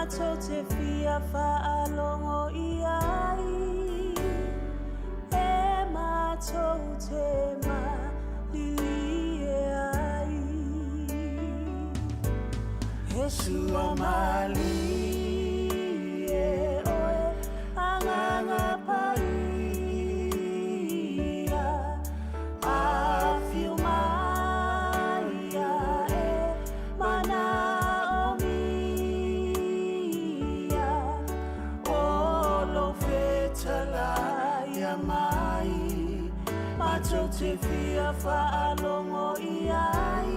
mātou te whia whaalongo I ai, e mātou te malili e ai. He sua mali e oe anganga pai. Mātou te whia whaalongo I ai,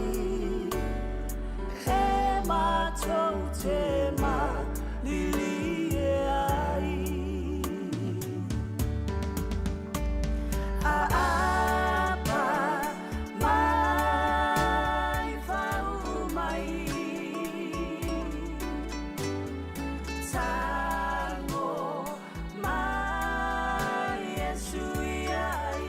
e mātou te malili e ai. Apa mai whau mai, tango mai e sui ai.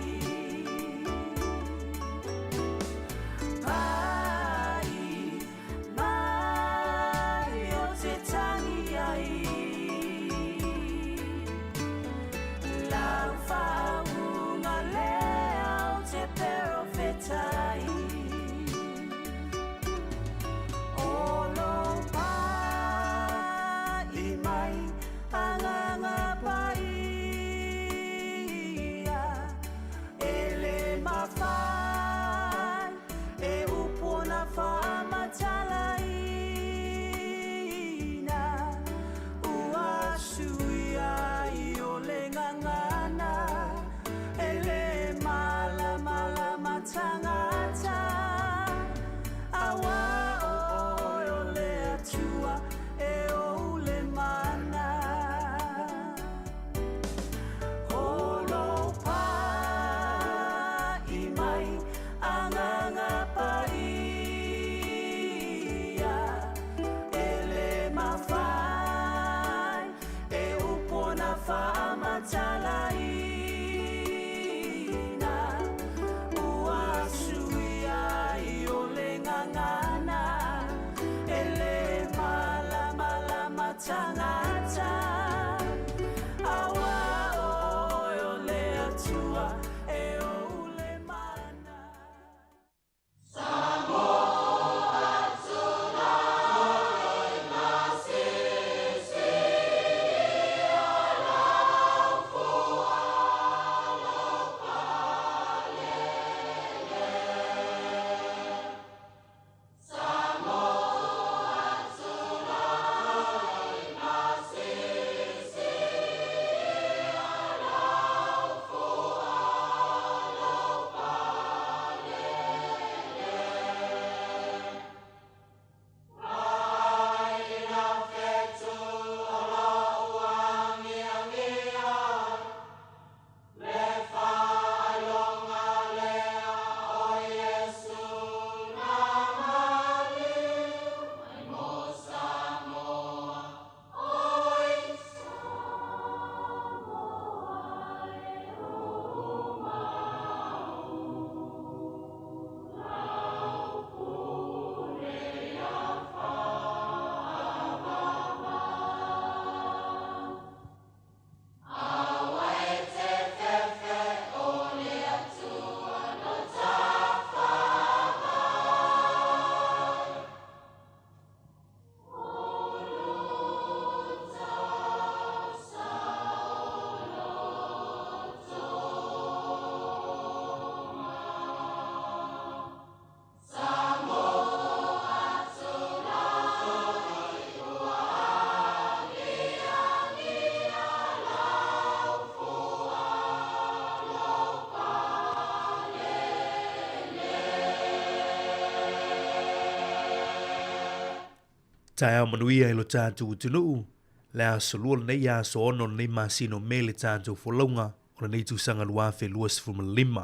Tae manuia ilo tātou tunuu, lea soluon nei a so ono nei masino mele tātou whalaunga, o nei tu sanga luafe luas fumalima.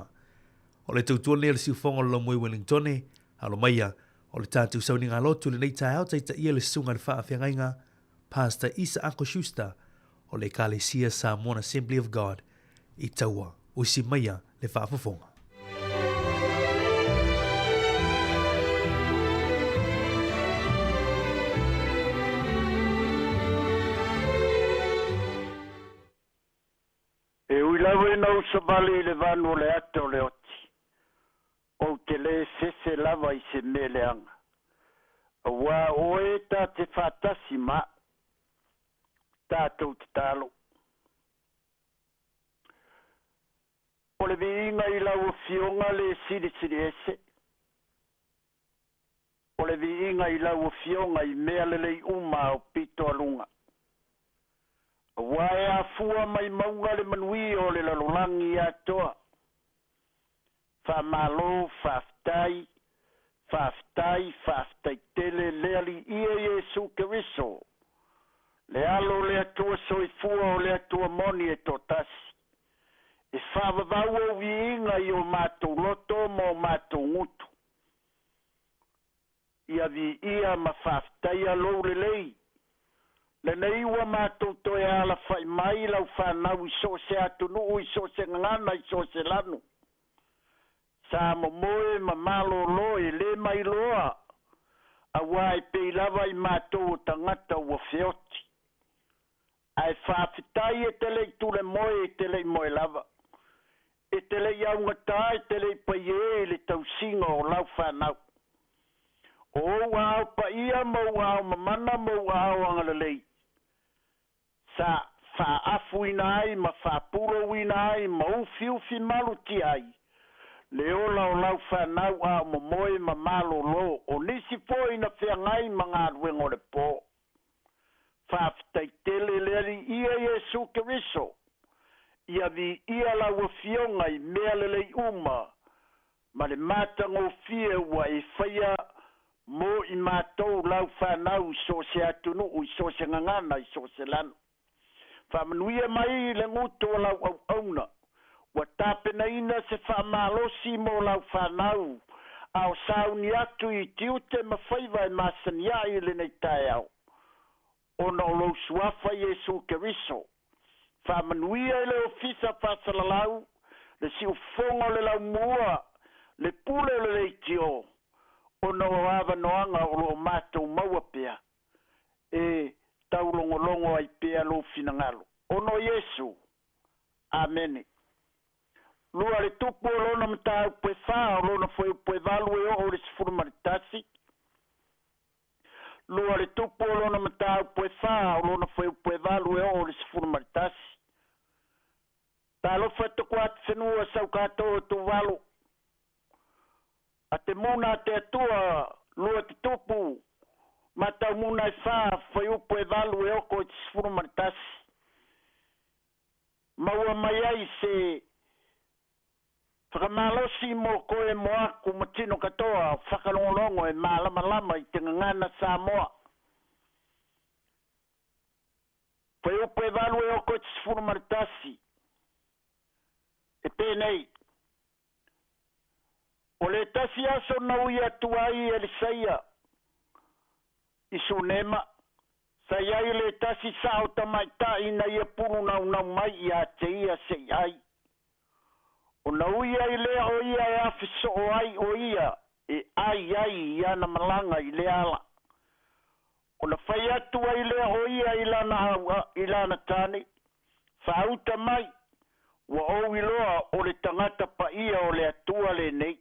O le tautua nei le siufonga lo mui Wellingtone, alo maia, o le tātou sauni ngā lotu le nei tae au taita ia le sunga le whaafengainga, Pastor Isa Ako Schuster, o le Kalesia Sāmoa Assembly of God, I taua, o si maia le whaafafonga. na usavali le vanu le ato le oti. O te le sese lava I se meleanga. Wa oe ta te whatasi ma. Tātou te talo. O le viinga I lau fionga le siri ese. O le viinga I lau fionga I mea lelei uma o pito alunga. Wae a fua mai maunga le manui o le lalolangi atoa. Whamalo, whaftai tele leali ia Yesu Keriso. Le alo le atua soifua o le atua moni e totasi. E whavavau o viinga I o mātou loto mo mātou ngutu. Ia vi ia ma whaftai alo le lei. Le nei ua mātou toe ala whai mai lau whanau I so se atunu I so se ngana I so se lanu. Sāmoa ma malo loe le mai loa. A wai pei lava I mātou tangata ua whioti. Ai whawhitai e te lei tule moe e te lei moe lava. E te lei au ngata e te lei pai e le tau singa o lau whanau. O au pa ia mau au mamana mau au angala lei. Sa whaafu inai ma whapuro inai ma ufiufi malu ti ai. Le ola o lau whanau a momoe ma malo lo. O nisi po ina whiangai ma ngā ruengo le po. Whaftai tele leari ia Yesu Keriso. Ia vi ia lau fionga I mea lelei uma. Ma le matango fie ua I whaia mo I mātou lau whanau I so se atunu I so se ngangana I so se lanu. Whamanuia mai le nguto lau au auna. Wa tāpena ina se whamalosi mo lau whanau. Au sauni atu I tiute mawhaiva I masania I le nei tai au. Ona o lo suafa Yesu Keriso. Whamanuia le ofisa whasalalau. Le si ufongo le lau mua. Le pule le leitio. Ona o awa noanga o lo mātou maua pia. E taulongolongo ai pia lo finangalo. Ono Yesu. Amen. Lua le tupu o lona mta ue wha o lona foi ue valu e o le sifuru maritasi. Lua le tupu o lona mta ue wha o lona foi ue valu e o le sifuru maritasi. Talo fai tuku ati whenua sau katoa tu valu. A te muna te atua lua te tupu. Matau muna e wha foi ue valu e o ko te sifuru maritasi. Maua mai ai se whakamalosi mo koe mo aku matino katoa whakalongolongo e malama I te ngana Sāmoa. Pai upe valu e oko te sifuru maritasi. E pēnei. O le tasi aso nau I atuai Elisaia. I sunema. Sa iai le tasi sao tamaita ina ia puru nau mai I a te ia se iai. O na uia I lea o ia e afiso o ai o ia. E ai ia na malanga I lea ala. O na whai atu ai lea o ia I lana tane. Whauta mai. Wa o iloa o le tangata pa ia o le atua le nei.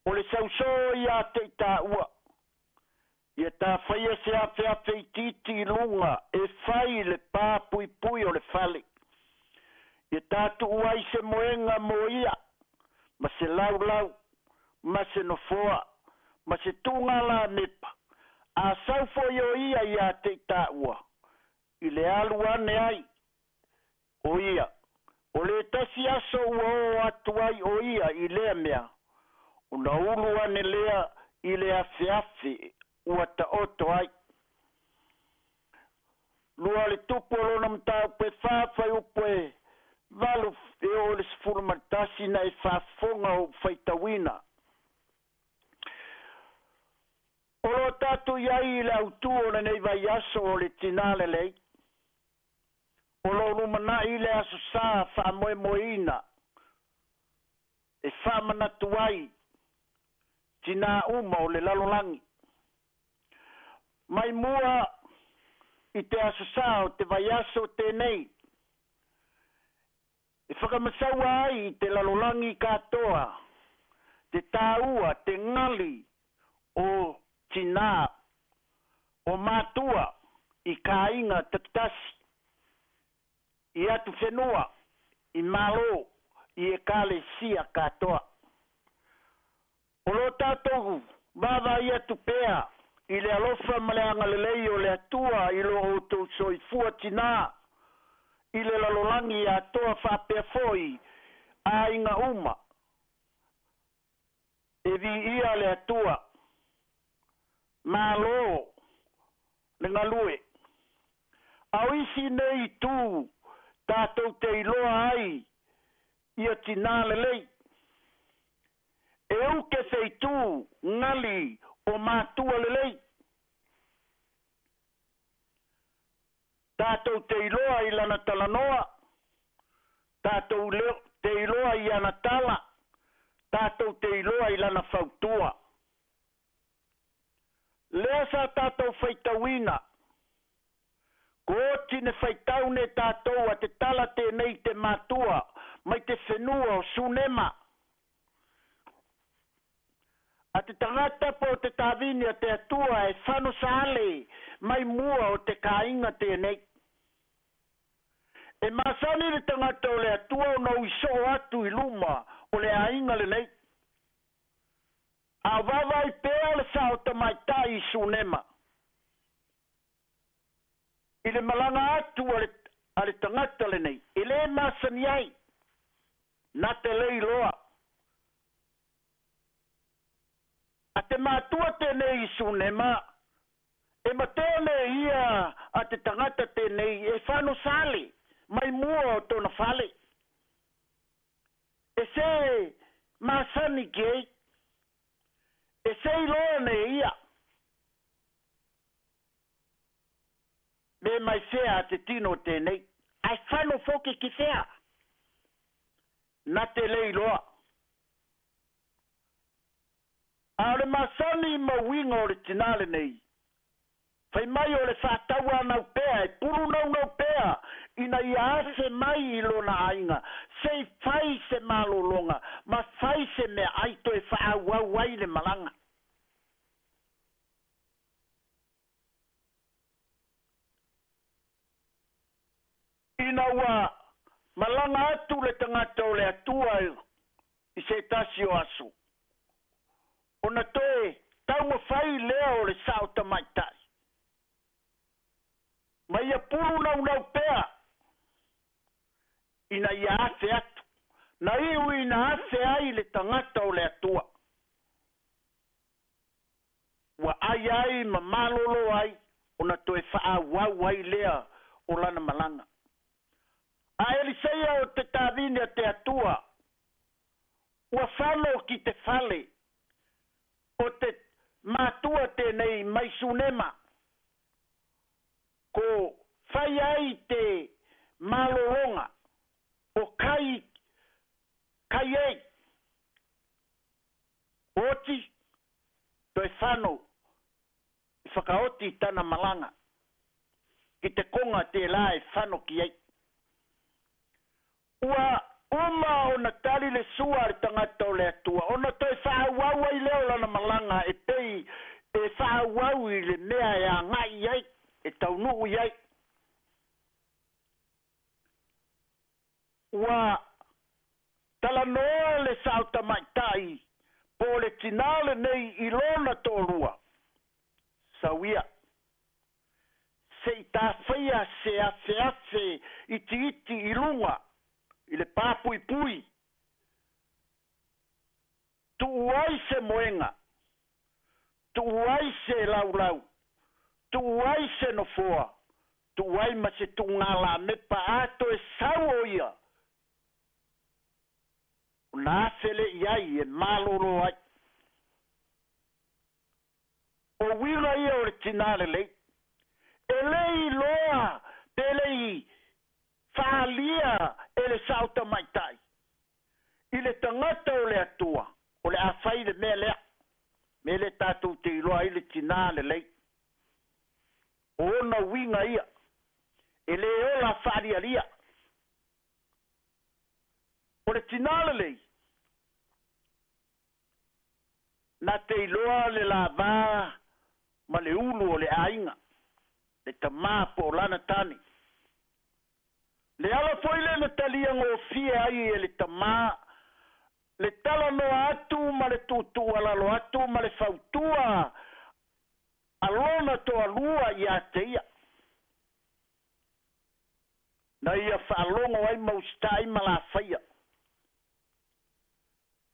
O le sauso ia te ta ua. Ia tā whaia se awhi I titi lunga e whai le pā pui o le whale. Ia tātu uai se moenga mo ia. Ma se lau, ma se nofoa, ma se tunga la nepa. A saufo o ia te tā ua. I le alu ane ai. O ia. O le tasi aso ua o atu ai o ia I lea mea. O na ulu ane lea I le afi. Ua ta oto ai. Lua le tupu o lona mta upe whawhai upe valu e o le sifuru maritasi na e whafonga o whaitawina. O lo tatu iai le autu o le nei vai aso o le tinale lei. O lo rumana I le aso sa wha moina. E whamanatu ai. Tina uma o le lalolangi. Mai mua I te aso sao te vai aso te nei. E whakamasaua ai I te lalolangi katoa, te tāua, te ngali o tina, o mātua I kāinga tatasi, I atu whenua, I malo, I ekalesia katoa. O lo tātou, bava I atu pēa, I le alofa maleanga lelei o le atua, I lo o tau soifua tina, I le lalolangi atoa whapea foi, a inga uma. E vi ia le atua, malo, le ngalue. Au isi nei tū, tātou te iloa ai, ia tina lelei. E uke feitu ngali o mātua lelei. Tātou te iloa I lana talanoa, tātou te iloa I ana tala, tātou te iloa I lana fautua. Lea sa tātou feitawina, ko tine feitau ne tātou a te tala tēnei te mātua, mai te whenua o sunema. A te tangata po te tāwini a te atua e whanu sāle mai mua o te kāinga tēnei. E masani le tangata o le atua o nau iso atu I luma o le ainga le nei. A wawai pēa le sao tamaita I sunema. I le malanga atu a le tangata le nei. I le masani ai. Na te lei loa. A te mātua tēnei I sunema. E matene ia a te tangata tēnei e whanu sāle. Mai mua o tōna whale. E se masani kei. E se iloa ne ia. Me mai whea te tino tēnei. Ai whanu foke ki whea. Na te lei loa. Aore masani ma winga o le tinale nei. Fai mai o le whātaua nau pēa, e puru nau pēa, ina I ase mai I lona ainga, se fai se malolonga, ma fai se me aito e whaawau ai le malanga. Ina wa malanga atu le tangata o le atua I se tasi o asu. Ona toe, tau ma fai lea o le sao tamaitai. Mai ia puru nau pēa. Ina ia ase atu. Na iu ina ase ai le tangata o le atua. Wa ai ma malolo ai. Ona toe whaawau ai lea o lana malanga. A eliseia o te tāwini a te atua. Ua whalo ki te whale. O te mātua tēnei mai sunema. Ko whai ai te malolonga o kai ei. Oti, toi whano, whakaoti tana malanga. Ki te konga te la e whano ki ei. Ua uma o na tali le sua le tangata o le atua. O na toi whaawau ai leo lana malanga e pei e whaawau I le mea e a ngai ei. E tau nuu iai. Ua tala noa le sao tamaitai po le tinale nei I lona tōrua. Sauia. Se I tā whaia se afe iti I lunga. I le pāpui pui. Tu uai se moenga. Tu uai se lau. Tu uai se no foa. Tu uai ma se tu ngala me pa ato e sau o ia. Una afele iai e maloro ai. O wira ia o le tinale lei. E lei loa te lei whaalia e le sauta maitai. I le tangata o le atua. O le awhai le mea lea. Me le tātou te iloa I le tinale lei. Ona winga ia. E le ola whaariaria. O le tinala lei. Na te iloa le lava ma le ulu o le ainga. Le tamā po o lana tani. Le ala foi le na talia ngō fie ai e le tamā. Le tala no atu ma le tutu alalo atu ma le fautua. Alona to alua i a teia. Na ia whaalongo ai maustai ma la whaia.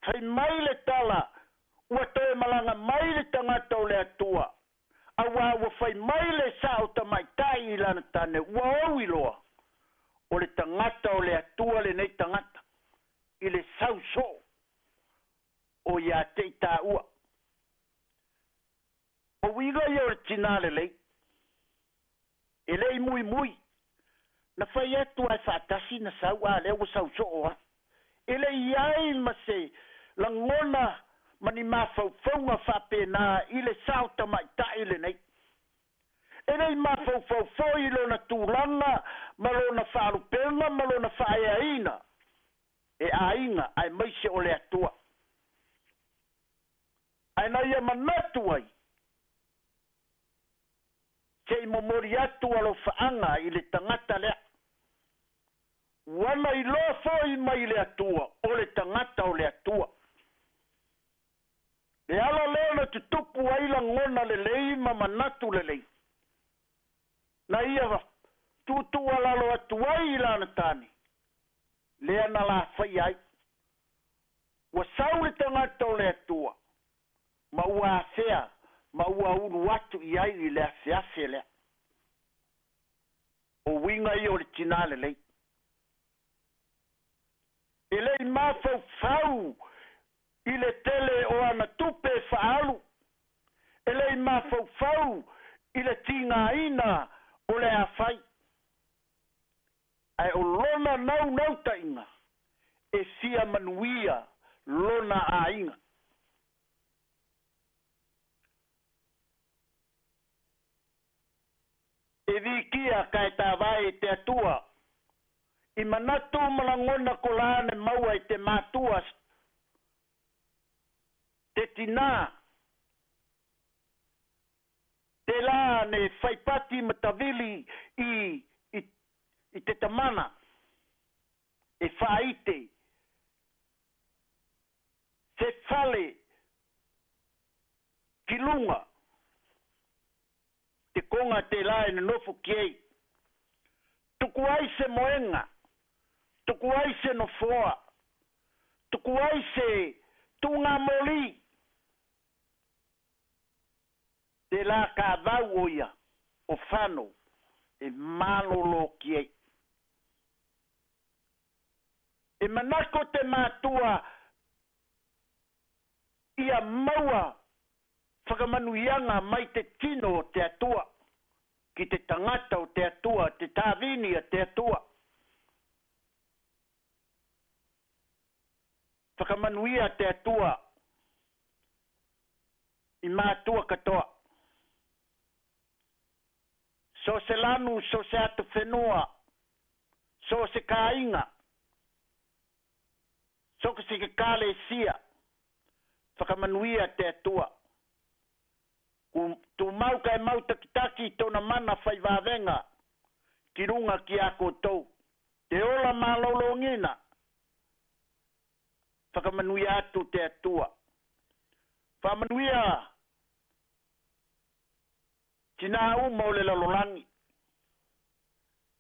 Fai mai le tala, ua toe malanga mai le tangata o le atua. Awa ua fai mai le sao ta mai tai i lana tane, ua au iloa. O le tangata o le atua le nei tangata. I le sau so. O ia te i tā ua. O wiga i o le tinale lei. E lei mui mui. Na fai atu ai whaatasi na sau a leo sau so oa. E lei iai ma se langona mani mawhauwhaunga whapena i le sao ta mai tai le nei. E lei mawhauwhau i lo na tūlanga, ma lo na whaarupenga, ma lo na whaeaina. E ainga ai maise o le atua. Ai na ia manatu ai. Se i momori atu alo whaanga i le tangata lea. Wana i loa foi mai le atua, o le tangata o le atua. Le ala leo na tutupu aila ngona le lei ma manatu le lei. Na ia wa, tutu alalo atu ai ilana tani. Lea na la fai ai. Wa sau le tangata o le atua. Ma ua asea, ma ua uru atu i ai i le ase lea. O winga i o le tinale lei. E lei mafau fau i le tele o ana tupe faalu. E lei mafau fau i le tinga ina o le afai. Ai o lona nau ta inga. E sia manuia lona a inga. E vikia kai tā vai te atua. I manatu malangona kolane maua i te mātua. Te tina. Te la ne whaipati matavili i te tamana. E whaite. Se whale. Kilunga. Te konga te la e nofu kiei. Tuku ai se moenga. Tuku ai se no foa. Tuku ai se tunga moli. Te la ka vau oia. O whano. E malolo kiei. E manako te mātua. Ia maua. Whakamanuianga mai te tino o te atua. Ki te tangata o te atua. Te tāwini a te atua. Whakamanuia te atua. I mātua katoa. So se lanu, so se atu whenua. So se kāinga. So se ke kāle sia. Whakamanuia te atua. Tu mau kai mau takitaki tona mana whai wāwenga. Ki runga ki a koutou. Te ola mālolo ngina. Whakamanuia atu te atua. Whakamanuia. Tina uma o le lalolangi.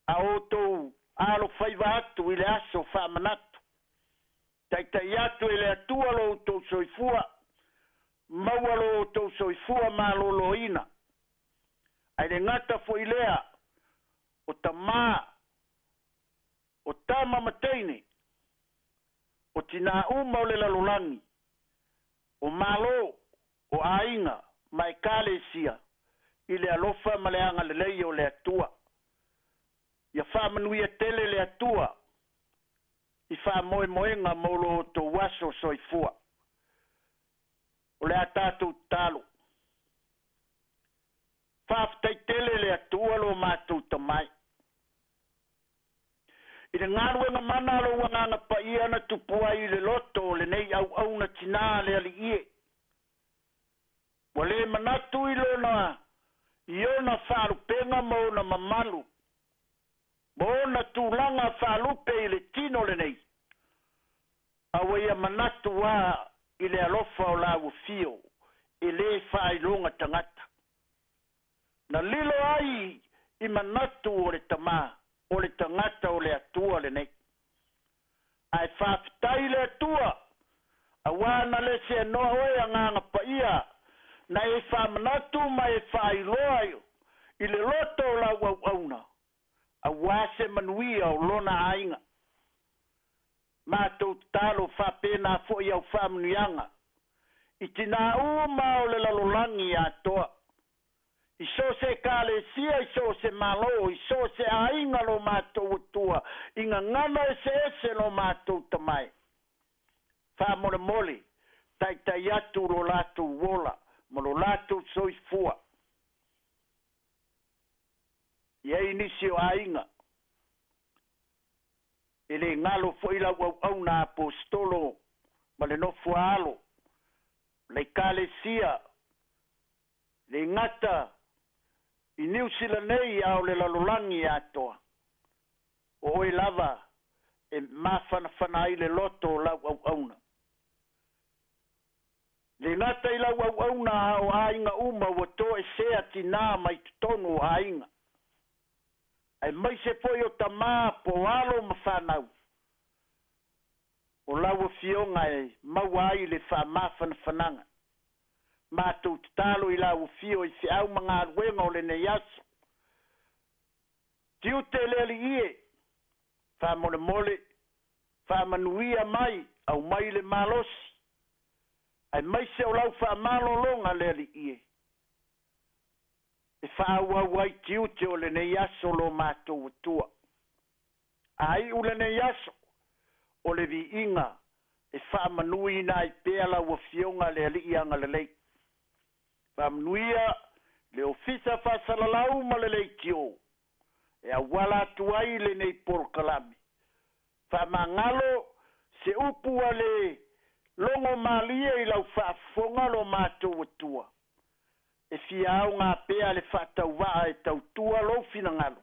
A otou alo whaiva atu i le aso whamanatu. Tai atu i le atua lo tou soifua. Maualo tou soifua malolo ina. Ai le ngata fo ilea. O ta mā. O ta mamateine. O tina uma o le lalolangi. O malo. O ainga. Mai kale sia. I le alofa ma le anga le lei o le atua. Ia whamanuia tele le atua. I whamoenga maulo to waso soifua. O le atatu talo. Whaftai tele le atua lo mātou tamai. I le ngaru e mana lo wanganga pa ia na tupua I le loto le nei au na tina le ali ie. Wale manatu ilo na iona wharupenga mo na mamalu. Mo na tūlanga whalupe I le tino le nei. Awa ia manatu wa I le alofa o la ufio. I le whailonga tangata. Na lilo ai I manatu o le tama. O le tangata o le atua le nei. Ai whaftai le atua. Awana le se noa oe anganga pa ia. Na e whamanatu ma e whailoa io. I le loto o la wauauna. Awase manuia o lona ainga. Mātou talo whapena fo I au whamanuianga. I tina uma o le lalolangi atoa. I so se kale sia, I so se malo, I so se ainga lo mātou utua. Inga ngana ese lo mātou tamai. Whamone mole, tai atu lo lātou wola, mo lo lātou soifua. Iei nisi o ainga. Ele ngalo fo ila au na apostolo, ma le nofu alo, le kale sia, le ngata, I New Zealand nei au le lalolangi atoa. O e lava e mawhana I le loto o lau au auna. Le ngata I lau au auna o ainga uma wa to e sea tina mai tonu o ainga. Ai mai se foi o tama po alo mawhanau. O lau o fionga e mawai le whamawhananga. Mātou talo I lau fio I se au mga aruenga o le ne yaso. Tiu te leli ie, whamone mole, whamanuia mai, au mai le malosi. Ai mai se o lau whamalo longa leli ie. E whaau ai tiu te o le ne yaso lo mātou utua. Ai u le ne yaso, o le vi inga, e whamanui na I pea lau o fionga le ali ianga le leik. Whamnuia le ofisa whasalalau ma le leitio. E a wala tuai le nei porkalami. Whamangalo se upua le longo malia I lau whaafonga lo mātou atua. E fiao ngā pea le whatau waa e tautua lo finangalo.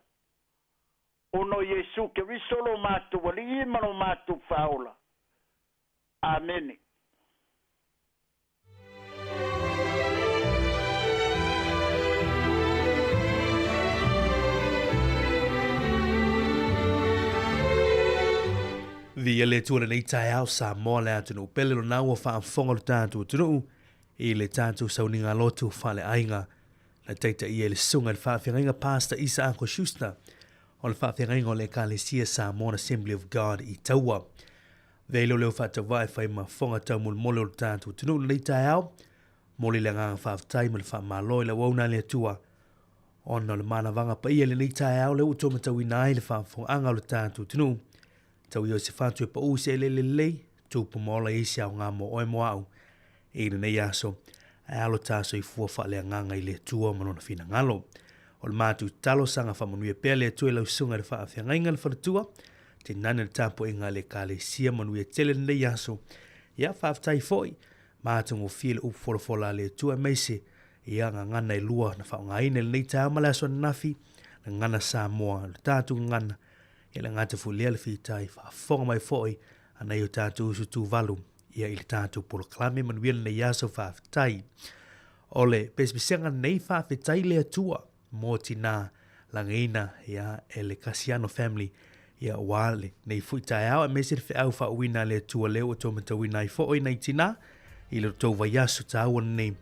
Ono Yesu ke riso lo mātou ali ima lo mātou whaola. Amen. Via le tuala nei tai au Sāmoa le atunu pele lo nau o whaamfonga lo tātou tunu I le tātou sauninga lotu whale ainga la teita I le sunga le whaafengainga Pastor Isa Anko Schuster o le whaafengainga o le Kalesia Samoan Assembly of God I taua. Veilo leo whaatawai whai mafonga tau mulmole o le tātou tunu nei tai au mole le nganga whaaftai ma le whaamaloi la wauna le atua ona le manavanga pa ia le nei tai au le utomatau inai le whaafonga anga o le tātou tunu. Tau iau se whantu e pa use le tupu mola isi au ngā mo oe mo au. E nei aso, e alo tāso I fua wha le nganga I le tua manona fina ngalo. O le mātu talo sanga whamanu e pēle e tue lau sunga le wha awhia ngainga le whanatua, te nana le tāpo inga le kāle sia manu e tele nei aso. Ia whaaftai foi, mātu ngō fie le ufola le tua meise, ia ngā ngana e lua na wha ngaine le nei tāo mala aso nafi, na ngana Sāmoa, le tātu ngana, ia le ngata fulia le fitai whaafonga mai foi anai o tātou usu tū valu ia I le tātou poloklame manuia nei aso whaafetai. Ole, pespesenga nei whaafetai le atua mō tina langaina ia e le Kasiano family ia wale nei fuitai au a mesir fe au whauina le atua leo o tōmatauina I foi nei tina I le tau vai aso tāua nei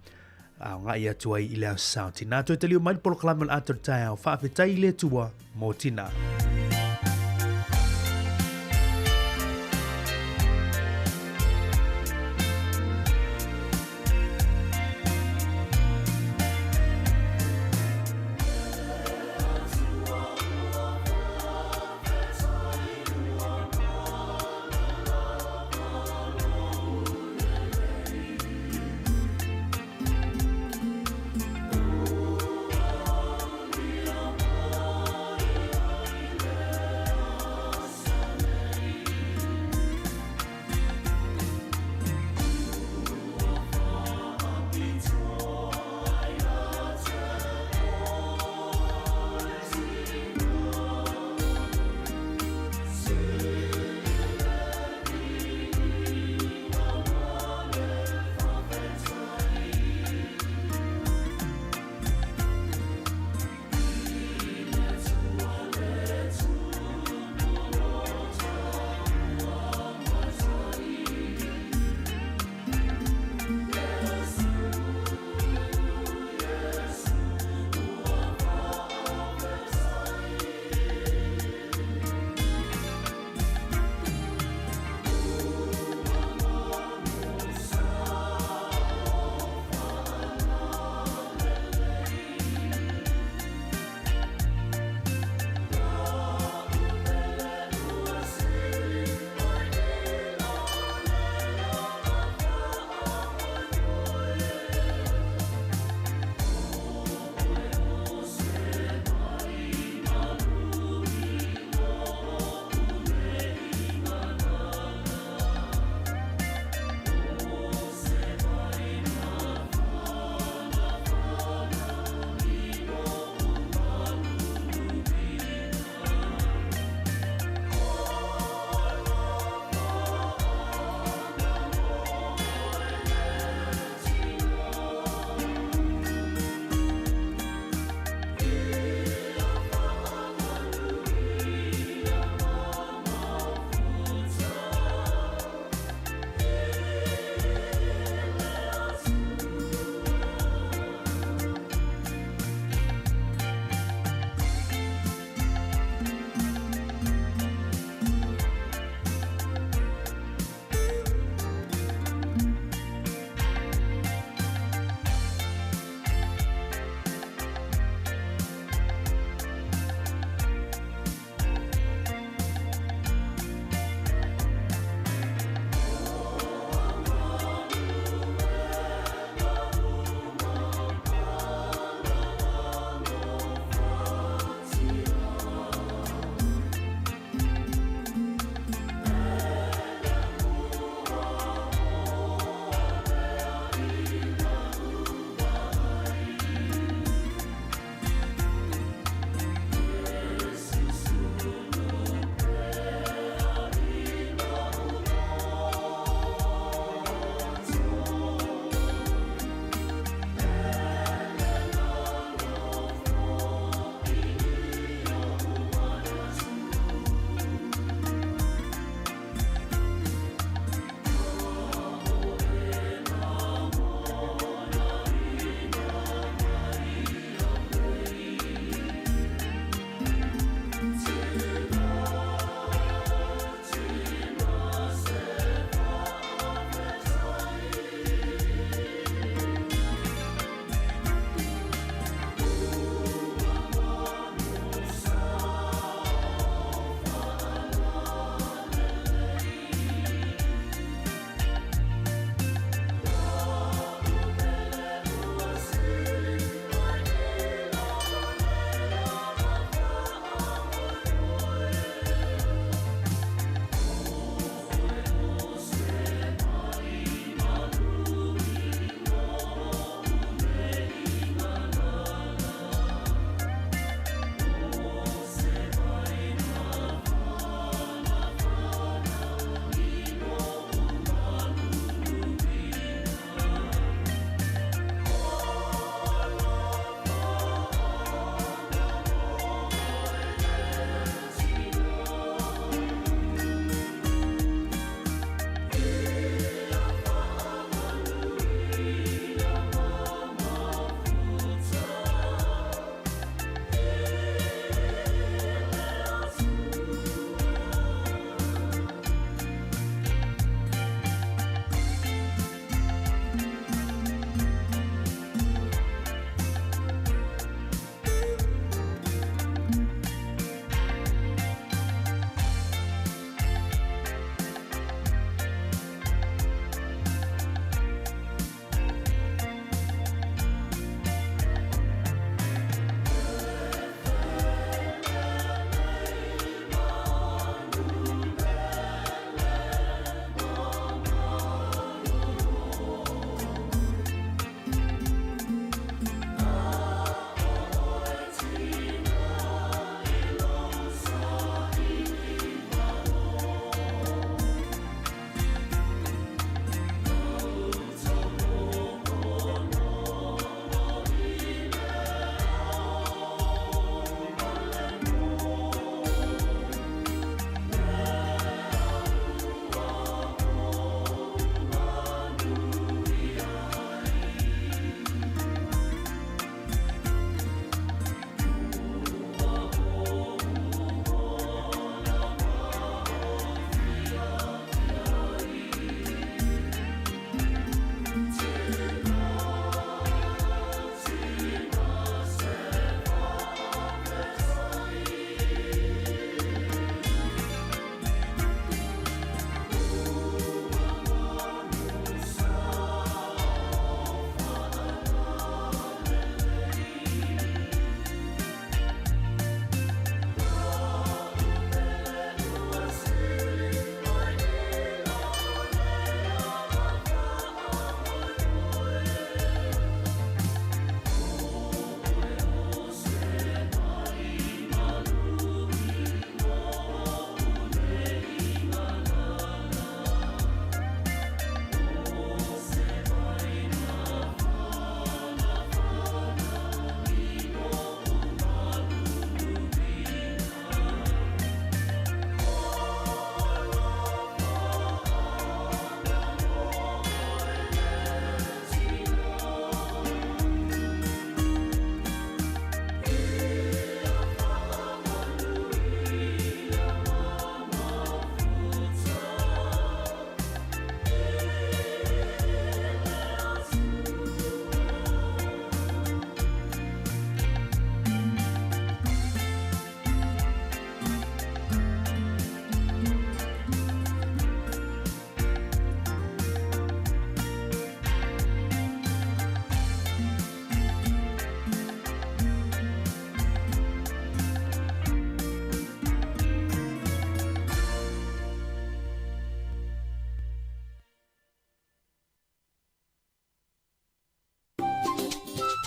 au ngā ia atua I le au sao tina. Toi talio mai poloklame le ato tai au whaafetai le atua mō tina.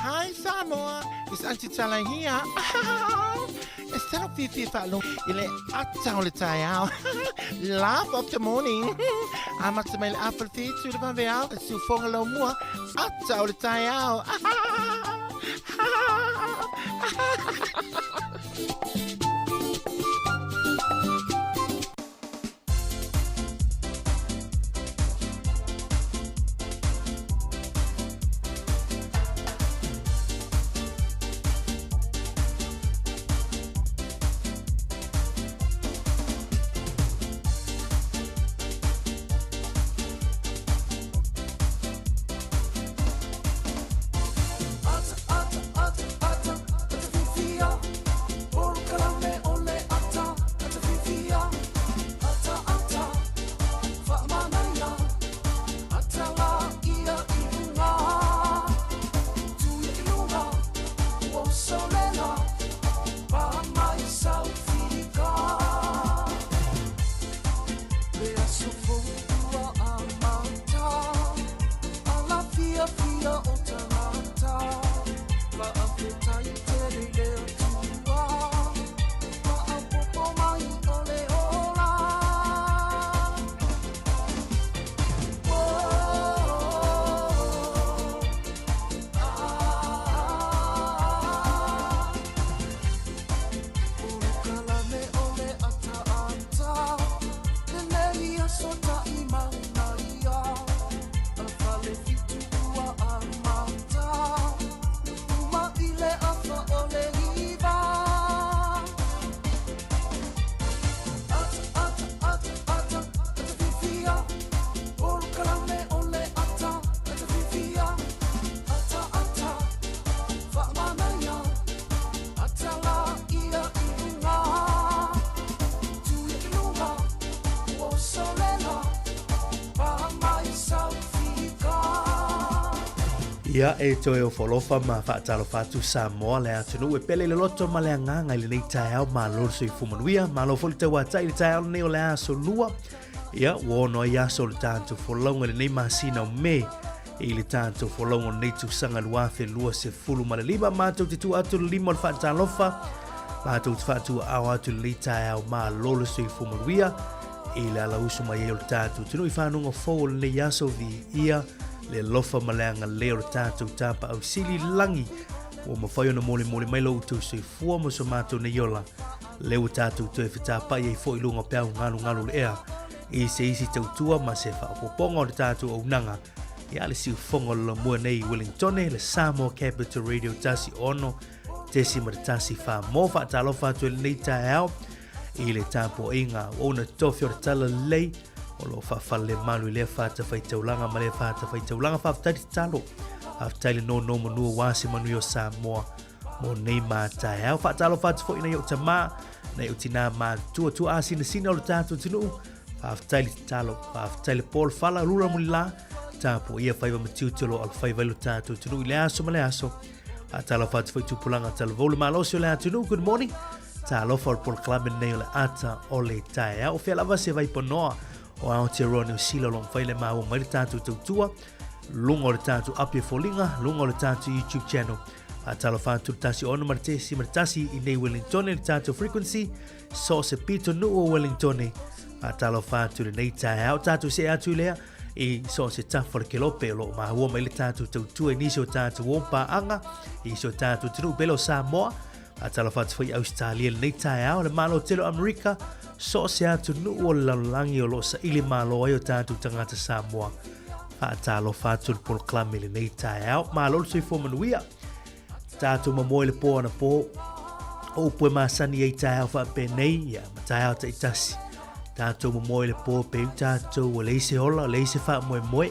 Hi, Sāmoa. It's Auntie Tala here. Instead of Fifi Falo, ile atau le tayao. Laugh of the morning. Amat sa may apple feet to the pavel. Sufong alo mua. Atau le tayao. Ia e toe o folofa ma whaatalo whatu Sāmoa le atunu e pele le loto ma le anganga le nei tae au ma lor sui fumanuia ma lo foli te watai le tae au neo le aso lua ia wono i aso le tātou folonga le nei masina o me i le tātou folonga nei tu sanga luafe lua se fulu ma le lima mātou te tu atu le lima le whaatalofa mātou te whaatu au atu le nei tae au ma lor sui fumanuia i le ala usu mai e o le tātou tunu i whanunga fō le nei aso vi ia le lofa maleanga leo tātou tāpa au sili langi o mawhai ona mole mai lau tau sui fua mo so mātou na iola leo tātou tue whitāpa i fo ilunga peau ngalu le ea i se isi tau tua ma se whaapoponga o le tātou au nanga i ale siu fonga la mua nei Wellington le Sāmoa Capital Radio tasi ono tesi ma le tasi wha mo whaatalofa atu le nei tae au i le tāpo inga o na tofi o le tala lei o lo whawhale manu i lea whata whaitaulanga ma lea whata whaitaulanga whawhtari talo whawhtari no manua wasi manu i o Sāmoa mo nei mātai au whatalo whata fo ina i o tamā nei o tina mā tua asina o le tātou tinu whawhtari talo whawhtari pol whala rura muli la tāpo ia whaiva matiutilo al whaiva ilo tātou tinu i le aso ma le aso whatalo whata whaitupulanga talo volu malosi o le tinu good morning talo whal pol klamen nei o le ata o le tae au whelava se vaiponoa o Aotearoa Sila long whaile maa o mai le tātou tautua, lunga o le tātou apia folinga, lunga o le tātou YouTube channel. A talo whātu tasi ono maritesi maritasi i nei Wellington le tātou frequency, so se pito nu o Wellington. A talo whātu le nei tae au tātou se atu lea, i so se tafora ke lope o lo maa ua mai le tātou tautua i nisi o tātou wompa anga, i so tātou tinu belo Sāmoa, a talo whātu whai Australia le nei tae au le malo telo Amerika, so se atu nu o lalangi o lo sa ili malo ai o tātou tangata Sāmoa. Whaatalo whātu le poloklame le nei tae au. Malo le sui fōmanuia. Tātou mamoe le pō ana pō. O pue māsani ei tae au whape nei. Ia, ma tae au ta itasi. Tātou mamoe le pō peu tātou o leise hola, leise wha moe.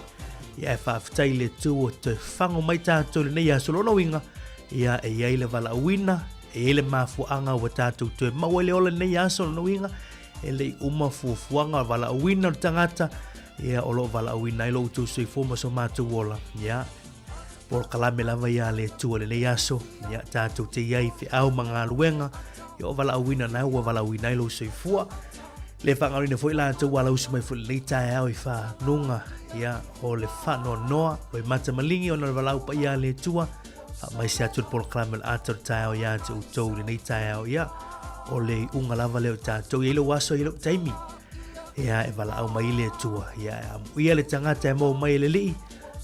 Ia e whaafitai le tū o te whango mai tātou le nei asolona winga. Ia e iei le wala uina. E ele mafuanga o tātou tue maua le ola nei asolona winga. Ele uma fuafuanga wala awina o tangata ia o lo wala awina ilo utu sui fuma so mātou wola ia por kalame lava ia le tua le nei aso ia tātou te iai fi au mga luenga ia o wala awina na ua wala awina ilo sui fua le whangarina fo ila tau wala usu mai fo le tae au i wha nunga ia o le whano noa o i mata malingi o na wala upa ia le tua mai se atu proclame le atar tau ia te utou le nei tau ia o le unga lava leo tātou ia le waso ia le taimi ia e wala au mai le tua ia ia le tangata e mo mai le li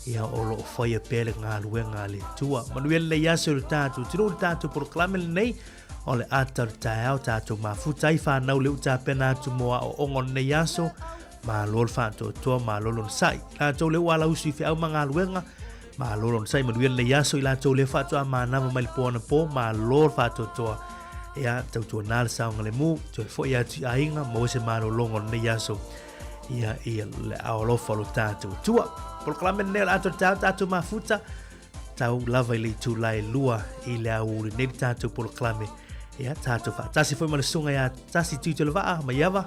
ia o lo whaia pele ngā luenga le tua manuel le yaso le tātou tino le tātou proclame le nei o le atar tau tātou mafuta i whanau le uta pena atu moa o ongon le yaso ma lol whanto toa ma lolon sai tātou le wala usi fi au mga luenga ma lolon sai manuel le yaso i tātou le whatua ma nama mai le pōna pō ma lol whanto toa ia tautua nā le saonga le mū toi fo ia tu ainga mo se mano longo ne yaso ia le aolofa lo tātou tua proclame ne le ato tātou mafuta tau lava i le tu lai lua i le au le ne tātou proclame ia tātou fa tasi foi mana sunga ia tasi tu le vaa ma iava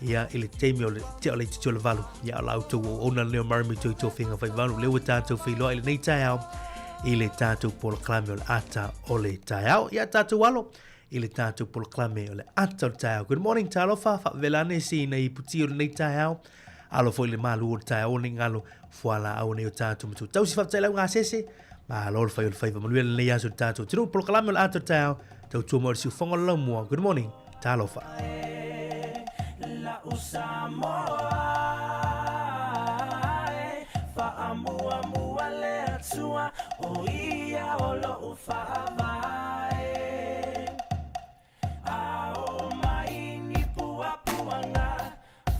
ia i le teimi o le te o le tu le valu ia la auto ona le marmi tu to finga fai valu le tātou fi lo i le nei taiao i le tātou proclame o le ata o le taiao ia tātou walo i le tātou proclame o le ata o le taiao. Good morning talofa fa velane si nei puti o le nei taiao alo foi le malu o le taiao ni ngalo fuala au nei o tātou matu tau si fa tailau ngā sese ma alo le fai o le fai manuel le nei aso le tātou tino proclame o le ata o le taiao tau tua mo le siufonga lau mua. Good morning talofa La Sāmoa fa amua mua le atua o ia o lo ufavai a o mai ni pua puanga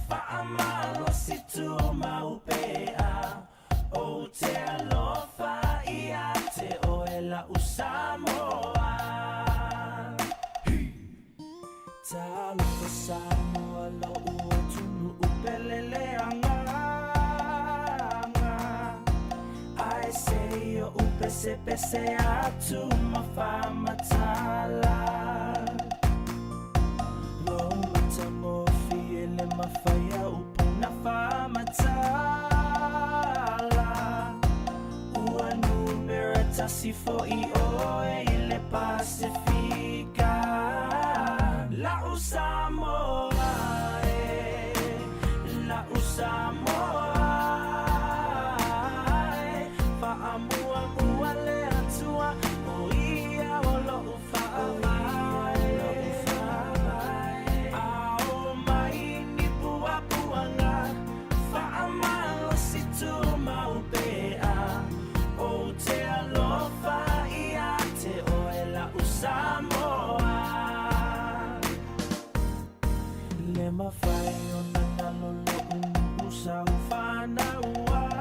fa amalo si tu maupea o te alofa ia te o e la Sāmoa talofa Sāmoa lo ua tunu upelele anga ai sei o upese pese atu mafamatala lo matamofi ele mafaya upuna famatala ua numera tasifo i oe ile Pasifika La Sāmoa La Sāmoa fa amua mua le atua o ia o lo ufavai a o mai ni pua puanga fa amalo si tu maupea o te alofa ia te o e la Sāmoa le mawhai o nana lolo usa ufana uai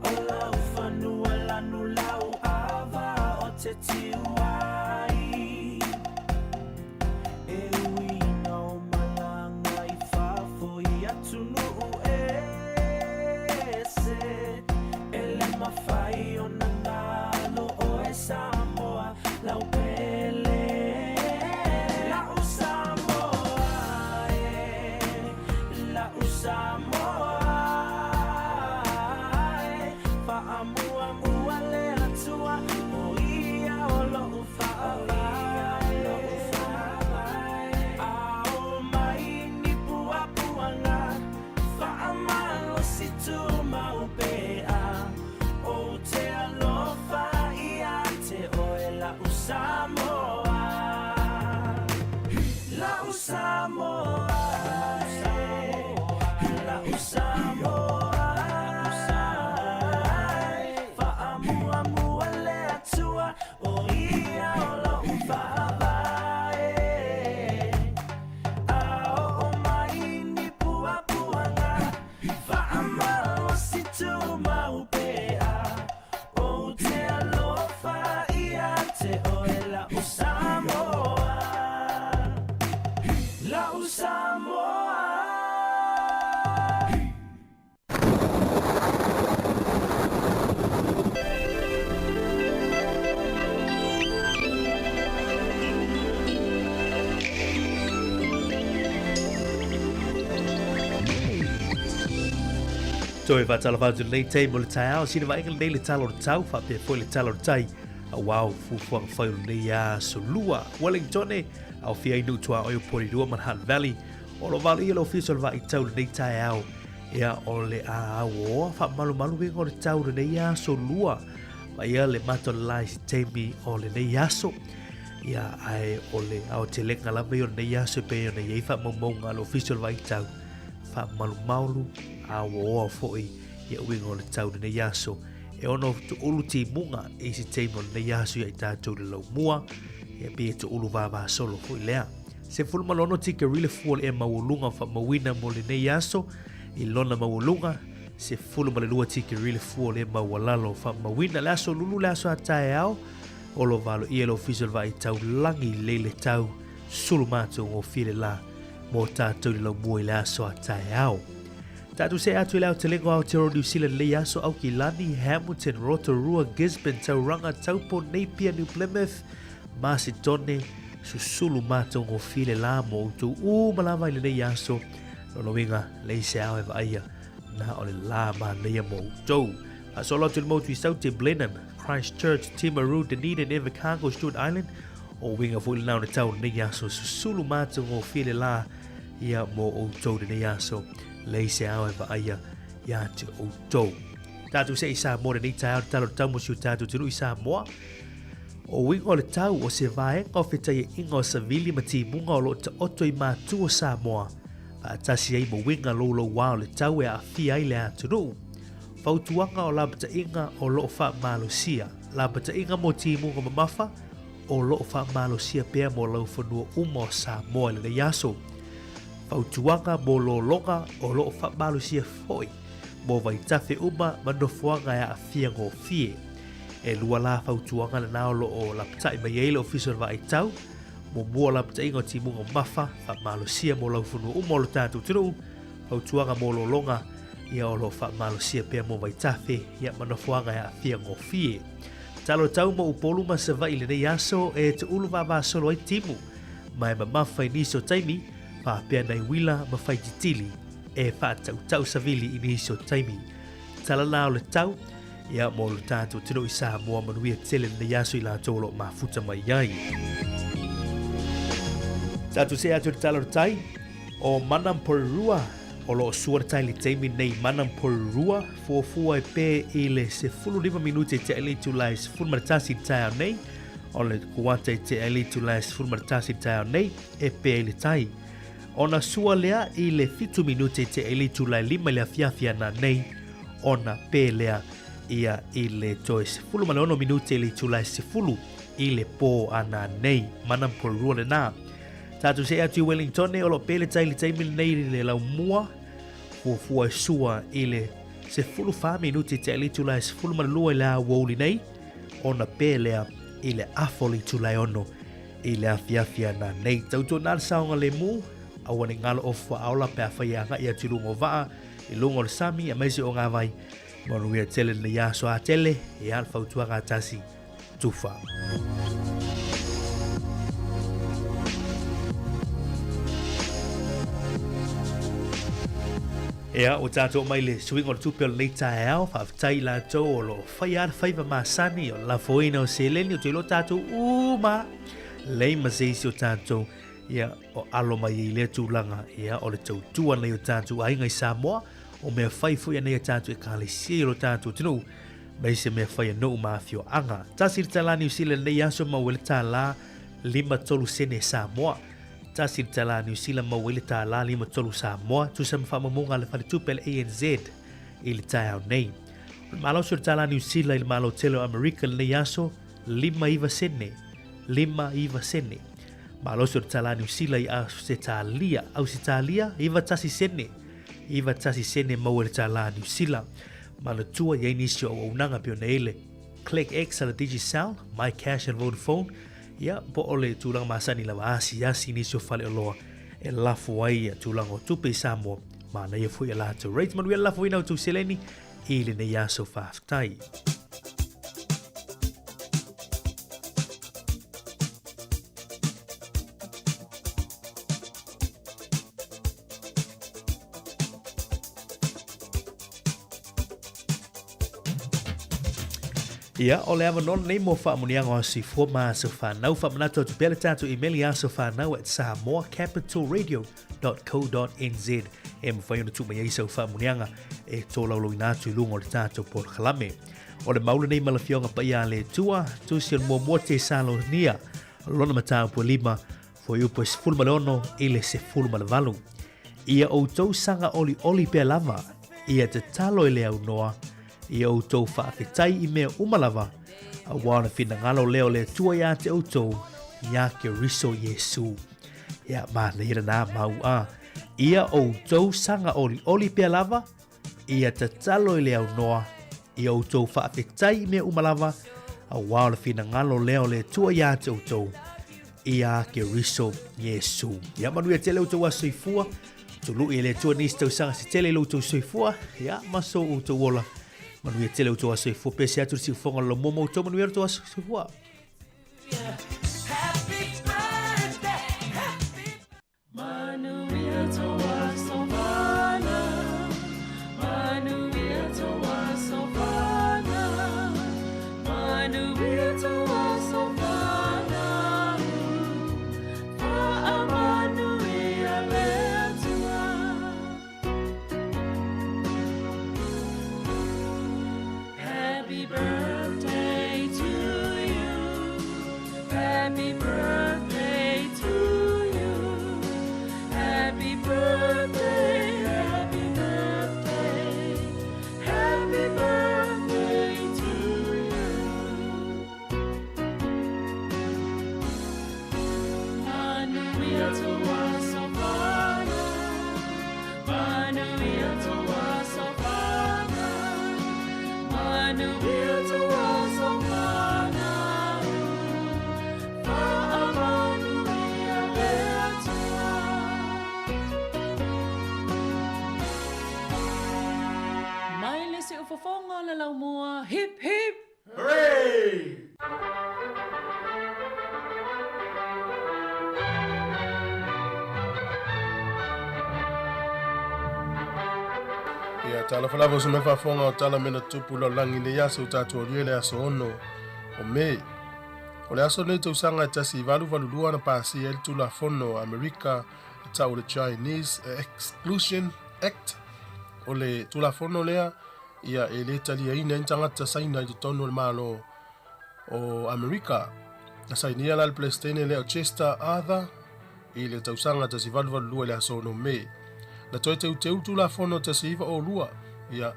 o lau whanua lanu lau awa o te tiwai e uina o malanga i whafo i atunu ese e le mawhai o nana lo o e Sāmoa lau pele Sāmoa fa amua mua le atua o ia o lo ufavai a o mai ni pua puanga fa amalo si tu maupea o te alofa ia te o e la Sāmoa La Sāmoa Sāmoa fa amua mua le atua o ia o lo ufavai a o mai ni pua puanga fa amalo si tu maupea o te alofa ia te o e la Sāmoa La Sāmoa Toi va tala fatu nei tei mo le tai au sina vai nei le talo le tau fa pe foi le talo le tai a wow fu fuang fai nei a solua Wellington e au fia inu tua o pori dua Manhattan Valley o lo vale lo fisol va i tau nei tai au Ia o le a o fa malu winga o le tau le nei aso lua. Ma ia le mato lai si teimi o le nei aso. Ia ai o le au te lenga lava o le nei aso pe o nei ei fa maunga lo official vai tau. Fa malu a o foi ia winga o le tau le nei aso. E ono tu ulu ti munga e si teimi o le nei aso ia i tātou le lau mua. Ia pe tu ulu vava solo foi lea. Se fulu malono tika rile fuol e maulunga fa mawina mo le nei aso. I lona maulunga. Se fulu malelua tika rile fuol e mawalalo fa mawina le aso lulu le aso atae au. Olo valo ia lo official vai tau langi lele tau. Sulu mātou ngō file la. Mo tātou le lau mua i le aso atae au. Tātou se atu i leo te lengo au te ro New Zealand le aso au ki Lani, Hamilton, Rotorua, Gisborne, Tauranga, Taupo, Napier, New Plymouth, Macedone, susulu mātou ngō file la mo utu malawa i le nei aso. Lono winga le se au e vaia na o le la ma lea mo utu. A solo tu le mo tu South Blenheim, Christchurch, Timaru, Dunedin, Invercargill, Stewart Island. O winga fu le nau na tau nei aso susulu mātou ngō file la ia mo utu le nei aso. Le se au e vaia ia te utu. Tātou se i Sāmoa nei tai au talo tau mo siu tātou tunu i Sāmoa. O winga o le tau o se vaenga o whetai e inga o savili ma ti munga o lo te oto i mātua Sāmoa. A tasi ei mo winga lo wao le tau e a fia i le atunu. Fautuanga o labata inga o lo wha malosia. Labata inga mo ti munga mamafa o lo wha malosia pia mo lau whanua uma o Sāmoa le yaso. Fautuanga mo lo longa o lo wha malosia foi. Mo vai tafe uma manofuanga e a fia ngō fie. E lua la fautuanga na nao lo o laptai mai eile official vai tau. Mo mua laptai ingo ti munga mafa, fa malosia mo lau funu umo lo tātou tunu. Fautuanga mo lo longa, ia o lo fa malosia pia mo vai tafe, ia manofuanga e a fia ngō fie. Talo tau mo upolu ma se vai le nei aso e te ulu vava solo ai timu. Mai ma mawhai niso taimi, pa pia nei wila ma whai titili. E wha tau savili i niso taimi. Tala nao le tau, ia mo lo tātou tino i Sāmoa manuia tele le yaso i la tolo ma futa mai iai. Tātou se atu tala tai, o Manamporua, o lo suara tai le teimi nei Manamporua, fuafua e pē i le se 15 minute te elitu lai se fulmaratasi tai au nei, o le kuata te elitu lai se fulmaratasi tai au nei, e pē i le tai. Ona sua lea i le 7 minute te elitu lai 5 le afiafia na nei, ona pē lea ia i le toe se fulu maleono minute le tulai se fulu i le pō ana nei Manamporua le nā. Tātou se atu Wellington o lo pele tai le taimi nei le lau mua fuafua e sua i le se fulu wha minute te le tulai se fulu malua i le a woli nei ona pēlea i le afoli tulai ono i le afiafia na nei. Tautua nāra saonga le mu awane ngalo ofa aola pe awhaianga i atu lungo vaa i lungo le sami a maisi o ngā vai. Manuia tele na yaso a tele e alfa utuanga tasi tufa. Ea o tātou mai le swing o le tupe o le neita e au, whaafitai la tau o lo whai ara whaiva masani o la foina o seleni o te lo tātou uma. Lei maseisi o tātou ia o alo mai i lea tūlanga ia o le tautua nei o tātou ainga i Sāmoa. O mea whai fui anei a tātou e kāle siero tātou tinu, mai se mea whai anō mawhio anga. Tāsiri tala New Zealand nei aso mawele tā la 5 sene Sāmoa. Tāsiri tala New Zealand mawele tā la 5 Sāmoa, tu sa mawhamamunga le whare tupele ANZ i le tai au nei. Malo sur tala New Zealand i le malo telo America nei aso 5 sene. Malo sur tala New Zealand i au se tālia, iwa tasi sene. Iwa tasi sene maua le tala New Zealand. Mana tua ia inisio o unanga pio neile. Click X ala DigiSound, My Cash and Vodafone. Ia po ole tūlanga masani la waasi inisio fale oloa. E lafu ai a tūlanga o tupe i Sāmoa. Mana ia fui a lato. Rate manu ia lafu ina o tu seleni. Ile ne yaso whaftai. Ia, o le avanon nei mo whaamunianga o si fōma sa whanau. Whamanata tu pele tātu emaili a sa whanau at samoacapitalradio.co.nz. E mwhaiona tu mai eisa whaamunianga e tō laulo inatu lungo le tātu por kalame. O le maula nei malawhionga pa ia le tua, tu si on mua te salo nia. Lona matau po lima, fo iu po se fulmaleono i le se fulmalevalu. Ia o tau sanga oli pe lava, ia te talo i le au noa, ia o tau whaafetai i mea umalava, a wana whina ngalo leo le tua ia te outou, ia ke riso Yesu. Ia mana ira nā mau a, ia o tau sanga oli pe lava, ia te talo i le au noa, ia o tau whaafetai i mea umalava, a wana whina ngalo leo le tua ia te outou, ia ke riso Yesu. Ia manuia te leo tau a soifua, tulu i le tua nisi tau sanga si tele lo tau soifua, ia maso o tau wola. Manuia te leo tau a soifua, pese atu si ufonga lo momo tau manuia tau a soifua. Hip hip! Hooray! Ia tala falava so me whafonga o tala mena tupu la langi ne yasa o tātua o riele aso ono o me. O le aso nei tau sanga tasi valu lua na pāsi el tula fono Amerika ta o le Chinese Exclusion Act o le tula fono lea ia e le talia ina intangata saina i tono le malo o Amerika. Na sainia la le Palestine le o Chester Arthur i le tau sanga tasi valu lua le aso ono me. Na toi te utu la fono te siiva o lua, ia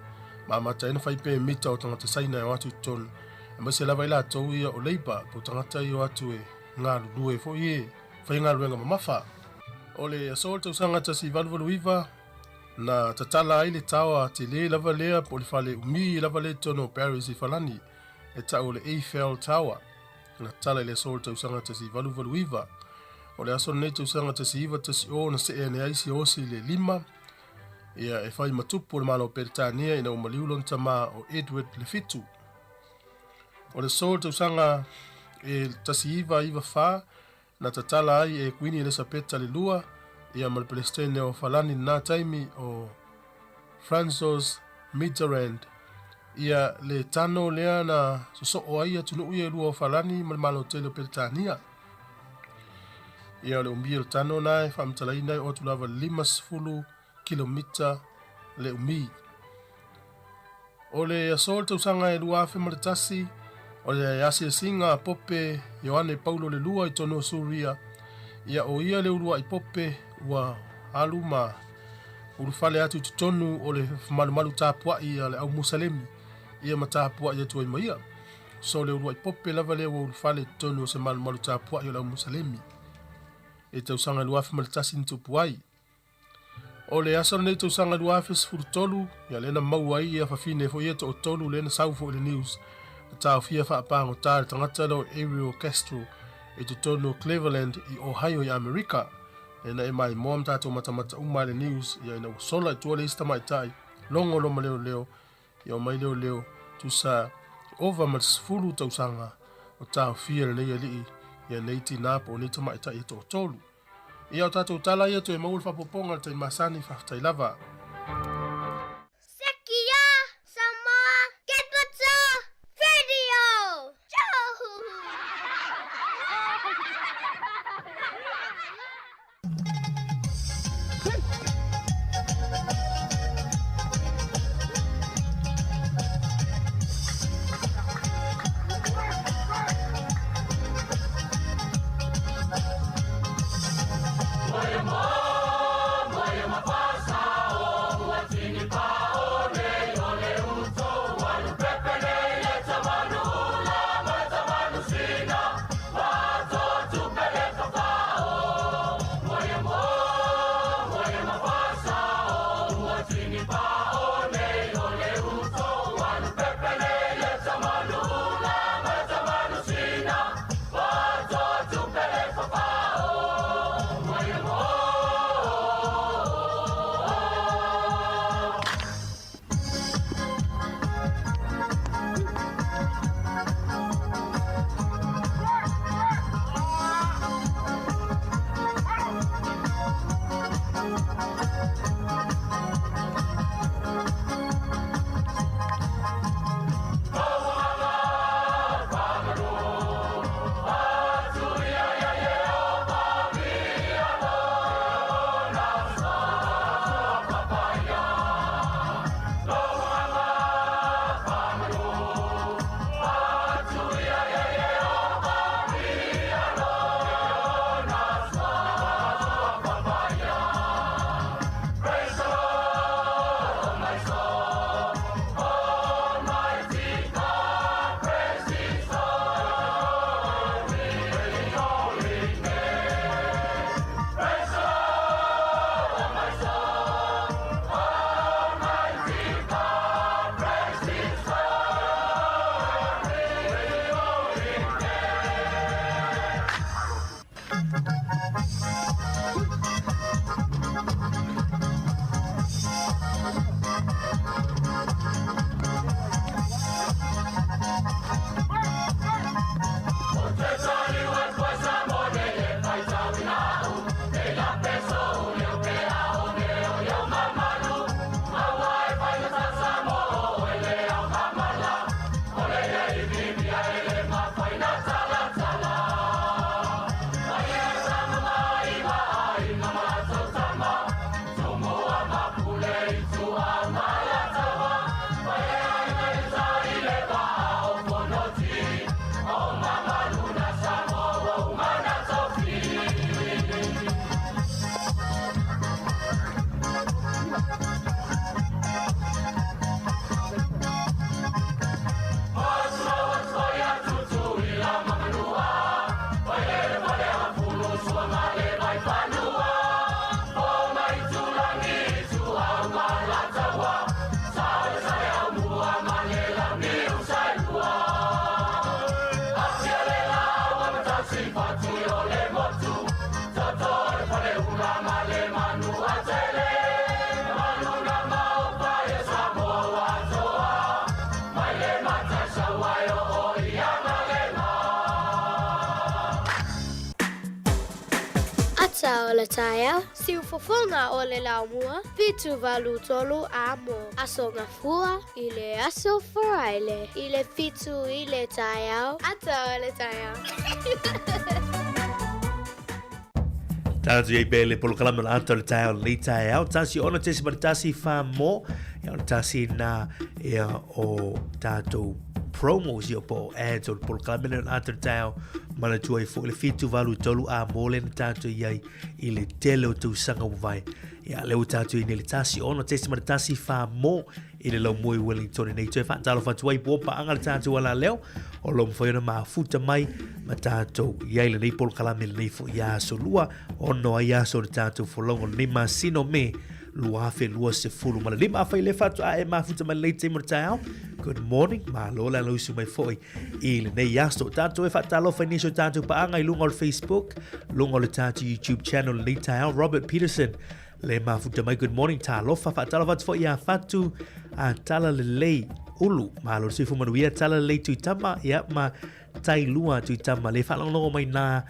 mamata ena whaipe mita o tangata saina o atu ton. E masi lava ila tau ia o leipa, po tangata i o atu e ngā lua e fo ie, whai ngā ruenga mamafa. O le asol tau sanga te si valvalu iwa, na tatala ai le tawa te le lava lea po le fale umi lava le tono Paris i falani, e tau le Eiffel Tower. Na tala le asol tau sanga te si valvalu iwa, o le aso nei tau sanga tasi iwa tasi o na se e ne aisi osi le lima. Ia e whai matupu o le malo Peritania ina o maliulon tama o Edward le fitu. O le sol tau sanga e tasi iwa wha na tatala ai e Queen Elizabeth le lua. Ia mal Palestine o falani na taimi o Francois Mitterrand. Ia le tano lea na so o ai atunu ia lua o falani mal malo tele Peritania. Ia le umbi o tano nai whamtalai nai o tulava 5 kilomita le umi. O le asol tau sanga e lua afe maritasi, o le asi singa pope Ioane Paulo le lua i tono Suria. Ia o ia le urua i pope ua aluma urufale atu tutonu o le malu tāpua i le au Musalemi. Ia ma tāpua i atu ai maia. So le urua i pope lava le urufale tutonu o se malu tāpua i le au Musalemi. E tau sanga luafe maritasi ntupu ai. O le asana nei tau sanga luafe sfurutolu, ia lena mau ai ia whawhine fo ia to o tolu lena saufo i le news. Na tau fia whaapango tā le tangata lau Ariel Castro e tu tono Cleveland i Ohio i Amerika. E na e mai moam tātou matamata umai le news, ia ina usola i tuale ista mai tai, longo loma leo, ia o mai leo, tu sa ova ma sfuru tau sanga o tau fia le nei alii, ia neiti napa o nita mai tai to o tolu. Ia o tātou tala ia tu e maul whapoponga te masani whaftai lava. Sekia Sāmoa Capital Radio. Ata o le taia, siu fofonga o le laumua, fitu valu tolu amo, aso ngafua, ile aso foraile, ile fitu ile taia, ata o le taia. Tātu iei pēle polo kalama la ata le taia o le taia, tasi ona tesi mara tasi Sāmoa, ia ona tasi na ia o tātou promos ia po ads o polo kalama la ata le taia, mana tua i fo le fitu valu tolu a mole na tātou iei i le tele o tau sanga wai. Ia leo tātou i le tasi ona tesi mara tasi Sāmoa i le lau mui Wellington nei tue whaatalo whatuai pōpa anga le tātou ala leo o lau mwhaiona maa futa mai ma tātou iei le nei polo kalame le nei fo ia so lua ono a ia so le tātou wholongo le nei maa sino me lua hafe lua se fulu ma le lima awhai le whatu a e maa futa mai le te mora tāo. Good morning, maa lola lausu mai foi i le nei iaso tātou e whaatalo whainisho tātou pa anga i lunga o le Facebook, lunga o le tātou YouTube channel le nei tāo. Robert Peterson le mafuta mai good morning ta lofa fa tala wat fo ia fatu a tala le lei ulu ma lo se fu manuia tala le tu tama ia ma tai lua tu tama le fa lo mai na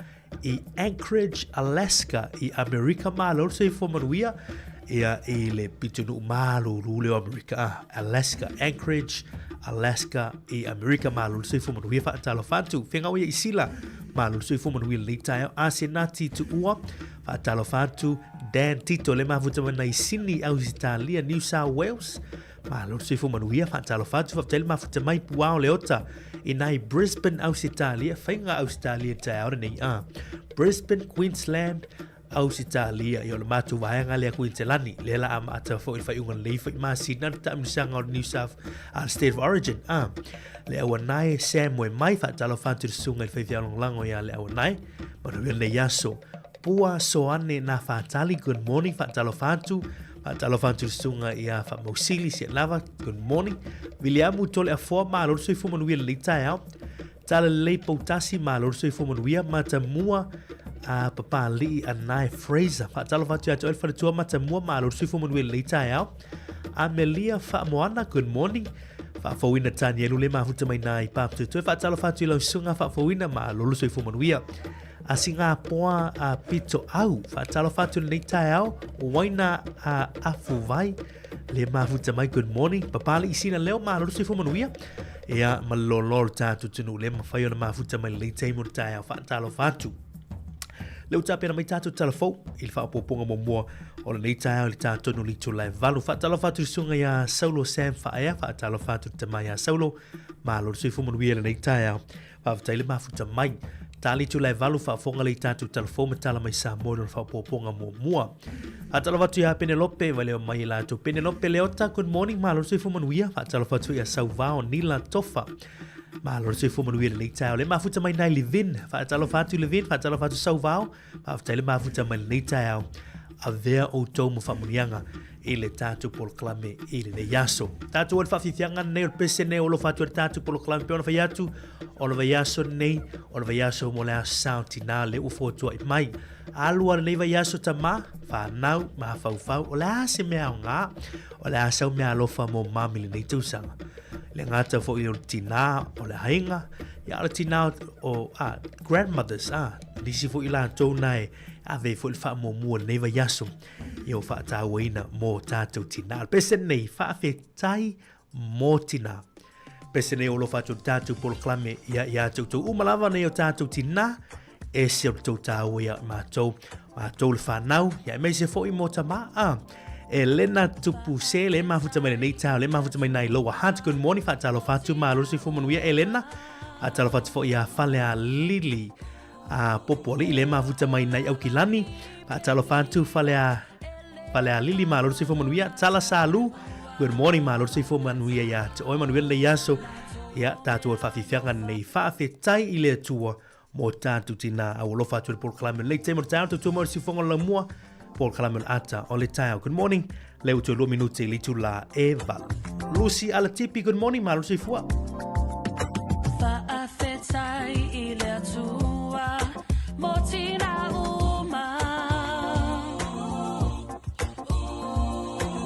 i Anchorage Alaska i America ma lo se fu manuia ia i le pitunu ma lo rule America Alaska Anchorage Alaska i America ma lo se fu manuia fa tala fatu finga ia isila ma lo se fu manuia le tai asenati tu ua fa tala fatu Dan Tito le mafuta mana i Sydney au Italia New South Wales ma lo se fu manuia fa talo fatu fa tele mafuta mai puao le ota i nai Brisbane au Italia fainga Australia ta ora nei Brisbane Queensland au Italia yo le matu vaenga le Queensland le la am ata fo fa unga le fa ma Sydney ta msanga New South state of origin le awa nai Samoa mai fa talo fatu sunga i fa fialo lango ya le awa nai ma le yaso Pua soane na fatali good morning fatalo fatu sunga ia fa mosili se lava good morning Williamu tole a fo ma lo so fu manuia le taia tala le potasi ma lo so fu manuia mata mua a papa li a nai Fraser fatalo fatu ato el fa tu mata mua ma lo so fu manuia le taia Amelia fa moana good morning fa fowina tania lu le ma futa mai nai pa tu fatalo fatu lo sunga fa fowina ma lo so fu manuia a singa poa a pito au fa talo fatu nei tai au waina a afu vai le mafuta mai good morning papali isina leo ma lo se fu manuia ia malolol tatu tunu le mafai ona mafuta mai le tai mo tai au fa talo fatu leo tapena mai tatu telefo il fa poponga mo o le nei tai au le tatu no litu live valu fa talo fatu sunga ya Saulo Sam fa ia fa talo fatu tamai ya Saulo ma lo se fu manuia le nei tai au fa tele mafuta mai Tali tu lai valu fa fonga le tatu telefon tala mai Sāmoa no fa poponga mo mua. Atala watu ya Penelope vale mai la tu Penelope leota good morning ma lo se fu manuia fa tala watu ya Sauvao Nila Tofa. Ma lo se fu manuia le tau le mafuta mai nai Livin fa tala watu Livin fa tala watu Sauvao fa tala mafuta mai le tau a vea o tomo fa munianga ile tatu por clame ile ne yaso tatu ol fa fifianga ne pese ne o lo fa tatu por clame pe ona fa yatu o lo yaso nei o lo yaso mo la santinale u foto mai alua ne va yaso tama fa nau ma fa o la se me nga o la sa me alo fa mo mami le tu sanga le ngata fo i tina o la hinga ya le tina o grandmothers disi fo ila to nai ave fo fa mo mo ne va yaso yo fa ta wina mo tatu tina pese nei fa fe tai mo tina pese nei o lo fa tatu por clame ya tu umalava nei o tatu tina e se to ta ya ma to le fa nau ya me se fo i mo tama Elena tupuse le mafuta mai nei tau le mafuta mai nai loa hat good morning fa talo fatu ma lo si fo manuia Elena a talo fatu fo ya fale a Lili a popoli le mafuta mai nai au kilani a talo fatu fale a Lili ma lo si fo manuia tala salu good morning ma lo si fo manuia ya o manuia le yaso ya tatu fa fifianga nei fa fe tai ile tua mo tatu tina a lo fatu por clame le temo tatu tu mo si fo la mua por kalamel ata o le tau. Good morning. Leo tu 2 minuti li tu la Eva. Lucy ala tipi good morning ma Lucy fua. Faafetai ile atua motina uma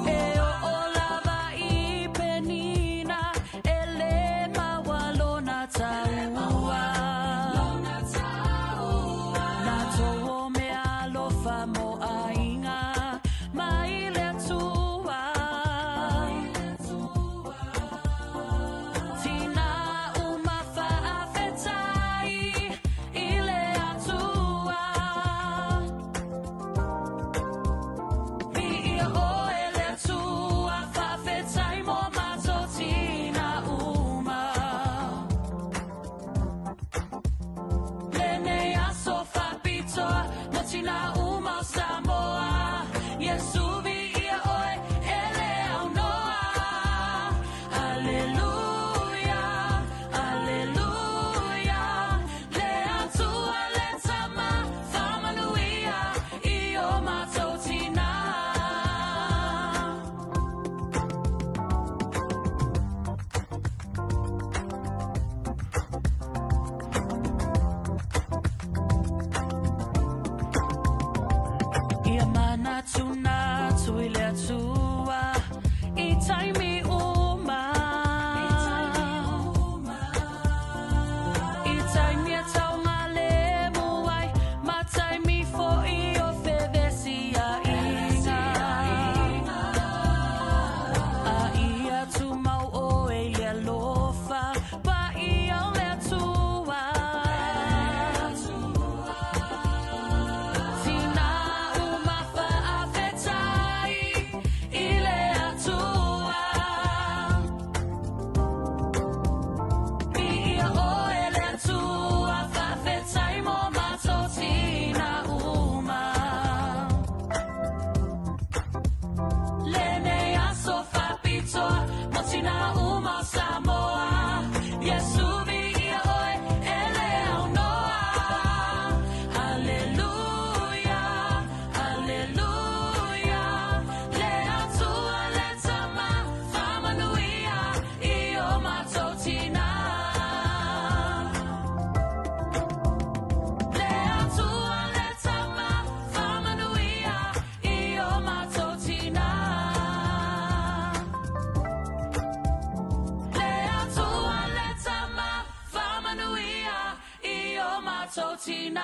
e o lava I penina ele mawalona taua na to me alofa tātou tina.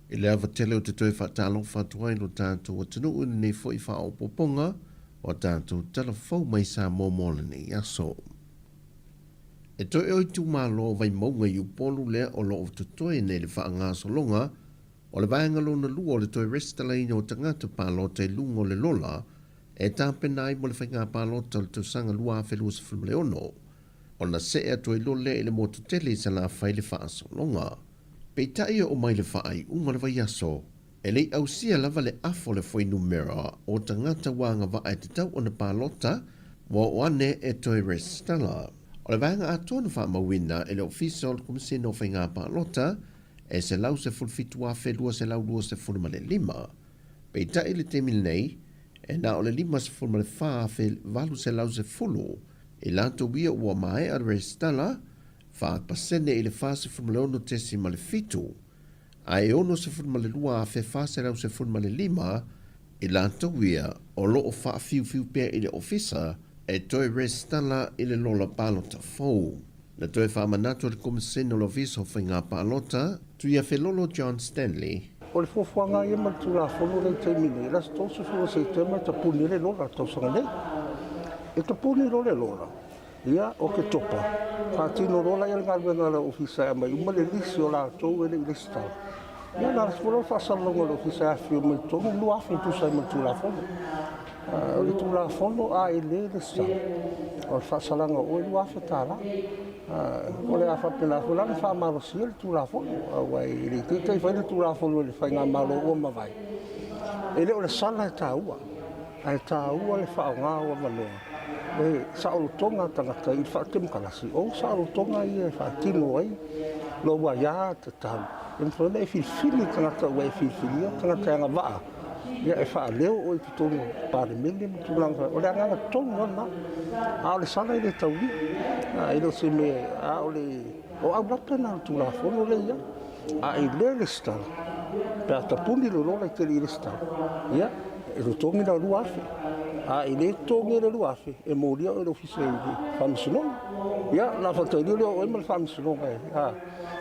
I le awa tele o te toi whaatalo whatuai no tātou atunu uni nei fo I wha o poponga o tātou talafau mai Sāmoa mola nei aso. E toi oi tu malo vai maunga I upolu lea o lo o tutoi nei le wha ngā solonga o le vaenga lo na lua o le toi restalaina o tangata palo te lungo le lola e tāpena ai mo le whainga palo tal tu sanga lua a whelua sa fulmale ono o na se a toi lo le ele mo tutele sa la whaile wha solonga. Pei tai o mai le whaai unga le vai aso, e lei au sia lava le afo le foi numera o tangata wanga wa ai te tau o na pālota, wa o ane e toi restala. O le vanga a tonu wha mawina e le ofisa o le kumisina o whainga pālota, e se lau se fulfitu a whelua se lau lua se fulma le lima. Pei tai le temil nei, e na o le lima se fulma le wha a walu se lau se fulu, e lato wia ua mai a restala, fa pasene ile fase formalono tesi male fitu ai ono se formale lua a fe fase rau se formale lima ila tawia o lo o fa fiu pe ile ofisa e toi restala ile lola palota fou na toi fa manato le komiseno lo viso finga palota tu ia fe lolo John Stanley o le fofuanga ia ma tu la folo le te mine la sto se fo se te ma ta puni le lola to sanga le e ta puni lo le lola ia o ke topa fa tino rola ia ngal la ofisa mai uma le lisi o la to ele lista ia na solo fa sallo lo ofisa fi mai to lu afi tu sai ma tu la fondo o le tu la fondo a ele lista o fa salanga o lu afi tala o le afa pela fola fa ma sia tu la fondo wa ele te fa tu la fondo le fa nga malo o ma vai ele o le sala taua ai taua le fa nga o malo e sa'o tonga tangata I whaatim kalasi o sa'o tonga I e whaatino ai lo wa ia te tau e mwhana e whiwhiri tangata ua e whiwhiri tangata anga waa ia e whaaleo o I tutonga pare mele mtulanga o le anganga tonga na a o le sana I le tauri a ilo se me a o le o au rata na tula fono le ia a I le stala pe a tapuni lo lola I te le stala ia e lo tongi na luafi a ile tonge le luafi e moria o le ofisa I famsino ia la fatali le o mal famsino a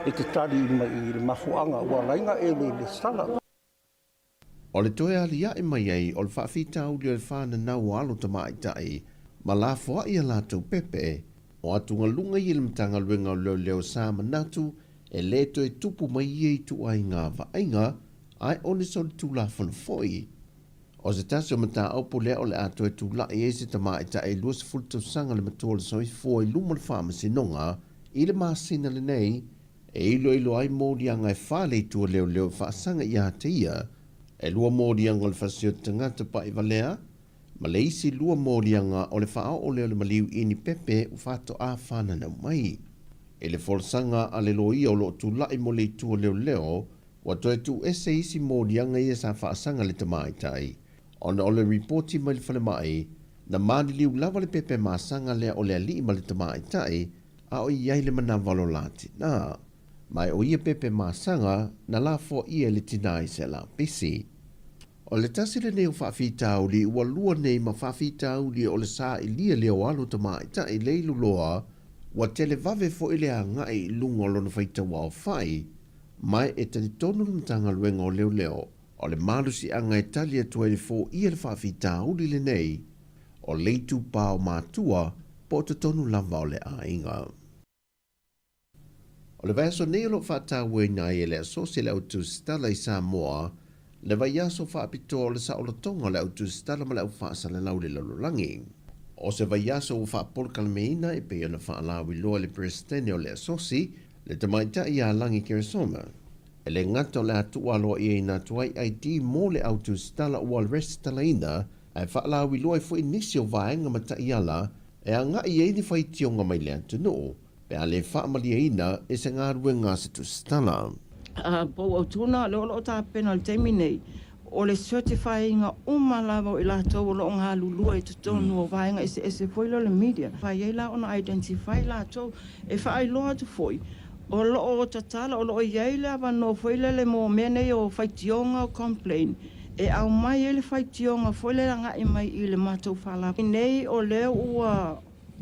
e te tali I mafuanga ua lainga e le stala o le toe alia I mai ai o le whaafita au le whaana nau alo tamai tai ma la foa I alatou pepe o atunga lunga I le mtanga luenga o leo sa manatu e le toe tupu mai I tu ai ngā vaenga ai one so le tū la foi o se tasi o mata au po lea o le ato e tu la e se tama e ta e lua se fulta sanga le matua le soi fo e luma le whaama sinonga I le maasina le nei e ilo ai mōri anga e whale I tua leo whaasanga I a te ia e lua mōri anga le whasio tangata pa I valea ma le isi lua mōri anga o le whaao o leo le maliu ini pepe u whato a whana na mai e le folsanga a le loia o lo tu la I mo le tua leo wa toe tu ese isi mōri anga I sa whaasanga le tamaitai ona ole reporti mai le whale mai, na maani liu lava le pepe maasanga lea o le ali ma le tamai tai, a o iai le manavalo lati na. Mai o ia pepe maasanga, na la fo ia le tinai se la pisi. O le tasi le neo whaafita uli, ua lua nei ma whaafita uli o le saa I lia leo alo tamai tai leilu loa, wa tele vave fo ile a ngai lungo lona whaita wao whai, mai e tani tonu mtanga luenga o leo. O le malusi anga e tali atua le fō ia le whaafita uli le nei, o leitu pāo mātua po te tonu lava o le ainga. O le vaiaso nei lo whaata ue ngai e le asosi le autu stala I Sāmoa, le vaiaso whaapito o le saolatonga le autu stala ma le au whaasa le lau le lalolangi. O se vaiaso o whaapolka le meina e pe ana whaalawi loa le presidente o le asosi, le tamaita I a langi keresoma. E le ngata le atua loa I na tuai ID mo le autu stala ua le restala ina, e whaalawi loa I fo inisi o vaenga mata iala, e a nga I eini whai tionga mai le atu pe a le whaamalia ina e se ngā rue ngā se tu stala. Po au tuna le olo ta pena le teimi nei, o le certifying umalawa I lātou o lo ngā lulua I tutonu o vaenga ese foilo le media. Whai ei la ona identify lātou, e whaai loa tu foi. O lo o tatala o lo iai le avano foile le mo mene o whaitionga o complain. E au mai ele fai tionga foi le ranga I mai I le mātou whala. Nei o leo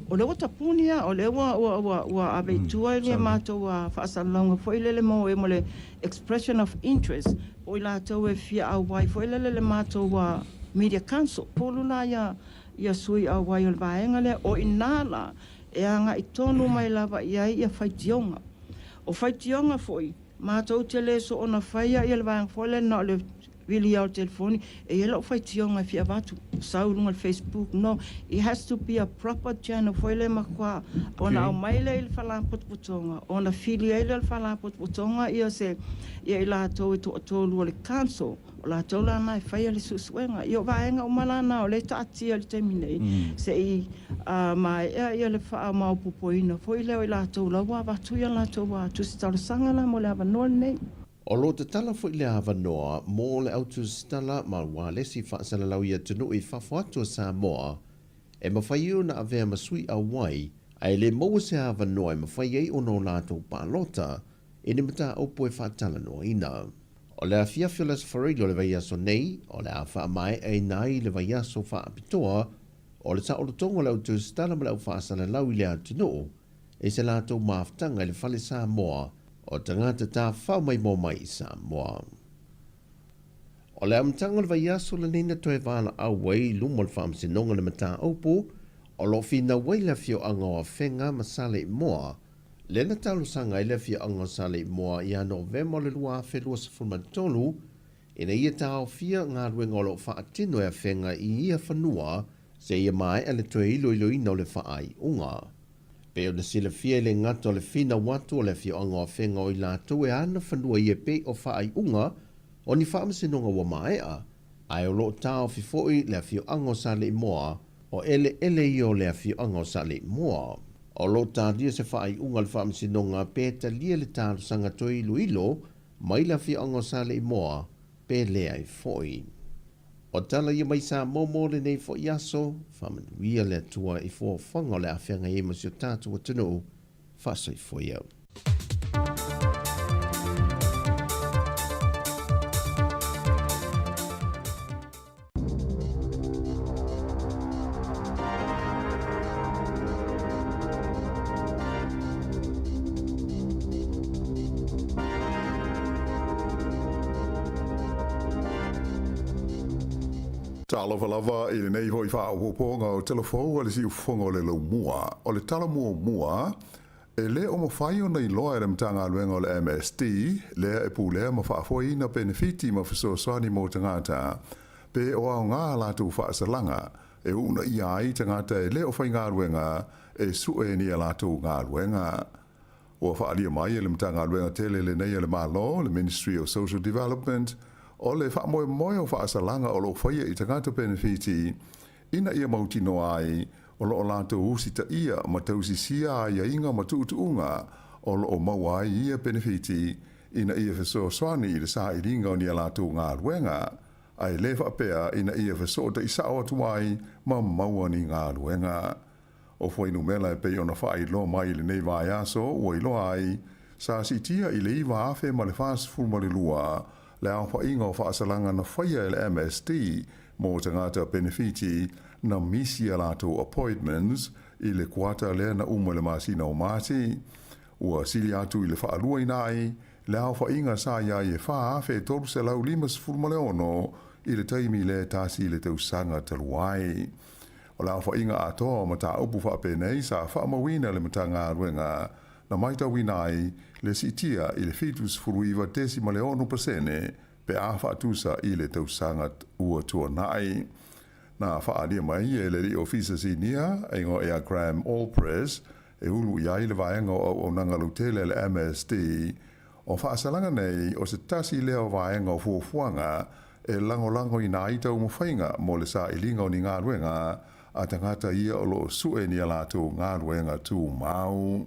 o lewa tapunia, o lewa ua abetua I le mātou a whaasalonga foi le mo e mo le expression of interest. O I lātou e fia au wai foi le mātou a Media Council. Polu la ia sui au wai o le vaenga le o inala e anga I tonu mai lava ia fai tionga. O fai tionga foi, mātou te le so ona whaia I le vaenga foi le na le really au telefoni e ela fai tionga fia watu saurunga Facebook no it has to be a proper channel foi le makwa ona au maile il fala potpotonga ona fili ele fala potpotonga ia se ia ila to to le council la tola na fai le suswenga io vaenga o malana o le tati al termine se I mai ia le fa ma popoina foi le ila to la wa watu ia la to wa tu sta sanga la mo le ava nei. O lo te tala fo I le awanoa, mō le autu stala ma wā lesi whaasala lau ia tunu I whawhatu a Sāmoa, e mawhai o na avea masui a wai, ai le mō se awanoa e mawhai ei ono lātou pālota, e ni mata opo e whaatala noa ina. O le a fiafilas whareilo le vai aso nei, o le a wha mai e nai le vai aso wha apitoa, o le ta o le tongo le autu stala ma lau whaasala lau I le atunu, e se lātou maaftanga le whale Sāmoa, o tangata tā whau mai mō mai I Sāmoa. O le amtanga le vai aso le nina toe wāna au wei lumo le whaamsinonga le mata aupu, o lo fina wei le fio anga o whenga masale I moa, le na talo sanga I le fio anga o sale I moa I a Novema le lua whelua sa fulmatolu, ina ia tā o fia ngā ruenga o lo whaatino e whenga I ia whanua, se ia mai ele toe ilo ina o le whaai unga. Pe o na sila fia le ngato le fina watu o le fio anga o whenga o I lātou e ana whanua I e pe o whaai unga, o ni whaamasinonga wa maea, ai o lo tāo fifoi le fio anga o sale I moa, o ele I o le fio anga o sale I moa. O lo tādia se whaai unga le whaamasinonga pe ta lia le tālo sanga toi ilo, mai le fio anga o sale I moa, pe le ai foi. O tala ia mai sa momo le nei fo iaso, whamanuia le atua I fo whanga le awhenga e masio tātua tunu, whasai fo iau. Lava I le nei hoi wha o ponga o telefou o le si ufonga o le lau mua. O le tala mua, e le o mawhai o nei loa e mtanga aluenga o le MSD, lea e pūlea ma whaafoi na benefiti ma whasoasani mō tangata, pe o au ngā lātou whaasalanga, e una I ai tangata e le o whai ngā aluenga, e sue ni a lātou ngā aluenga. O whaalia mai e le mtanga aluenga tele le nei le malo, le Ministry of Social Development, o le wha moe o whaasalanga o lo whaia I tangata benefiti, ina ia mauti no ai, o lo o lātou usi ta ia ma tausi sia ia inga ma tuutuunga, o lo o maua ia benefiti, ina ia wheso swani I le sa I ringa o ni a lātou ngā ruenga, ai le whapea ina ia wheso ta isa o atuai ma maua ni ngā ruenga. O whainu mela e pei ona whai lo mai le nei vai aso, o I lo ai, sa si tia I le iwa afe ma le whaasfuru ma le lua, le au whainga o whaasalanga na whaia le MSD mō tangata benefiti na misi a lātou appointments I le kuata lea na uma le masina o māti. Ua sili atu I le whaalua inai, le au whainga sa ia I e wha fe toru se lau 5 leono I le taimi le tasi le tausanga taluai. O le au whainga atoa ma tā upu whapenei sa whaamawina le matanga ruenga, na maita winai le sitia I le fitus furuiva 10% pe a whaatusa I le tausangat ua tua nai. Na whaalia mai e le ofisa sinia, ingo ea Graham Allpress, e hulu iai le vaenga o nangalutele le MSD, o whaasalanga nei o se tasi leo vaenga o fuafuanga, e lango I na aita umawhainga mo le sa ilinga o ni ngā ruenga, a tangata ia o lo sue ni alato ngā ruenga tū mau.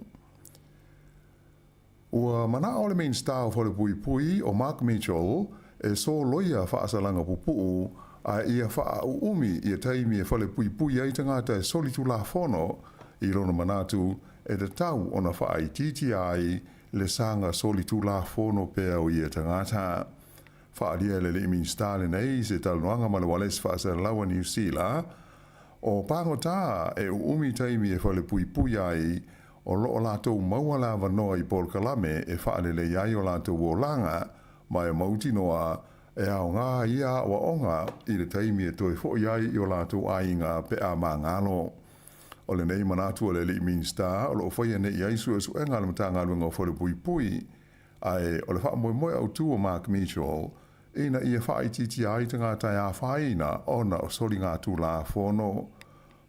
Ua mana o le main star o le pui o Mark Mitchell e so loia whaasalanga pupu a ia wha umi ia taimi e whale pui ai tangata e solitu la fono I lona manatu e te tau ona whaai titi ai le sanga solitu la fono pea o ia tangata. whaaria le le minsta le nei se taunoanga ma le wales whaasara lawa New Zealand o pangota e umi taimi e whale pui pui ai o loo lātou maua la wanoa i Paul Kalame e whaale le iai o lātou o langa mai o mauti noa e ao ngā ia wa onga i le taimi e toi fo iai i o lātou ainga pe a mā ngalo. O le nei manatu o le li minsta o lo whaia ne iai sua su e ngā le matanga luenga o whale pui pui ai o le wha moe moe au tu o Mark Mitchell ina ia wha i titi ai te ngā tai a whaina ona o sori ngā tu la whono.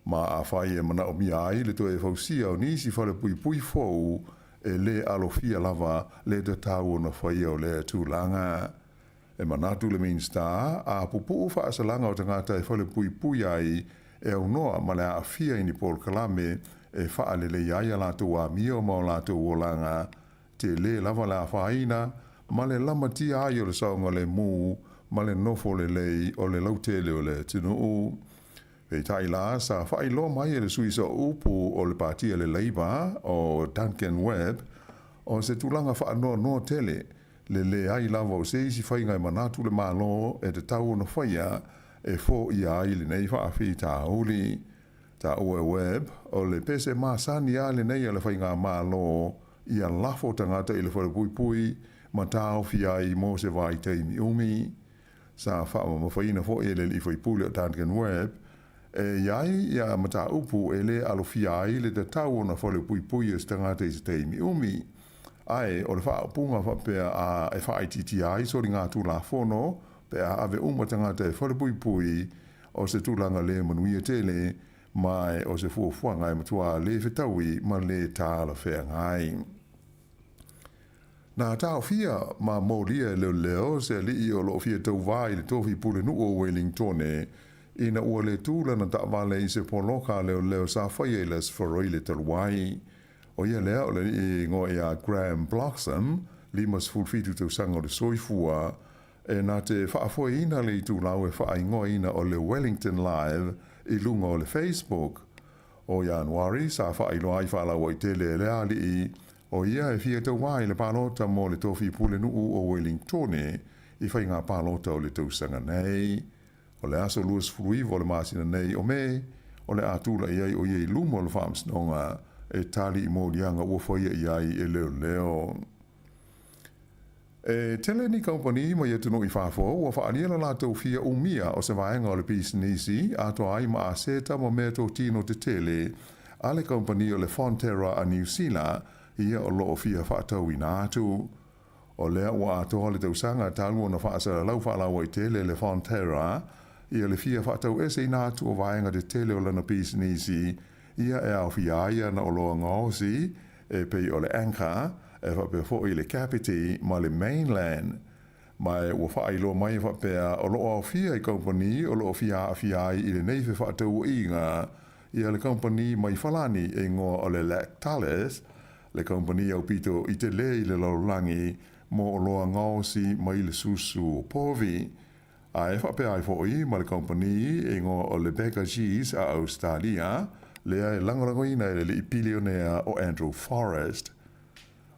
Ma a whai e mana o mi ai le to e whausia o nisi whare pui pui fōu e le alofia lava le te tau o na whai o le tūlanga. E manatu le minsta a pupu whaasalanga o te ngātai whare pui pui ai e au noa ma le a fia ini Paul Kalame e whaale le iaia lātou a mia o mao lātou o langa te le lava la whaina ma le lamatia ai o le saunga le mū ma le nofo le lei o le lautele o le tinu. Pei tai la sa whai lo mai e le suisa upu o le partia le Labour o Duncan Webb o se tūlanga whaanoa no tele le ai lava o se isi whai ngai manatu le malo e te tau na whaia e fo i ai le nei whaafi tā uli. Tā ue Webb o le pese māsani a le nei a le whai ngā malo i a lafo tangata i le whare pui pui ma tā ofi ai mo se vai teimi umi. Sa whaama mawhaina fo e le li whai puli o Duncan Webb e iai ia mata upu e le alofia ai le te tau ona whale pui pui e stangata i se teimi umi. Ai, o le whaapunga whapea a e whaititi ai sori ngā tūla whono, pe a ave umatangata e whale pui pui o se tūlanga le manuia tele, mai o se fuafuanga e matua le whetaui ma le tāla whea ngai. Nā tāo fia ma mōria leo leo se li i o lo fia tau vai le tofi pule nu o Wellingtone, ina ua le tūla na ta'wale i se poloka leo sa whaia les wharoi le taluai. O ia lea o le i ngoi a Graham Bloxham, limas fulfitu tau sanga o le soifua, e nā te whaafoi ina le i tūlau e whaai ngoi ina o le Wellington Live i lunga o le Facebook. O Januari, sa whaai loai whaalawa i tele lea li i, o ia e fia tau wai le pālota mo le tofi pule nuu o Wellingtone, i whai ngā pālota o le tau sanga nei. O le aso luas fruivo o le masina nei o me, o le atula iai o iei lumo le whaamsnonga e tali i mōlianga ua whaia iai e leo leo. E tele ni company mo ia tunu i whafo, ua whaania la lātou fia umia o se vaenga o le pisinisi, ato ai ma a seta mo mea tō tino te tele, a le company o le Fonterra a New Zealand, ia o loo fia whaatau i nātu. O lea ua atoa le tausanga talu o na whaasara lau whaalawa i tele le Fonterra, ia le fia whaatau ese i nātu o vaenga te tele o lana pisinisi, ia e au fia aia na o loa ngāosi, e pei o le Anchor, e whapea fo i le Kapiti, ma le Mainland. Mai ua whailo mai whapea o loa o fia i company, o loa fia ai i le neife whaatau inga, ia le company mai whalani e ngoa o le Lactalis, le company au pito i te le i le laulangi, mo o loa ngāosi mai le susu o povi. A e whapea ai fōi ma le company e ngō o le Becca Cheese a Australia, lea e langarangoina e le bilionea o Andrew Forrest.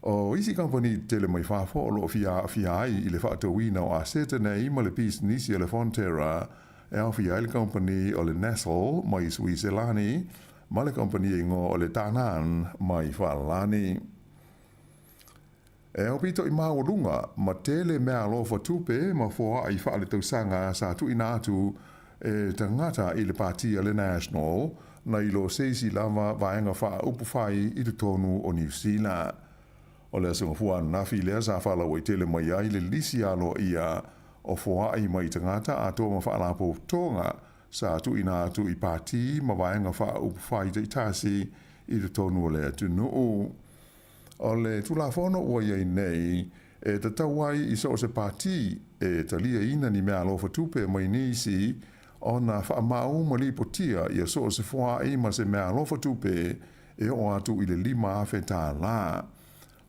O isi company tele mai whafo o lo fia ai i le whaatawina o a seta nei ma le pisinisi o le Fonterra, e au fia le company o le Nassau mai Switzerlani, ma le company e ngō o le Tanan mai Whalani. E au pito i maurunga, ma tele mea alofa tupe, ma fōa i whaale tausanga sa tu inatu e tangata i le partia le National, na i lo seisi lava vaenga wha upu whai i te tonu o New Zealand. O le asunga fua nafi lea sa whala wai tele mai ai le lisi alo ia o fōa i mai tangata a tō ma whaala po tonga sa tu inatu i parti ma vaenga wha upu whai te itasi i te tonu o le atunu. O le tulafono ua iei nei, e te tauai i so se parti e talia ina ni mea alofa tupe mai nisi, o na whaamau ma li potia i a so se fua i ma se mea alofa tupe e o atu i le 5 awhe tā la.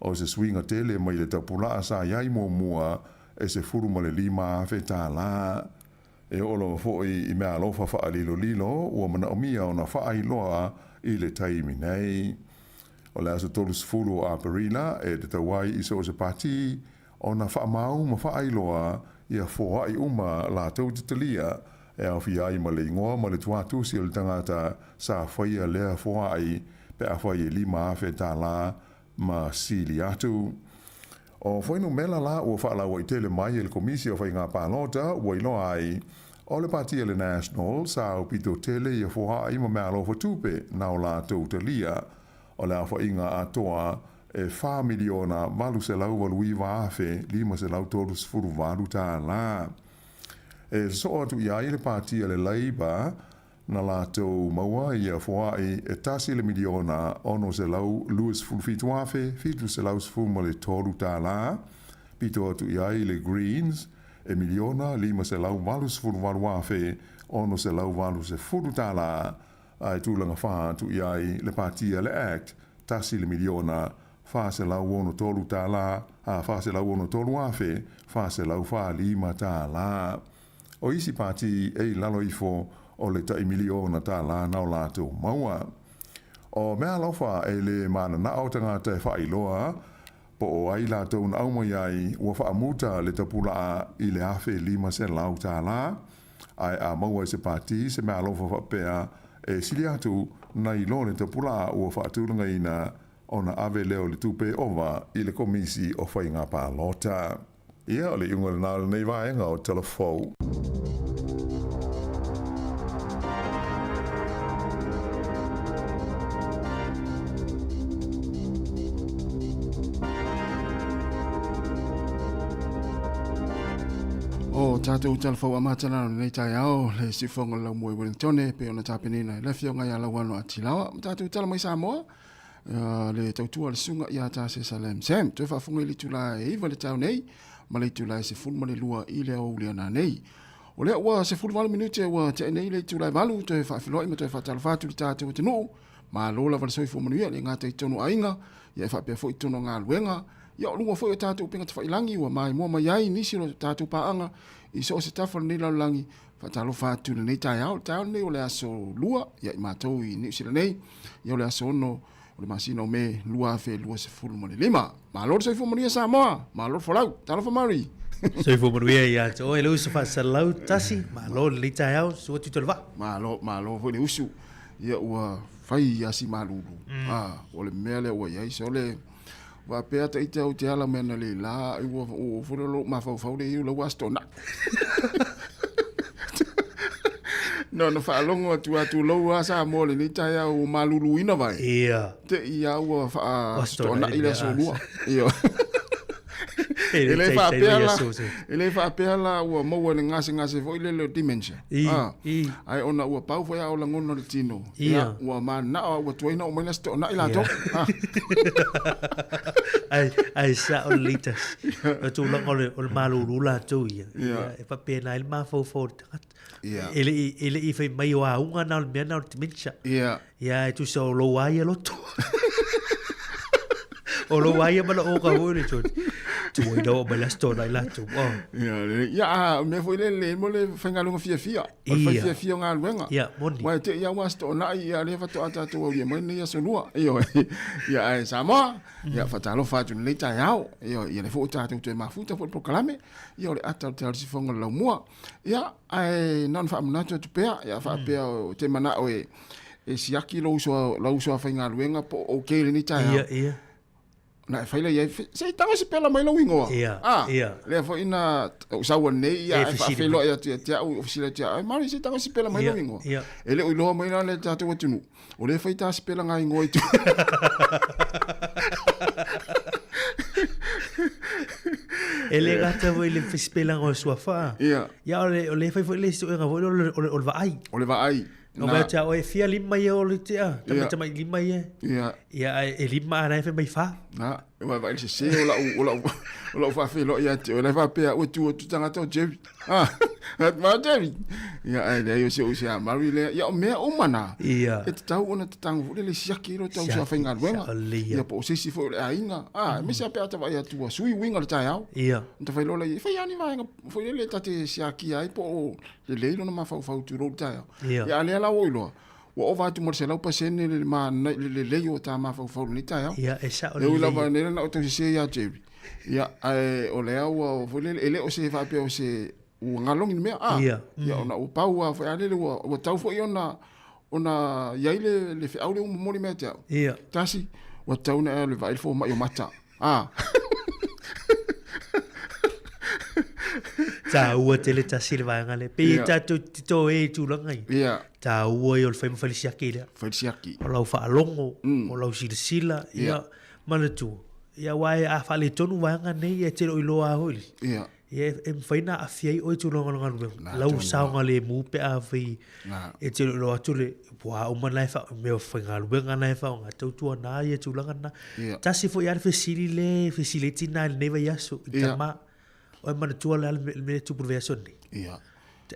O se swinga tele mai le tapula sa iai mua e se furu ma le 5 awhe tā la. E o lo foi i mea alofa wha lilo, ua mana omia o na wha loa i le taimi nei. O le aso tolu sefulu a Perila e te tawai i so se pati o na whaamau ma whaailoa ia foa i uma la tau tatalia e au fi ai ma le ingoa ma le tuatu si le tangata sa whaia lea foa ai pe a whaia lima afe tā la ma sili atu. O whainu mela la ua whaala wa i tele mai e le komisi o whai ngā pālota ua iloa ai o le pātia le National sa au pito tele ia foa ai ma mea alofa tupe na o la tau talia o le a whainga atoa e 4 miliona malu se lau walui waafe 5 se lau tolu sfuru walu tā la. E so atu ia i le pātia le Labour na lātou maua ia foai e tasi le miliona ono se lau luas fulfitu afe, fitu se lau sfuma le tolu tā la, pito atu ia i le Greens e miliona 5 se lau walu sfuru walu afe, ono se lau walu se furu tā la, ai tūlanga wha atu ia i le pātia le Act, tasi le miliona fa se lau ono tolu tā la, fa se lau ono tolu afe, fa se lau fa 5 tā la. O isi pāti e lalo ifo o le tai miliona tā la nao lātou maua. O mea lauwha e le mana na au tangata e whailoa, po o ai lātou na au mai ai ua whaamuta le tapula a i le afe 5 se lau tā la, ai a maua se pāti se mea lauwha whapea e sili atu na i lo le tapula a ua whaatulanga ina o na ave leo le tupe ova i le komisi o whainga pālota. Ia o le iunga le nāra nei vaenga o telefou. O tātou telefou a mātana nei tai au le sifonga lau mui Wellington pe ona tāpenina le fionga ia lau anu atilawa. Tātou tala mai Sāmoa le tautua le sunga ia tā se Salem Sam. Toi whafunga i litu la e iwa le tau nei. Ma le tūlai se fulma le lua i le au lea nā nei. O lea ua se fulma minute ua te nei le tūlai valu, toi whaafiloi ma toi whaatala whātu li tātou te nuu, ma lola wale soi fumanuia le ngātai tono ainga, ia e whaapea fo i tono ngā luenga, ia o lunga fo i tātou pinga te whailangi, ua mai mua mai ai nisi lo tātou paanga, i so se tawhara nei lau langi, whaatalo whātu le nei tai au, tai au nei o le aso lua, ia i mātou i New Zealand nei, ia o le aso ono, o le masina o me lua fe lua se fulma le 5. Ma lor se fumanuia Sāmoa, ma lor folau, talo fa mari. So fumanuia ia to e lusu fa salau tasi, ma lor le tai au so tu tolva. Ma lo fo le usu. Ia ua fai asi malulu. O le mele ua ia so le wa pe ata ite o te ala mena le la ua o fo lo ma fa le u lo wastona. No fa longo tu lo asa mo le ni tai au malulu ina vai. Ia. Te ia ua fa stona ile so lua. Ia. Ele fa pela ua mo le ngase fo ile le dementia. Ai ona ua pau fo ia o langono le tino. Ia ua mana ua tuina o mena stona ila to. Ai sa o litas. Tu lango le malulu la tu ia. E fa pena il ma fo. Yeah. Ele i fai mai o aunga na mea na o dementia. Yeah. Ia tu so lo waia loto. O lo waia mana o ka hoi le tu. Tu oi dao mai la stona i latu. Ia, me foi le mo le whaingalunga fia. O le fia ngā luenga. Ia, moni. Wai te ia wa stona i a le whatu ata tu au ia mai ni a sonua. Ia ai Sāmoa. Ia whatalo whatu nei tai au. Ia le fo tātou tu e mafuta fo proklame. Ia o le ata te arisi whonga lau mua. Ia ai nan whaamunatu tu pea. Ia whaapea o te mana o e siaki lau soa whainga luenga po o keile ni tai au. Ia. Na faila ia se tanga se pela mai lo ingoa. Ia. Le fo ina usawa nei ia fa felo ia te au ofisila te ai mari se tanga se pela mai lo ingoa. Ele o lo mai na le tatu watunu. O le faita se pela ngai ngoi tu. Ele gata vo ile fispela ngo swafa. Ia. Ya o le fai fo ile so nga vo o va ai. O le va ai. O me ta o e fia lima ia o le tea. Tama tama lima ia. Ia. Ia e lima ana e fe mai fa. Na, vai se o la fa felo ia te o le fa pe o tu tanga to Jerry. Ma Jerry. Ia ai le yo se o se mari le ia o me o mana. Ia. E tau ona te tango le siaki ro tau sa fainga luenga. Ia po se si fo le ainga. Me se pe ata vai tu sui winga le tai au. Ia. Nta fai lola i fai ani vai fo le tate siaki ai po le no ma fa tu ro tai au. Ia le la oilo. O va tu morse lau pasene le ma le o ta ma fa ni tai au. Ia e sa o le. Le la va ne na o te se ia Jerry. Ia o le au fo le ele o se fa pe o se o ngalong ni me ia ona o pau a fo ale le o tau fo ona yaile le fe au le mo ni me ta ia tasi o tau na le vai fo mai o mata ta ua tele ta silva ngale pe ta to e tu langai ia ta ua yo fai falisiaki le falisiaki o lau fa longo o lau sila ia mana tu ia wai a fale tonu wanga nei e te o loa holi ia e faina a fiai o tu longa longa lau saunga le mu pe a fai e te loa tu le wa o mana fa me o fa ngalu benga na fa nga tu na ia tu langa na ta si fo ia fesili le facility na ne va yaso tama o mana tu le me tu profession ia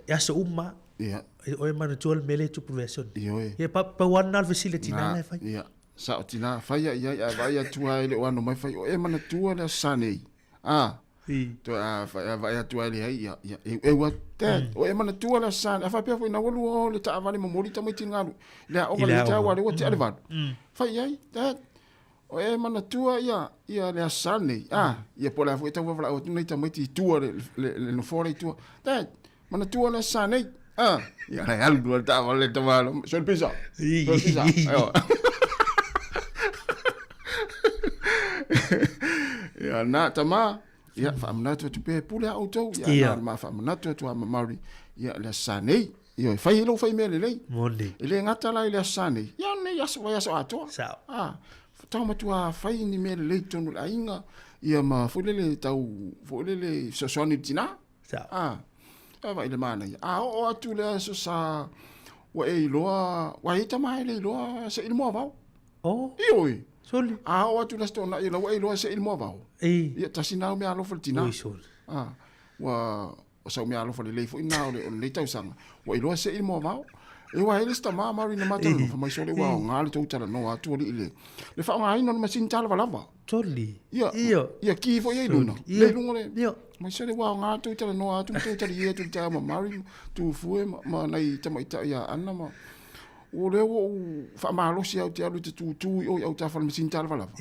yaso umma ia o mana tu le me tu profession ia ia pa wana facility na fa ia sa o tina fa ia vai tu ai le wano mai fa o mana tu le sane to vai tu ai le ia e wa te o mana tu le sane fa pe fo na wolu o le ta vale mo mori ta mai tinga le o le ta wa le o te alvan fa ia te o mana tu ia le sane ia po la fo ta wa o tu nei ta mai ti tu le no fore tu te mana tu le sane ia le algo ta vale ta va so il pisa ia na tama ia fa amna tu pe pula auto ia ma fa amna tu mari ia le sane ia fa lo fa me le monde ele ngata la le sane ia ne ya so ato sa ta ma tu fa ni me le tonu la inga ia ma fulele tau fulele so soni tina sa va ile mana ia o atu le so sa wa e loa wa ita mai le loa se il mo va ioi soli o atu la stona ia wa e loa se il mo va ia tasina me alo fultina wa o sa me alo le fo ina le tau sanga wa e loa se il mo va e wa ele sta mama ri na mata no fa mai so le wa ngal to tala no atu le fa ngai no ma sin tala lava soli ia ki fo ye luna le lunga le mai so le wa ngal to tala no atu to tala ye to tala mari tu fu ma nai tama ita ia ana ma o le o fa ma lo si au te alu te tu o au ta fa ma sin tala lava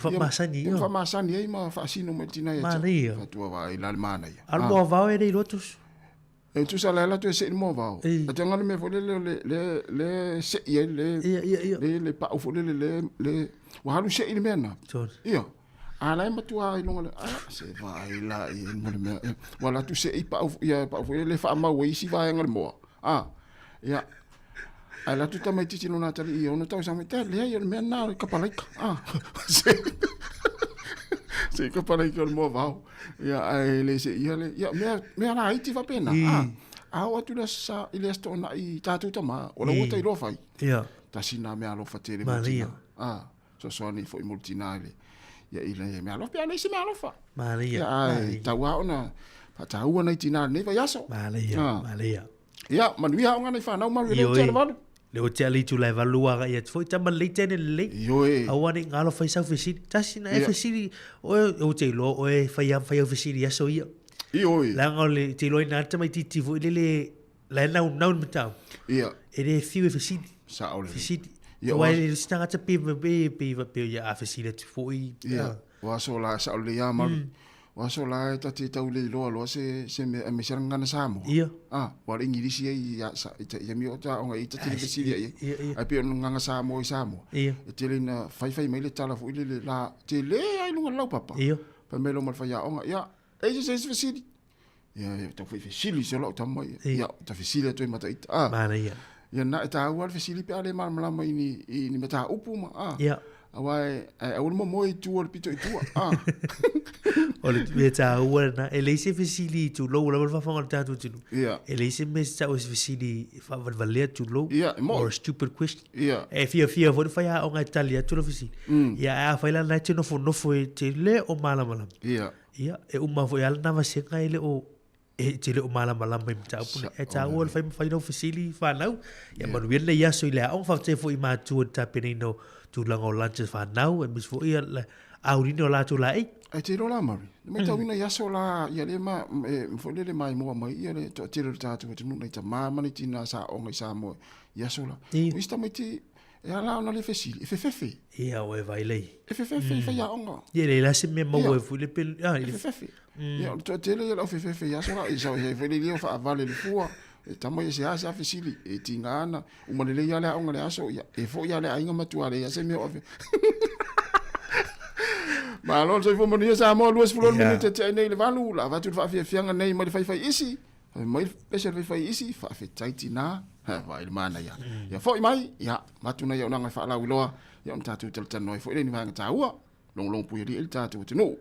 fa ma sani ai ma fa sino ma tina ia fa tu va ila mana ia al mo va e dei lotus e tu sa la tu se mo va a te ngal me fo le se ia le pa fo le wa halu se il mena ia ala ma tu ai longa se va ila i mo me wala tu se pa ia pa fo le fa ma we si va ngal mo ia ala tu ta mai ti no na tali ia no ta sa me te le ia me na ka pa se ka para que mo va ia ele se ia le ia me ana iti va pena o tu la sa ile sto na i tatu tama o la wota i lo fai ia ta sina me alo fatere Maria so ni foi multinale ia ile me alo pe ale se me alo fa Maria ta wa ona pa ta wa na tina ne va yaso Maria ia manuia o ngana fa na ma le te va le o te ali tu lai valua ga ia foi tama le tene le awani ngalo fai sa fisi tasina e fisi o te lo o e fai fisi ia so ia la ngole te lo ina tama ti foi le la na mata ia e le fiu fisi sa ole fisi ia wa le stanga te pe ia a fisi le foi ia wa so la sa ole ia ma wa so la ta te tau le lo se me seranga na Sāmoa ia wa le ngirisi ia sa ia mi o ta o ita te fisi ia ai pe no nganga Sāmoa ia te le na fai mai le tala fu le la te le ai lunga lau papa ia pa me lo mal fa ia o ia e se fisi ia ta fai fisi se lo ta mai ia ta fisi le to mata ita Maria ia na ta wa fisi pe ale mal mala ni mata upu ma ia awai au mo tu o pito tu o le beta wana ele se fisili tu lo la va fa ta tu tu ele se me sa o fisili fa valer tu lo or stupid question e fia for fa ya o nga italia tu lo fisili ya a fa la na no fo te le o mala ia e uma fo ya na va se nga ele o e te le o mala mai ta pu e ta o fa no fisili fa nau ya ma bien le ya so ile on fa te fo i ma tu ta penino tu lango lunches fa nau e mis fo ia la aurino la tu la e te rola mari me ta wina yaso la ia le ma fo le mai mo mai ia le to te ta tu te nuna ta mama ni tina sa o ngai sa mo yaso la ista mai ti e ala ona le fesili e fefefe Ia o e vai lei. e fefefe fa ya onga Ia le la se me mau e fu le pel. e fefefe ia to tele ia fefefe ia sora i sa e fele lio fa vale le fua e tamo ia se asa fesili e tingana o malele ia le onga le aso ia e fo ia le ainga matuare ia se me o ma lo so fo mo ia sa mo luas fulon minute te nei le valu la va tu fa fianga nei mo le fai isi mai pesa fai isi fa fe taitina ha vai le mana ia ia fo mai ia matuna ia ona fa la wiloa ia on tatu tel tan noi fo le ni va ta ua long pu ia il tatu te no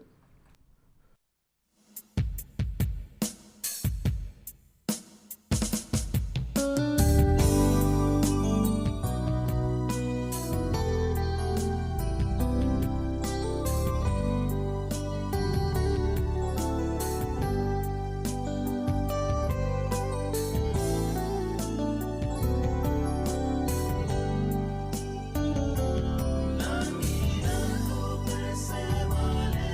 Langina ko presema le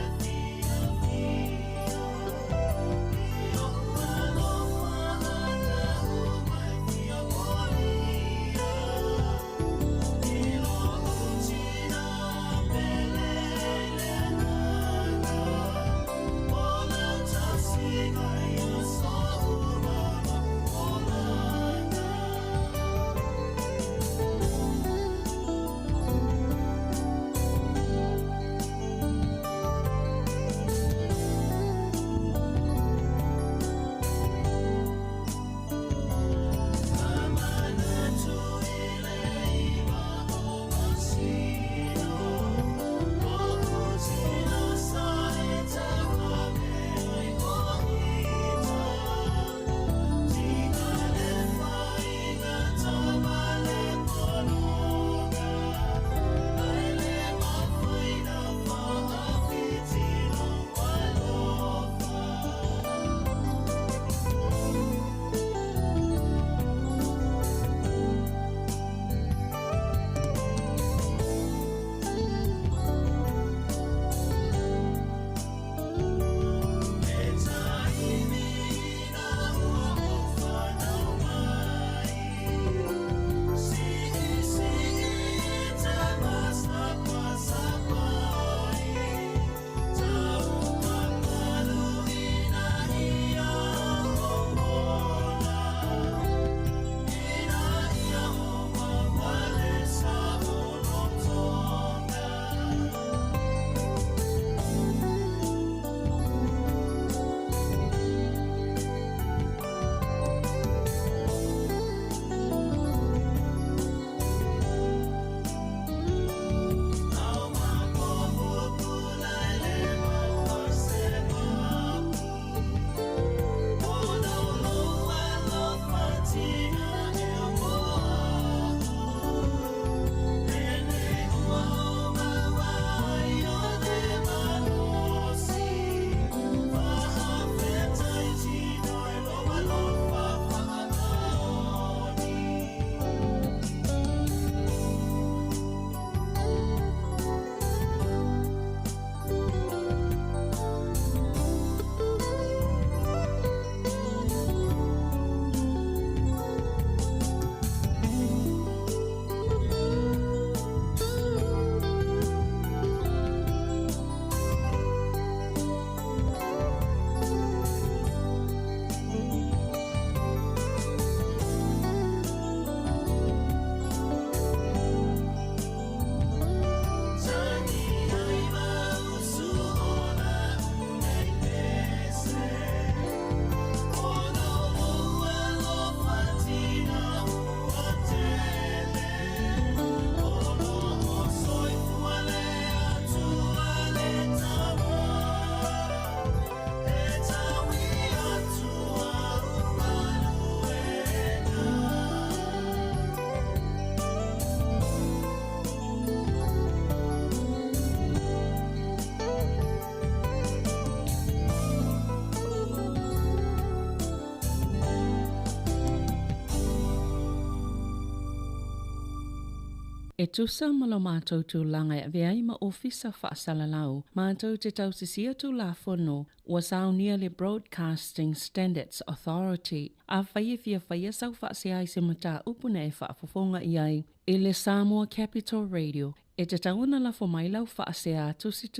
E tusa ma lo mātou tūlanga e veai ma ofisa whaasalalau, mātou te tausisia tū la whono, was our nearly Broadcasting Standards Authority, a whaia sau whaasea se mata upune e whaafofonga iai, e le Sāmoa Capital Radio, e te tauna la whamailau whaasea tusi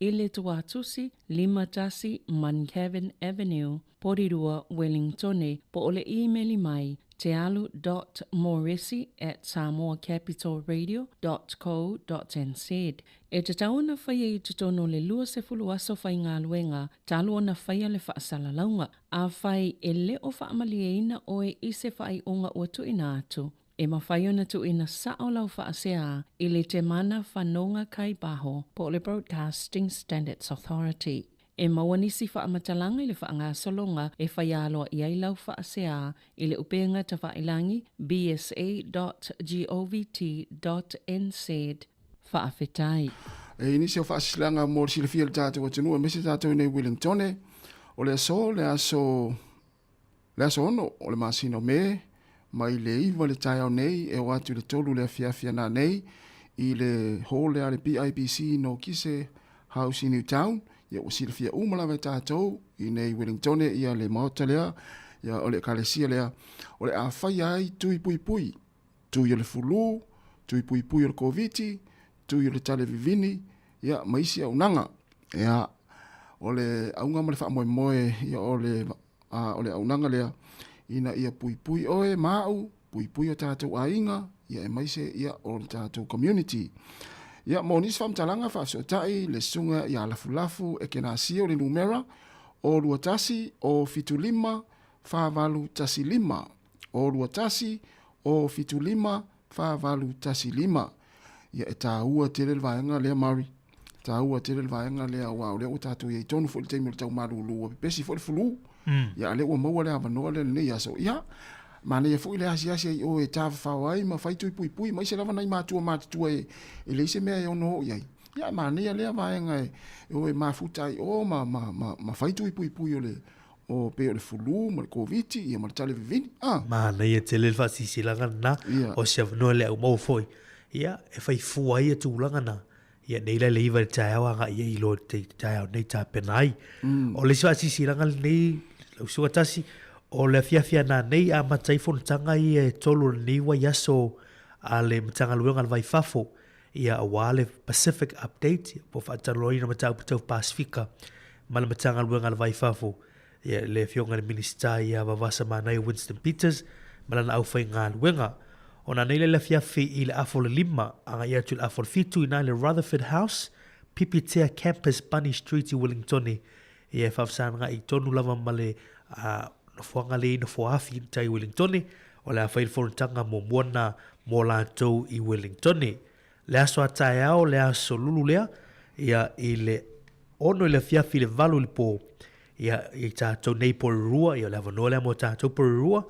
i le tua tusi 5 Mankavin Avenue, Porirua, Wellingtone, po ole e-maili mai, tealu.morrissey@samoacapitalradio.co.nz. E te tauna whaia i te tono le lua se fulu aso whai ngā luenga, talo na whaia le whaasala a whai e le o whaamalieina o e ise whai o ngā ua tuina atu. E mawhai ona tuina sao lau whaasea i le te mana whanonga kai baho po le Broadcasting Standards Authority. E mawanisi whaamatalanga i le whaanga solonga e whaialoa i ai lau whaasea i le upenga ta whailangi bsa.govt.nz whaafetai. E inisi o whaasilanga mō si le fia le tātou atunua, mese tātou nei Wellingtone, o le aso ono, o le masino me, mai le iwa le tai au nei, e o atu le tolu le fiafia na nei, i le hall le PIBC no Kise House in Newtown, ia o silafia umalawe tātou i nei Wellingtone ia le maota lea ia o le kalesia lea o le awhai ai tui pui tui o le fulu tui pui o le koviti tui o le tale vivini ia maisi au nanga ia o le aunga ma le wha moe ia o le au nanga lea ina ia pui oe mau pui o tātou ainga ia e maise ia o le tātou community. Ia mo nisi whamtalanga whaasotai le sunga ia lafu e kena sio le numera o luatasi o fitulima whavalu tasi lima o luatasi o fitulima whavalu tasi lima. Ia e tāua tere le vaenga lea Mari, tāua tere le vaenga lea wau lea o tātou i tonu fo le teimi le tau maru lua pesi fo le fulu. Ia le ua maua lea vanoa le ne ia so ia mana ia foi le asiasi ai o e tawhawhau ai ma whai tui pui mai se lava nai mātua mātua e le ise mea e ono iai ia mana ia lea vaenga e o e mafutai o ma whai tui pui o le o pe o le fulu ma le koviti ia ma le tale vivini mana ia te lelfa sisilanga na o se avanoa le au mau foi ia e whai fua ia tūlanga na ia nei le iwa le taeawa nga ia ilo te taeawa nei tā penai o le swa sisilanga nei lau sua tasi o le fiafia na nei a matai fonatanga i e tolu ni wa yaso a le matanga luenga vai fafo ia a wale Pacific Update po whataloi na matau pitau Pasifika ma le matanga luenga vai fafo ia le fionga le minista ia vavasa manai Winston Peters ma lana au whai ngā luenga o na nei le fiafi i le afo le lima anga ia tu le afo le fitu i nai le Rutherford House Pipitea Campus Bunny Street i Wellingtone ia whafsanga i tonu lava ma le na fuanga le na fuafi tai Wellingtone o le awhai whanutanga mo muana mo lātou i Wellingtone. Le aso a tae au, le aso lulu lea, ia i le ono i le fiafi le valu le po, ia i tātou nei Porirua, ia le avanoa lea mo tātou Porirua,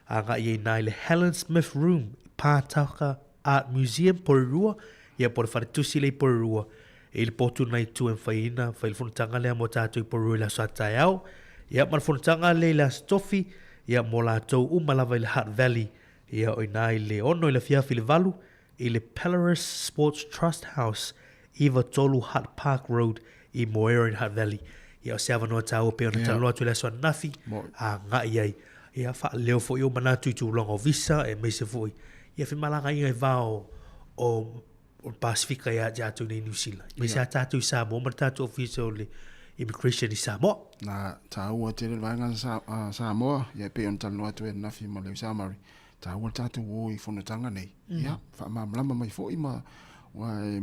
anga i nai le Helen Smith Room, Pātaka Art Museum Porirua, ia po le wharetusi le Porirua, i le potu nei tu en whaina, whai le whanutanga lea mo tātou i Porirua le aso a tae au, ia marfonatanga le la stofi ia mo lātou umalawa i le Hutt Valley ia o nai le ono i le fiafi le valu i le Polaris Sports Trust House Iwa Tolu Hutt Park Road i Moera in Hutt Valley ia o se avanoa tāua pe ona taloa tu le aswa nafi a ngai ai ia wha leo fo i o manatu i tu longa o visa e meise fo ia fi malanga inga i vao o Pasifika ia jātou nei New Zealand meise a tātou i Sāmoa ma tātou ofisa o le immigration i Sāmoa. Na tāua tere vaenga Sāmoa, ia pe on talo atu e nafi ma leu Sāmari. Tāua tātou o i whanatanga nei. Ia, whaamamlama mai fo i ma whai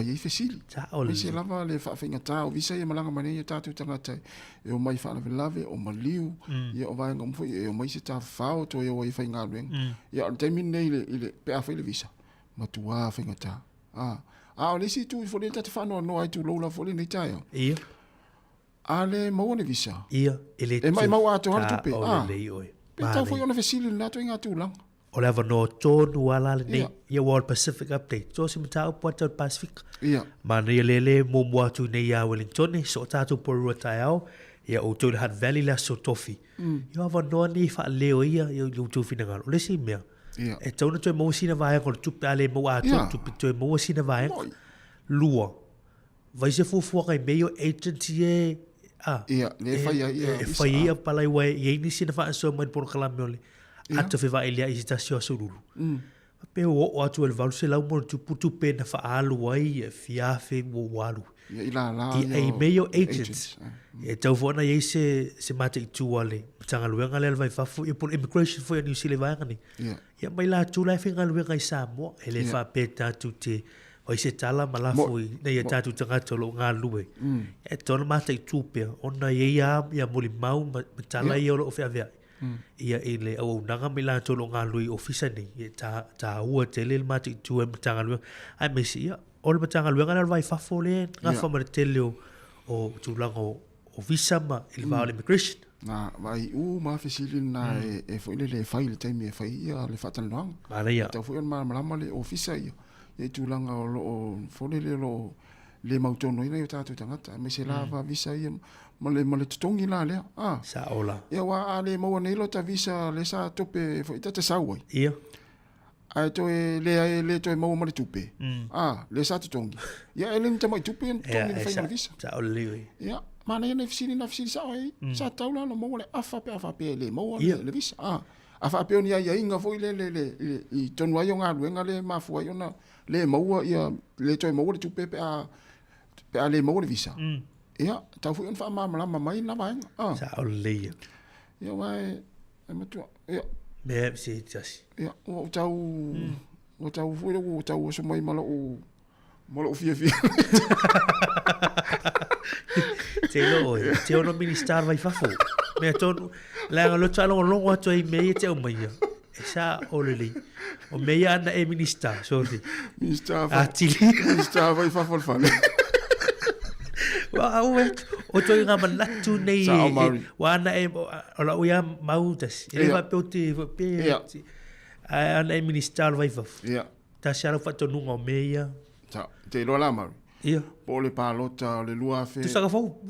ei fesili. Me se lava le whaafenga tā o visa ia malanga mane ia tātou tangata e o mai whaalawe o maliu, ia o vaenga mfo e o mai se tā whao to e o i whai ngā luenga. Ia, o teimi nei le pe a whai le visa. Ma tu a whainga tā. O lesi tu i fo le tate whanua no ai tu loula fo le nei tāia. Ia. Ale maone visa. Ia, ele e mai mau ato hal tupe. O le oi. Pe tau foi ona fesili na to inga tulang. O le no tonu ala le nei. Ia World Pacific Update. So si matau puata Pacific. Ia. Mana ia lele mo muatu nei a Wellingtone. So tātou Porirua tai au. Ia o tau le Hutt Valley la so tofi. Ia no ni wha leo ia. Ia tu fina ngalo. Le si mea. Ia. E tauna toi mo sina vai ko tupe ale mo a Ia. tupe toi mo sina vai. Moi. Lua. Vai se fu kai meio agency e Ia, le fai ai ia. e fai ia palai wai e ni sina fa so mai por kala mole. Ata fe vai lia isi tasio sururu. Pe o atu el valu se lau mo tupe na fa alu wai e fiafe wo walu. Ia ila la. I meio agents. E tau fona ye se mate i tu ale. Tanga luenga le vai fafu e por immigration for New Zealand vai ngani. Ia mai la tu lai finga luenga i Sāmoa e le fa peta tu te o se tala malafo i nei e tatu tanga tolo ngā lue. E tona mate i tu pe ona ye ia moli mau ma tala i olo o fea vea. Ia e le au nanga mai la tolo ngā lue ofisa ni e ta ua te le mate i tu e tanga luenga. Ai me si ia o le matanga luenga le vai fafu le ngā whamare tele o tūlanga o visa ma i le vao immigration. Na vai ma fesili na e foi le fai le taimi e fai ia le fatan long. Mala ia. Ta foi ma malama le ofisa ia. E tūlanga o fole le mautono ina i tātou tangata. Me se lava visa ia ma le tutongi la lea. Sa ola. Ia wa a le maua neilo ta visa le sa tope foi tata sauai. Ia. Ai toe le toe maua ma le tupe. Le sa tutongi. Ia ele mta mai tupe en tutongi le fai ma le visa. Sa ola liwi. Ia. Mana ia na fisili sa ai. Sa taula no maua le afa pe le maua le visa. Afa pe oni ia inga foi le i tonu ai nga luenga le mafu ai ona le maua ia le toe maua le tupe pe a le maua le visa. Ia, tau foi on fa malama mai na vai. Sa ola liwi. Ia vai e matua. Ia. Me se tasi. Ia, o tau foi o tau so mai malo o fia. Te ono ministar vai fafo. Me tonu la lo talo longo atu ai me te o mai. E sa oleli. O me ana e ministar, sorry. Ministar. Atili. Ministar vai fafo fale. Wa o to nga manatu nei wa ana e ola uia mautas. Ele va pe ana e ministar vai fafo. Ia. Ta sara fato nunga o meia. Te lo la mari. Ia. Po le palota, le lua fe. Tu saka fo,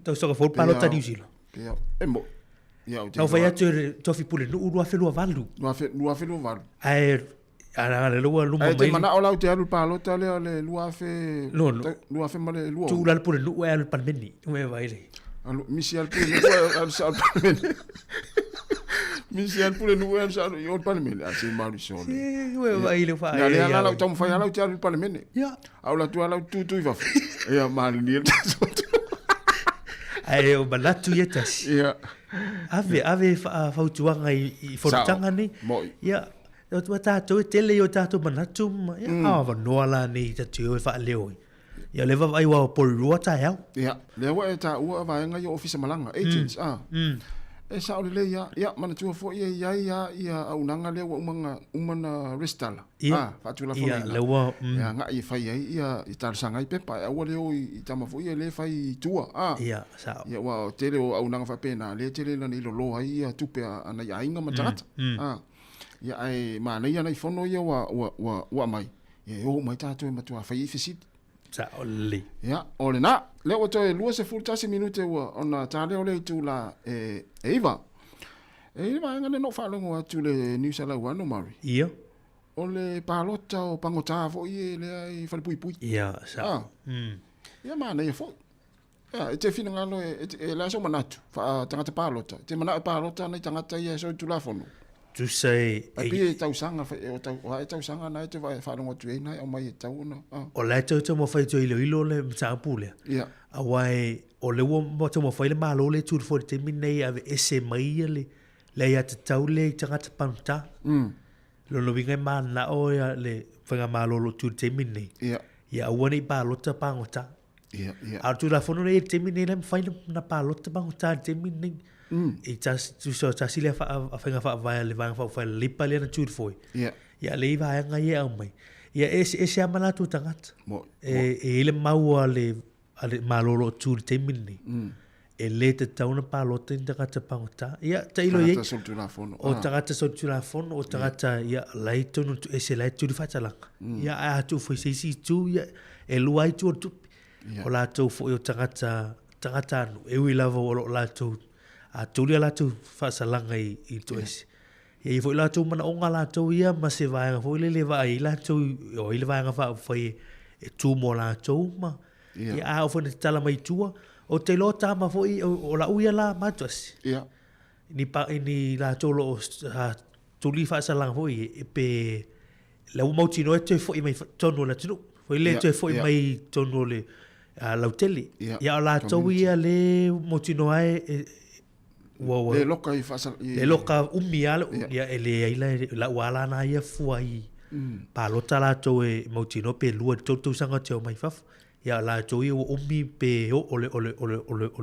tu saka fo palota New Zealand. Ia. E mo. Ia. Tau vai atu tofi pule no lua fe lua valu. Lua fe lua valu. Ai ana le lua luma mai. Ai te mana ola te alu palota le lua fe. No. Lua fe male lua. Tu la pule no e al palmeni. Me vai le. Alu misi al pule no al palmeni. Misi al pule no al palmeni. Asi maru sole. Me vai le fa. Ya le ala tam fa ala te al palmeni. Ya. Aula tu ala tu va. Ia mal ni. Ai o balatu yetas. Ia. Ave fa tuanga I fortanga ni. Ia. O tu tato tele o tato manatu. Ia va noala ni tatu fa leo. Ia leva vai wa por ruata ya. Ia. Lewa ta ua va nga yo office malanga agents E sa o le ia mana tu fo ia au nanga le umana restala. Fa tu la fo. Ia lewa. Ia nga I fai ia I tar sanga I pepa au le o I tama fo ia le fai tua. Ia sa. Ia wa tele o au nanga fa pena le tele la ni lo ai ia tupe ana ia inga matata. Ia ai mana ia na fono ia wa mai. Ia o mai tato ma tu fai fisit. Sa oli. Ia, ole na. Le o toi lua se full tasi minute ua ona tale o le tu la Eva. Eva ngane no whalongo atu le New Zealand wano mari. Ia. O le palota o pangota fo I le ai whalipui pui. Ia, sa. Ia mana ia fo. Ia, te fina ngalo e la so manatu. Tangata palota. Te mana palota nei tangata ia so tu la fono. Tu say ai pia tau sanga o tau sanga na te vai whalongo tu ei nai o mai tau na. O le tau mo fai tu ilo le mtapule. Ia. Awai o le wo mo te mo fai le malo le tu fo te minei ave ese mai le ia te tau le tangata panta. Lo no vinga mana o ia le fanga malo lo tu te minei. Ia. Ia wani palota pangota. Ia. A tu la fono le te minei le fai na palota pangota te minei. E tas tu so tasile a fanga fa vai le vanga fa lipa le na tu foi. Ia. Ia le va nga ia mai. Ia ese amala tu tangata. Mo. E le mau ale malolo tu te minei. E le te tauna palota in tangata pangota. Ia tailo ye. O tangata so tu la fono o tangata ia laito no ese laito di fatalanga. Ia a tu foi si tu ia e luai tu tu. O la tu foi o tangata no e wi lava o la tu a tulia la tu fasalanga I tu ese. E foi la tau mana onga la tau ia ma se vaenga foi le vai la tau o ile vaenga fa foi e tu mo la tau ma. Ia a foi te tala mai tua o te lo tama foi o la uia la matos. Ia. Ni la tau lo tu li fa sa lang foi e pe la u mauti no e te foi mai tonu la tunu. Foi le te foi mai tonu le la tele. Ia la tau ia le mauti no ai le loka I fasal le loka umiala ia ele la wala na ia fuai pa lota la to e mautino pe lua to sanga te mai faf ia la to I umi pe ole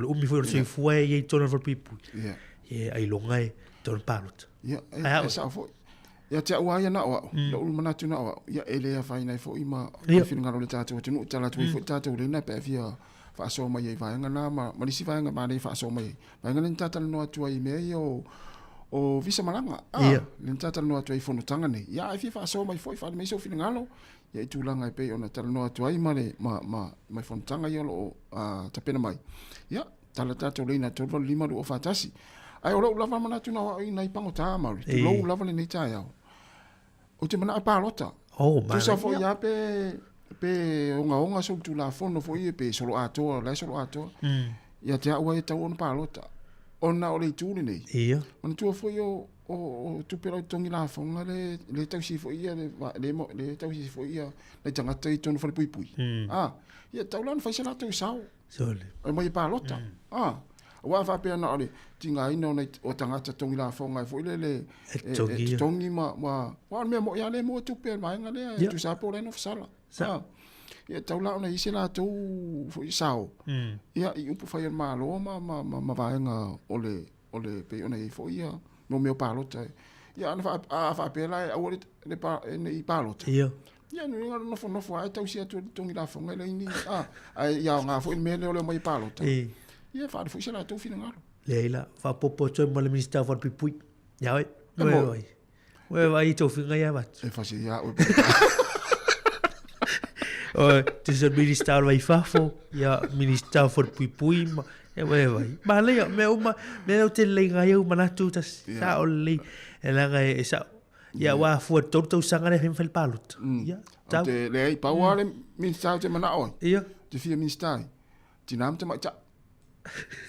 umi foi fuai ia to for people ia ai longa e to palot ia esa fo ia te wa ia na wa lo mana tu na wa ia ele ia fai nai fo I ma filinga lo tato tu tala tu fo tato le na pe via fa so mai vai nga na ma lisi vai nga ma nei fa so mai vai nga tata no atu ai me o visa malanga le tata no atu ai fono tanga nei ya ai fa so mai foi fa me so filinga lo ya tu langa pe ona tala no atu ai ma le mai fono tanga yo lo ta pena mai ya tala tato le na tolo lima do fatasi ai o lo lava mana tu na ai nai pango ta ma tu lo lava le nei ta ya o te mana pa lota tu sa fo ya pe onga so tu la fono fo I pe solo ato la solo ato ya te awa e tau ona palota ona o le tu nei ia man tu fo yo o tu pelo tongi la fonga le tau si fo ia le tau si fo ia le tanga tai tonu fo pui ia tau lan fa sala tu sao sole o mai palota wa fa pe na ole tinga ino nei o tanga tongi la fonga fo le tongi ma wa me mo ya le mo tu pe mai ngale tu sa po le no sala ia taula ona isi la tu fo sao ia I upu fai malo ma vaenga ole pe ona I fo ia no meu palota ia ana fa pe la o le pa I palota ia no fo ai tau sia tu tongi la fonga le ni ai ia nga fo me le ole mai palota ia fa fo sia la tu fina ngalo leila fa popo cho mo le minister for pipui ia we vai to finga ia vat e fa sia o te se minister vai fafo ia minister for pipui e vai ma le me uma me o te lenga ia uma tu ta sa o le e langa e sa ia wa fu to sanga le fel palot ia te le pa wa le minister te mana o ia te fia minister ti nam te ma cha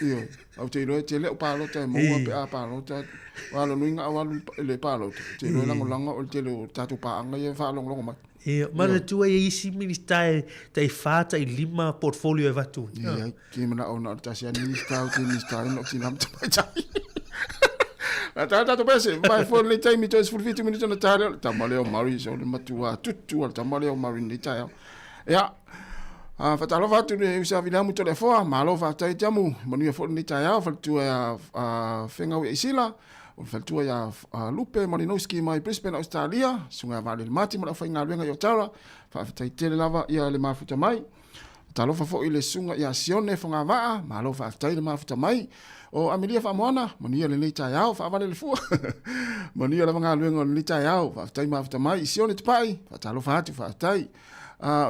ia au te roe te le palot te mo pe a palot wa lo ninga wa le palot te roe langa o te lo tatu pa anga ia fa long ma mana tu e isi minister te fata I lima portfolio e vatu ia ki mana ona ta sia minister no ti nam te cha ta pese vai for le time to is for 20 minutes na tare ta maleo mari so le matua tutu ta maleo mari ni ta ya fa ta lo vatu ne usa vila mu telefona malo fa ta jamu manu for ni ta ya fa tu fenga we isila o fa tu ya lupe marinowski mai Brisbane Australia sunga vale mati ma fa inga lenga yo tara fa ta tele lava ia le mafuta mai ta lo fa fo ile sunga ya sione fonga va malo fa ta ile mafuta mai o Amelia fa moana mania le nei tai au fa vale le fu mania la nga luenga le tai au fa tai mafuta mai sione te pai fa ta lo fa tu fa tai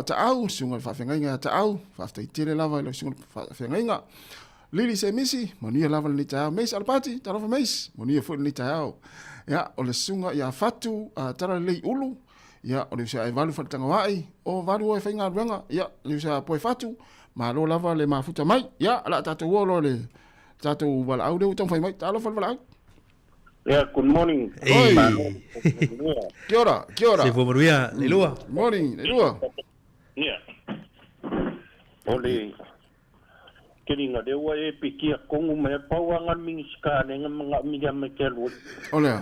ta au sunga fa fenga ta au fa ta tele lava le sunga fa fenga Lili se misi mania lava le tai au mes al party ta lo fa mes mania fo le tai au ya o le sunga ya fatu tara le ulu ya o le sa e valu fa tanga wai o valu e fenga luenga ya le sa po fatu ma lo lava le mafuta mai ya la ta to lo le tato wala au deu tong fai mai talo fal wala good morning kia ora se fo maruia le lua morning le lua ole kiringa de wa e pikia kongu me pauanga mingiska ne nga miga me kelu ole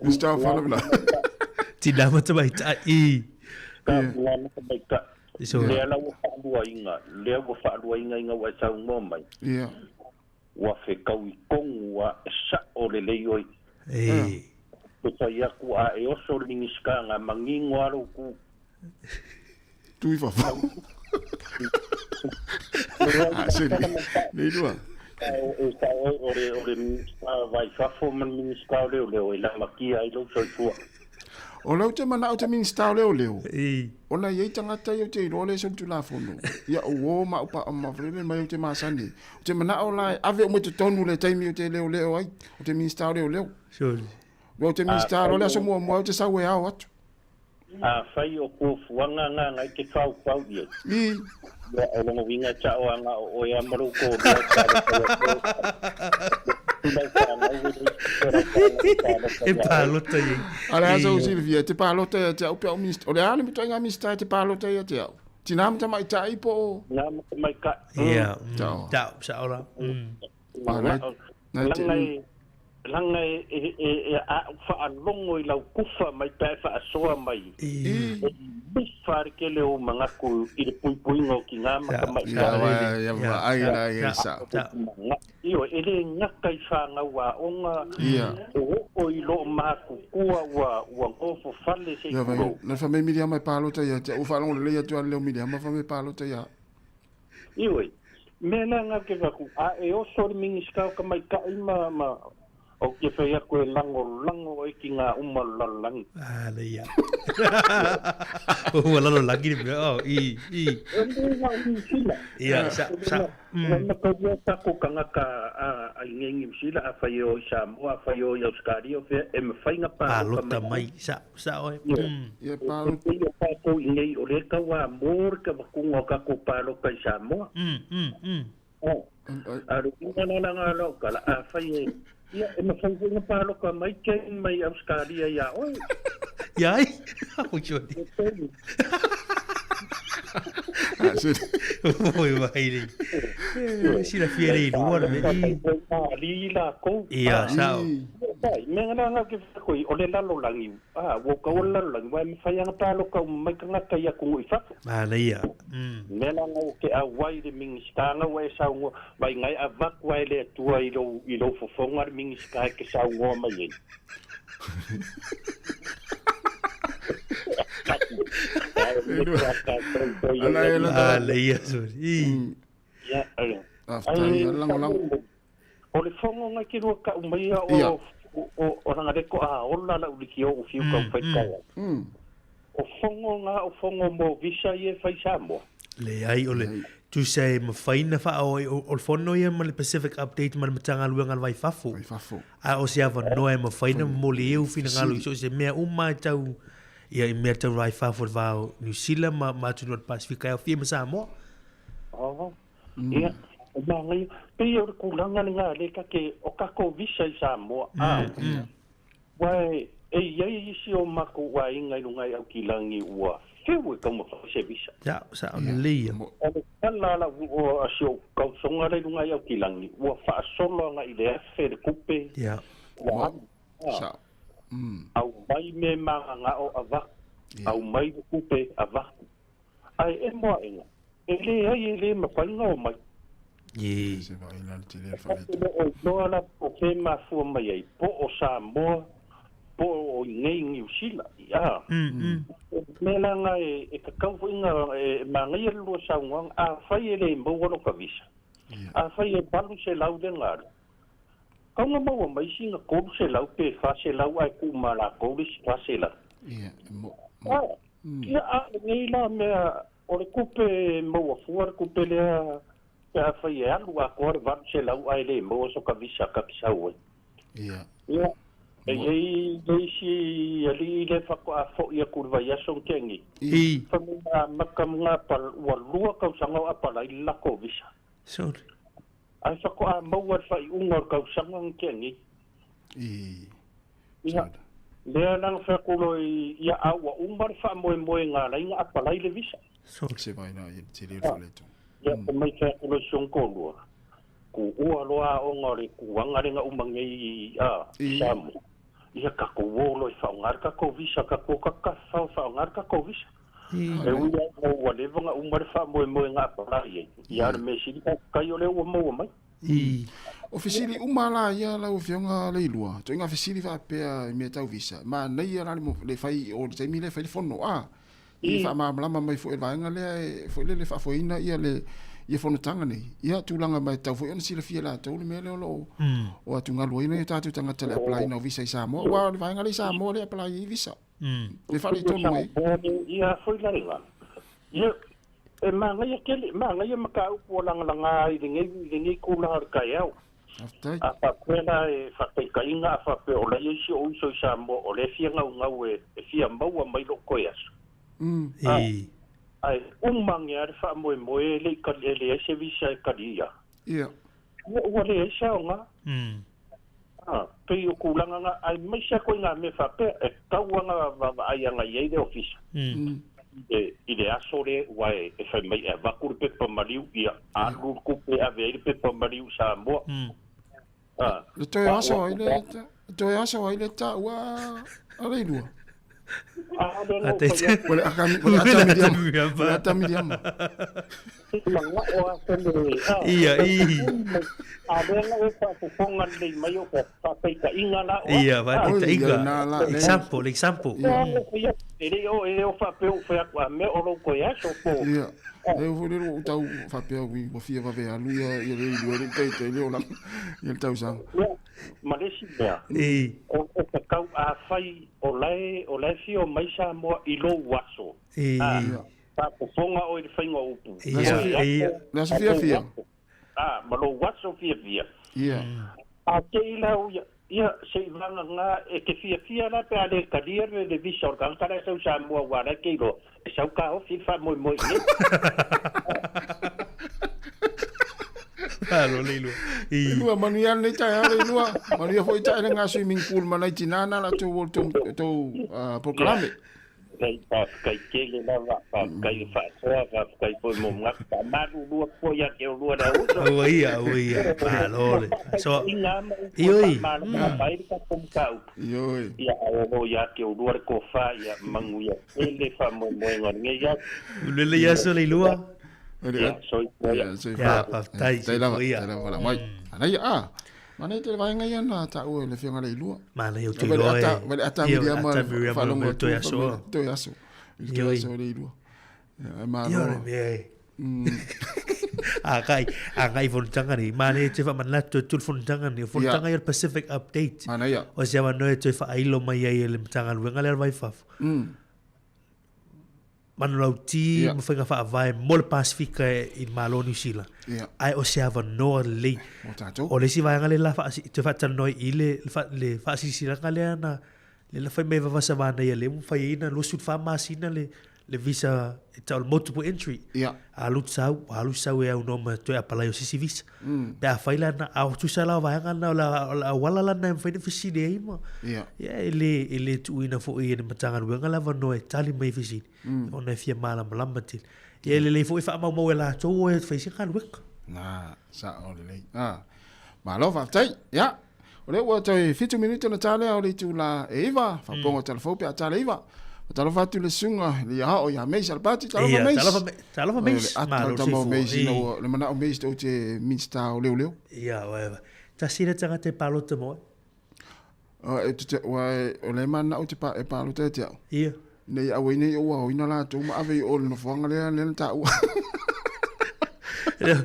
Mr. Falabla tidak macam baik I ka ngana baika le ala wa fa dua inga wa sa mo mai wa fe kau kongu wa sa o le leioi Puta ia ku a e oso lingiska nga mangingo aro ku tui fa seri nei lua ore vai fafo man mingiska leo la makia I lo so fu o lau te mana o te minista leo o na iei tangata i o te irole so tu la fono ia o ma upa ma vrele mai o te masani o te mana o lai ave o mo te tonu le taimi o te leo ai o te minista leo sure Wa te mista lo le so mo te sa we au atu. Fai o ko fuanga nga ke fau ye. Ya o mo vinga cha o nga o ya maru ko. E palota ye. Ala so Silvia te palota te au pe o mista. O le ana mi toinga mista te palota ye te au. Tinam ta mai tai po. Nam mai ka. Yeah. Tau sa ora. Langai a fa longo I lau kufa mai pe fa soa mai. Far ke le o manga ku I pui pui ngo ki nga ma mai. Ya ai sa. Io ele nga kai fa nga wa onga. O I lo ma ku wa ngo fo falle se ko. Na fa me media mai palota ya te o fa longo le ya tu le media ma fa me palota ya. Io mena nga ke ku a e o so mingi ska ka mai ka ma o ke fai ako lango e ki ngā umalalangi. Le ia. Umalalangi ni Ia, sa. Nana kau tako kanga ka a ngengi msila a fai o Sāmoa, a fai o Australia, e me fai ngā pā. Palota mai, sa oi. Ia palota. Ia pāko I ngei o reka wā mōr ka wakunga kako pālo kai Sāmoa. Aru inga nanga lau kala a fai e. Ia, e ma fai ngā pālo ka mai kei mai Australia ia oi. Iai? Ako choti. Oi, vai ri. Sila fiere I lua na me. Lila ko. Ia, sao. Menga nga ke koi o le lalo langi. Wo ka o lalo langi. Wa me fai ngā pālo ka mai ka ngata ia ko I whaka. Le ia. Menga nga o ke a wai de mingi stanga wa e sao ngo. Vai ngai a vak wai le tua I lo fofonga mingi ska ke sao ngo mai e. Le ia suri. Ia, Aftai lango. O le fongo ngai ki rua ka umaia o rangareko o lala uliki o fiu ka whai kawa. O fongo mo visa I e whai Sāmoa. Le ai o le tu sei ma faina fa o fono ia ma le Pacific Update ma le matanga luenga vai fafo. A o se ava noe ma faina mo le eu fina ngalo so se mea tau ia I mea tau vai fafo vao New Zealand ma tu not Pacific ai o fia ma Sāmoa. Ia. Ngai pe o kulanga nga le ka ke o kako visa I Sāmoa. Wai e ia si o mako wa inga lungai au kilangi ua. Fewe ka mo se visa. Ja, sa le. O la o asio ka songa le lungai au kilangi ua fa solo nga I le fe de kupe. Ja. Sa. Au mai me nga o ava. Au mai kupe ava. Ai e mo inga. Ele ai le ma fa nga o mai. Se vai lá te le fa. No ala o ke ma fu mai ai po o Sāmoa po o nei New Zealand. Ia. Mela nga e kakau inga ma ngai lo saunga a fai ele mo lo ka visa. A fai e balu se lau de ngara. Kau nga mau mai singa ko se lau pe fa se lau ai ku mala ko ris fa se lau. Ia. Ia a nei la me o le kupe mo fuar kupe le a fai e alu a ko va se lau ai le mo so ka visa ka pisau. Ia. Ia. E si ali le fa ko a fo ia kurva ia son kengi. Fa makamnga pal walua ka sanga a pala illa ko visa. So. Ai fa ko a mau fa unga ka sanga kengi. Ia. Le nang fa ko lo ia a wa umar fa mo nga la inga a pala ile visa. So se vai na te le fa le tu. Ia ko mai fa ko lo son ko lo. Ku ua loa o ngore ku wangare nga umangi Samu. Ia ka ko wolo I whaongar ka ko visa ka ko ka whaongar ka ko visa. E uia o walewa nga umare wha moe nga aparai. Ia me siri ka kai o leo mo mai. O fesili umala ia la o fionga le ilua. To inga fesili fa pea me tau visa. Ma nei ia mo le fai o le mi le fai fono I fa ma mai fo e vanga le fo le fa foina ia le ia fono tanga nei ia tulanga mai tau fo ona sila fia la tau le mele lo o atu nga loina ia tatu tanga tele apply no visa I Sāmoa wa le vanga le Sāmoa le apply I visa le fa le tonu mai ia foi la ringa ia e manga ia kele manga ia maka upo langa I le ngai kula har kai au Aftai. A whakena e whakaikainga a whape o lai isi o iso i Sāmoa o le fia ngau e fia maua mai lo koe aso. Ai, umangi are wha moe le kali e le ese visa e kali ia. Ia. Ua le ese o ngā. Pei o kulanga ngā, ai mai sa koe ngā me whape e kauanga wa ai anga iei le ofisa. I le aso le wae e whai mai e wakuru pepa mariu ia alu kupe a veire pepa mariu Sāmoa. Le toi aso ai le ta ua ale lua. Wale atami diama. Iya. Iya, vai inga. Example. Iya. Eu vou ler o tau papel wi mo fia va ver aluia e le te le ona e tau sang. Malesi bea. O kau a fai o lai fio mai Sāmoa i lo waso. Pa fonga o i whainga upu. Iya. Na fia. Ma lo waso fia. Iya. A ke ilau ia se vanga ngā e ke fia la pe ale kadia le visa o kangkara sau Sāmoa wara ke ilo. E sau ka o fifa moi ne. Halo lilo. Lua manuia le tai ale lua. Manuia foi tai ngā swimming pool mana i tinana la to proclame. Kai kele la kai fa kai foi mo ngak ta maru lua ko ya ke lua da uso. Oia. Halo. So. Ioi. Ya o ya ke lua ko fa ya mangu ya. Ele fa mo ngor ya. Lele ya so lilua. Ya soy. Ya paftai. Oia. Mai. Ana ya. Mana te vai ngai ana ta o le fianga le lua. Mana yo te loe. Vale ata Miriam falongo to yaso. To yaso. Yo yaso le lua. Ya ma no. Akai fontanga ni mana te fa manla to fontanga ni fontanga yo Pacific update. Mana ya. O se no te fa ailo mai ai le tanga luenga le vai faf. Manauti mo whainga wha vai mo le Pasifika i malo New Zealand. Ai o se ava noa lei. O le si vai ngale la te whatanoi i le whaasisiranga le ana le la whai mei wawasa vana ia le mo whai ina lo sut wha masina le visa e tau multiple entry. Alu sau e au noma toi apalai o sisi visa. Pe a whaila na au tusa la vaianga na la wala la na mwhaine whisine e ima. Ele tu ina fo i ene matanga ruenga lava no e tali mai whisine. Ona e fia mala malamba til. Le fo i wha mau e la tau e whaisi ka ruenga. Na, sa o le lei. Ma lo whaftai, ya. O le ua toi 5 minuto na tale au le tu la e iwa. Whapongo telefo pe a tale iwa. Talo fatu le sunga le ha o ya meis al pati talo meis. Talo meis. Ma lo tamo meis no le mana o meis to te minsta o leo. Ia wa. Ta sira tanga te palo te mo. E te wa o le mana o te palo te te. Ia. Nei a wene o ina la to ma ave o no fanga le ta u. Ya.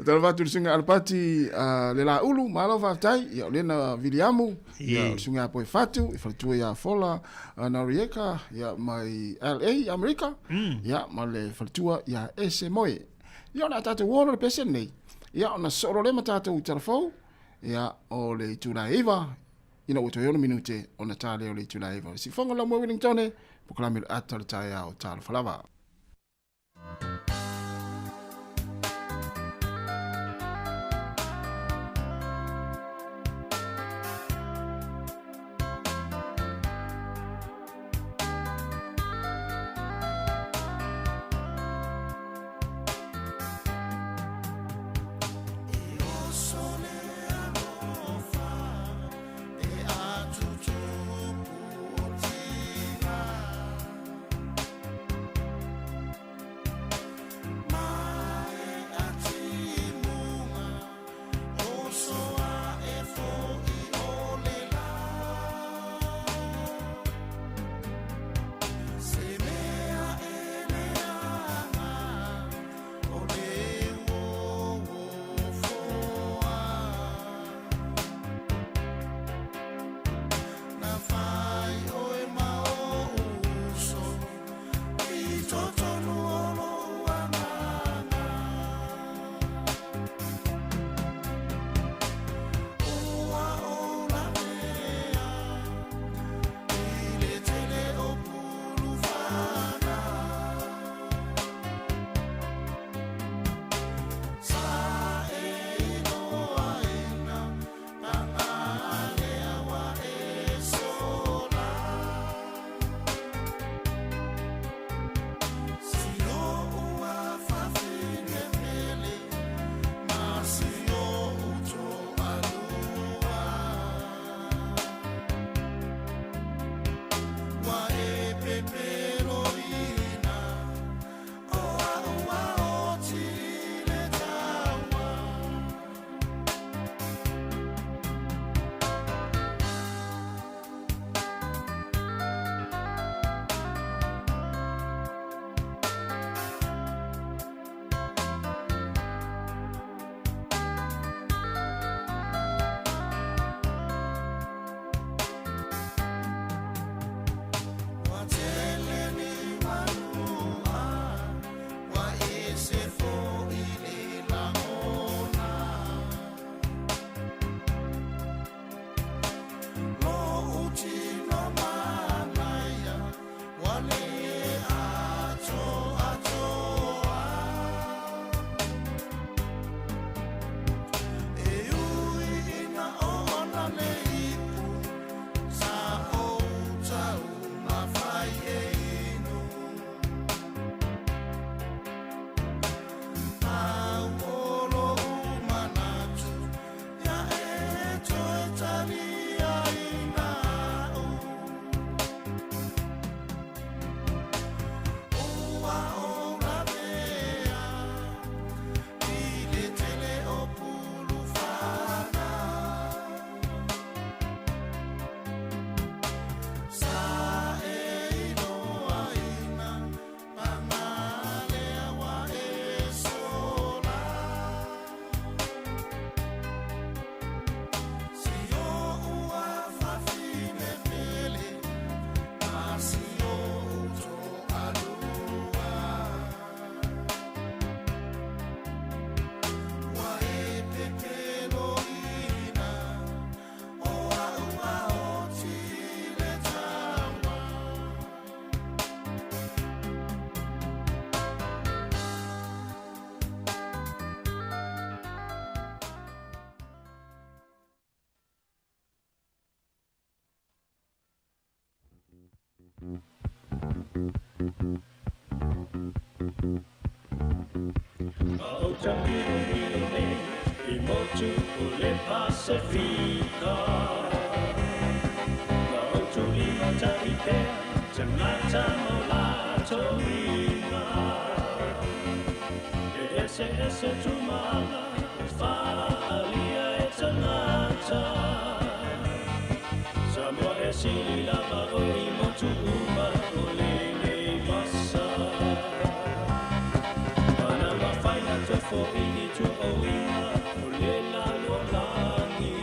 Talo fatu le sunga al pati le la ulu ma lo fatai ya le na Viliamu. Ya sunga po fatu e fatu ya fola na Rieka ya mai LA America. Ya ma le fatu ya ese moe. Ya na tatu wona le pesen nei. Ya na soro le matatu telefon. Ya o le tula eva. Ina o toyo minute ona tale o le tula eva. Si fonga la mo Wellington proclame atal taya o tal falava. Sāmoa e sili lava o I motu uma o lele masa. Mana mawhaina to fo I tu o inga o lela lo langi.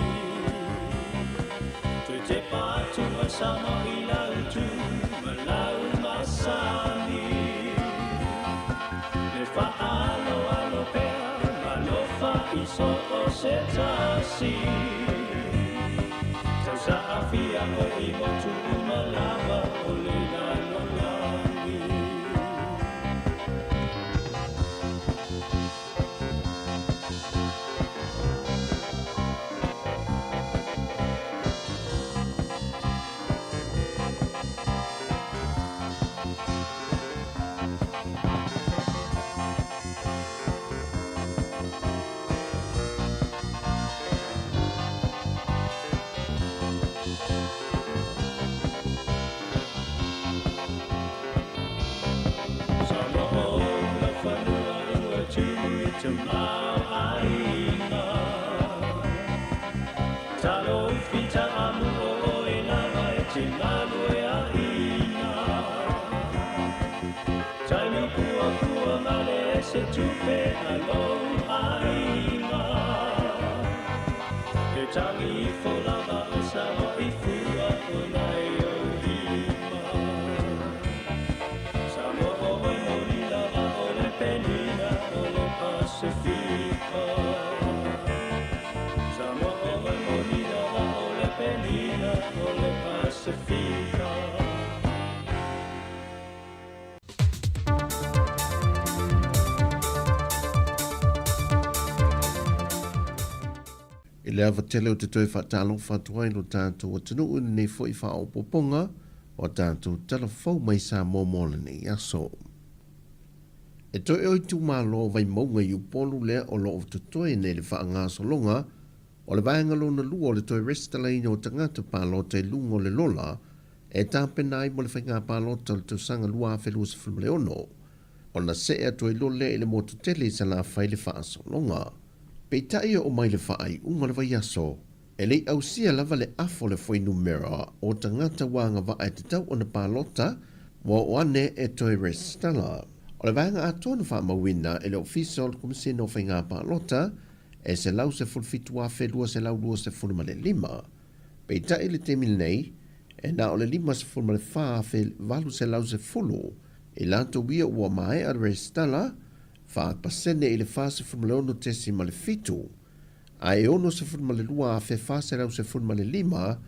Tui te pātu a sama I lau tu ma lau masani. Le whaalo alo pea ma lofa I so o se tasi. Sa afia o I motu malava o le lalo langi. Se tupe alohaina E tangi folava o Sāmoa I fua o nai o hima Sāmoa o mori lava o le penina o le Pasifika Sāmoa o mori lava o le penina o le Pasifika I le awa tele o te toi whaatalo whatuai no tātou o tunu uni nei fo I wha o poponga o tātou telefou mai Sāmoa mōle nei aso. E toi oi tu mā lo vai maunga I upolu lea o lo o tutoi nei le wha ngā solonga o le vaenga lo na lua o le toi restalaina o tangata pālo te lungo le lola e tāpena ai mo le whainga pālo le tu sanga lua a whelua sa fulmale ono o na sea toi lole le motu tele sa la whai le wha solonga. Peitai o mai le whaai unga le vai aso, e lei au sia lava le afo le whai numera o tangata wanga wa e te tau o na pālota, wa o ane e toi restala. O le vanga a tonu wha mawina e le ofisa o le komisina o whainga pālota, e se lau se fulfitua whelua se lau lua se fulma le lima. Peitai le temil nei, e na o le lima se fulma le wha valu se lau se fulu, e lanto wia ua mai a restala, fa pasene I le fase fulmaleono tesi ma le fitu, a e ono se fulmalelua a fe fase rau se fulmale lima,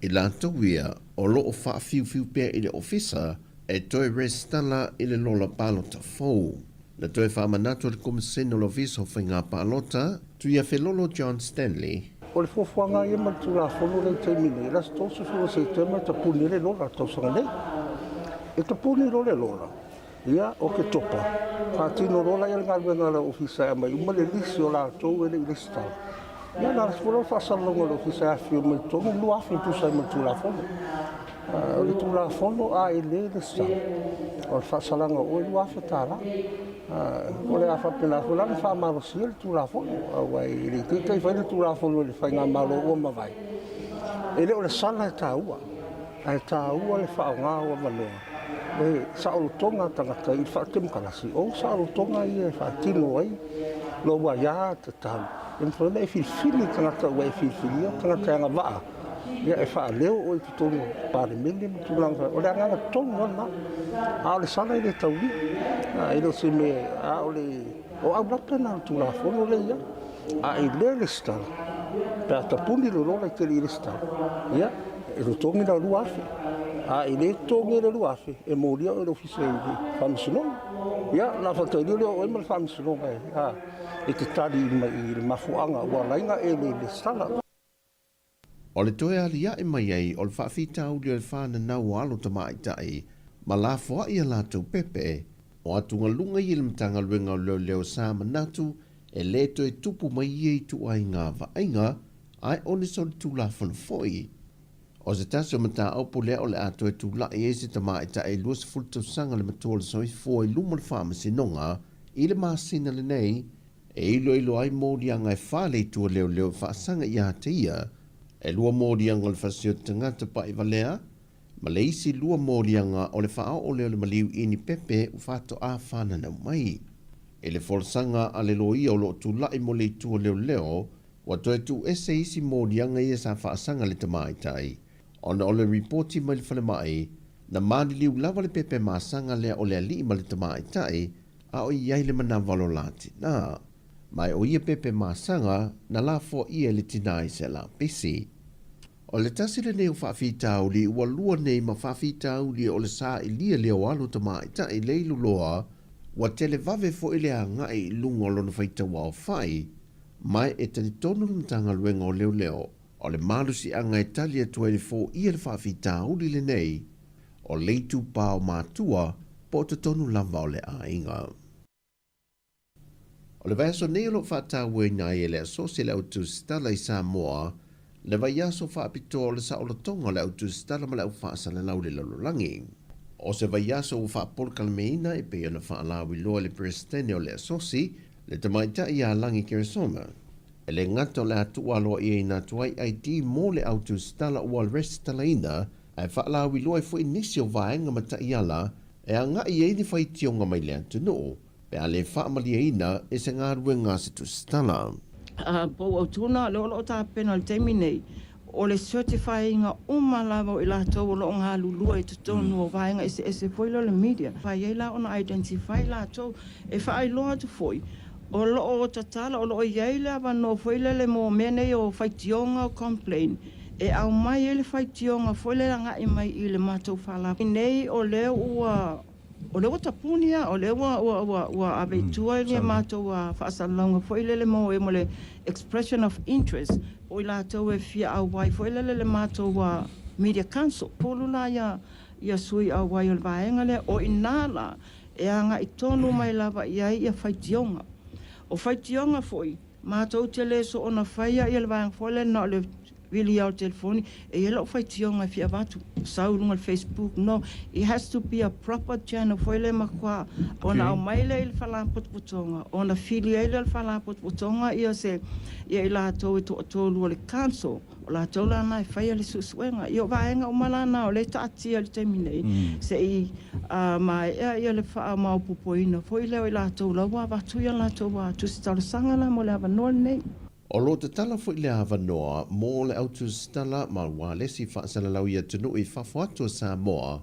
I lanto wia o loo fa fiu fiu pia I le ofisa, e toi restala I le lola palota fou. Na toi fa manato le komisene lo viso fa ngā palota, tu ia fe lolo John Stanley. O le fofuanga ia ma tu la fono le taimine, la stosu fua se tema ta puni le lola tausanga nei. E ta puni lo le lola. Ia o ke topa. Whātino rola ia ngā ruenga la ofisa mai uma le lisi o la tau e le ilista. Ia nā raspura whasalonga le ofisa a fio mai tonu lua afi tu sai mai tu la fono. O le tu la fono a e le lista. O le whasalanga o e lua afi tāla. O le a whapena fula le whamaro sia le tu la fono. Awai le teitai whai le tu la fono le whai ngā malo o mawai. E le o le sala e tā ua. A e tā ua le whao ngā o manoa. E saʻolotoga tagata I faatemukalasi o saʻolotoga ia e faatino ai lo ua iā tatalu e mafalaina e filifili tagata ua e filifilia tagata e agava'a ia e faaleo o I totonu palemele ma tulaga o le agaga tonu ana a o le sala I le tauli a I le o se me a o le o aulapa na le tulafono leia a I lea le stala pe a tapuni le lola I tele I le stala ia e lo togi na lua afe a I le togi le lua afe e molia o le ofisa I whamisunonga ia na whataili o e ma le whamisunonga e te tari I le mafuanga ua lainga e le stala. O le toe alia e mai ai o le whaafita uli o le whana nau alo ta maitai, ma la fua ia lātou pepe, o atunga lunga i le mtanga luenga o leo sa manatu, e le to e tupu mai i tu ai ngā vaenga, ai o ni sol tu la foi. O se tasi o mata au po lea o le ato e tu la i ese ta maitai luas fulta sanga le matua le soi fua i luma le whaama sinonga, i le maasina le nei, e ilo ai mōrianga e whale i tua leo whaasanga i a te ia, e lua mōrianga le whasio tangata pa i valea, ma le isi lua mōrianga o le whaao o leo le maliu ini pepe u whato a whanana mai. E le folsanga a le loia o lo tu lai mo le tua leo, wa toe tu ese isi mōrianga i sa whaasanga le tamaitai. Ona o le reporti mai le whale mai, na maani liu lava le pepe maasanga lea o le ali ma le tamaitai, a o iai le manavalo lati na. Mai o ia pepe maasanga na la fo ia le tinai se la pisi. O le tasi le neu whaafita uli ua lua nei ma whaafita uli o le saa i lia leo alo ta maita i leilu loa wa tele vave fo ile a ngai lungo lona whaita wao whai mai e tani tonu lumtanga luenga o leo o le malusi a ngai talia tuele fo ia le whaafita uli le nei o leitu pao mātua po te tonu lamba o le a inga. O le vaeso nei lo whata ue nai e le asosi le autu stala i Sāmoa, le vaiaso whaapito o le sa o le tonga le autu stala ma le au whaasa le lau le lalulangi. O se vaiaso u whaapolka le meina e pe ana whaalawi loa le prestene o le asosi, le tamaita i a langi keresoma. E le ngata o le atua loa i eina tuai ID mo le autu stala ua le resta laina, e whaalawi loa e fo inisi o vaenga mata i ala, e a nga i eini whaitionga mai le atu pe ale whaamali eina e se ngā ruenga se tu stala. Po au tuna, leo lo ta pena le temi nei, o le certifyinga umalawa o i lātou o lo ngā lulua i tutonu o vaenga e se foilo le media. Whai ei la ona identify lātou, e whaai loa tu foi. O lo o tatala, o lo o iei la wano foile le mo mene o whaitionga o complain. E au mai e le whaitionga foile la ngā i mai i le mātou whala. Nei o leo ua o le tapunia o le wa abetua ni mato wa fasalonga foi le mo e mo le expression of interest o la to e fia au wai foi le mato wa media council polula ya sui au wai o vaenga le o inala e anga i tonu mai lava ia faitionga o faitionga foi mato tele so ona faia ia le vaenga foi le no le really out telefoni e ela fai tionga fia vatu saurunga al Facebook no it has to be a proper channel foi le makwa ona mai le il fala potpotonga ona filia il fala potpotonga ia se ia ila to le council la tola na fai le suswenga io vaenga o malana o le tati al terminate se i mai ia le fa ma popoina foi le ila to la wa vatu ia la to wa tu sta sanga la mo le va nei. O lo te tala fo i le awanoa, mō le autu stala ma wā lesi whaasala lau ia tunu i whawhatu a Sāmoa,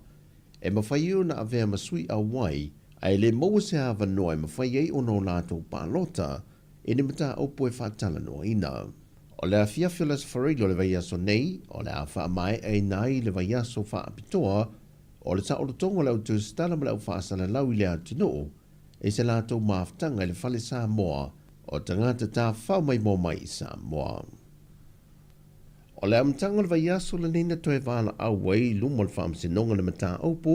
e mawhai iu na avea masui a wai, a le mō se awanoa e mawhai ei ono lātou pālota, e ni mata aupo e whaatala noa ina. O le awhiawhia las whareilo le vaiaso nei, o le awha mai e nai le vaiaso whaapitoa, o le ta o le tonga le autu stala ma le au whaasala lau i le atunu, e se lātou maaftanga i le whale Sāmoa, o tangata tā whau mai mō mai i Sāmoa. O le amtanga le vaiaso le nina toe wāla au wei lumo le whaamsinonga le mata aupu,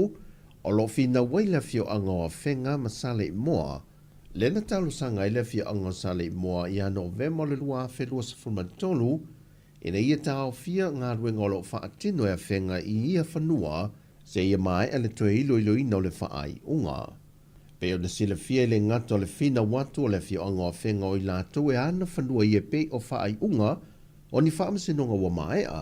o lo whina wei le fio anga o whenga ma sale i moa, le na taulo sanga i le fio anga sale i moa i ano vema le lua whelua sa fulmatolu, ina ia tā o fia ngā ruenga o lo whaatino e a whenga i ia whanua, se ia mai ele toe ilo ina o le whaai unga. Pe o na sila fia le ngata o le fina watu o le fio anga o whenga o i lātou e ana whanua i e pe o whaai unga o ni whaamasinonga wa maea,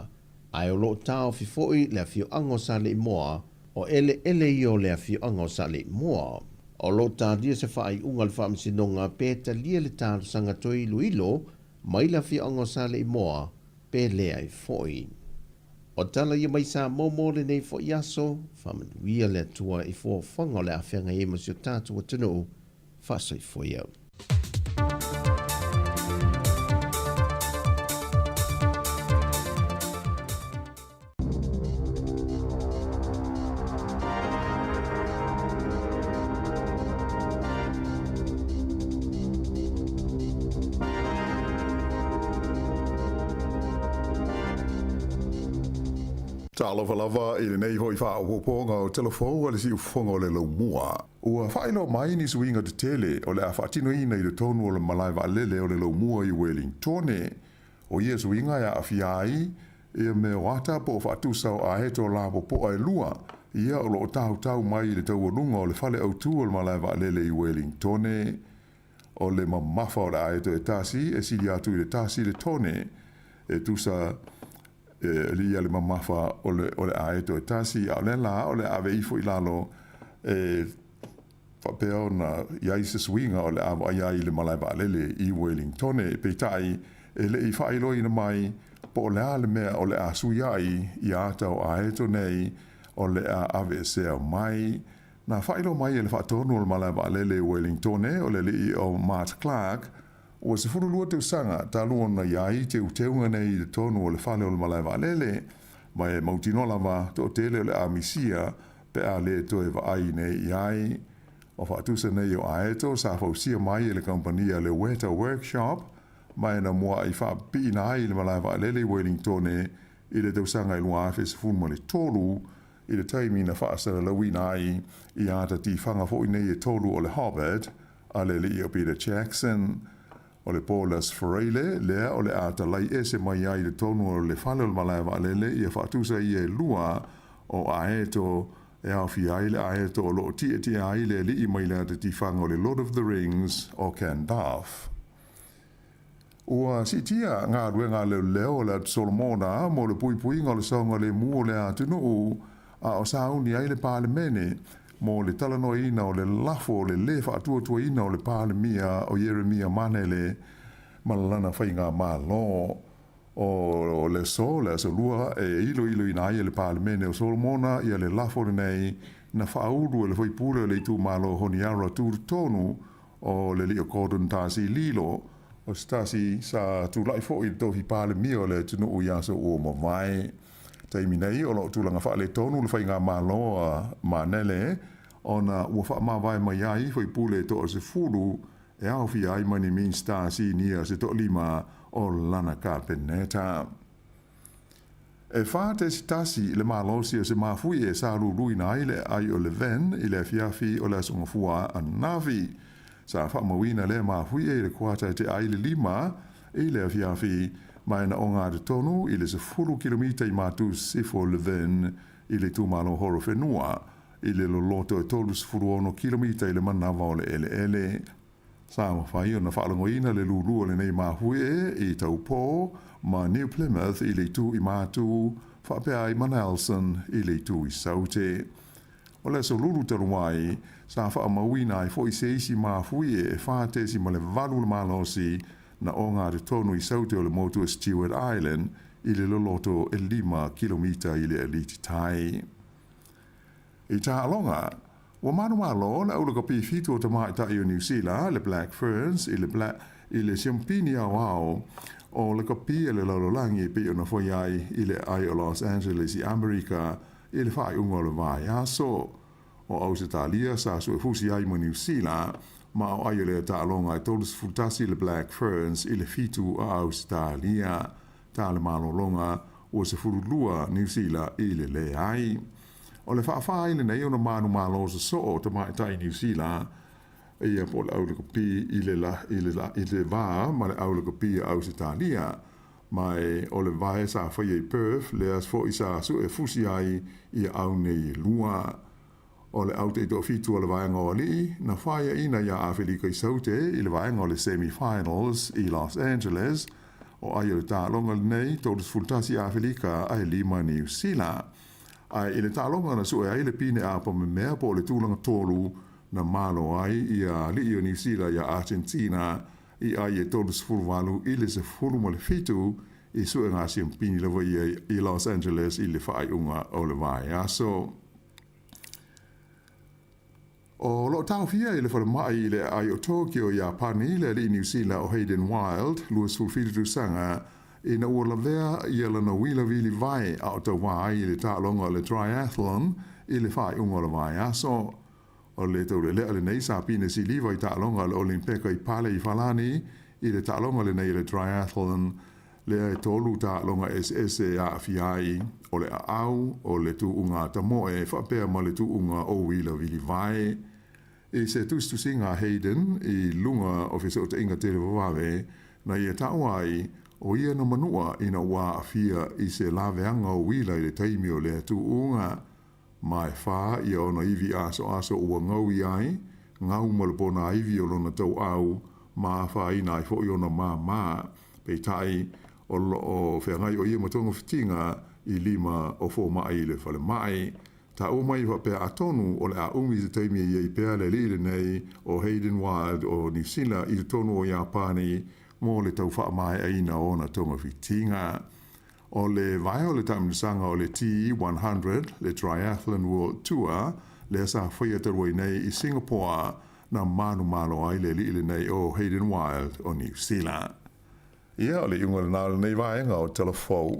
ai o lo tāo fifoi le fio anga o sale i moa o ele i o le fio anga o sale i moa. O lo tādia se whaai unga le whaamasinonga pe ta lia le tālo sanga toi ilo mai le fio anga o sale i moa pe le ai foi. O tala ia mai sa momo le nei fo iaso, whamanuia le atua i fo whanga le awhenga e masio tātua tunu, whasoi fo iau. Talo lava I le nei hoi wha o ponga o telefo o le si ufonga o le lau mua. Ua whaino mai ni suinga te tele o le a whaatino ina I le tonu o le malai wa lele o le lau mua I Wellingtone. O ia suinga ia awhiai ia me wata po o whatusau a heto la po ai lua. Ia o lo tau mai I le tau anunga o le whale au tu o le malai wa lele I Wellingtone. O le mamafa o le a heto e tasi e sili atu I le tasi le tone e tusa li ale mamafa o le aeto e tasi a le la o le ave ifo I lalo whapea na iai se swinga o le ava iai le malai ba lele I Wellingtone pe tai le I whailo ina mai po o le ale mea o le a sui ai I ata o aeto nei o le a ave sea mai na whailo mai le whaatonu o le malai ba lele Wellingtone o le li o Matt Clark o se furu lua teu sanga ta lua na iai te uteunga nei te tonu o le whale o le malai walele mai mautino lava to tele o le amisia pe a le to e vai nei iai o whaatusa nei o aeto sa fausia mai le kompania le Weta Workshop mai na mua I whaapi na ai le malai walele Wellingtone I le teu sanga I lua afe se funu mani tolu I le taimi na whaasara lawina ai I ata ti whanga fo I nei e tolu o le Hobbit a le li o Peter Jackson o le Paulus Freire, lea o le atalai ese mai ai le tonu o le whale o le malai wa lele ia whaatusa I e lua o aeto e awhi ai le aeto o loo tia ai le li I mai le ata tifanga o le Lord of the Rings o Gandalf. Ua si tia ngā ruenga leo le Solomona mo le pui ngā le saunga le mua le atunu a o sauni ai le palemene mo le talanoina o le lafo o le le whaatuatuaina o le palemia o Jeremia Manele malalana whainga malo o le so le asalua e ilo ina ai le palemene o Solomona ia le lafo nei na whauru le whaipule le tu malo honiara tu tonu o le li o Gordon Tasi Lilo o stasi sa tu lai fo I tohi palemia o le tunu o yaso o mawai taimi nei o lo tulanga wha le tonu le whainga malo manele ona ua wha mawai mai ai whai pule to o se furu e au fi ai mani min stasi nia se to lima o lana ka peneta. E wha te sitasi le malo si o se mafui e sa rului na ile ai o le ven I le fiafi o le asongafua a navi. Sa wha mawina le mafui e le kuata te ai le lima I le fiafi mai na o ngā te tonu I le se furu kilomita I matu sifo le ven I le tūmalo horo whenua I le loloto e tolu se furu ono kilomita I le manawa o le ele. Sa mawhai o na whaalangoina le lulu o le nei mahue I taupo ma New Plymouth I le tu I matu whapea I Manelson I le tu I saute. O le so lulu taruai sa whaamawina I fo I seisi mahue e whaatesi ma le valu le malosi na o ngā te tonu I saute o le motu e Stewart Island I le loloto e 5 kilomita I le eliti tai. I tā alonga, wa manu malo na ula ka pifitu o tamai tai o New Zealand, le Black Ferns, I le siampini au o le ka pia le laulangi pi o na foiai I le ai o Los Angeles I Amerika I le whai unga o le vai aso. O Ausitalia sa su e fusi ai mo New Zealand, ma o ai le tā alonga I tolus futasi le Black Ferns I le fitu a Ausitalia. Tā le malo longa o se furulua New Zealand I le ai. O le whaafaa ile nei o na manu malo sa so o te mai tai New Zealand ia po le aulaka pi I le vā ma le aulaka pi a Ausitalia mai o le vae sa whai e Perth le as fo I sa su e fusi ai I au nei lua o le au te to fitu o le vae ngoli na whaia ina ia Awhelika I saute I le vae ngoli semi-finals I Los Angeles o ai o le tālonga nei tōrus fultasi Awhelika ai 5 New Zealand ai ile talonga na so ai le pine a po mea po le tulanga tolu na malo ai ia li o New Zealand ia Argentina I ai e tolu sfurvalu I le se furu mo le fitu I so nga siampini le vai I Los Angeles I le whai unga o le vai aso. O lo tau fia I le whare mai I le ai o Tokyo ia pani le li New Zealand o Hayden Wild lua sulfitu sanga I na ua lavea ia lana wila vili vai a o tau wai I le tālonga le triathlon I le whai unga le vai aso. O le tau le lea le nei sa pine si liva I tālonga le Olimpeka I pale I whalani I le tālonga le nei le triathlon lea e tolu ta longa ese a fiai o le au o le tu unga tamo e whapea ma le tu unga o wila vili vai. E se tu singa Hayden i lunga o fese o te inga te wawe na ia tau ai o ia na manua ina wā a fia i se laweanga o wila i le taimi o le tu unga mai wha ia ona iwi aso ua ngau i ai ngau malapona iwi o lona tau au ma wha ina i fo i ona mā pe tai o whengai o ia matonga whitinga i lima o fo mai le whale mai. Ta o mai wa pe atonu o le a umi te taimi i pea le lile nei o Hayden Wild o New Zealand i te tonu o Japani mo le tau wha mai aina o na tonga whitinga. O le vai o le tamilisanga o le T100, le Triathlon World Tour, le sa whaia tarwai nei i Singapore na manu malo ai le lile nei o Hayden Wild o New Zealand. Ia o le iunga le nāra nei vaenga o telefou.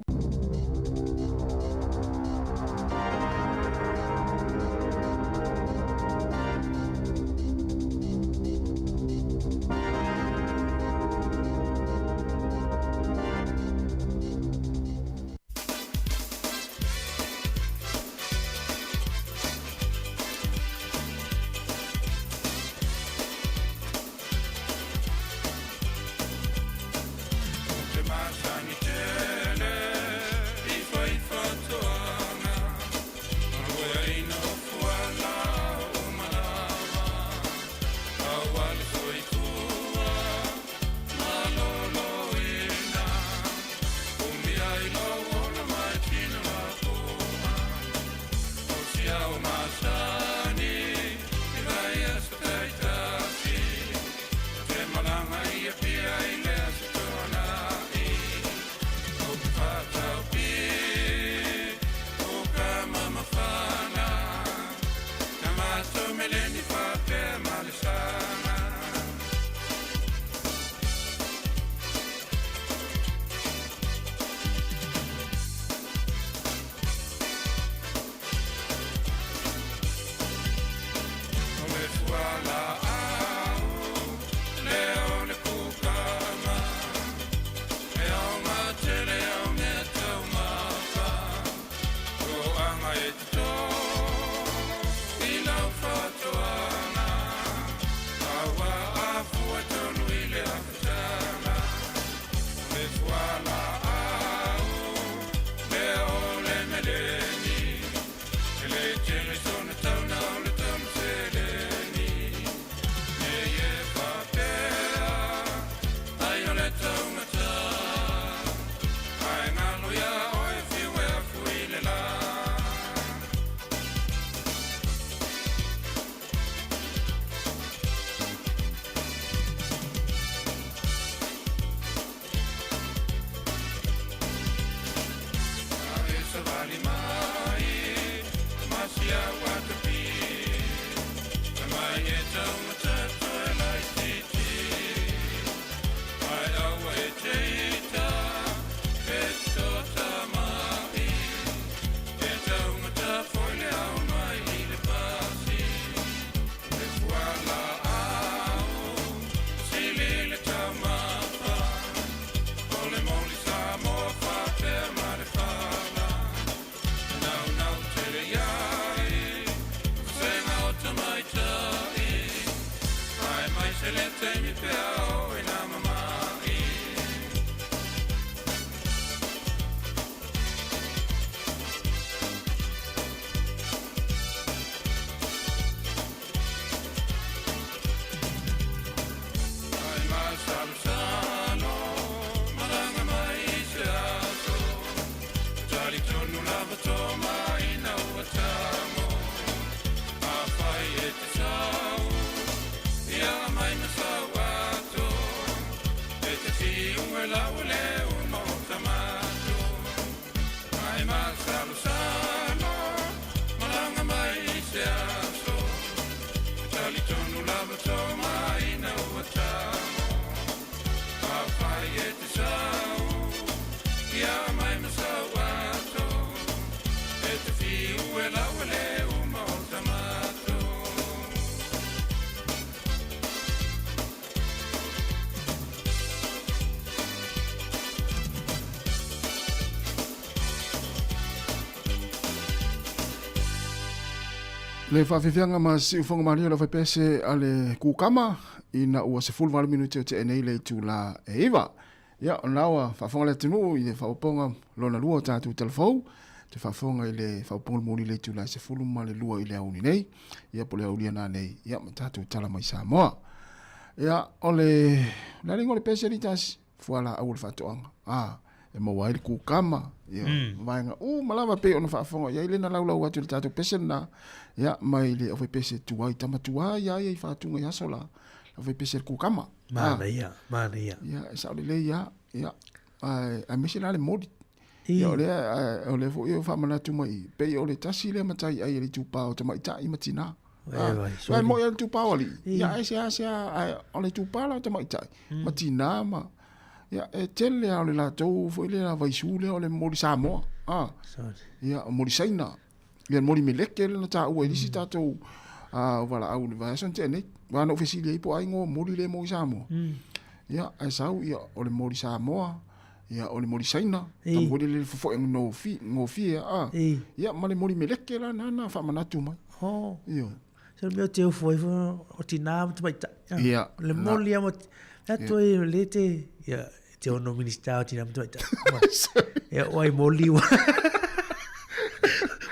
Le whawhiwhianga ma si uwhanga maria la whaipese a le kukama ina ua se full vale minute o te enei le tu la e iwa. Ia, o nawa, whawhanga le tunu i le whaoponga lona lua o tātou telefou. Te whawhanga i le whaoponga moni le tu la se full ma le lua i le auni nei. Ia, po le aulia nā nei. Ia, ma tātou tala mai Sāmoa. Ia, o le laringo le pese ni tasi. Fuala au le whatoanga. E maua ili kukama. Ia, vaenga, malawa pe ona whaafonga. Ia, ile na laulau atu le tātou pese na. Ia, mai le awai pese tuai tamatua. Ia, ia, i whaatunga ia sola. Awai pese le kukama. Mana ia. Ia, e sao le le ia. Ia, a mese la le modi. Ia, o le fo ia whaamanatu mai. Pe o le tasi le matai ai le tupao tamaita i matina. Vai mo ia le tupao ali. Ia, o le tupao tamaita. Matina ma. Ia, e tele au le lātou, fo ile la vaisule o le mori Sāmoa. Ia, mori Saina. Ia, mori meleke le na tā ua ilisi tātou. Wala au le vai asan tēnei. Wāna ufesili eipo aingo mori le mori Sāmoa. Ia, e sau, ia, o le mori Sāmoa. Ia, o le mori Saina. Tam wale le fofo e ngō fi, ia, ma le mori meleke la nana whamanatu mai. Ia. Sa mea te ufo o tina matumaita. Ia. Le mori amo... Ato e le ia te ono minister tina matumaita. Ia oai moli wa.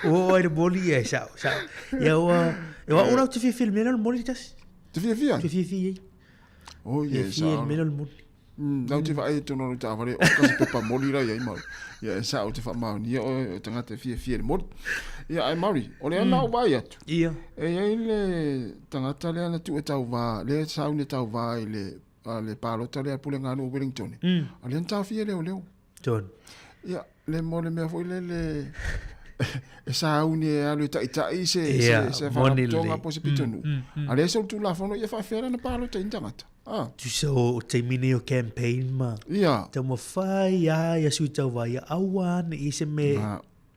Oai de moli e sao. Ia ora te fi mena le moli tas. Te fi. Oh ye sao. Fi mena le moli. Nau te vai te no ta vale o kasi pepa moli ra ia mau. Ia sao te fa mau ni o tanga te fi le moli. Ia ai mari. O le ana vai atu. Ia. E ia le tanga tale ana tu e tau va. Le sao ni tau va le palota le pulenga no Wellington. Ale nta fi leo. Ton. Ia, le mole me foi le e sa uni e alu tai se tonga po se pitonu. Ale so tu la fono ia fa fera na palota intangata. Tu so te mini o campaign ma. Ia. Te mo fai ia su tau vai awan i se me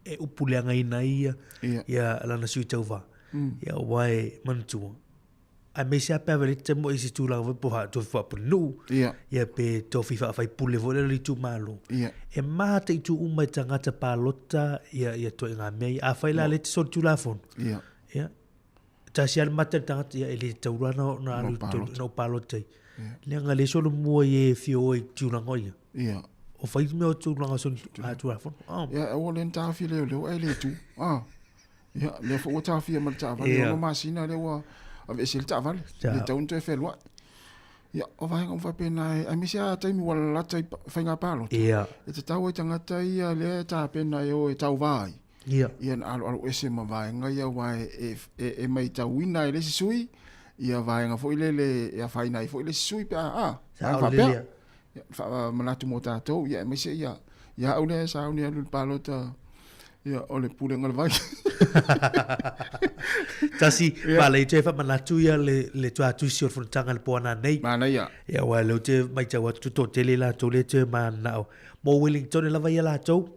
e upulenga ina ia. Ia lana su tau va. Ia wai mantua. A me se apa vele te mo isi tu la po ha to fa punu. Ia pe to fi fa fai pule vole li tu malo. E ma te tu uma tangata palota ia to nga me a fai la le so tu la fon. Ia. Ta si al mata tangata ia ele te ura no palota. Le nga le so mo ye fi o tu la ngoia. Ia. O fai me o tu la so tu la fon. Ia o le ta fi le ele tu. Ia le fo o ta fi ma ta va no masina le wa ave sil ta vale le taun te fe lua ia o vai on va pena a misia tai mi wala la tai fainga palo ia e te tau e tangata ia le ta pena o e tau vai ia al ese ma vai nga ia vai e mai tau ina le sui ia vai nga foi le ia faina foi le sui pa fa le fa manatu mota to ia misia ia au le sa uni al palo ta ia ole pule ngal vai tasi vale te fa manatu ia le tua tu si for tanga le pona nei mana ia wa lo te mai te wa tu to tele la to le te mana mo Wellington la vai la to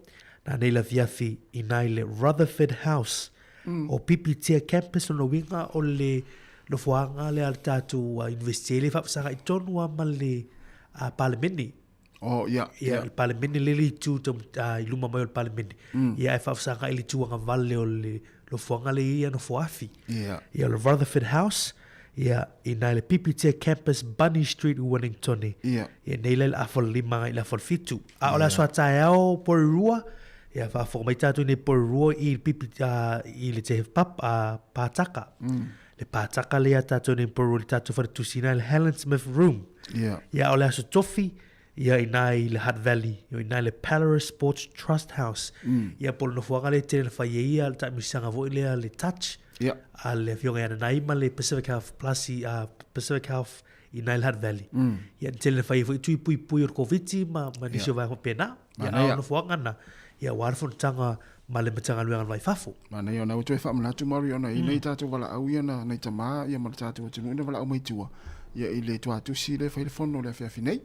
na nei la fiafi inai le Rutherford House o PPT campus no winga o le lo fuanga le alta tu investile fa sa i tonu a male a parliament. Oh, ia. Ia, il parlamento le tu i luma mai o parlamento. Ia, e whafsanga ili tu anga vale o lo fuanga le ia no fuafi. Ia, le Rutherford House. Ia, i nai le PPT Campus, Bunny Street, Wellington. Ia, nei le afol lima i le afol fitu. A o la soa tae au Porirua. Ia, whafo mai tatu nei Porirua i le te pap a Pātaka. Le Pātaka le a tatu nei Porirua le tatu whare le Helen Smith Room. Ia, o la so tofi. Ia inai le Hutt Valley, inai le Palaris Sports Trust House. Ia polo no fuanga le tele fa ia ta misanga vo le touch. Ia. A le fionga ia nai ma le Pacific Health Plus Pacific Health inai le Hutt Valley. Ia tele fa ia tui pui o COVID ma ni so va pena. Ia no fuanga na. Ia warfon tanga ma le matanga luanga vai fafo. Mana ia na uto fa mna tu mari ona inai tatu wala au ia na nei tama ia ma tatu tu ina wala au mai tua. Ia ile tu atu si le fai fono le fia finei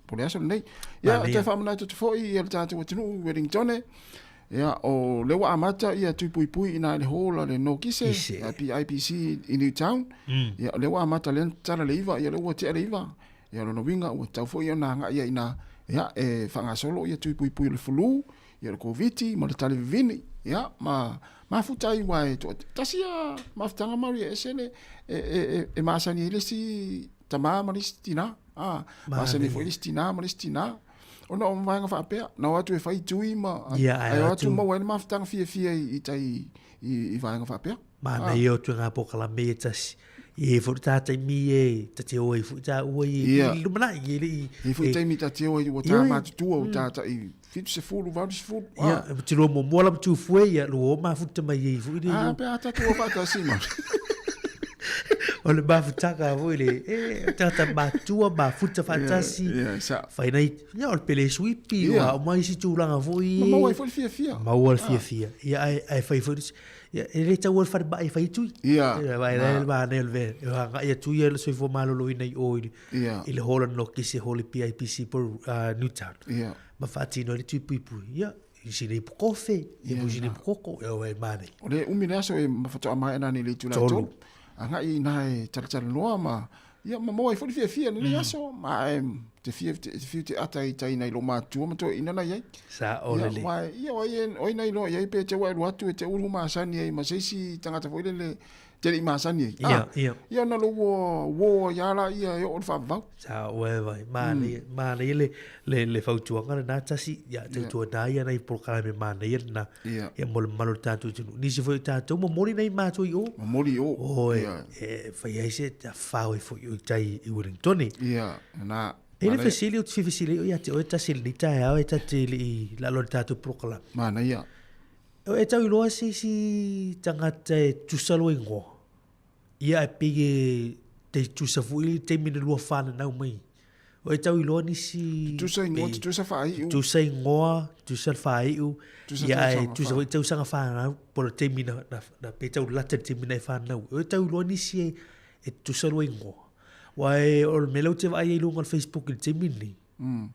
pole aso nei ia te fa mana tu foi ia tatu tu Wellington ia o le wa amata ia tu pui ina le hola le no kise IPC in New Town ia le wa amata le tala le iva ia le wa te le iva ia no winga o tau foi na nga ia ina ia e fa nga solo ia tu pui le fulu ia le koviti, ma le tale vivini, ia, ma futai wai, tasi a mafutanga mari e sele, e maasani ele si tama marisi tina, maasani fo ele si tina, marisi tina, ona o mwaenga whaapea, na watu e whai tui ma, ai watu mawene mafutanga fia i tai, i waenga whaapea. Mana i o tu ngā pokala me tasi. I fu tātai mi e te oi fu tā oi i lumana i le i fu tai mi te oi o tā mātutua o tātai fitu se fulu varu se fulu ia te lo mo mola tu fu ia lo ma fu te mai i fu i pe ata tu o fata sima o le ba fu taka fu le tata matua ma fu te fatasi fai nei ia o pele swipi o mai si tu langa fu i ma wai fu fia ma wai fia ia ai fai fu ia ele tau ol far bai fai tu ia vai le ba nel ve ia tu ia so fo malo lo nei o ile hola no ki se holi PIPC por Newtown ia ma fati no le tu pipu ia si le kofe ia mo jine koko e mane ole umina so e mafato mai na ni le tu la tu anga i nai tala noa ma ia ma mo fo fia ni aso ma te fia ata i tai nei lo matua ma to ina na ia sa ole le ia oi nei lo ia pe te wa watu te uru ma sani ai ma seisi tangata fo le te i ma sani ia na lo wo ia la ia o fa va sa we vai mane le fautua ngana na tasi ia te tu na ia nei programa mane ia na ia mo malo tatu ni se foi tatu mo mori nei ma tu o mori o fai ai se ta fa foi o tai i Wellington ia na ele facilio tu facilio ia te o ta silita ia ta te la lo tatu programa mana ia e tau loa si tangata tu salo ingo ia e pige te tu sa fui te mine lua fana nau mai o e tau loa ni si tu sa ingo tu sa fai tu sa ingoa tu sa fai ia e tu sa tau sanga fana por te mine na pe tau lata te mine fana nau o e tau loa ni si e tu salo ingo wai o melo te vai lunga on Facebook te mine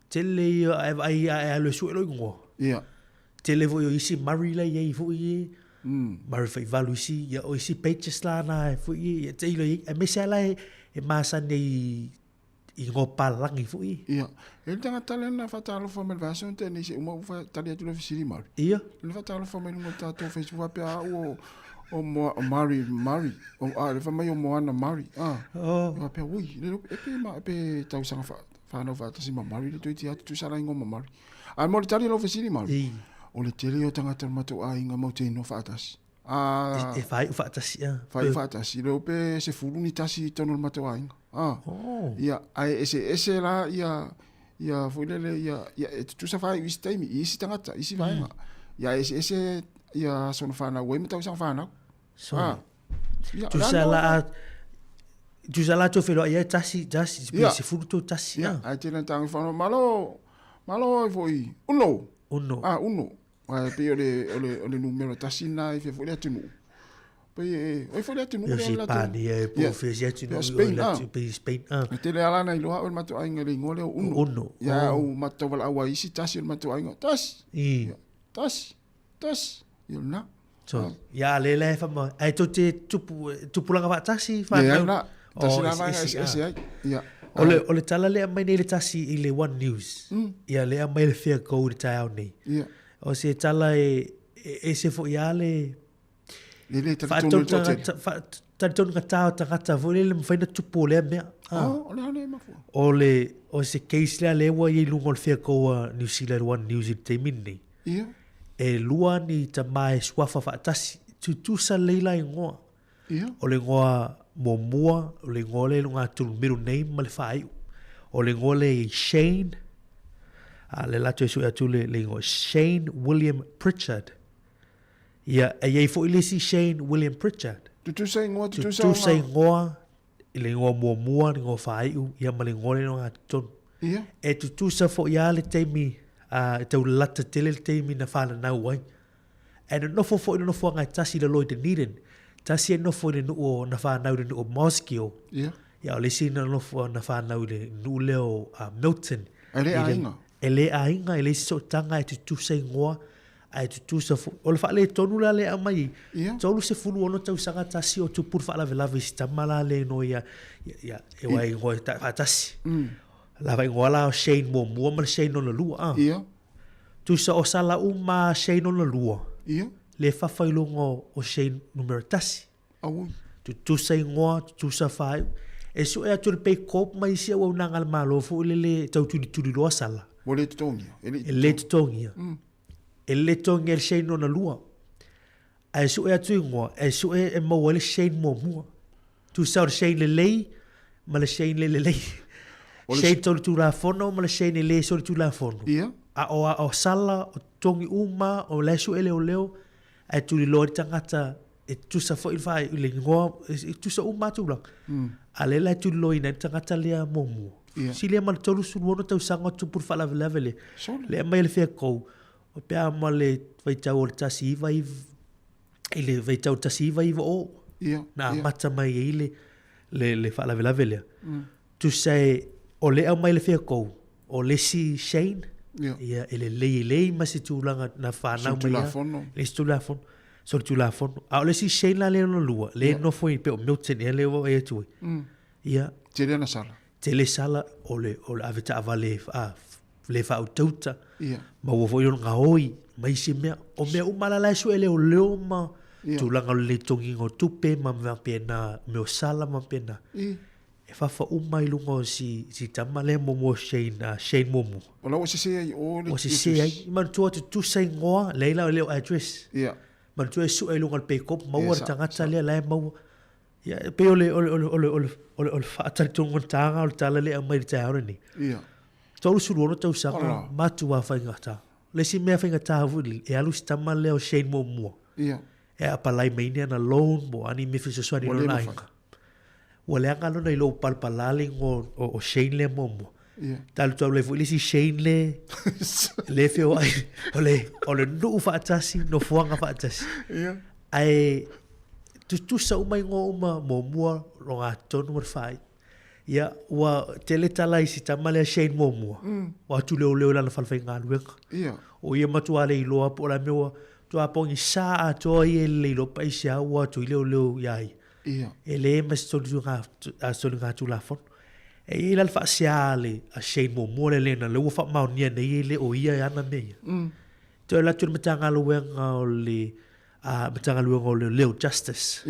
te le ai lo su lo ingo ia televo yo isi marila ye fu ye mar fa valu isi ya o isi pages la na fu ye te lo e mesala e masa nei i ngo palangi fu ye ia ele tanga talena fa talo fo mel version te ni se uma fa talia tu le fisiri mar ia le fa talo fo mel ngo ta to Facebook pe o mari o le fa mai o moana mari va pe ui le pe ma pe tau sanga fa no fa tasi ma mari le tu tu sala ngo mari al mo talia lo fisiri mar o le tele o tangata mato a inga mau te no fatas. E fai fatas ia. Fai fatas. I leo pe se furu ni tasi tono mato a inga. Ia, ai ese la ia fuilele ia tu sa fai isi taimi, isi tangata, isi vai inga. Ia ese ia sono whana ue metau sang whana. Tu sa la to felo ia tasi, se furu to tasi. Ia, ai tēnā tangi whana, malo i foi, uno. Uno. Ai pe ole numero tasina e fe folia tunu. Pe oi folia tunu le la. Pani e po fe sia tunu pe Spain. Te le ala na i loa o mato ainga le ngole uno. Ya o mato wala awa isi tasi o mato ainga. Tas. Yo na. So, ya le fa mo. Ai to te tupu langa va tasi fa. Ya na. Tasi na vai ese. Ya. Ole tala le mai nei le tasi i le One News. Ia le mai le fair code tai au nei. Ia. O se tala e se fo ia le taton tangata vo le mfaina tupu le mea. O se case le wa i lungo le fair code New Zealand One News i te mini. Ia. E lua ni ta mai swafa fa tasi tu sa leila i ngoa. Ia. O le ngoa momua, o le ngole lunga tu middle name ma le fai. O le ngole Shane, le lato esu atu le ngo Shane William Pritchard. Ia, e iei fo ilisi Shane William Pritchard. Tu sa ingoa, tu sa ingoa, le ngoa mua, le ngoa fai u, ia ma le ngole lunga tonu. Ia. E tu sa fo ia le teimi, tau lata tele le teimi na whana nau wai. E no fo ino fo ngai tasi le loi de niden. Tasi e nofo le nuo na whanau le nuo Moskio. Ia. Ia o le sina nofo na whanau le nuo leo Milton. E le ainga. E le ainga, e le so tanga e tu sa ingoa, e tu sa fu. O le wha le tonu la le amai. Ia. Tolu se fulu ono tau sanga tasi o tu pur wha lave lave si tamala le no ia. Ia, e wai ingoa tasi. La wai ingoa la o Shane mua ma le Shane no le lua. Ia. Tu sa o sala uma Shane o na lua. Ia. Le whawhailongo o Shane numero tasi. Au. Tu sa ingoa, tu sa whai. E so e atu le pei kop mai sia wau nangal malo fu le tau turi loa sala. Wa le tutongi. E le tutongi. E le tutongi e Shane o na lua. E so e atu ingoa, e so e maua le Shane mo mua. Tu sa o Shane le lei, ma le Shane le lei. Shane tolu tu la fono, ma le Shane le so tu la fono. Ia. O sala, o tongi uma, o lesu ele o leo, e tu li loa tangata, e tu sa fo ilwha i le ngoa, e tu sa uma tu lang. A le la tu lo ina tangata lea momu. Si lea ma le tolu suruono tau sanga tu pur whala vile le. Lea mai le fea kou, o pia ma le vaitau o le tasi iwa i le vaitau tasi iwa i o. Na mata mai e le whala vile. Tu say, o lea mai le fea kou, o le si Shane, ia ele lei ma se tūlanga na whanau mai ia. Le si tūlafono. So tūlafono. A o le si Shane la leo no lua. Le no foi pe o Milton e leo e tui. Ia. Te lea na sala. Te le sala o le aveta ava le wha tauta. Ia. Ma ua foi ngā hoi. Ma isi mea. O mea umala lai su e leo ma. Tūlanga le tongi ngō tupe ma mea pēna. Meo sala ma pēna. Ia. E whawha umai lungo si tamale momo Shane momo. Ola o se se ai o le. O se se ai. Man tua tu sai ngoa leila o leo address. Ia. Man tua su ai lunga le peikop maua le tangata lea lai maua. Ia pe ole whaatari tongon tanga o le tala lea mai le tai aure ni. Ia. Tolu suruono tau sanga matua whaingata. Le si mea whaingata havuli e alu si tamale o Shane momo. Ia. E apalai meinia na loan mo ani mifi se swani no nainga. Wa le anga no nei lo palpalaling o Shane le momo. Tal tu le foi si Shane le feo ai ole no faatasi no fuanga faatasi. Ai tu sa umai ngo momo lo nga tonu mo fai. Ya wa teletala si tamale Shane momo. Wa tu le la falfenga luenga. O ia matua le lo po la mewa tu apongi sa to ie le lo paisia wa tu le yai. Ele mas solunga tu la fon. E il alfa siale a Shane mo le na le fa ma ni ne le o ia ana me. To la tu matanga lo wenga o le matanga lo o le justice.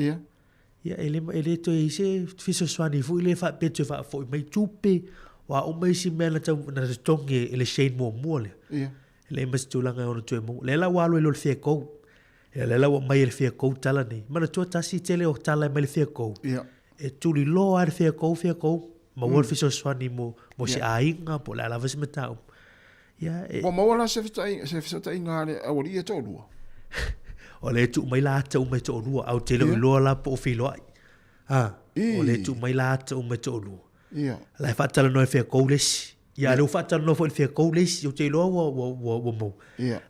Ya ele to ise fiso swani fu ile fa petu fa fo mai tupe wa o mai si mena ta na tonge ele Shane mo le. Le mas tu langa o tu mo. Le la wa lo fe ko. E le lawa mai le fea kou tala nei. Mana tua tasi tele o tala mai le fea kou. E tuli loa le fea kou. Ma wal fiso swani mo se ainga po la lava se metau. Wa mawala se fiso ta inga le awari e tōlua. O le tu mai la ta umai tōlua. Au tele o loa la po o filo ai. O le tu mai la ta umai tōlua. La e whatala no e fea kou lesi. Ia le whatala no fo e fea kou lesi. O te loa wa mo.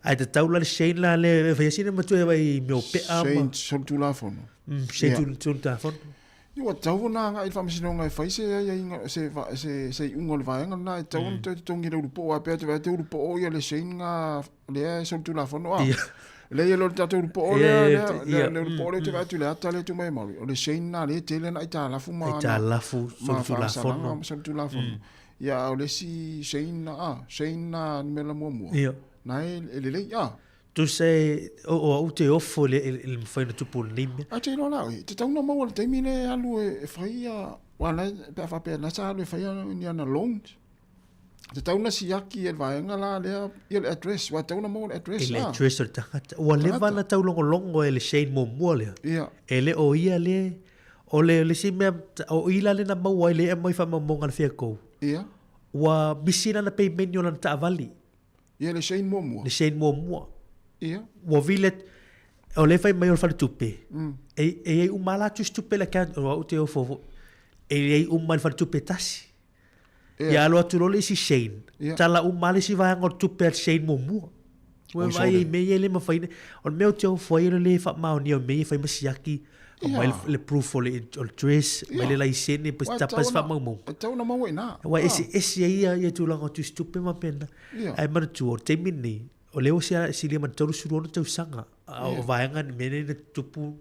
Ai te taula le Shane la le whaiasine matu e wai meo pea ma. Shane sol tu la fono. Shane tu la fono. Iwa tau na nga i whamasinonga e whaise ia inga se unga le vaenga na e tau te tongi le urupo a pea te urupo o ia le Shane nga le sol tu la fono a. Le ia lo te urupo o le urupo o le te vatu le ata le tu mai mauri. O le Shane na le tele na i ta lafu ma. I ta lafu sol tu la fono. Sol tu la fono. Ia o le si Shane na mela muamua. Ia. Na ele ia. Tu se o te ofo le mwhaina tupu nime. A te ino lau, te tauna maua le teimine alu e whaia, wana pe whapea nasa alu e whaia ni ana loan. Te tauna si yaki e vaenga la lea i le address, wa tauna maua le address. Le address o le tangata. Ua le wana tau longo e le Shane Momoa lea. Ia. E le o ia le, o le si mea, o ila le na maua e le e mai whamamonga le whia kou. Ia. Ua misina na pei meni o na taavali. Ia le Shane Momoa. Le Shane Momoa. Ia. Ua vile, o le whai mai o le whale tupe. E umala tu stupe la kan, o te o fofo. E umala le whale tupe tasi. Ia alo atu role si Shane. Tala umala si vai angor tupe al Shane Momoa. Ua vai e mei e le mawhaine. O meo te o fwai le wha mao ni o mei e whai masiaki. O mai le proof o le dress. Mai le laisene, pas tapas wha mau mau. E tau na mau e nā. Ua esi ia tu langa tu stupe ma pena. Ai mana tu o te mini. O leo si lia man tauru suruona tau sanga. O vaenga ni mene na tupu.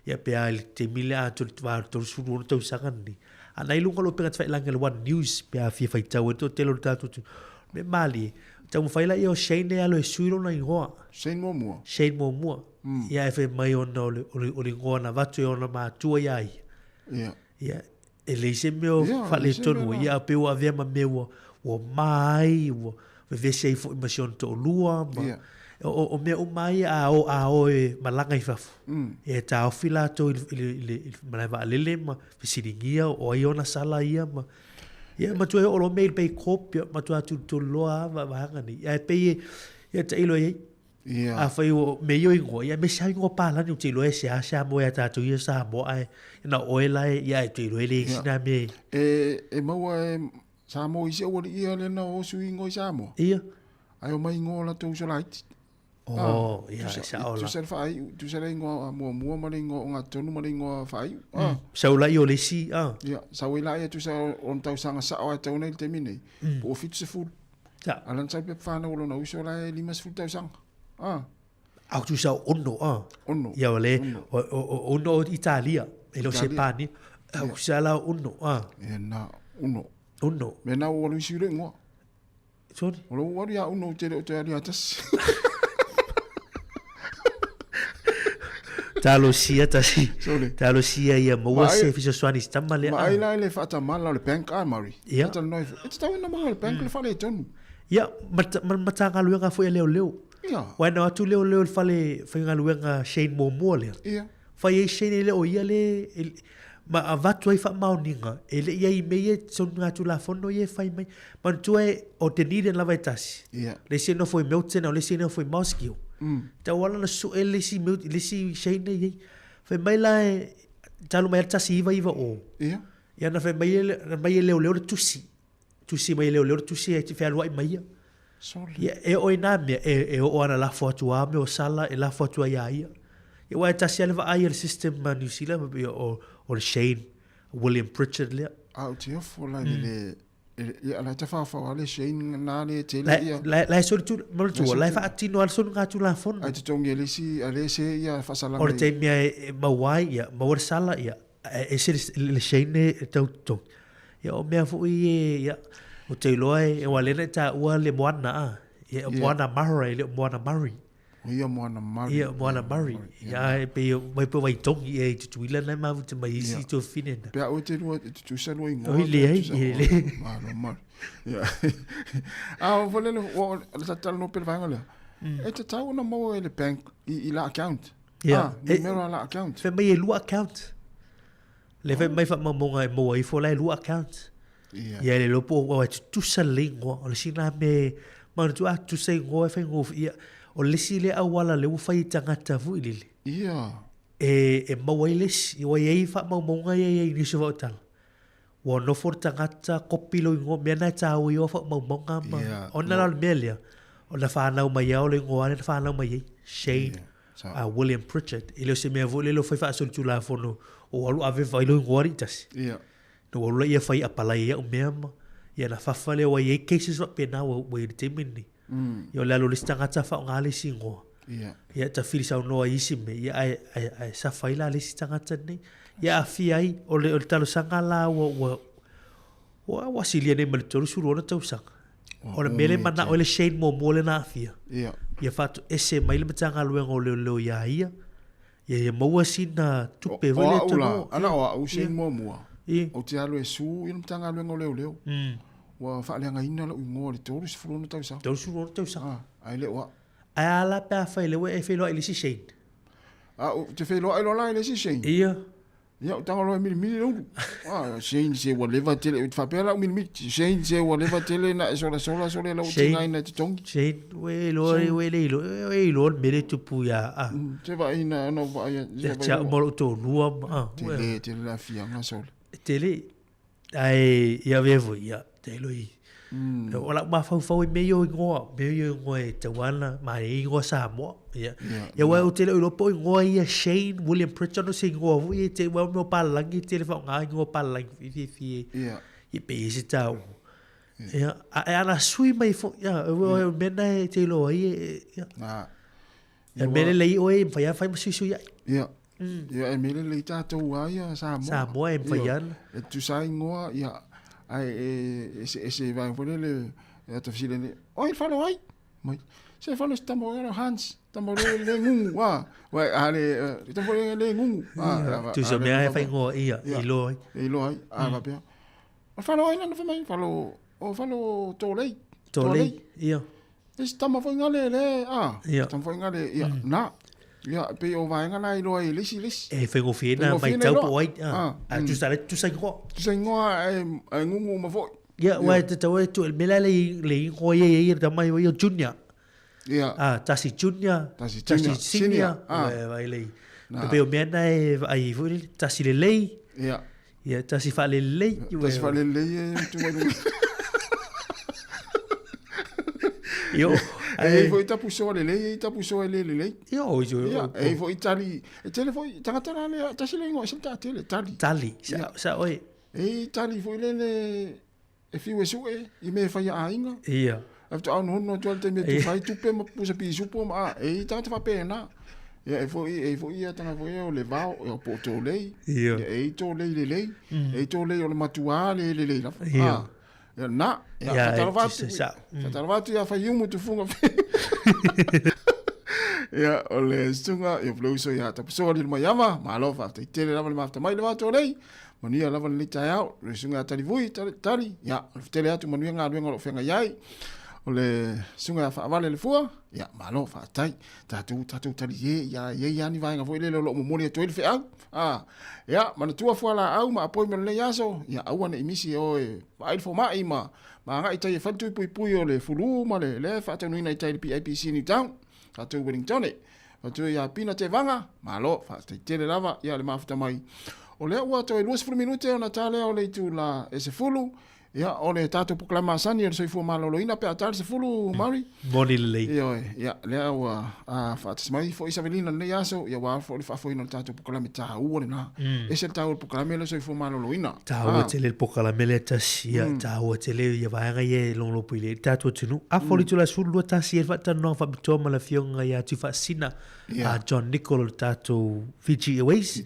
Ia pea te mile a tauru suruona tau sanga ni. Ana ilunga lo pengat whailangi le One News. Pea fia whaitau e to telo le tātutu. Me mali. Tau mawhaila i o Shane e alo e suiro na ingoa. Shane Momoa. Shane Momoa. Ia e whi mai ona o le ngoa na watu e ona mātua ia ia. Ia. Ia. E leise meo whale tonu. Ia peo a vea ma meo o mai. O vese i fo i masion to lua. O mea o mai a o e malanga i fafu. E ta o fila to i manai wa alele ma visiringia o ai ona sala ia ma. Ia ma tu e olo mail pei kopia ma tu atu to loa va hanga ni. Ia pei ia ta ilo ei. A fai o me yo ingo ia me sa ingo pala ni te lo e sa mo ia ta tu ia Sāmoa ai na oela ia te lo ele sina me. E maua e Sāmoa i se o ia le na o su ingo i Sāmoa. Ia. Ai o mai ingo la to so light. Oh, ia sa ola. Tu ser fai, tu ser ingo mo ma ingo nga tonu ma ingo fai. Sa ola i o le si Ia, sa oela ia tu ser on tau sanga sa o tau nei te mine. Po fit se full. Ja. Alan sai pe fa na o na uso la lima se full tau sanga. Au tu sa onno Onno. Ia ole onno Italia. E lo sepani. Au sa la onno E na onno. Onno. Me na o lu sire ngo. Sorry. O lo wa ya onno te ali atas. Talo sia tasi. Talo sia ia mo se fiso swani stamale. Ma ai la le fata mala le bank mari. Ia. Talo noi. It's tau na mala le bank le fale tonu. Ia, matanga luenga foi leo. Ia. Wana atu leo fale whainga luenga Shane Momoa lea. Ia. Whai e Shane leo ia le ma avatu ai wha maoninga. E le ia i mei e son ngatu la fono i e whai mai. Man tua e o te nire lava e tasi. Ia. Le se no foi Milton o le se no foi Moskio. Ta wala na su e le si Shane i. Whai mai la e talo mai tasi iwa o. Ia. Ia na whai mai e leo le tusi. Tusi mai leo tusi e te whai alua i mai ia. Ia, e oi nā mea, e o ana la fotua me o sala, e la fotua ia ia. Ia wai tasi ale wa ai le system ma New Zealand, o le Shane, William Pritchard lea. Au te ofo la le, ia la te whawhawa le Shane nā le te le ia. Lai sori tu, maratua, lai wha atino al sonu ngā tu la fono. Ai te tongi le si, ale se ia whasala mai. O le te mea e mawai ia, mawar sala ia, e se le Shane e tau tong. Ia o mea fu i ia, o te loa e walena ta ua le moana e moana Murray le moana Murray ia moana Murray ia moana Murray ia e pe mai pe vai tongi e tuila na ma te mai si to finena pe o te lua tu sa lua ingo le ma mar ia o vole o le tal no per vanga le e te tau na mo le bank i la account ia numero la account fe mai e lu account le fe mai fa mo i fo la lu account ia le lopo o tu sa lingua o le sina me ma tu tu sei ngo e fa ngo ia o le si le awala le ufai tangata fu ile ia e mawailes i wa ei fa maunga ei ni so tal wa no for tangata kopilo ngo me na ta o yo fa maunga ma ona la melia ona fa na mai o le ngo ana fa na mai Shane William Pritchard ile se me vole lo fa so tu la fono o alu ave vai lo ngo ritas ia no lo ia fai apala ia o mema ia na fafale wa ia cases wa pena wa te mini yo la lo listanga ta fa ngale singo ia ta fili sa no isi me ia ai sa fai la listanga ta ni ia afi ai o le talo sanga la wa silia ne mal tolu suru ona tau sanga o le mele mana o le Shane Momoa le na afia ia fatu ese mai le matanga luenga o le ia ia maua sina tupe vele to ana o Shane Momoa o te alo e su i mtanga luenga leo wa fa le nga ina lo ngo le tolu se fulu no tau sa ai le wa ai ala pa fa le we e fe lo ile si Shane o te fe lo ai lo la ile si Shane ia o tanga lo mi lo Shane se whatever tele fa pela mi Shane se whatever tele na so le lo tinga ina te tongi Shane we lo mere tu pu ya te va ina no va ya cha mo to lua te la fia nga sol tele ai ia vevo ia te loi ola ma fa me yo ngo e te wana mai ngo Sāmoa ia wa o te lo po ngo ia Shane William Pritchard no se ngo i te wa no palangi te fa nga ngo palangi fi i pe se tau ia ana sui mai fo ia mena te lo ia ia mele lei oi fa mo su ia ia e mele le tātou ia Sāmoa e whaian e tu sai ngoa ia ai e se vai fole Ya ta fisi le. Oi falo ai. Mai. Se falo stamo era Hans. Tamo le ngungu wa. Wa ale tamo le ngungu. Tu so me ai fai ngo ia i loi. I loi. Va pe. Falo ai na fa mai falo. O falo tolei. Tolei. Ia. Tamo foi ngale le. Tamo foi ngale ia. Na. Ia pe o vai ngala i loi lisi. E fai ngo fina mai tau po ai. Tu sai ngo. Tu sai ngo ai ngungu ma foi. Ia wa te tau tu el mela le ngo ia ta mai o junior. Ia. Tasi junior. Tasi senior. Vai le. Pe o mena e ai foi tasi le lei. Ia. Ia tasi fa le lei. Tasi fa le lei tu mai. Yo. E foi tapu so le lei, tapu so le lei. Yo. E foi tali. E tele foi tangata le tasi le ngo senta tele tali. Tali. Sa oi. E tali foi le e fiu su e me fai a inga. Ia. After on no tu te me tu fai tu pe ma pusa pi su po ma e tangata fa pena. Ia e foi ia tanga foi o le vao e o poto lei. Ia. E to lei le lei. E to lei o le matua le lei. Ia. Ya na, ya fatalvatu ya fai umu tu funga. Ya ole stunga yo bloso ya ta so le mayama malo fa te tele lava le mafta mai le vato lei. Mania lava le taiao, le sunga tali vui tali. Ya tele atu manu nga lo fenga yai. Ole sunga fa vale le fua. Ya malo fa tai. Tatu tali ye ni vai nga foi le lo mo moni to le fe au. Ya mana tua fuala au ma appointment le yaso. Ya au na imisi o ai fo mai ma nga itai fa tu pui o le fulu ma le fa tanu ina itai PIPC ni town. Ka tu Wellington. Tu ya pina te vanga. Malo fa te tele lava ya le mafta mai. Ole ua to e 2 minute ona tale o le tu la e se fulu. Ya ole tato proclamação e soi malolo ina pe atar se fulu mari. Moni le. Ya le ua fa te mai fo Isabelina le yaso ya wa fo ina tato proclamita u na. Ese tato proclamela soi malolo ina. Tato tele proclamela tasia tato tele ya va nga ye long pile tato tunu. A fo tu la sulu tasia fa tan no fa bitoma la fionga ya tu fa sina. A John Nicol tato Fiji Airways.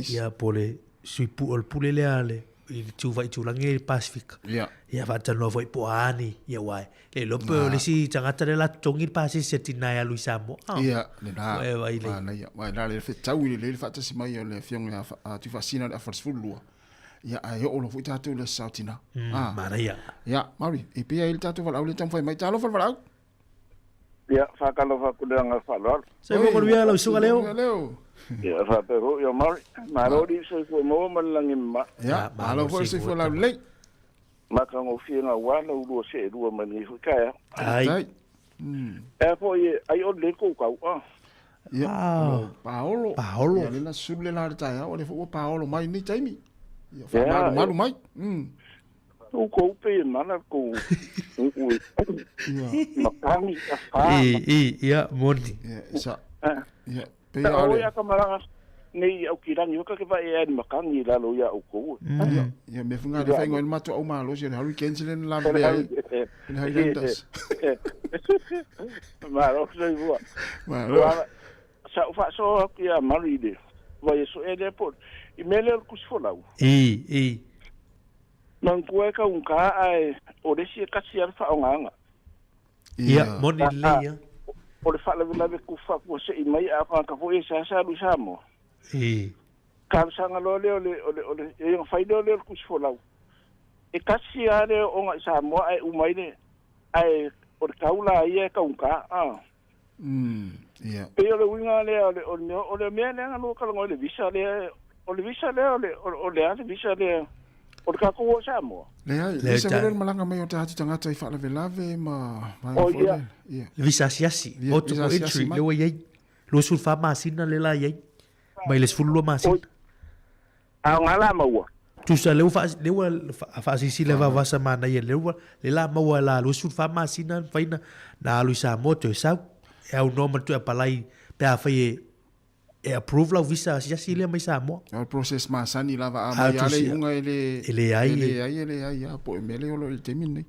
Ya pole sui pu ol pule le ale. Tu vai tu langi Pacific. Ya va tan no foi poani ya wai. Le lo pe le si tangata le la tongi pasi setina ya Luisamo. Ya, le na. Vai le. Vai la le fe tau le fa tasi mai le fiong ya tu fascina a force full. Ya ai o lo foi tatu le sautina. Mana ya. Ya, mari. E pe il tatu val au le tam foi mai talo val. Ya, fa kalo fa kudanga fa lor. Se mo via lo suga leo. Ya fa pero yo maro di so fo mo malangi ma. Ya, malo fo se fo la le. Maka ngo fianga wala ulo se ruwa mani fu kaya. Ai. E fo ye ai o le ko ka. Ya. Paolo. Ya le na sulle la ta ya, o le fo Paolo mai ni taimi. Ya fa malu mai. O ko pe mana ko. Makani ka fa. Ya moni. Ya sa. Ya. O ya kamera nei au kirani o ka ke vai e makangi la lo ya o ko. Ya me funga de faingo el mato au malo se haru kenselen la be ai. En Highlanders. Maro so vo. Maro. Sa fa so ya maride. Vai so e depot. I mele ku se folau. Nang kue ka un ka ai o de si ka si alfa onga. Ya moni le ya. O le fala vila be ku fa ko se i mai a ka fo e sa lu Sāmoa. Ka sanga lo le e fai do le ku se lau. E ka si are o nga Sāmoa ai umai ne ai o kaula ia ka un ka ya. Pe o le winga le o le me le nga ka ngo le visa le o le visa le o ka ko Sāmoa. Le se vele malanga mai o te hati tangata i whaala velave ma... Le visa siasi. O tuko entry le wa yei. Lo sul fa masina le la yei. Mai le sfulu masina. A ngala maua. Tu sa le fa sisi le va vasa mana ye le la maua la lo sul fa masina faina na lu Sāmoa te sau. E au no matu e palai pe a fai e approve la visa siasi le mai Sāmoa. El process masani lava a mai ale unga ele ai ya po mele o le temine.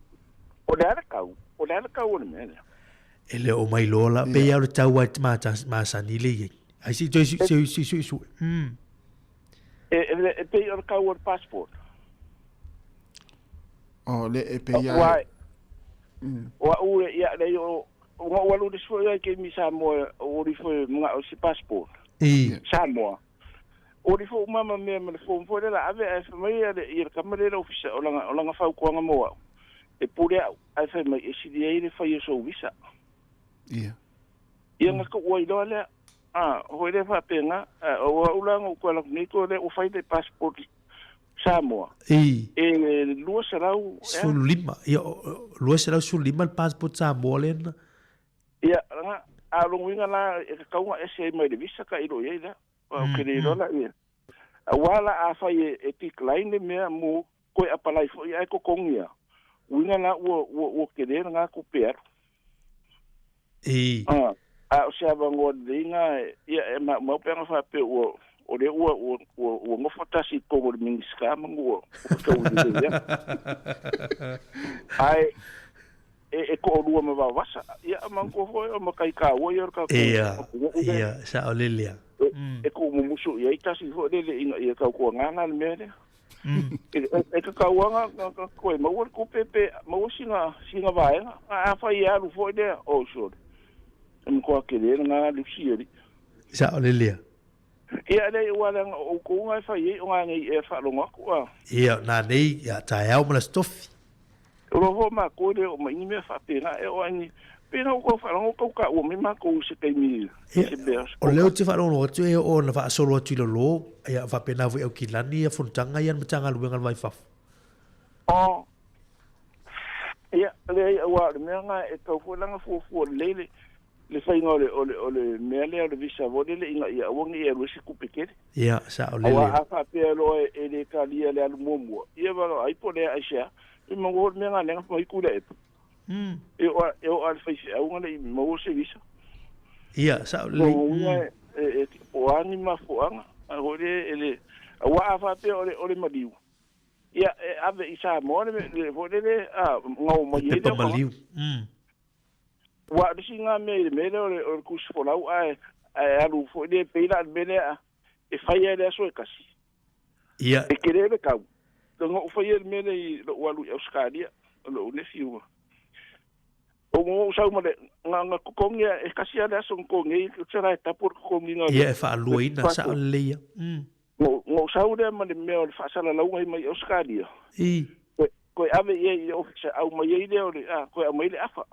O le kau o le mele. Ele o mai lola pe ya le tau ai masani le ye. Ai si su. E pe o kau o passport. Oh le e pe ya. Wa ure ia le yo nga walu de so ya ke mi Sāmoa o ri fo mga o si passport. Sāmoa. O ri fo mama me me fo la ave a fa mai ia kamera ofisa o langa fa ko nga mo. E pure a fa mai e si dia ile fa yo so visa. Ia nga ko o ilo le ho le fa penga o ulanga ko la ni ko le o fa de passport Sāmoa. Lua serau sulima ia lua serau sulima el passport Sāmoa lena. Ia nga a longinga la e ka unga ese mai de visa ka ilo ia la. O ke le rola ia. A wala a fa e decline me mo ko apalai fo ia ko kongia. Winga la o ke le nga ko per. A o se abango dinga ia e ma penga fa pe o le o mo fotasi ko o minska mango ko ia. Ai e ko lua ma vasa ia mango foi o makai ka o ia ka ia sa olelia e ko mo musu ia tasi fo le ia ka ko ngana me le e ka wanga ko e mo ko pepe mo singa vai a fa ia lu foi de o so ko ke le nga lu sieri sa olelia ia le wala o ko nga fa ia o nga e fa lo ngako ia na nei ia tai au mala stofi Roho ma ko de o mai me fa pena e o ani pena ko fa lo ko ka o me ma ko se kai mi o leo te fa lo tu e o na fa solo tu lo ia fa pena vo e kilani e fontanga ia matanga luenga vai fa ia le wa me nga e to fo langa fo le fa ngole ole me le o visa vo le inga ia o ngi e ro se kupeke ia sa o le wa fa pe lo e le ka lia le al momo ia va ai po le aisha e mo me nga lenga mai ku le e o al fa se o ngale mo se visa ia sa o le o ani ma fo anga o le wa fa pe o le madiu ia ave isa mo le vo le ngau mo ye maliu wa disinga me o ku se fo lau ai alu fo de peila bele e fa ye le so kasi ia e kere le ka ngo fa ye me le wa lu euskadia lo ne fiu o mo sa mo le nga ko ngia e kasi ala so ko ngi tsara ta por ko ngi nga ia fa luina sa le ia ngo sa u de ma le me o fa sala lau mai euskadia ko ave ye ofisa au mai ye le o ko mai le afa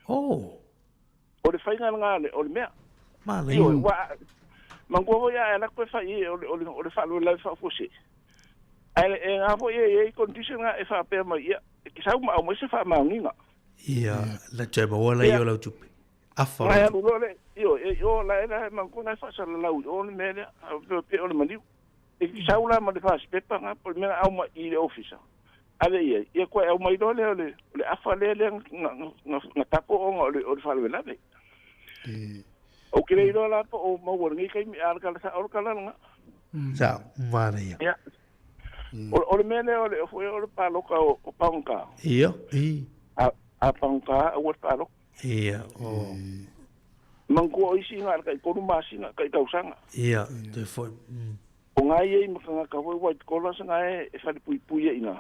o le fainga ngale o le mea male wa mango ya la ko fa ye o le fa lo la fa fosi ai e nga fo ye condition nga e fa pe ma ia ki sa ma o se fa ma nginga ia la chema wala yo la tupi afa ai lo le yo la mango na fa sa la o le mea pe o le mani e ki sa la ma le fa spepa nga por mena au ma i le officer ale ia ko au mai dole le afa le na tapo o le fa le lave o kile do la o mo ngi kai mi ar kala sa or kala nga sa mane ia o le mele o le foi o pa loka o panka ia a panka o pa lo ia manku o isi nga kai ko ma singa kai tausanga ia te foi o ngai e mo nga foi white collar nga e fa pui ina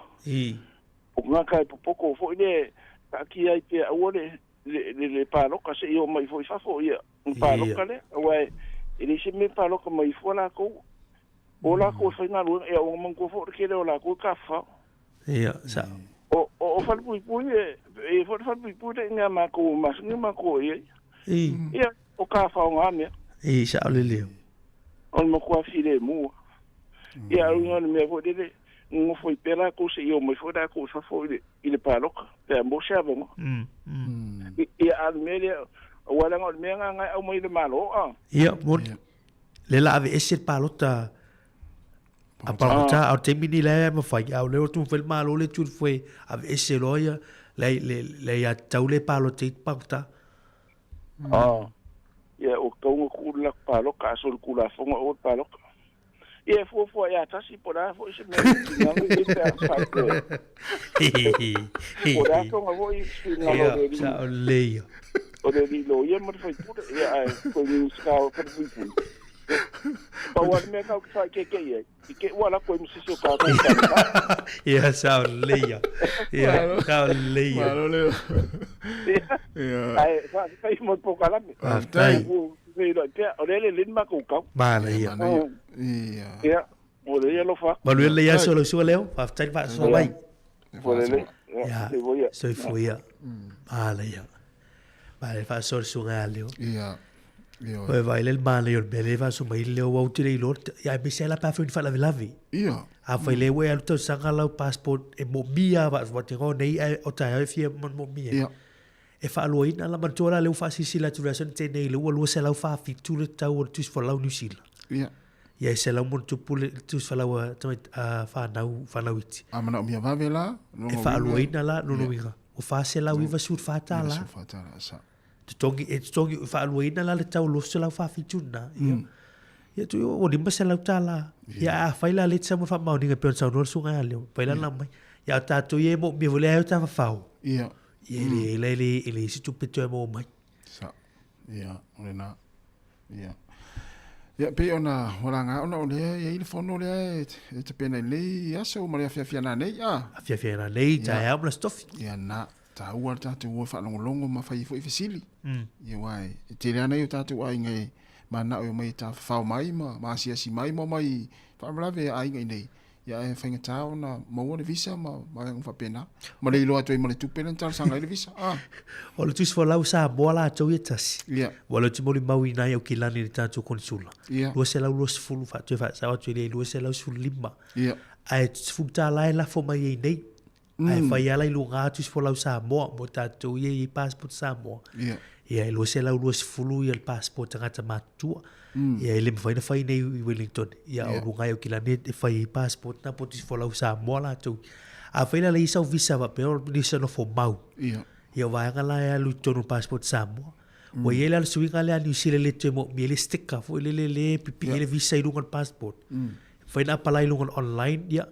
o nga kai poko foi le ka ki ai pe o le pa loka se io mai foi fa foi pa loka le wai ele se me pa loka mai foi la ko o la ko fa na lu e o man ko for ke le o la ko ka fa ia sa o fa pui e fa pui nga ma ko mas ni ma ko ia o ka fa nga me sa le on mo ko fi le mu ia o me vo de ngo foi pela ko se io mai foi da ko fa foi ile pa loka pe mo se avo ia al media wala ngol me nga au mai le malo ia mo le la ave ese palota a palota au temini le ma fai au le tu fel malo le tu foi ave ese loia le ya taule palota pakta ia o ko ku la paloka so ku la fo o paloka ia fo ia tasi pora fo se me nga le se fa pora ko ngo i sa le o de lo ia mo fai puta ia ko ni ska o fa puta Paua me ka ka ke ye. Ke wala ko msiso ka ka. Ya sao leia. Ya sao leia. Malo leo. Ai fa mo po kala me. Tai. Pero te orele lin ko ka. Mana ia. Iya. Ya. O le lo fa. Malu leia solo su leo. Fa tai fa so vai. Polele. Ya. Soy fuia. Mana ia. Vale, fa so su leo. Iya. Oe vai le mana yo bele va so mai leo au tire lo. Ya me se la pa fa la lavi. Iya. A foi le we alto sanga lau passport e mo mia va te go nei o tai fia mo mia. Iya. E fa aloina la mantora le fa sisi la turation te nei le lo se lau fa fi tu le tau tu for lau New Iya. Ya se lau mo tu pule tu fa lau fa nau iti. Amana mia va vela. E fa aloina la no winga. O fa se lau iva sur fa ta la. Fa ta la sa. Tongi fa aloina la le tau lo se lau fa fi tu na. Ya tu o dimba se lau ta la. Ya fa la le sa mo fa mau ninga pe sa no sunga le. Pa la mai. Ya ta tu ye mo mi vole ta fa fa. Iya. Ele si tu pito mo mai. Sa. Iya, ona. Iya. Ya pe ona nga ona le ya il fono le te pena le ya so mo le fia na nei ah. Fia na nei ta ya bla stof. Ya na ta ua ta tu fa longo ma fa ifo ifisili. Ya wai. Te le ana yo ta tu ai ngai mana o mai ta fa mai ma si mai mo mai fa brave ai ngai nei. Ya e whainga tāo na maua le visa ma ang whapena. Ma le iloa tui ma le tupena tala sanga le visa. O le tusi whalau Sāmoa la tau ia tasi. Ia. Wala tu mori mau i nai au ki lani le tātou konsula. Ia. Lua se lau lua sifulu whatui whasawa tui le lua se lau sifulu lima. Ia. Ai sifulu tā lai la fo mai ei nei. Ai whai alai lu ngā tusi whalau Sāmoa mo tātou ia i passport Sāmoa. Ia. Ia lua se lau lua sifulu i al passport tangata mātua. Ia ele mawhaina whai nei i Wellington. Ia o rungai o ki la net e whai passport na poti whalau Sāmoa la tau. A whaina le isau visa wa peo nisa no fo mau. Ia. Ia waanga la e alu tonu passport Sāmoa. Wa ia le alu suinga le New Zealand le tue mo mi ele sticker fo le pipi ele visa i lungan passport. Whaina apalai lungan online ia.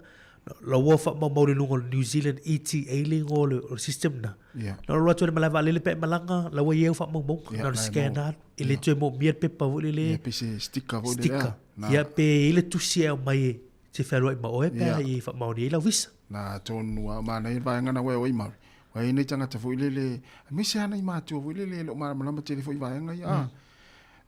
La ua wha mau le lungan New Zealand ETA lingo le system na. Ia. Na loa tue le malai wale le pe malanga la ua ieu wha mau. Na scan na. Ele tue mo miat pepa vo le. Ia pe se sticker vo le. Sticker. Ia pe ele tusi e mai te wherua i mao e pe i wha mau ni e lau visa. Na tonu a mana i vaenga na wea oi mauri. Wai nei tangata fo ilele. Me se ana i mātua fo ilele lo malama telefo i vaenga i.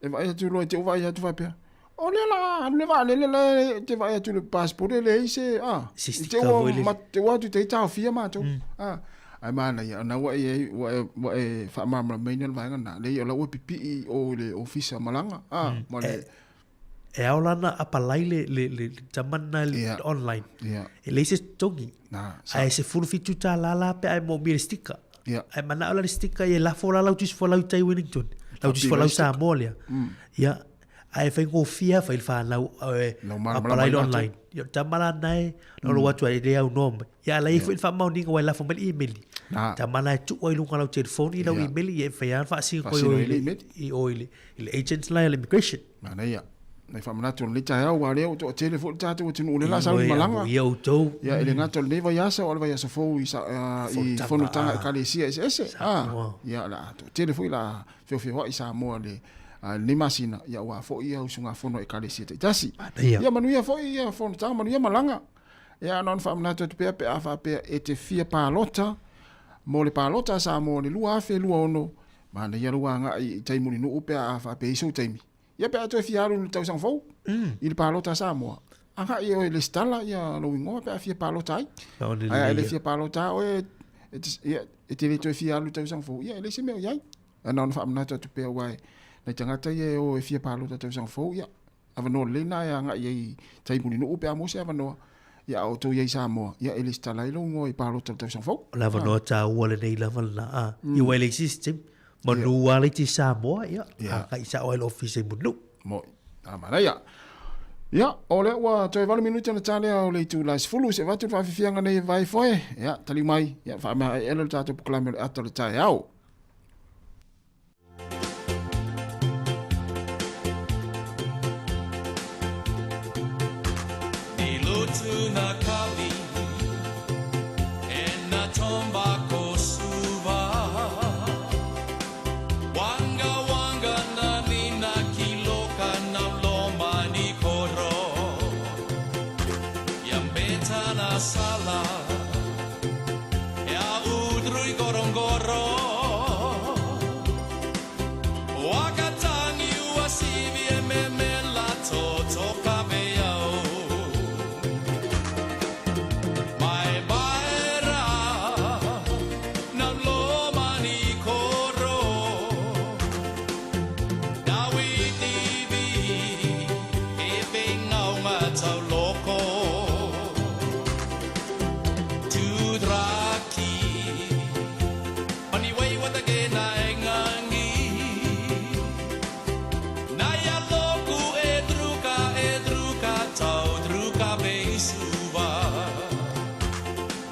E vai atu loe te uvai atu vai pia. O le la, le va le te vai atu le passport le ise Sistika vo ile. Te wa tu te tau fia mātua. Ai mana ia na wa e fa mama mainel vaenga na le o la o pipi o le ofisa malanga. Ma le e aolana apalai le tamana online. E le se tongi. Ai se furu fitu ta la pe ai mo mi stika. Ai mana ola stika e la fola lau tis fola tai Wellington. Lau tis fola Sāmoa lea. Ia ai fai go fia fai fa lau apalai online. Ia tamana nai no lo watu ai le au nom. Ia la ifo fa mau ninga wai la fo email. Tamana tu oi lunga lau telefoni lau email e fai an fa si ko i oile. Il agents la immigration. Mana ia. Nei fa manatu le tai au wale o to telefon tatu o tinu le la sa malanga. Ia o to. Ia ele ngato le vai asa o vai asa fo i fonu tanga ka le sia ese. Ia la to telefon la fio i Sāmoa le ni masina ia wa fo ia usunga fono e ka le sia tasi. Ia manu ia fo ia fonu tanga manu ia malanga. Ia non fa manatu te pe afa pe e te fia palota. Mo le palota Sāmoa le lua fe lua ono. Mana ia lua nga i taimuni no pe afa pe iso taimi. Ia pe atu e fiaru ni tau sang fau. I le palota Sāmoa. Anga i o le stala ia lo ingoa pe a fia palota ai. Ai le fia palota o e te le tu e fiaru tau sang fau. Ia le se meo iai. Ana ona wha amnata tu pe wai. Nei tangata ia o e fia palota tau sang fau. Ia. Avanoa le na ia anga i taimuni no pe a mose avanoa. Ia o tau iai Sāmoa. Ia le stala i lo ingoa i palota tau sang fau. La avanoa ta ua le nei lava na. I wa le system. Manu wale ti Sāmoa ia. Ka isa oil office munu. Mo. Amana ia. Ia, ole wa toi 20 minuti na tale o le tu las fulu se watu fa fianga nei vai foi. Ia, tali mai. Ia fa ma elo tato proklame ato le tai au. Ni lutu na kali e na tomba ko suva. Wanga wanga na nina kiloka na loma tana sala ya udrui gorongoro wakatangi uasivi e memela toto kabeao mai baera na loma ni koro dawi tivi e bengau matau loko tudraki Anyway, what again I ngangi Naya loku edruka tau druka beisuva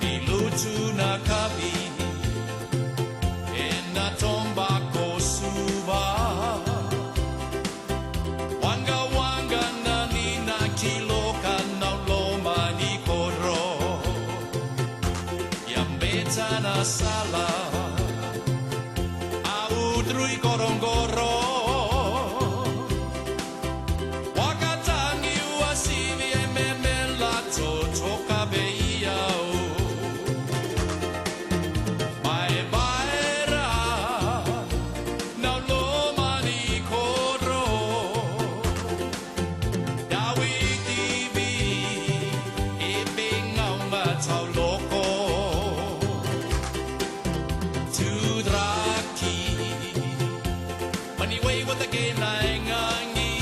Nilutu na kabi Ena tomba kosuva Wanga na nina kiloka na loma ni koro Yambeta na sala Audrui gorongoro Wakatangi uasivi e memela toto kabeiao Mai baera na loma ni koro Dawi tivi e bengau matau loko Tudraki Anyway, what again I ngangi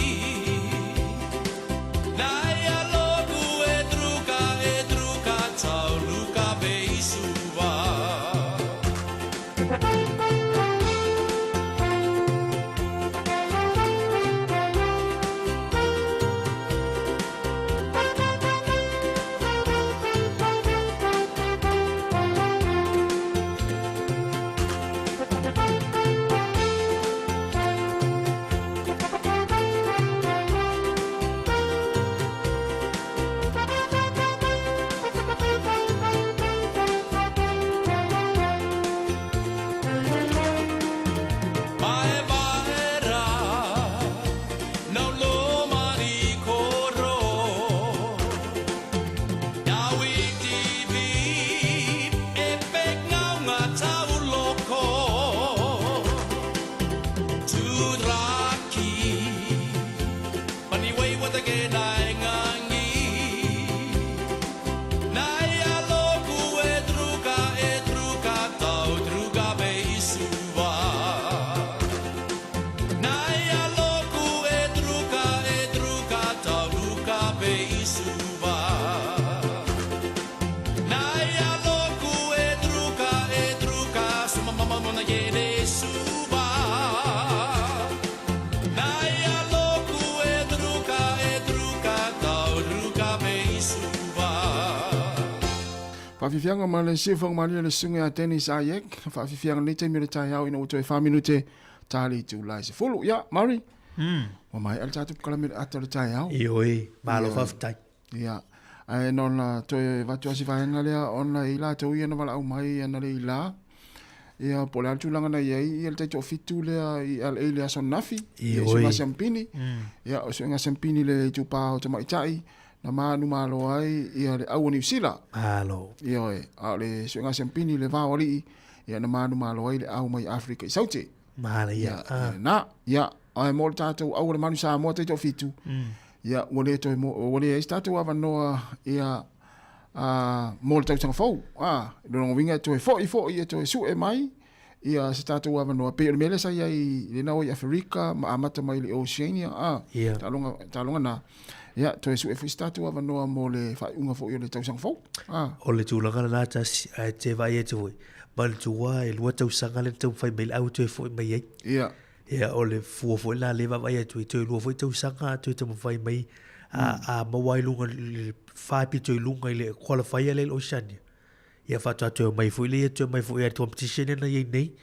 Naya loku edruka tau luka beisuva Mai baera na loma ni koro Dawi tivi e pekngau ngatau loko Tudraki Anyway, what again I ngangi Naya loku edruka tau druka beisuva Naya loku edruka tau luka beisuva Naya loku edruka sumamama mona yede suva Naya loku edruka tau druka beisuva Whawhiwhianga ma le siwhang ma le sunga a tenis a yek. Whawhiwhianga ni te mire tai au ina uto e whaminute tali tu lai se fulu. Ya, Mari. Wa mai al tatu kalamira ata le tai au. Ioi, malo whawhitai. Ya. Ai non la toe watu asi whahenga lea on la ila te ui ana wala au mai ana le ila. Ia pole al tūlanga na iei, ia te tō fitu lea i al eile a son nafi. Ia sunga sempini. Ia sunga sempini le tūpā o te maitai. Na manu malo ai ia le au New Zealand. Malo. Ia e, a le sunga sempini le vāwali ia na manu malo ai le au mai Afrika i saute. Mana ia. Na, ia, ai mō le tātou au le manu Sāmoa te tō fitu. Ia, wale toi wale e tātou awa noa ia mō le tautanga fau. Le nongo winga toi foi ia toi su e mai. Ia se tātou awa noa pe mele sa ia i le nao i Afrika ma amata mai le Oceania. Tālonga na. Ia, toi su e fui tātou awa noa mō le whai unga fo i le tautanga fau. O le tūlanga na tasi te vai e te voi. Ma le tūwa e lua tausanga le tau whai mai au te foi mai ei. Ia. Ia o le fua foi la le vai e tui te lua foi tausanga te te mawhai mai a mawai lunga le whai pi te lunga i le qualify le Oceania. Ia whatu atu mai foi le te mai foi e competition na ei nei.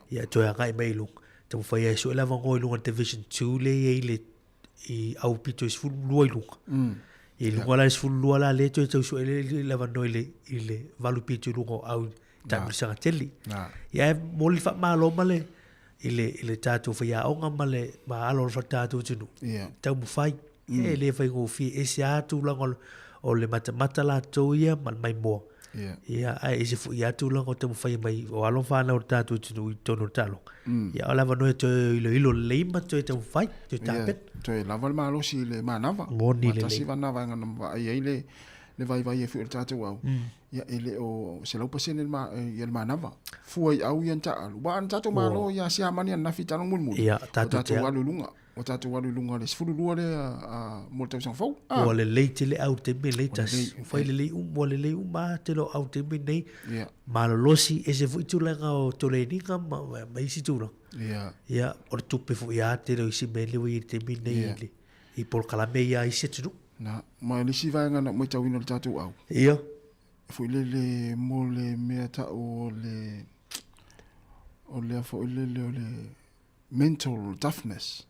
Ia toi a ngai mai lunga. Te mawhai e so e lava ngoi lunga Division 2 le ei le i au pito is fulu lua i lunga. I lunga la is fulu lua la le toi tau so e le lava noi i le valu pito i lunga au tamu sanga teli. Ia e moli wha maa loma le i le tātou whaia onga ma le ma alor wha tātou tunu. Tau mu whai. Ia e le whai ngō fi e se atu langa o le mata la tau ia mai mo Yeah. ia ai se fu ia tu longo te fai mai o alon fa na o tatu tu tono talo ia ola va no to ilo le ma to te fai te tapet to lava ma lo si le manava Moni le si vana va ngana ai le vai e fu tatu au ia ele o se lo pasene ma ia le manava fu ai au ia ta alu ba tatu ma lo ia si amani na fita no mulmul ia tatu walulunga o tatu walulunga le sfulu lua le mo tau sang fou o le leite le au te me le tas fai le mo le ma te lo au te me nei ma lo losi e se fu tu la o to le ninga ma isi tu lo ia o tupe fu ia te lo isi me le wi te me nei i por kala me ia isi tu na ma le si vai ngana mo tau ino tatu au ia fu le mo le me ta o le fo le mental toughness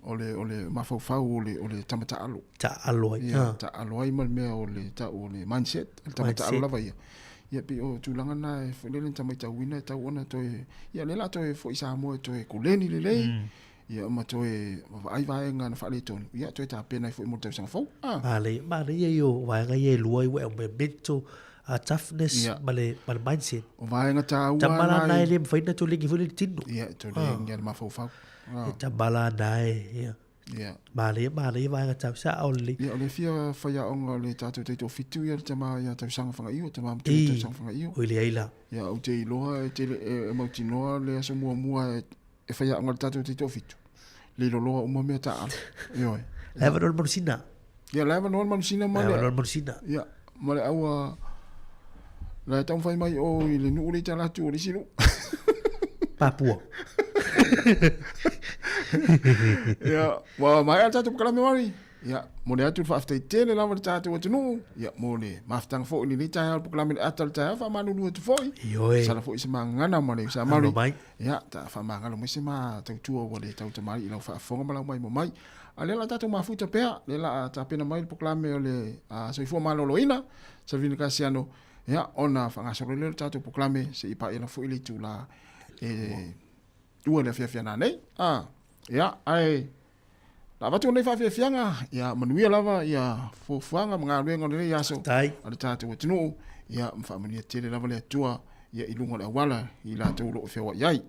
o le mafau o le tamata alo ta alo ai mal me o le mindset o tamata alo lava ia pe o tulanga na e le tamata wina ta ona to ia le la to fo Sāmoa to e kuleni le ia ma to e ai vai nga na fale ton ia to ta pena fo mo te sang fo ma le ia yo vai nga ye luai we o mental toughness male mindset o vai nga ta wa tamala na ele faina to legi fo le tino ia to le ngal mafau tamala na ia Male vai nga tau sa o le ia le fia faya onga le tatu te to fitu ia tama ia tau sanga fanga iu tama tau sanga fanga iu o le aila ia o te iloa te e mautinoa le aso mua e faya onga le tatu te to fitu le loloa uma mea ta ala ia leva no mansina ia male aua la tau fai mai o i le nuu le tala tu o le sinu Papua ia wa mai al tatu kala me mari ia mo le atu fa ftai tele la le tatu o tunu ia mo le maftang fo ni le tai al kala me atal tai fa manu lu tu foi sala fo isma ngana mo le sa mari ia ta fa mangalo mo se ma tau tu o le tau tamari ila fa fo ngala mai mo mai ale la tatu ma futa pea le la ta pena mai kala me o le so fo malo loina sa vini kasiano ia ona fa ngaso le tatu kala me se ipa ila fo ile tu la ua le fia na nei ia ai la watu nei fa fianga ia manuia lava ia fofuanga mga luenga le ia so tai ale tatu tinu ia mfa mania tele lava le tua ia ilunga le wala i la tu lo fia wa yai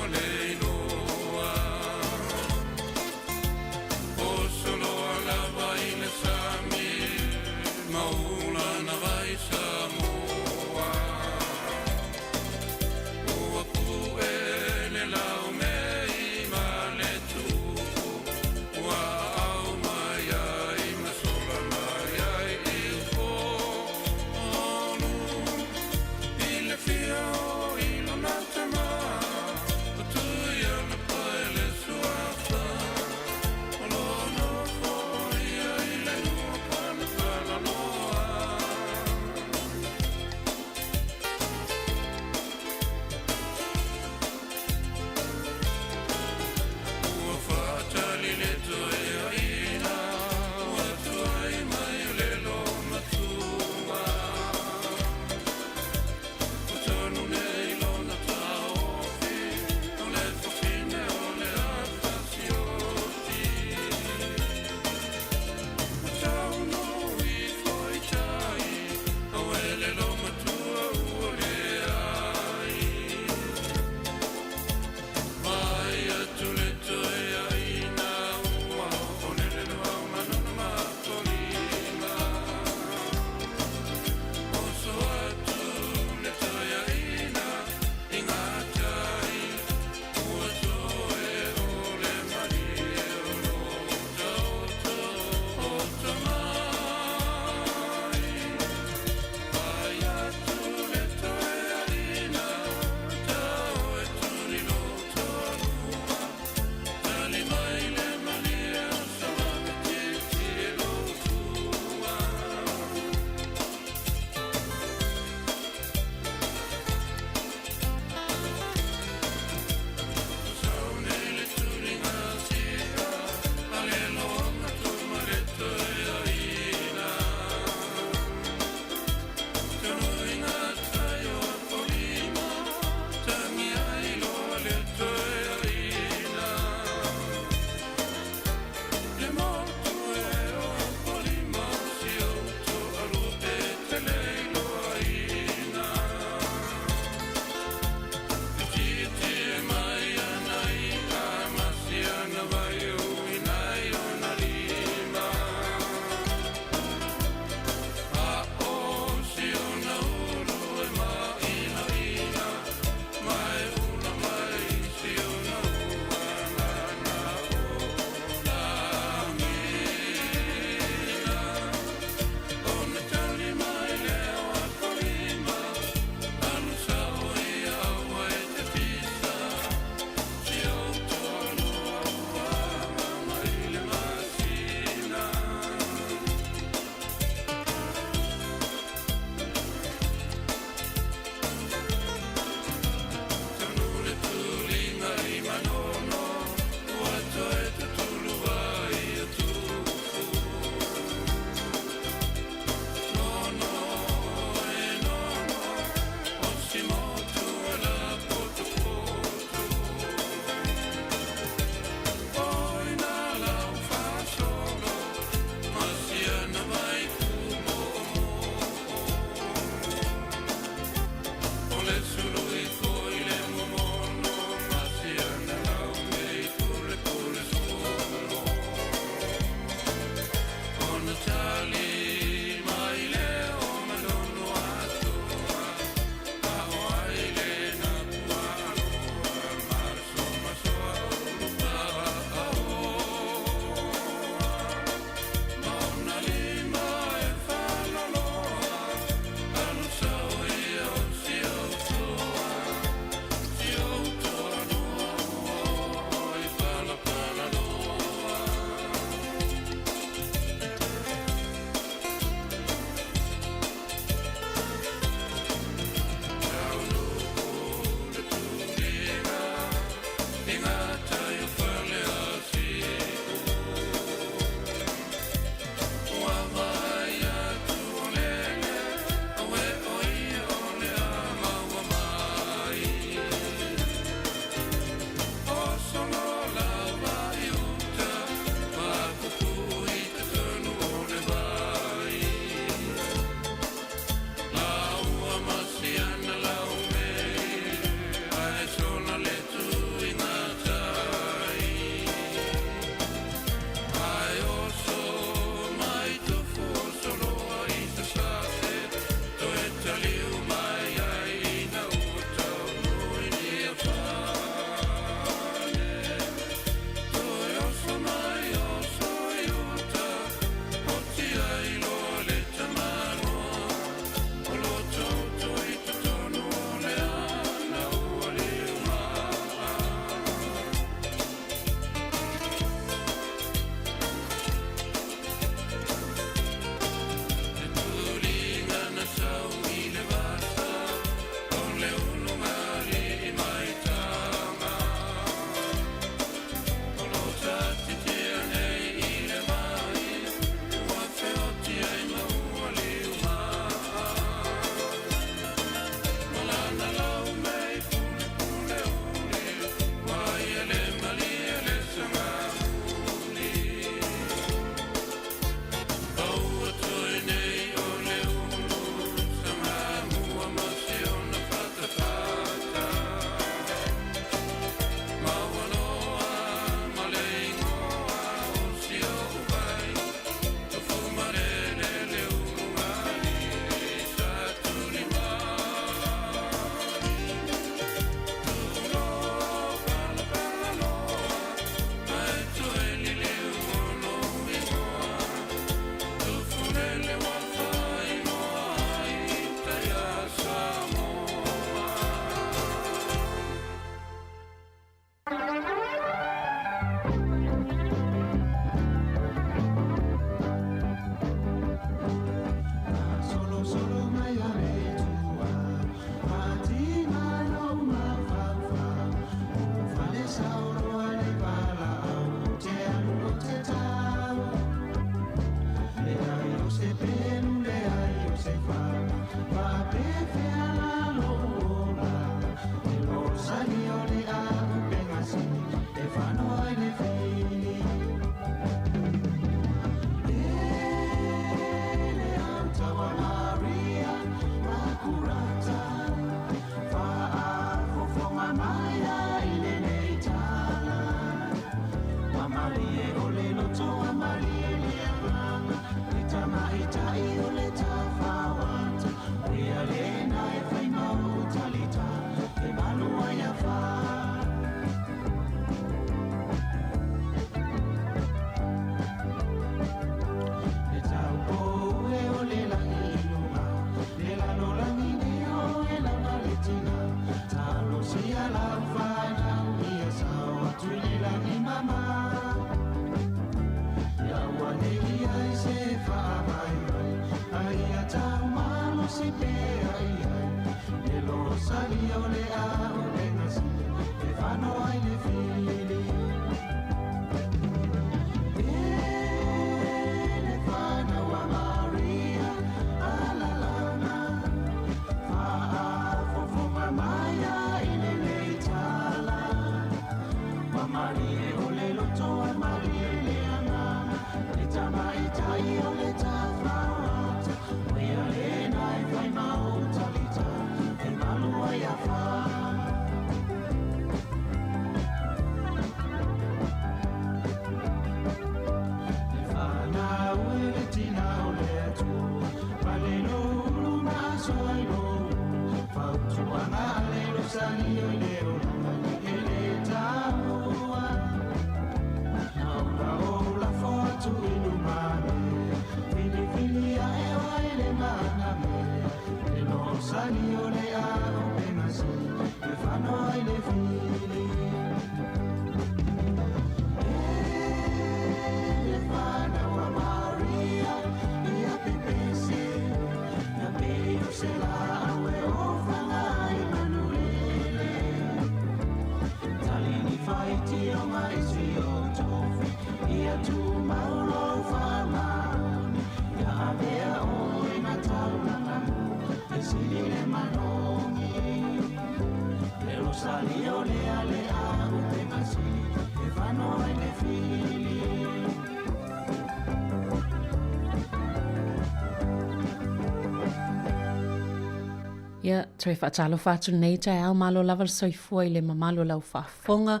Ia, toi whaatalo whātu nei tai au malo lava soifua I le mamalo lau whaafonga.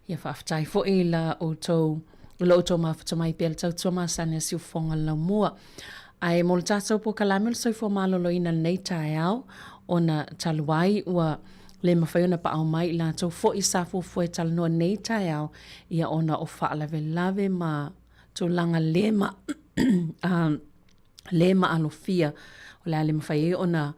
Ia whaafitai fo I la outou mawhatamai pia le tautua masane si ufonga lau mua. Ai mo le tātou po kalame le soifua malo lo ina nei tai au. Ona taluai ua le mawhaiona pa au mai la tau fo I safufua talanoa nei tai au. Ia ona o whaalave lave ma tūlanga lema lema alofia. O le mawhai ona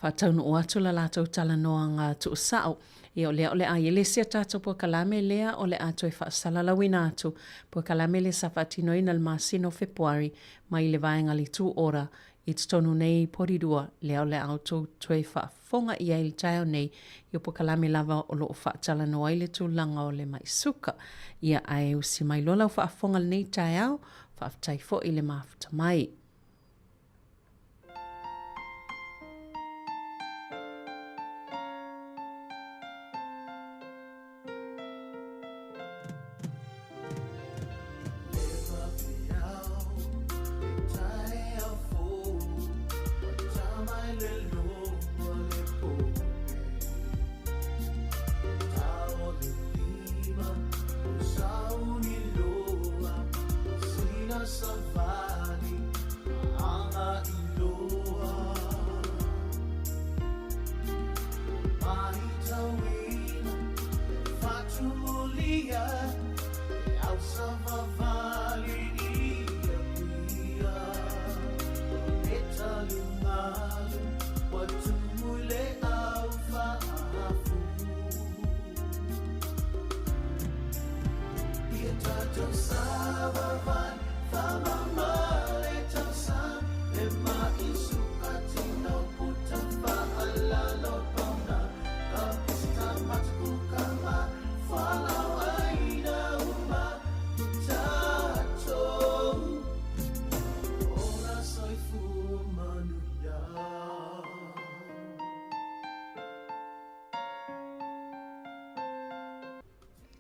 whataunu o atu la lātou talanoa ngā tuusao. Ia o le a ielesia tātou po kalame lea o le atu e whaasalalawina atu po kalame le sawhatino ina le masino Februari mai le vaenga li 2 ora I tonu nei porirua lea o le auto tue whaafonga I le taio nei I po kalame lava o lo whaatalanoa I le tūlanga o le maisuka. Ia ai usi mai lola o whaafonga nei taio whaafitai fo I le mafuta mai.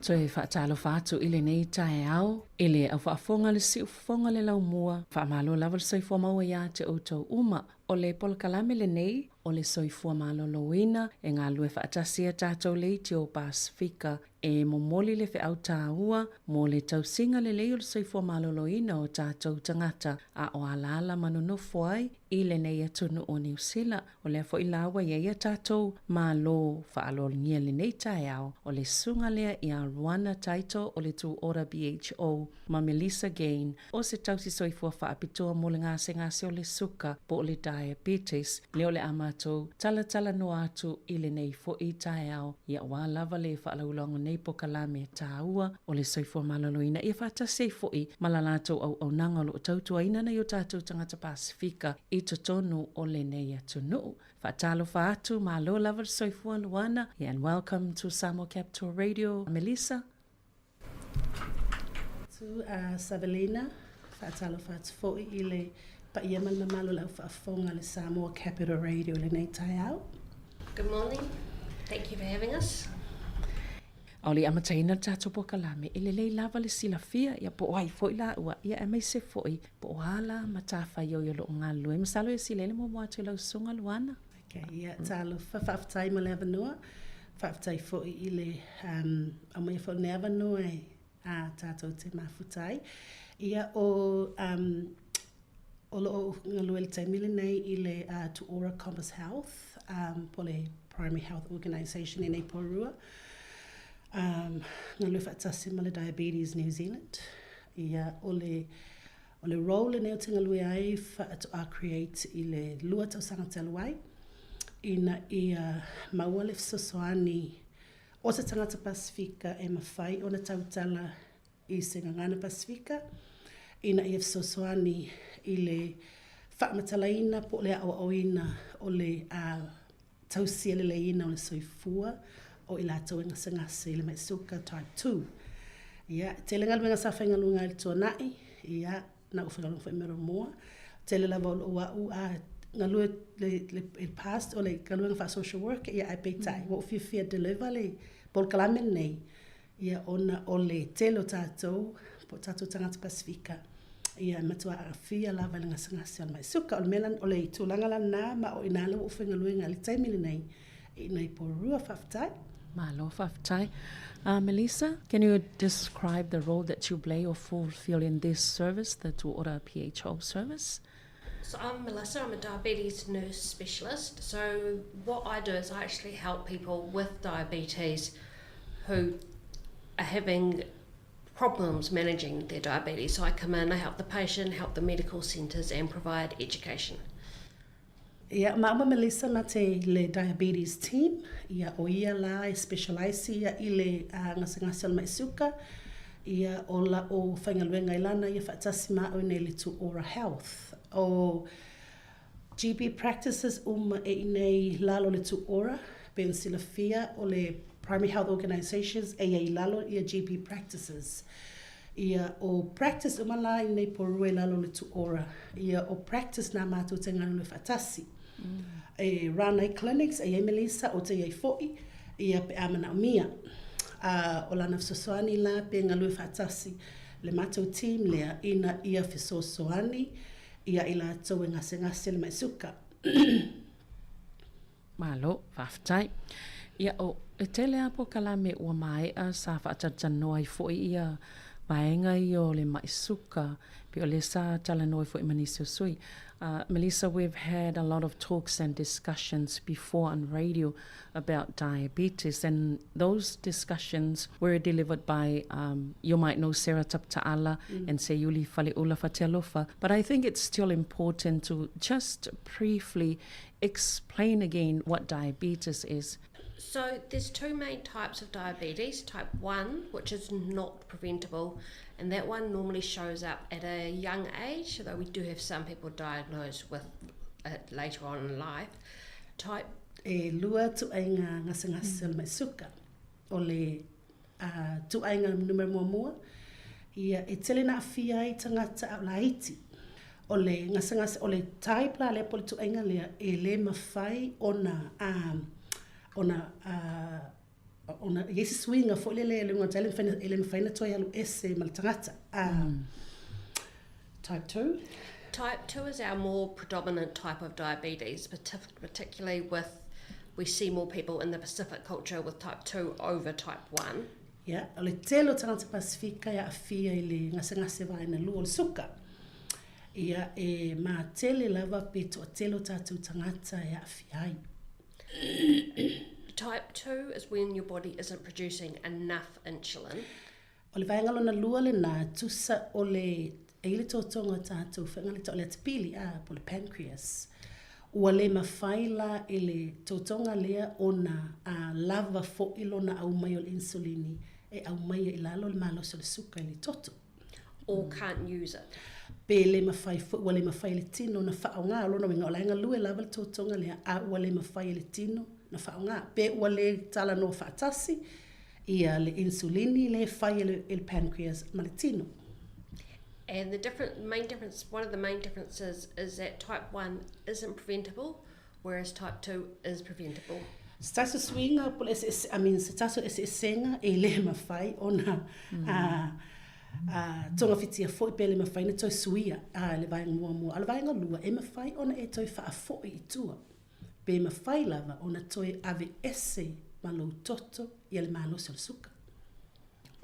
Toi whaatalo whaatu I le nei tae au, ele au whaafonga le si ufonga le lau mua, whaamalo lava le soifua maua ia te outou uma, o le polkalame le nei, o le soifua malo loina, e ngā lue whaatasia tātou leiti o Pasifika, e momoli le whiau tāua, mo le tausinga le lei o le soifua malo loina o tātou tangata, a o alala manonofo ai, I le nei atunu o New Zealand, o le fo I lawa ia tātou malo whaalolngia le nei tae au, o le sunga lea I a Rwanda taito o le tu ora BHO, ma Melissa Gain, o se tausi soifua whaapitoa mo le ngase o le suka, po le diabetes, leo le amatou, tala no atu I le nei fo I tae au, ia wā lava le whaalaulongo nei po kalame tāua, o le soifua malaloina, ia whaatase fo I, malalatou au nanga lo tautua ina nei o tātou tangata Pasifika, I tonu o le nei atunu. Whaatalo whaatu, malo lava soifua luana, and welcome to Sāmoa Capital Radio. Melissa? To Savelina, whaatalo whaatu fo I le pa ia mana malo lau whaafonga le Sāmoa Capital Radio le nei tai au. Good morning. Thank you for having us. Auli amataina tātou po kalame, ele lei lava le silafia, ia po ai fo I la ua, ia e mai se fo I, po ala matawha yo lo ngā lue, masalo e silele mo mua te lau sunga luana. Okay, ia, tālo whawhaftai ma lewa noa, whawhaftai fo I le, a mai fo newa noa e tātou te mafutai, ia o lo ngā lue le taimile nei I le Tuora Compass Health, po le Primary Health Organisation I nei porua, ngā lue whaatasi ma le Diabetes New Zealand. Ia o le role neo te ngalui ai whaatu a create I le lua tau sanga te aluai. Ina ia maua le fisosoani o se tangata Pasifika e mawhai o na tautala I se ngangana Pasifika. Ina ia fisosoani I le whaamatalaina po le awa oina o le tausia le leina o le soifua. O I lātou e ngase I le maisuka type 2. Ia, te le ngaluenga sa whaingalunga I tō nai, ia, na uwhangalunga whaimero mua. Te le lava o au ngalue le past o le ngaluenga wha social work, ia ai peitai. Wa uwhiwhia deliver le bol kalamen nei. Ia, ona o le telo tātou, po tātou tangata Pasifika. ia matua fia lava le ngasangasi mai suka o melan o le tulanga la na ma o ina le ufinga luenga le taimili nei nei porua faftai. Malo faftai. Melissa, can you describe the role that you play or fulfill in this service, the Tuora PHO service? So I'm Melissa, I'm a diabetes nurse specialist. So what I do is I actually help people with diabetes who are having problems managing their diabetes. So I come in, I help the patient, help the medical centres and provide education. Ia mama Melissa na te le diabetes team, ia o ia la specialise ia i le ngasangasi mai suka, ia o la o whaingaluenga ilana ia whaatasi maa o nei le Tuora Health. O GP practices e nei lalo le Tuora, pe sila fia o le primary health organizations e lalo ia GP practices. Ia o practice la i nei porue lalo le Tuora. Ia o practice na mātou te nganu le whaatasi. E rana clinics e Melissa o te foi ia pe amana o mia. O lana fisosoani la pe ngalu whaatasi le mātou team lea ina ia fisosoani ia ila tau ngase le mai suka. Malo, whaftai. Ia o e tele apo kalame ua mai a sa whaatata ai foi ia vaenga I o le mai suka pe o le sa tala noi foi manisio sui. Melissa, we've had a lot of talks and discussions before on radio about diabetes, and those discussions were delivered by, you might know Sarah Taptaala and Seyuli Faleula Fatelofa, but I think it's still important to just briefly explain again what diabetes is. So there's two main types of diabetes. Type 1, which is not preventable, and that one normally shows up at a young age, although we do have some people diagnosed with it later on in life. Type lua tu ainga ngasangasa mai suka o le tu ainga numero mua ia e tele na fia I tangata au laiti o le ngasangasa o le type la le pole tu ainga le e le mawhai ona yesi swinga fo le ngota ele mawhai na toi alu ese maltangata. Type 2? Type 2 is our more predominant type of diabetes, particularly with, we see more people in the Pacific culture with type 2 over type 1. Yeah, o le telo tangata Pasifika ia afia I le ngasangase vai na lua o le suka. Ia e ma tele lava pe to telo tatu tangata ia afia ai. Type 2 is when your body isn't producing enough insulin. O le vaenga lona lua le na tusa o le ele totonga tātou whangale to le tapili po le pancreas. Ua le mawhaila ele totonga lea ona lava fo ilona au mai o le insulini e au mai I lalo le malo so le suka I le toto. Or can't use it. Pe le mawhai fo, ua le mawhai le tino na whaonga lona winga o laenga lue lava le totonga lea ua le mawhai le tino na whaonga. Pe ua le tala no whaatasi ia le insulini le whai il pancreas ma le tino. And the main difference, one of the main differences is that type 1 isn't preventable, whereas type 2 is preventable. Staso swinga, staso senga e le mawhai ona tonga fitia foi pe le mawhai na toi suia le vaenga mua. Ala vaenga lua e mawhai ona e toi wha foi I tua. Pe mawhai lava ona toi ave ese malo toto I le malo sal suka.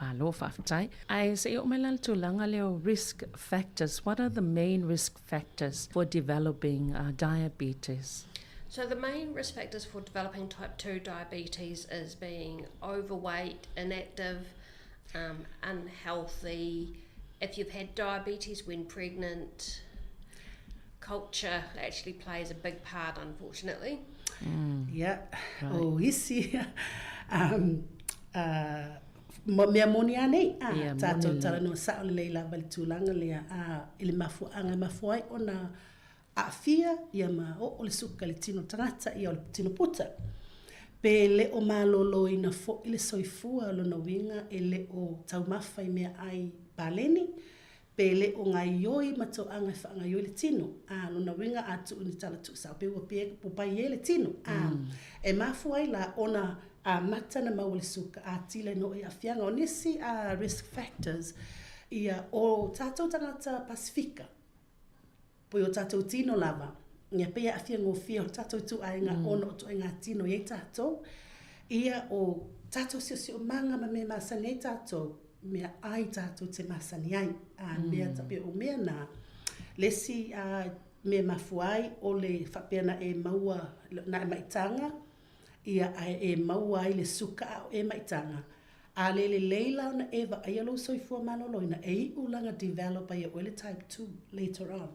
Malo whawhatai. Ai se o melal tūlanga leo risk factors. What are the main risk factors for developing diabetes? So the main risk factors for developing type 2 diabetes is being overweight, inactive, unhealthy. If you've had diabetes when pregnant, culture actually plays a big part, unfortunately. Yeah. Right. Oh, isi. Mea moni anei tato tala no sa le leila bali tūlanga lea ili mafuanga mafuai ona afia ia ma o le suka le tino tangata ia o le tino puta pe le o malolo ina fo ile soifua lo no winga ele o taumawhai mea ai baleni pe le o ngai yoi mato anga whaanga yoi le tino lo na winga atu uni tala tu sa pe ua pe pupai ye le tino e mafuai la ona mata na maule suka tile no e afianga o nisi risk factors Ia o tātou tangata Pasifika, poi o tātou tino lava, ia pia a fia ngofia o tātou tu ainga ono tu ainga tino i tātou, ia o tātou sio manga ma me masani i tātou, mea ai tātou te masani ai, mea tapia o mea na, lesi me mafuai o le whapeana e maua na e maitanga, ia e maua ai le suka o e maitanga. A le leila na eva ai alo soifua maloloina e ulanga develop ai o le type 2 later on.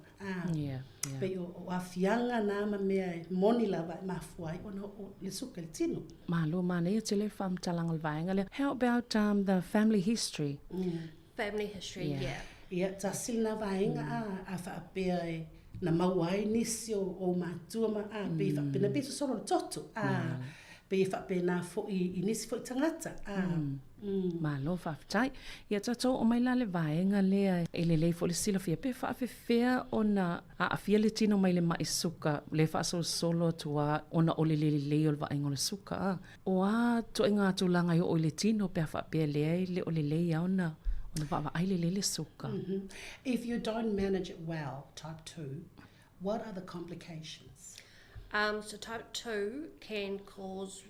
Pe o afianga na ma mea moni lava e mafuai o le suka le tino. Malo mane te le fam talangal vaenga. How about the family history? Family history, yeah. Ia tasil na vaenga a whaapea e na mauai nisi o mātua ma pe whapena pe solo toto. Pe whapena fo I nisi fo I tangata. Malo whaftai. Ia tato o mai la le vaenga lea e le fo le sila fia pe whaafewhea o na a fia le tino mai le mai suka le whaasolo solo tua o na o le o le vaenga o le suka. O a to inga tulanga o le tino pe whapea le o le au na le suka. If you don't manage it well, type 2, what are the complications? So type 2 can cause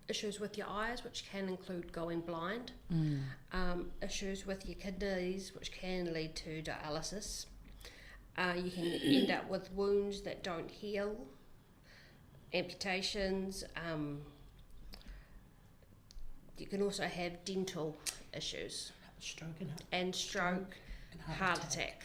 issues with your eyes, which can include going blind, issues with your kidneys, which can lead to dialysis. You can end up with wounds that don't heal, amputations. You can also have dental issues. Stroke and heart attack.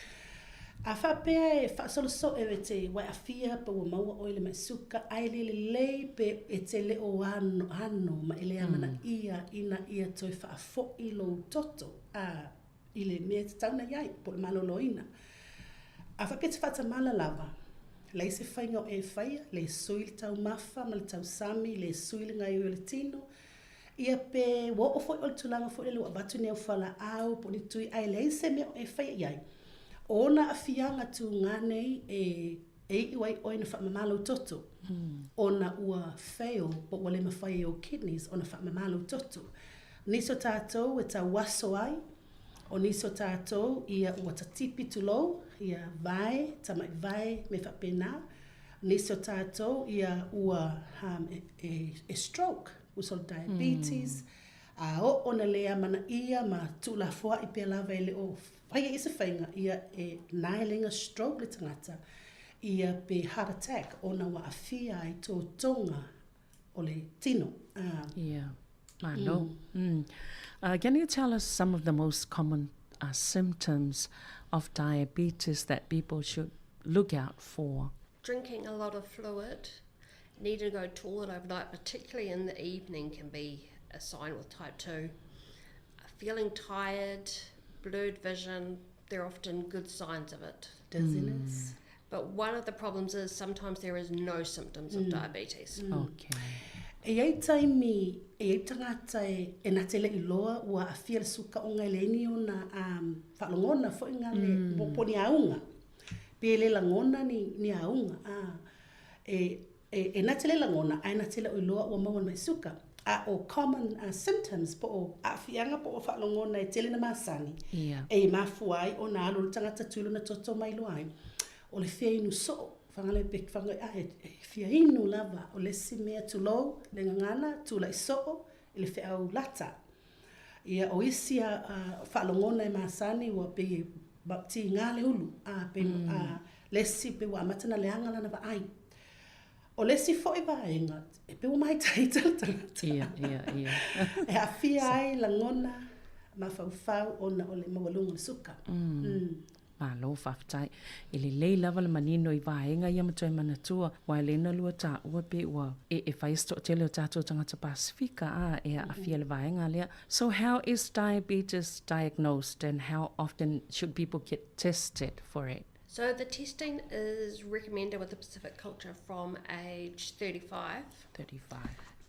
A whapea e whaasolo e te wai a fia pa ua maua oile mai suka ai le pe e te le o ano ma ele amana ina ia toi whaafo I lo toto I le mea te tauna iai po le maloloina. A whapea te whata mala lava lei se whainga o e whaia le sui le tau mafa ma le tau sami le sui le ngai o le tino ia pe wo o foi o tulanga foi le batu ne fala au po ni tui ai le se me e fai ai ona afianga tu ngane e wai o ina fa mamalo toto ona ua fail po wale mafai o kidneys ona fa mamalo toto niso tato e ta waso ai o niso tato ia ua tatipi tulo ia vai tamai vai me fa pena niso tato ia ua stroke usol diabetes o ona lea mana ia ma tula foa I pe lava ele o vai isa fainga ia e nailinga stroke le tangata ia pe heart attack ona wa afia I to tonga o le tino I know. Can you tell us some of the most common symptoms of diabetes that people should look out for? Drinking a lot of fluid, needing to go to toilet overnight, particularly in the evening, can be a sign with type 2. Feeling tired, blurred vision, they're often good signs of it. Dizziness. But one of the problems is sometimes there is no symptoms of diabetes. Okay. E ai taimi, e ai tangata e na tele I loa ua afia le suka o ngai leni o na whalongona fo inga le po ni aunga. Pe le langona ni aunga. E na tele langona, ai na tele o loa ua maua mai suka. O common symptoms po o afianga po o whalongona e tele na masani. E mafuai o na alo tangata tulu na toto mai loai. O le fea inu so. Whangale pek whangai fia inu lava o le si mea tulo, le ngangana, tula iso, le fea au lata. Ia o isi a whalongona e maasani wa pe ti ngale ulu, pe lesi pe wa matana le angala na wa ai. O lesi fo I vaenga, e pe o mai taitata. Ia. E a fia ai langona, ma fau ona o le mawalunga suka. Malo whaftai. I le lei lava le manino I vaenga ia matoi manatua. Wai lena lua ta ua pe ua e whaisto tele o tātou tangata Pasifika e a fia le vaenga lea. So how is diabetes diagnosed and how often should people get tested for it? So the testing is recommended with the Pacific culture from age 35.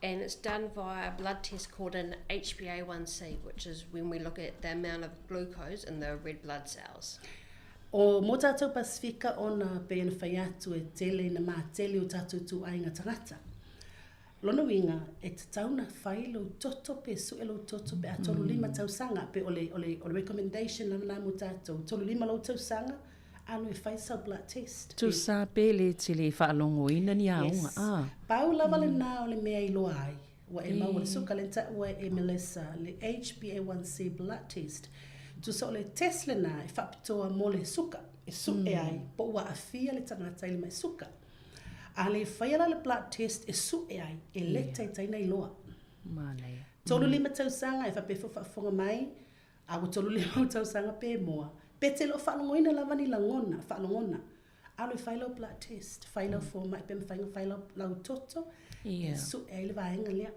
And it's done via a blood test called an HbA1c, which is when we look at the amount of glucose in the red blood cells. O mo tātou Pasifika ona pe na whai atu e tele na mā tele o tātou tu ainga tangata. lona winga e te tauna whai lo toto pe su e lo toto pe a tolu lima tau sanga pe ole recommendation na mo tatou tolu lima lo tau sanga alo e whai sa blood test. Tu sa pele te le whaalongo ina ni aunga. Pau lava le nā o le mea i loa ai. Wa e mau le suka le ta ua e Melissa le HbA1c blood test. Tu sa o le test le nā e whapitoa mo le suka e su e ai po ua a fia le tangata i le mai suka. A le whaiala le blood test e su e ai e le taina i loa. Malea. Tolu lima tausanga e whapefu whafonga mai a o tolu lima tausanga pe moa. Pe te lo whalongoina lava ni langona, whalongona. Alo i whailo blood test, whailo forma, pe mwhainga whailo lau toto, e su e le vaenga lea.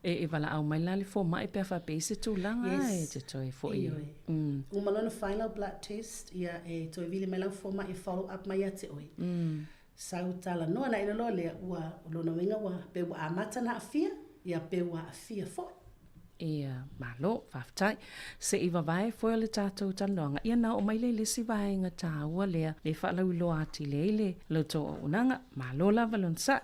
E wala au mai la le forma e pe whapese tu langa e te toi fo i. Umalona whailo blood test, ia e toi vile mai lau forma e follow up mai a te oi. Sau tala noa na ilo loa lea ua lona winga ua pe ua amata na afia, ia pe ua afia fo. Ia malo whaftai. Se iwa vai foi le tātou talonga. Ia na o mai le lesi vai ngā tāua lea le whalau loa ati leile lo tō o unanga. Malo la valonsa.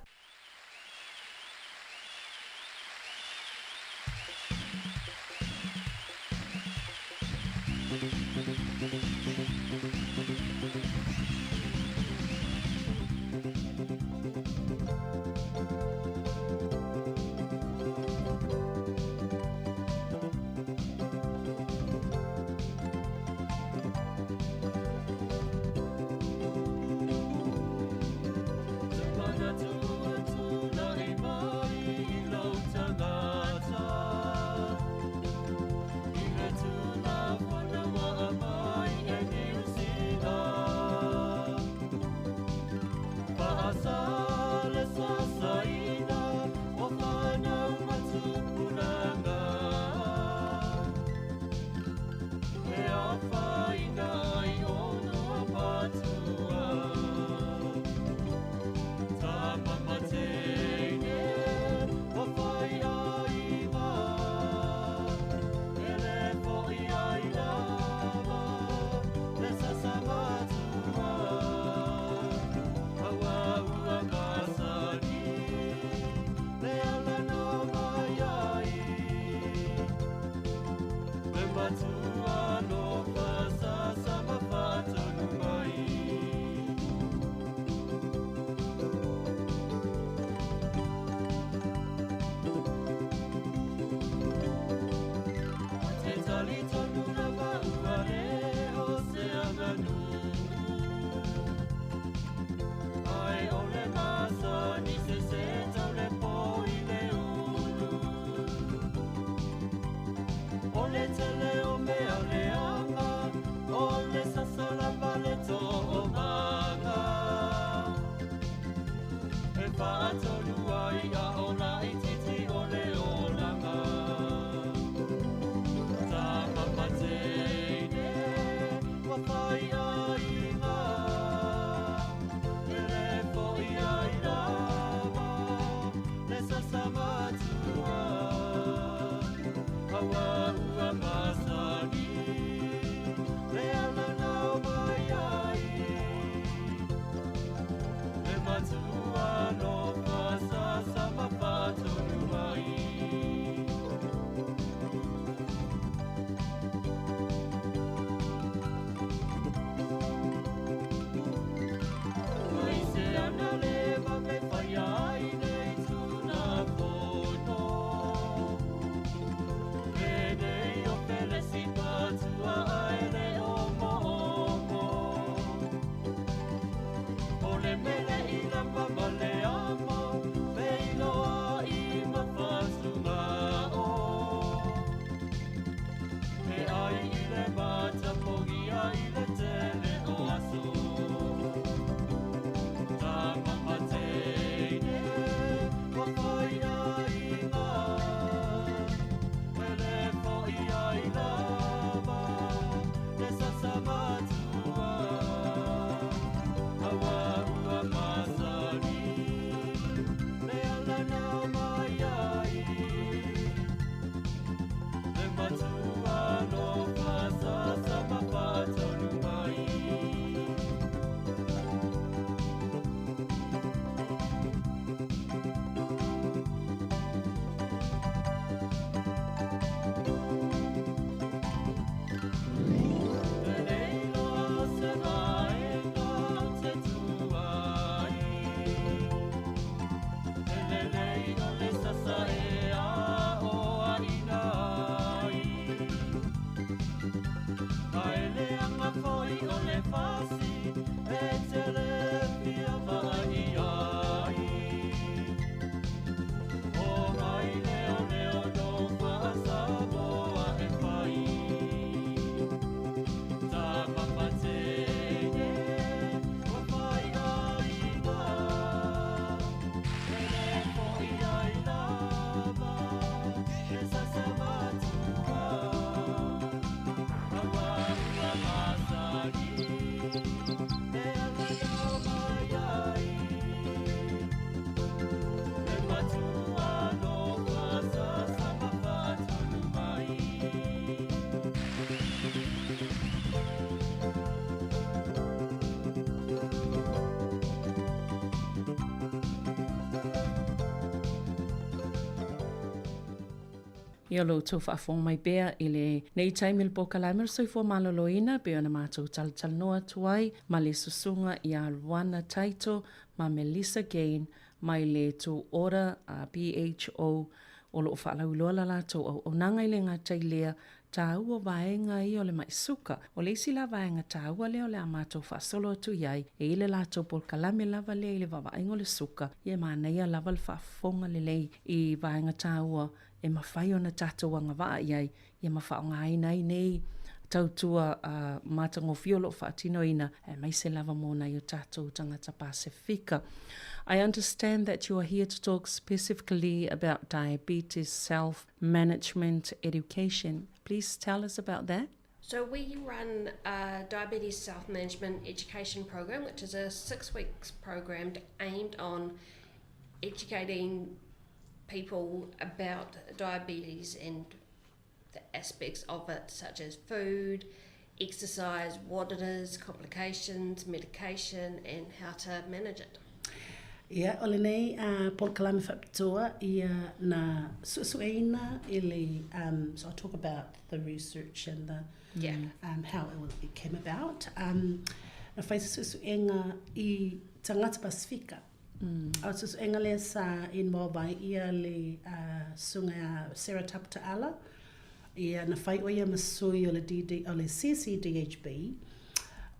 Ia lo tau whaafong mai bea i le nei taimi le poka laimera soifua maloloina be ona mātou tal noa tuai ma le susunga i a Luana Taito ma Melissa Gain mai le tu ora a BHO o lo whaalauiloa la lātou au nanga i le ngā tailea tāua vaenga i o le maisuka. O le isi la vaenga tāua leo le a mātou whaasolo atu iai e i le lātou polka lame lava le i le vavaenga o le suka i e māneia lava le whaafonga le lei i vaenga tāua e mawhai o na tātou anga waa iai i e mawhaonga aina i nei tautua mātango lo whaatino ina e mai se lava mōna i o tātou tangata Pasifika. I understand that you are here to talk specifically about diabetes, self-management, education. Please tell us about that. So we run a diabetes self-management education program, which is a 6 weeks program aimed on educating people about diabetes and the aspects of it, such as food, exercise, what it is, complications, medication, and how to manage it. Ia, ole nei polka lame whapitoa ia na susueina ili, so I'll talk about the research and the how it came about. Na whaisa susuenga I tangata Pasifika. Au susuenga lea sa involve ia le sunga Sarah Taputaala. Ia na whai oia masui o le CCDHB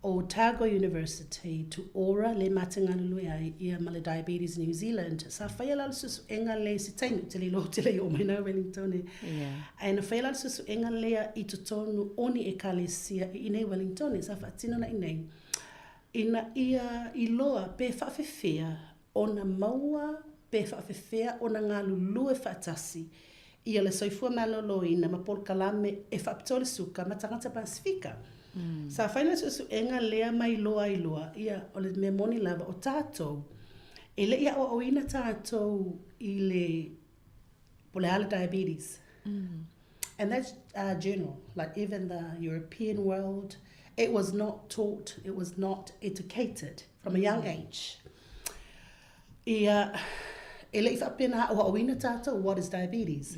o Otago University to ora le matanganului ai ia ma le Diabetes New Zealand. Sa whai ala susu enga le si tainu te li lo te le o maina Wellington. Ai na whai ala susu enga lea I tutonu oni e kalesia I nei Wellington. Sa whaatino na inei. Ina ia I loa pe whaafewhea o na maua pe whaafewhea o na ngā lulue whaatasi. Ia le soifua maloloina ma polka lame e whaapitole suka ma tangata Pasifika. Sa whaina susu enga lea mai loa I loa, ia o le me moni lava o tātou. E le ia o oina tātou I le poleala diabetes. And that's general, like even the European world, it was not taught, it was not educated from a young age. Ia e le whapena o oina tātou, what is diabetes?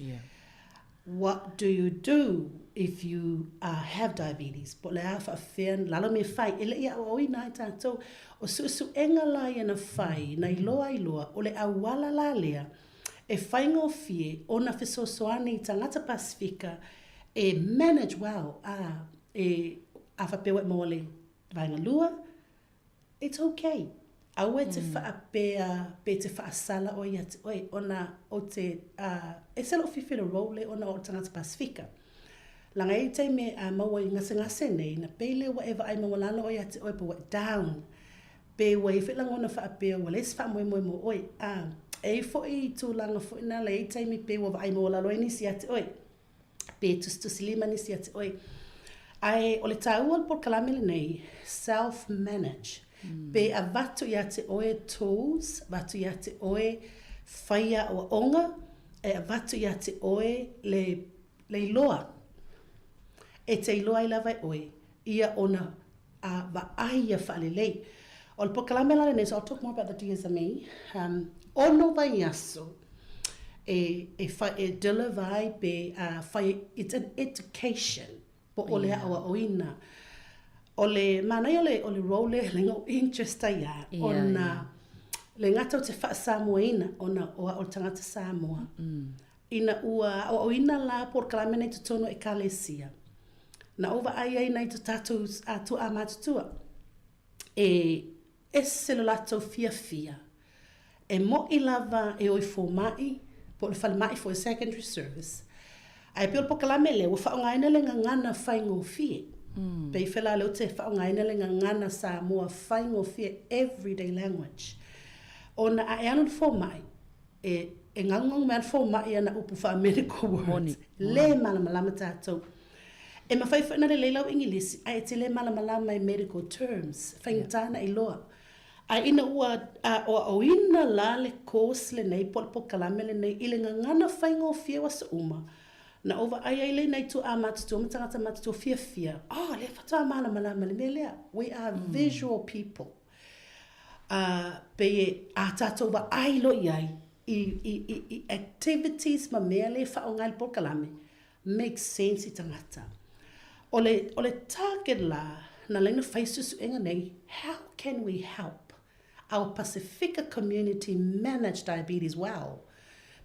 What do you do if you have diabetes? Po le a whawhen, lalo me whai, e le ia o oina I tātou, o susu enga lai na whai, na I loa, o le awala la lea, e whaingo fie, o na whesosoani I tangata Pasifika, e manage well, e awhapewa mo le vainga lua, it's okay. Awe te whaapea, pe te whaasala o ia te oi, ona o te, e selo whiwhira role ona o tangata Pasifika. Langa I te me maua I ngase nei, na pele whatever ai mawalala o ia te oi, pa down. Pe wai whitlang ona whaapea, wa les wha mo oi, e foi tūlanga foi na le te me pe wa ai mawalala o nisi ia te oi. Pe tusilima nisi ia te oi. Ai, o le tāua por kalamele nei, self-manage. Pe a vatu ia te oe tools, vatu ia te oe whaia o onga, e a vatu ia te oe le loa. E te iloa I lava oe, ia ona a vaahia whaalelei. O le pokalamela nei, so I'll talk more about the DSME. Ono vai aso, e dila vai pe whai, it's an education, po ole awa oina. Ole manai ole role le ngo interest ia ona le ngata te fa Samoa ona o tangata Sāmoa. Ina ua o ina la por kalamene te tono e kalesia. Na ova ai nei tu tātou tu a mātutua. E se lo lato fia. E mo I lava e oi fō mai, po le whale mai for a secondary service. Ai pio po kalame le, wa whaongaina le ngana whaingo fie. Pei whela leo te whaongaina le ngana Sāmoa whaingo fie everyday language. Ona a e anu fō mai, e ngangang mea fō mai ana upu wha medical words. Le malamalama tātou. E mawhai na le leilau Ingilisi, ai te le malamalama I medical terms, whaingitana I loa. Ai ina ua o ina la le course le nei po kalame le nei ile ngana whaingo fie wa sa uma. Na ova ai le nei tu a matutua, matangata matutua fia. Oh, le whatua malamalama le melea. We are visual people. Pe a tātou wa ai lo iai. I activities ma mea le whaongai po kalame make sense I tangata. O le target la, na leina whaisusu enga nei, how can we help our Pacifica community manage diabetes well?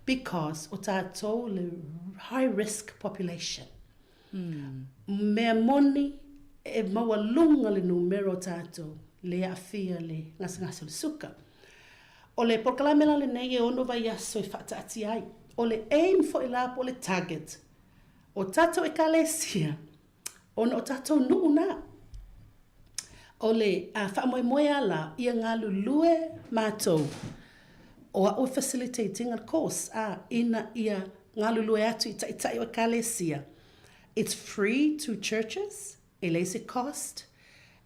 Because o tātou le high risk population. Mea moni e maua lunga le numero tātou, le afia le ngasa le suka. O le porkalamela le nei e ono vai aso I whaataati ai. O le aim fo I la po le target. O tātou e kalesia. Ona o tātou nuuna. O le whaamoemoe ala ia ngā lulue mātou. O a o facilitating a course. Ina ia ngā lulue atu I tai o kalesia. It's free to churches. E leise cost.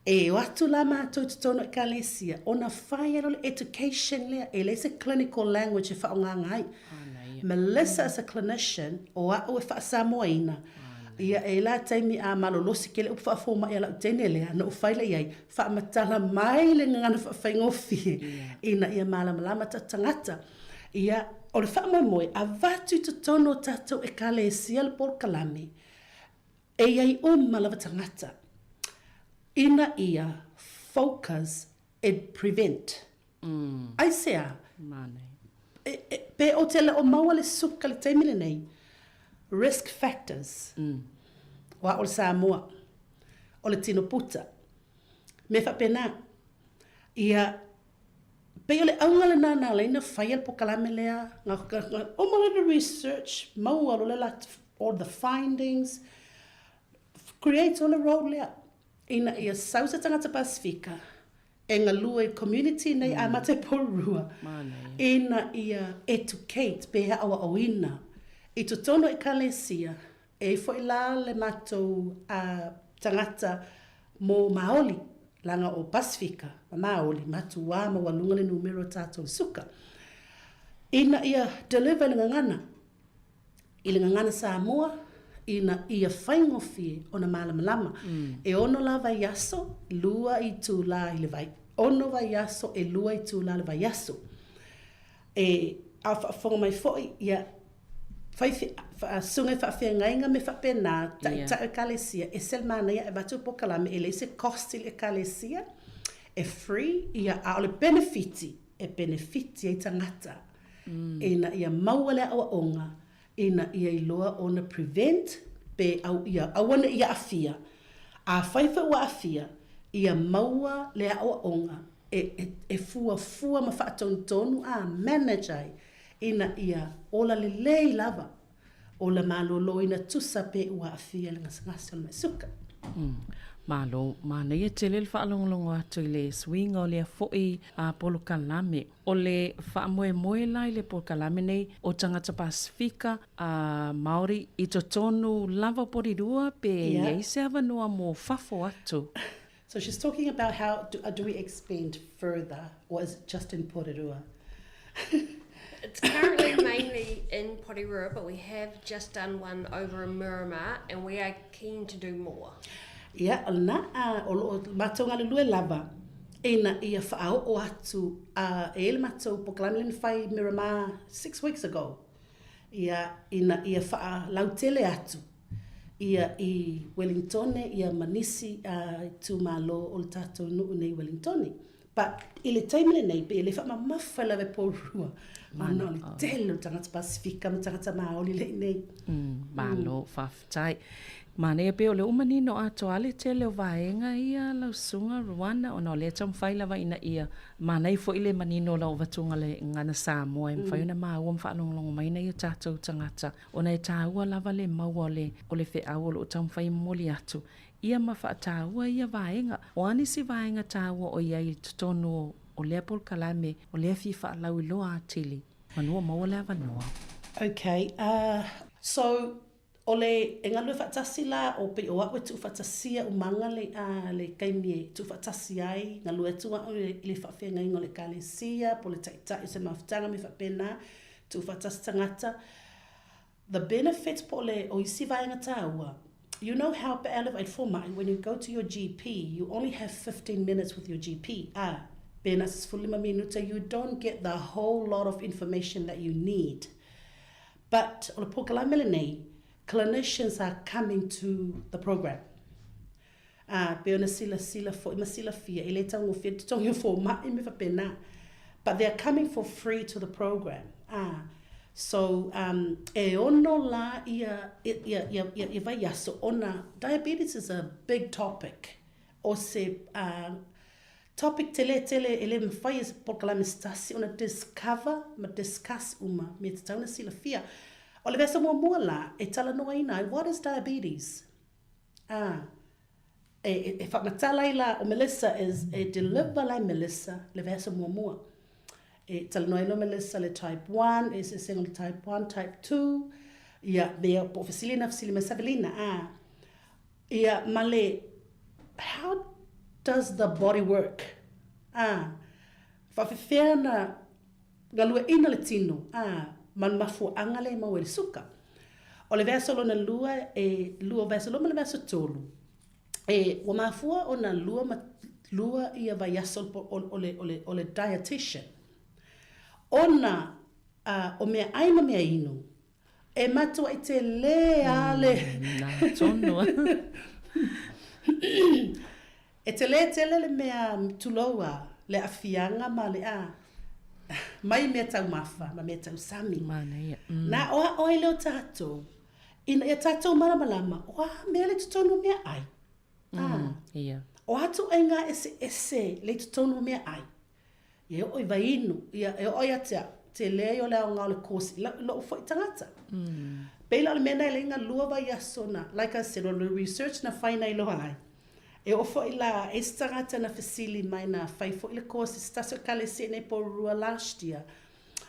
E o atu la mātou te tono I kalesia. Ona whai alo le education lea. E leise clinical language e whaongangai. Melissa as a clinician, o a o e whaasamoa ina. Ia e la taimi a malolosi ke le upa whaafoma ia lau tene lea, na uwhaile iai, whaamatala mai le ngana whaafengofi, ina ia malamalama ta tangata. Ia, o le whaamoemoe, a vatu to tono tātou e kale e sia le por kalame, e iai malawa tangata. Ina ia, focus and prevent. Ai sea, pe o te le o maua le suka le taimile nei, risk factors. Wa o le Sāmoa, o le tino puta. Me whapena, ia, pe o le aunga le nana leina whaial po kalame lea, o mala le research, maua o le all the findings, create o le role lea. Ina ia sausa tangata Pasifika, e ngā lua community nei a mate porua. Ina ia educate pe awa o ina. I to tono I kalesia, e fo I la le matou tangata mo Maoli, langa o Pasifika, Maoli, matou wa ma walunga le numero tātou suka. Ina ia deliver le ngangana. I le ngangana Sāmoa, ina ia whaingofi o na malamalama. E ono la vai aso, lua I tu la I le vai. Ono vai aso, e lua I tu la le vai aso. E a whafonga mai foi, ia sunga whaafia ngainga me whapena, ta e kalesia, e sel mana ia e batu po kalame, e leise costi le kalesia, e free, ia a ole benefiti, e benefiti e tangata. Ina ia maua le awa onga, ina ia iloa ona prevent, pe au ia awana ia afia. A whaifa wa afia, ia maua le awa onga, e fua ma whaatonu a managei, ina ia ola le lei lava, ola malolo ina tusa pe ua afia le ngasa le suka. Malo, mana ia te le whaalongolongo atu I le swinga o le foi a polo kalame. O le whaamoe lai le polo kalame nei o tangata Pasifika a Māori I to tonu lava porirua pe iei se avanua mo whafo atu. So she's talking about how do we expand further, or is it just in Porirua? It's currently mainly in Porirua, but we have just done one over in Miramar, and we are keen to do more. Ia, ona o matonga le lue lava, ina ia whaao o atu e ele matou po kalamilin whai Miramar 6 weeks ago. Ia, ina ia wha lautele atu. Ia I Wellingtone, ia manisi tu malo o le tātou nuu nei Wellingtone. But I le taimile nei, pe le wha mawhai lawe Porua. Mana o le tele o tangata Pasifika, ma tangata Māori le nei. Malo, whawhitai. Mane pe o le umanino ato ale te leo vaenga ia lau sunga Rwanda o no le tam faila wa ina ia mana i fo ile manino lau vatunga le ngana Sāmoa im fai na maua mfaalonglongo mai na ia tātou tangata o na e tāua lava le maua o le fe au o tam fai moli atu ia mafa tāua ia vaenga o anisi vaenga tāua o ia i tutonu o le apol kalame o le fifa lau i loa atili manua maua le avanoa. Okay, so ole engalu fatasi la o pe o awe tu fatasia o manga le kaimie tu fatasi ai ngalu tu o le fafenga ngo le kalesia po le taita se maftanga mi fapena tu fatasi tangata. The benefits po le o isi vaenga taua. You know how pe elevate format when you go to your GP you only have 15 minutes with your GP. Benas fulima minuta you don't get the whole lot of information that you need. But ole po kalame nei clinicians are coming to the program. Peona sila for masila fia ele tango fit tongo for ma me fa pena. But they are coming for free to the program. So e ono la ia vai yaso ona diabetes is a big topic. O se topic tele ele me fai is por kala mistasi ona discuss uma me tana sila fia. O le vesa mua la, e tala noa ina, what is diabetes? E whakmatala ila o Melissa is, e deliver lai Melissa, le vesa mua. E tala noa ina Melissa le type 1, e se sengo le type 1, type 2, ia mea po fasilina me savelina, ia male, how does the body work? Whawhewhena galua ina le tino, man mafu angale ma wel suka o le verso lona lua e lua verso loma le verso tolu e wa mafu ona lua ia vai yasol o le dietitian ona o me ai no me inu e matu ai te le ale na tono e te le mea tuloa le afianga ma le mai me tau mafa, ma me tau sami. Na o leo tato, ina ia tato malamalama, oa mea le tutonu mea ai. O atu ai ngā ese le tutonu mea ai. Ia oi vainu, ia oi atea, te leo leo ngā le kosi, lo ufo i tangata. Peila le mena ele inga lua vai asona, like I said, o le research na whaina i loha ai. E ofo i la estangata na fasili mai na fai fo i le kosi staso kale se ne po rua last year.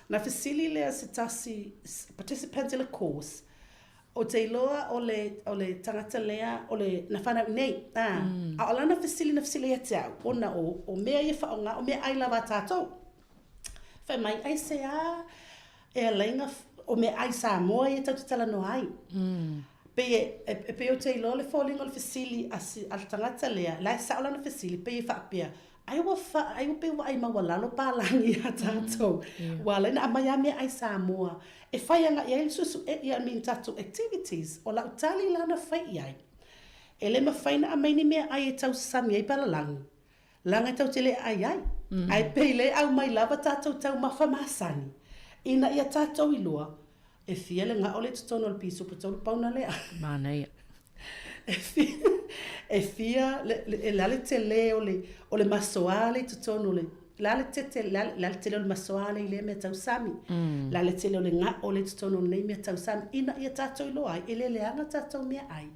Na fasili le se tasi participants i le course. O te iloa o le tangata lea o le na whana nei. A ola na fasili e te au. Ona o mea i whaonga, o mea ai lava tātou. Whai mai ai se e a leinga o mea ai Sāmoa i tautu tala no ai. Pe o te ilo le falling on fasili al tangata lea la sa ola na fasili pe fa pe ai wa pe wa ai ma wala lo palangi a tato wala na mai me ai Sāmoa e fai anga ia susu e ia min tato activities o la utali la na fai ai ele ma fai na mai ni me ai tau sami ai palalangi langa tau tele ai ai pe le au mai lava tato tau ma fa masani ina ia tato iloa e fia le ngā ole tutono le piso patolu pauna lea. Mana ia. E fia le lale te le o le masoale tutono le. Lale te le o le masoale i le mea tau sami. Lale te le o le ngā ole tutono nei mea tau sami. Ina ia tato i loa ai. E le leanga tato mea ai.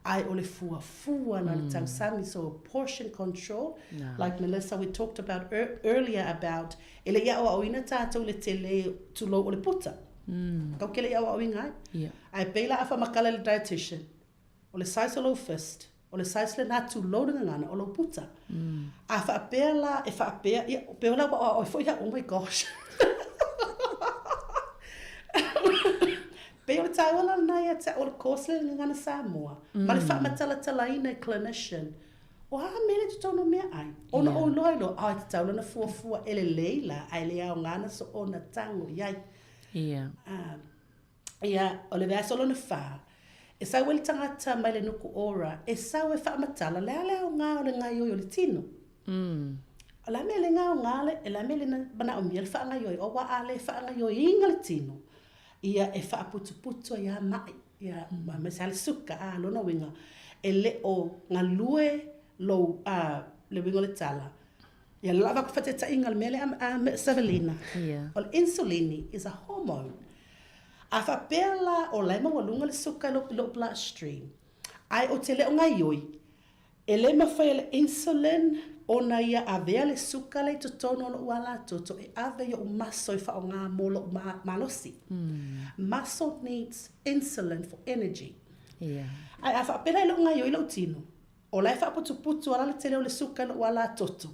Ai o le fua na le tau sami. So portion control. Like Melissa, we talked about earlier about. E le ia o ina tato le te le tulo o le puta. Kau kele ia wa winga ai peila afa makala le dietitian o le size o lo fist o le size le natu loading ngana o lo puta afa pela e fa pela ia pela o foi oh my gosh pela tawala na ia ta o course le ngana Sāmoa ma le fa matala ina clinician o ha mele tu tono me ai ona o loilo ai tawala na fua ele leila ai le au ngana so ona tango yai. Ia o le vea solo na wha. E sau e le tangata mai le nuku ora. E sau e wha matala le ale o ngā o le ngai oi o le tino. O la me le ngā o ngā le, e la me le bana o mia le wha ngai oi. O wa ale wha ngai oi inga le tino. Ia e wha putu ia mai. Ia, ma sale suka lona winga. E le o ngā lue lo le winga le tala. Ia lava ku whate tainga le mele a savalina. O le insulini is a hormone. A whapela o laima walunga le suka lo bloodstream. Ai o te leo ngai ioi. E le mawhai le insulin ona ia avea le suka le totono lo wala toto e ave yo maso I wha o ngā molo malosi. Muscle needs insulin for energy. Ai a whapela lo ngai ioi lo tino. O lai wha putu ala le te leo le suka lo wala toto.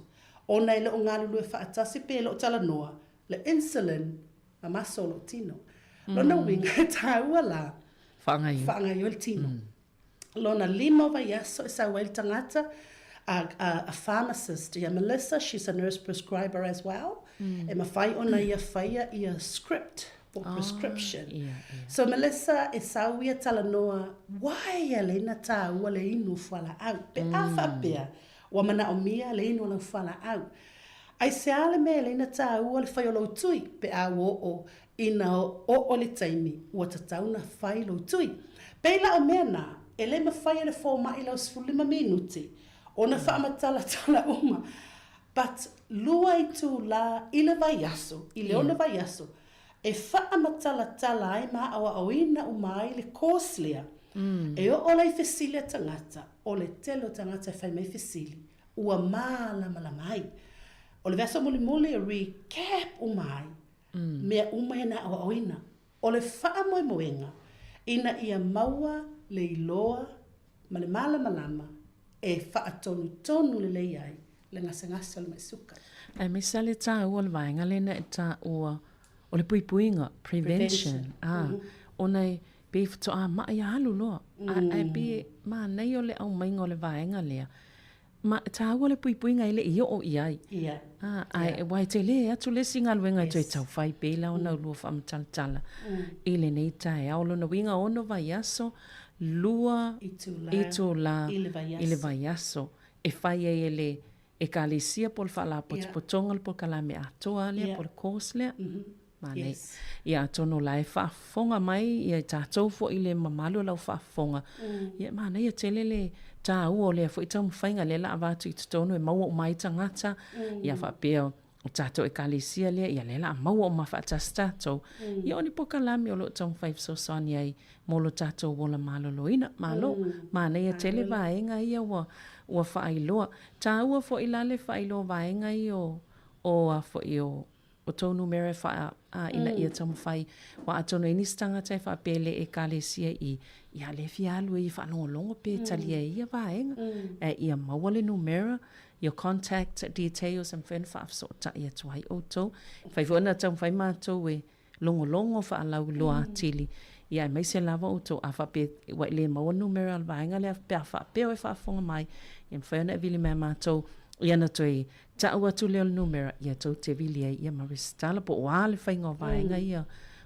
Ona i lo ngā lulu e wha atasi pe lo tala noa. Le insulin ma maso lo tino. Lona winga taua la. Whaangai ioi le tino. Lona lima vai aso e sa wail tangata a pharmacist, ia Melissa, she's a nurse prescriber as well. E mawhai ona ia whaia ia script or prescription. So Melissa e sau ia tala noa, wai a leina tā ua le inu whala au. Pe a whapea, wa mana o mia le inu la whala au. Ai se ale me leina tā ua le whai o lau tui, pe a o ina o le taimi, ua tatauna whai lau tui. Pe la o mea nā, e le mawhai le fōma I lau 15 minuti. Ona whaamatala tala uma. But lua I tū la I le vai aso, I le ona vai aso, e whaamatala tala ai ma awa awina umai le kōslea. E o ola I whesilia tangata, o le telo tangata whai mai whesili, ua māla mai. O le vaso muli recap umai, mea umai na awa awina. O le whaamoe moenga, ina ia maua le iloa, ma le malama, e whaatonu le lei ai, le ngasa le mai suka. Ai me sale tā ua le vaenga lena e tā ua, o le puipuinga, prevention. Ona e pe fito a maa ia halu loa. Ai pe maa nei o le au mainga o le vaenga lea. Ma tā ua le puipuinga ele I o iai. Ai wai te le atu le singa luenga I tui tau whai pēla o nau lua whaamatalatala. I le nei tae au lona winga ono vai aso, lua I tō la I le vai aso. E whai e le e ka le sia pol whala potonga le pol kalame atoa lea pol kōs lea. Mane. Ia tono la e whaafonga mai, ia tātou fo I le mamalo lau whaafonga. Ia mana ia tele le tā ua o lea fo I tau mwhainga le la avatu I tono e maua o mai tangata. Ia whaapea o tātou e ka le sia lea, ia le la maua o mawhaatas tātou. Ia oni po kalame o lo tau mwhaiv so sani ai molo tātou wola malo loina. Malo, mana ia tele vaenga ia ua whaailoa. Tā ua fo I lale whaailoa vaenga I o fo I o tonu mera wha ina ia tamu whai wa atono inistanga tai wha pele e kalesia I ia le fialu I whanongo pe talia ia vaenga ia mawale numera your contact details and fen wha so ta ia tuai oto whai wona tamu whai mātou e longo wha alau loa tili ia mai se lava oto a wha pe wa le mawa numera al vaenga le pe a wha peo e wha fonga mai ia whai ona e vili mea mātou ia na toi ta ua tu leo numera ia tau te vili ai ia maristala po wale whainga o vaenga ia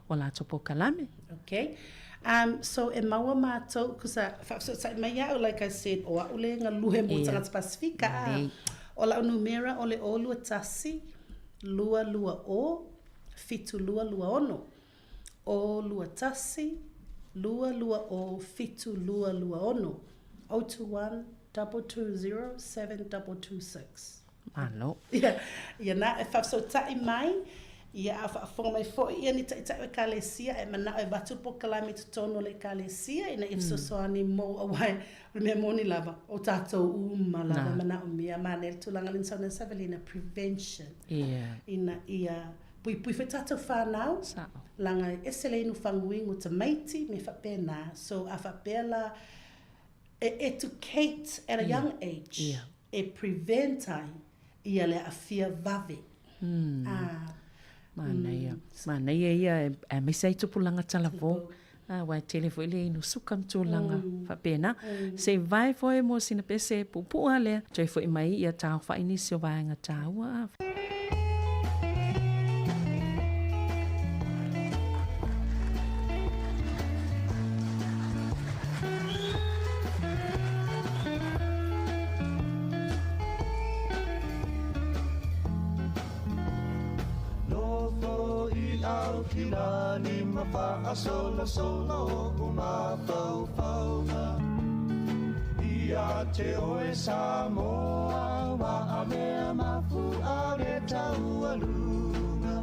o la topo kalame. Okay. So e maua mātou, kusa, so mai au, like I said, o ule ngā luhe mo tangata pasifika. O la numera o le o lua tasi, lua o, fitu lua ono. O lua tasi, lua o, fitu lua ono. 021-220-7226. Ano. Ia na e whafso tai mai, ia a whaafonga mai fo ia ni tai e kalesia, e mana e watu po kalami tutono le kalesia, ina i soani mo awai, me moni lava, o tātou lava, mana o mia, mana e tulanga linsona savalina, prevention. Ina ia, pui whi tātou whanau, langa esele inu whanguingu ta maiti, me whapena, so a whapela, educate at a young age, e prevent ai, ia le afia vave. Mana ia e misai tupulanga talavo. Wai telefo ile inu sukam tūlanga whapena. Se vai foi mo sina pese pupua lea. Toi foi mai ia tau whainisi o vaenga tāua. au kilani mawha solo solo uma fau faunga. Ia te oe Sāmoa wa a mea mafu a re tau alunga.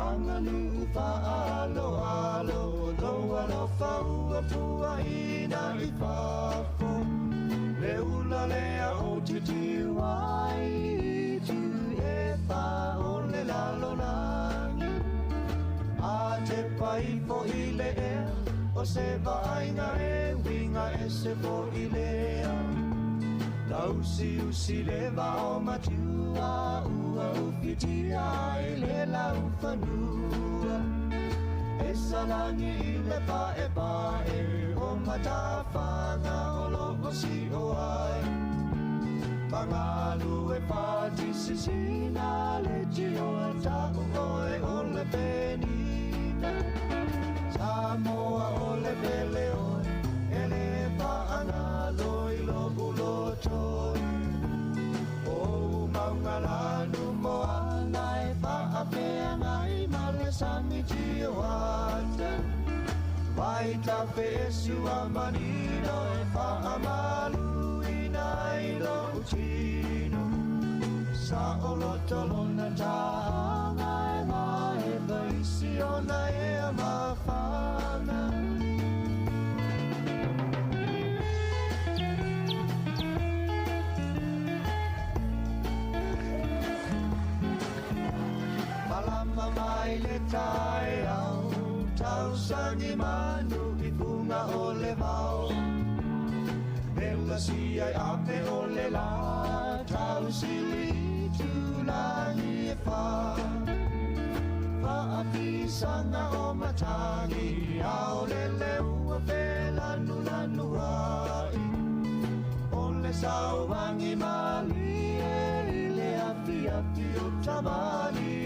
Angalu alo alo lo alo fau a pua ina I fafo. Le ula lea o titi wai tu e wha o le lalo langi. A te pai fo I le ea o se vainga e winga e se fo I lea. Lausi usi le vao matua ua ufitia I le lau whanua. E salangi I le pae o matawhanga o loko si o ai. Mangalu e pati sisina le tio e taku oe o le penina. Sāmoa o le pele oe e le paanga loi loku lotoi. O maunga lanu moa nai paapea ngai male sami tio ate. Vai ta pesu a manino e paamalu inai lo utino. Sa o lotolona taanga e mai vaisi ona e amawhana. Malama mai le tai au, tau sangi manu I punga o le vau. Bella si ai ape o le la, tau sili tu langi e wha. Whaapi sanga o matangi, au le leua pela nulanu ai. O le sau wangi mali e le api api o tamali.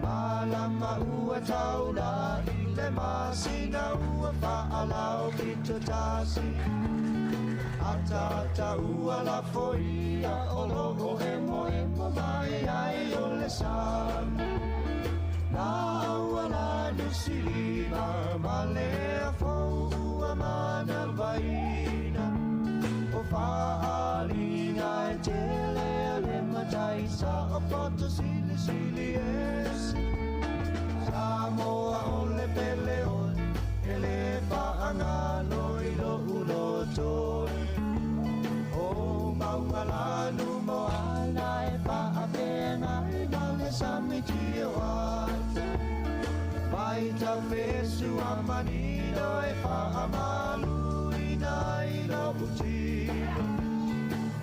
Malama ua taula I le masina ua whaalau pito tasi. Ata ua la foia o logo emo mai ai o le sama. La ua la nusiliva ma lea fo ua mana vaina. O whaalinga e tele le mataisa o poto sili esi. Sāmoa o le pele oe, e le whaanga loi lo ulotoi. O maunga lanu moana e whaapena e nale samiti o ate. Vai tau fesu a manino e whaamalu inai lo utino.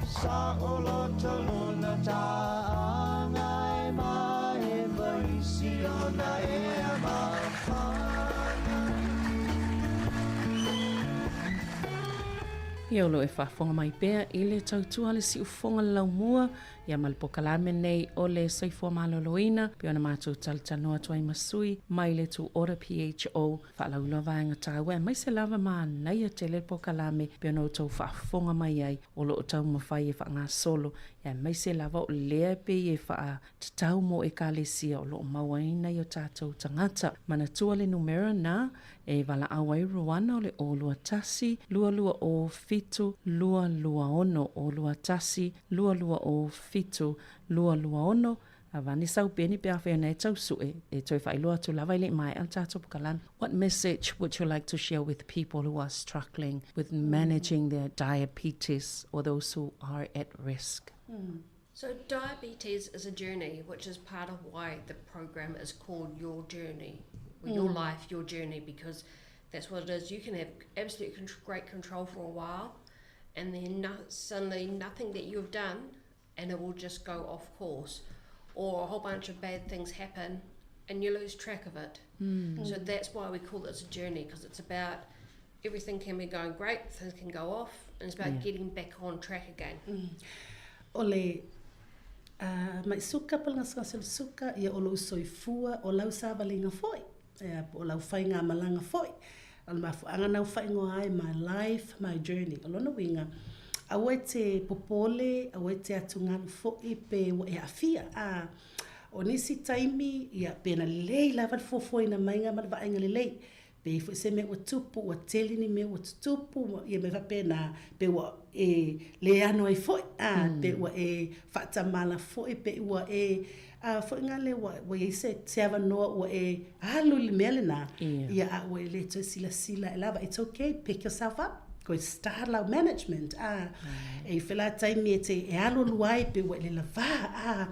Sa o loto luna taanga e mai vaisi ona e amawhana. Ia olo e whaafonga mai pēr I le tautua le si ufonga laumua ia malpokalame nei o le saifua maloloina pe ona mātou talitanoa tuai masui mai le tu ora PHO whaalaula vaenga tāua mai se lava maa nei a te le pokalame pe ona tau whaafonga mai ai o lo o tau mawhai e whaanga solo ia mai se lava o lea pe e whaa tatau mo e kālesia o lo o mawaina I o tātou tangata mana tua le numera na e wala awai ruana o le o lua tasi lua o fitu lua ono o lua tasi lua o fitu lua ono avani sau peni pe awhia nei tau sue e toi whailua tu lava ile mai al tātou pukalan. What message would you like to share with people who are struggling with managing their diabetes or those who are at risk? So diabetes is a journey, which is part of why the program is called Your Journey, or Your Life, Your Journey, because that's what it is. You can have absolute great control for a while, and then suddenly nothing that you've done, and it will just go off course, or a whole bunch of bad things happen, and you lose track of it. So that's why we call this a journey, because it's about everything can be going great, things can go off, and it's about getting back on track again. Ole mai suka pala ngasel suka ia o lo soifua o lau savalinga foi o lau fainga malanga foi al mafu anga nau faingo ai my life my journey o lona winga awete popole awete atungan foi pe e afia O nisi taimi, ia pena lei lava fofoi na mainga ma va inga lei. Pe fo se me o tupu, o teli ni me o tupu, ia me va pena, pe wa le ano ai foi, pe wa fata mala foi, pe wa fo nga le wa ia se tiava noa wa halu li mele na, ia a wa le to sila lava, it's okay, pick yourself up. Go start la management, fela taimi e te halu luai, pe wa le lava,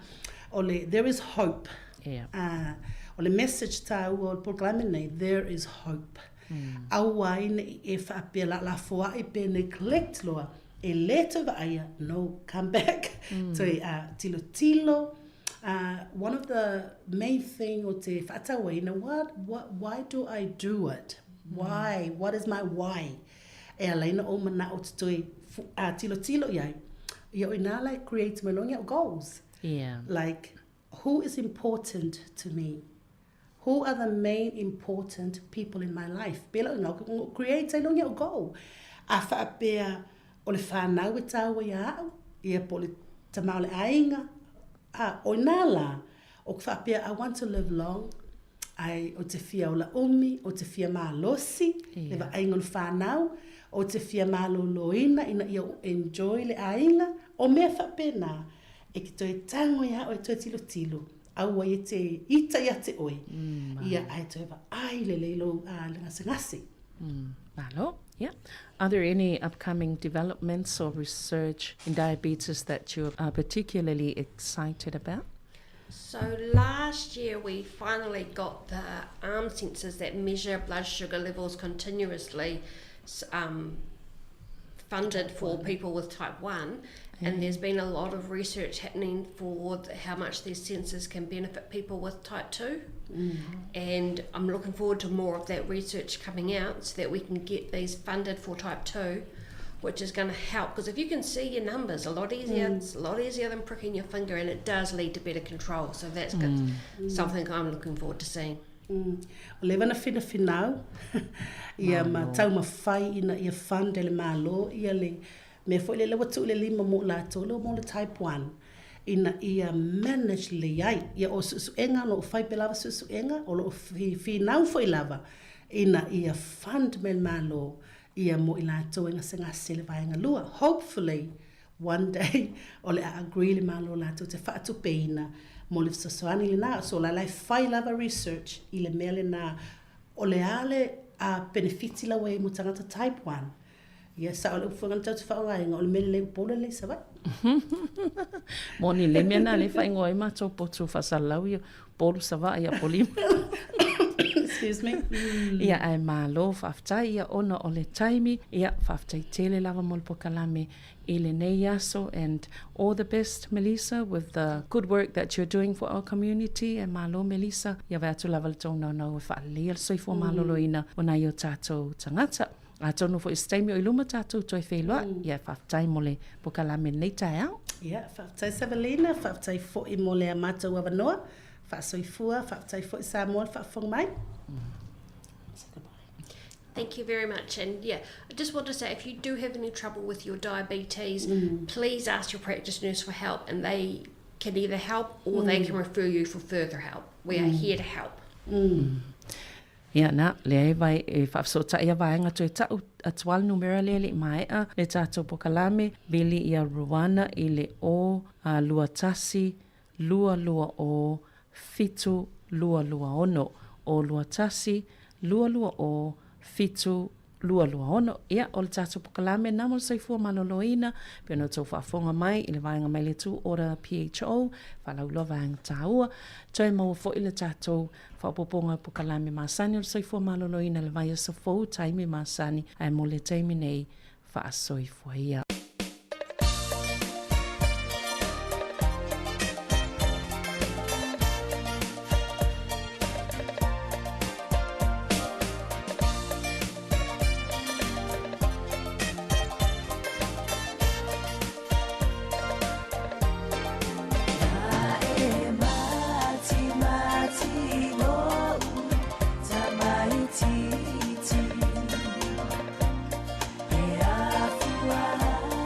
ole, there is hope. O le message ta ua o le programa nei, there is hope. Aua ina e whaapea la foa e pe neglect loa, e leto va aia, no, come back. So tilo. One of the main thing o te whaatawa ina, why do I do it? Why? What is my why? E alaina o mana o te toi tilo iai. Ia o ina like create melongia goals. Like, who is important to me? Who are the main important people in my life? Bela no create a goal. Afa pea o le whanau e tāua ia po le tamau le ainga. O nala, o whapea, I want to live long. O te fia o la umi, o te fia maa losi, le wa ainga le whanau, o te fia maa loloina, ina ia enjoy le ainga, o mea whapea na, e ki toi tango ia o e toi tilo. Aua i te ita ia te oi. Ia ai toi wa ai le leilo le ngase. Malo, yeah. Are there any upcoming developments or research in diabetes that you are particularly excited about? So last year we finally got the arm sensors that measure blood sugar levels continuously funded for people with type 1. And there's been a lot of research happening for how much these sensors can benefit people with type 2. And I'm looking forward to more of that research coming out so that we can get these funded for type 2, which is going to help. Because if you can see your numbers, it's a lot easier than pricking your finger, and it does lead to better control. So that's good. Something I'm looking forward to seeing. O le wana whina whinau, ia ma tau ma whai ina ia whande le malo, ia le me fo le lewa tu le lima mo la tolo mo le type 1 ina ia manage le iai ia o suenga lo fai pelava suenga o lo finau fo lava ina ia fund men malo ia mo ila to nga senga sele vai nga lua. Hopefully one day o le agree le malo la to te fa tu peina mo le soani le na so la fai lava research ile mele na o le ale a benefiti la we mo tangata type 1. Yes, sa ole ufunga tau te whaonga inga, ole mele le pole le sa vai. Moni le mena le whaingo e mato potu whasalau ia polu sa vai ia polima. Excuse me. Ia ai malo whaftai ia ona ole taimi, ia whaftai tele lava molpo kalame ele nei aso, and all the best, Melissa, with the good work that you're doing for our community. And malo Melissa, ia vai atu lava le tau nau nau e whaalea le soifo malo loina o nai o tātou tangata. A tonu fo istaimi o iluma tātou toi wheloa, ia whaftai mole po kalame nei tai au. Ia, whaftai Savalina, whaftai fo I mole a mātou awanoa, whaasoifua, whaftai fo I Sāmoa, whaafong mai. Thank you very much. And yeah, I just want to say, if you do have any trouble with your diabetes, please ask your practice nurse for help, and they can either help or they can refer you for further help. We are here to help. Ia na, le vai e whafsota ia vaenga tui tau atual numera le mai a le tātou pokalame, bili ia ruana I le o lua tasi, lua o, fitu lua ono, o lua tasi, lua o, fitu lua ono. Ia o le tātou pokalame namo le saifua maloloina, pia no tau whaafonga mai I le vaenga mai le tu ora PHO, whalauloa vaenga tāua, toi mau fo I le tātou whapoponga pokalame masani o le saifua maloloina le vai a sa fau taimi masani, ai mo le taimi nei whaasoifua ia. Titi, e a fua.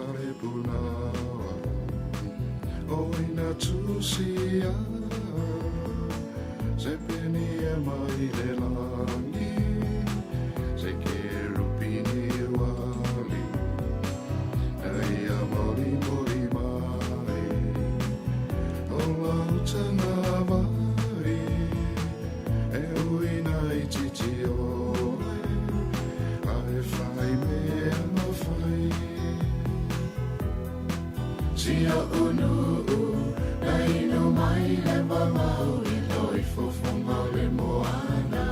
fale puna o ina tusia se peni e mai le langi se ke rupini wali ai a mori mori mai o lautana vai e uina i titi ole ai fai me ama fai sia unu nei no mai le mamau i loi fofonga le moana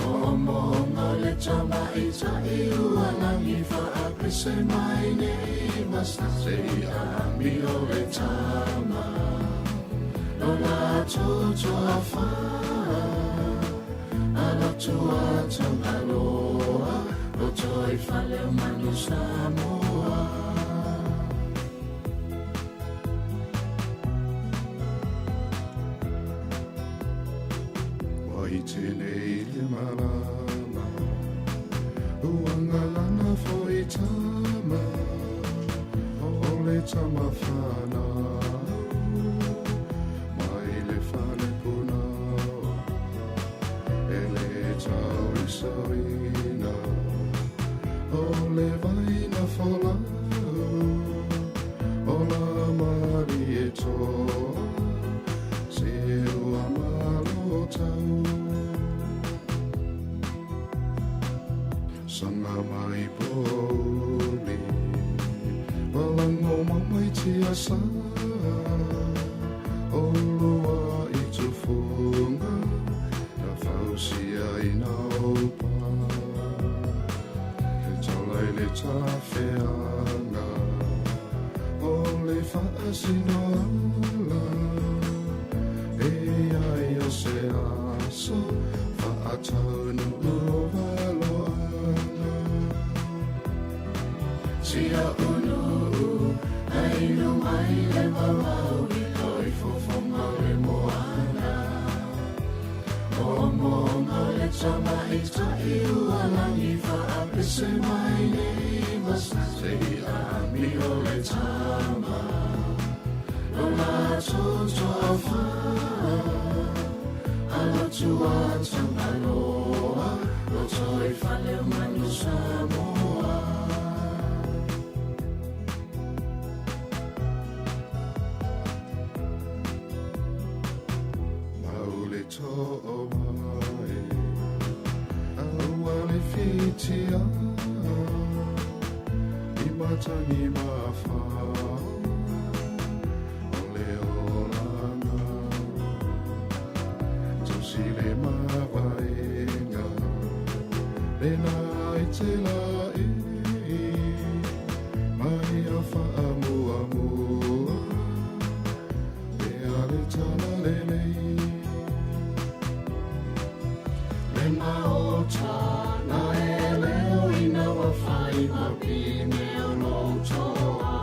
o monga le tama i ta i ualangi fa apese mai nei masta se a mi o le tama no la toto a fa ala tua tanga loa o toi fale o manu Sāmoa i tenei le malama Uanga lana fo i tama O le tama whana Mai le whane puna E le tau i sawina O le vaina fola O la mari e toa Se ua malo tau Sanga mai poli Walango mamai tia sa O lua i tufunga Na fausia i naupa E talai le tawheanga O le whaasino ala E ai o se aso Whaatanu uwaloa Sia unu ai no mai le mamau i loi fofonga le moana O monga le tama i ta i ualangi fa apese mai nei masa se a mi o le tama O la toto a fa ala tua tanga loa o toi fale o manu Sāmoa Maule to'o mai Aua le fitia I matangi mawha O le olanga Tausi le mawaenga Le na i te la Mai a wha mua mua Le ale tana le lei Le maota na e leo i na wa whai ma pine o no toa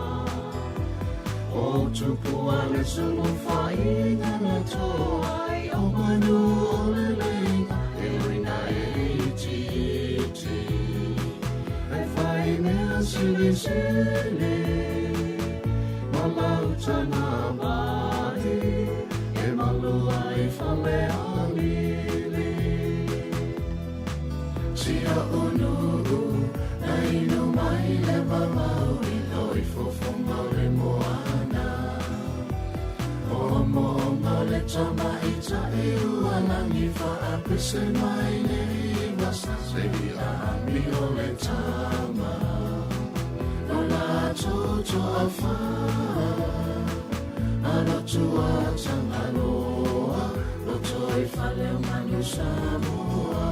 O tupua le sulu whai ngana toa O manu o le leiga e uina e iti iti E whai mea sili sili Malauta na mahi E malua i whale alili Sia unu nei no mai le mamau i loi fofonga le moana O monga le tama i ta e ualangi fa apese mai nei masa se a mi o le tama O la toto a fa Ala tua tanga loa O toi fale o manu Sāmoa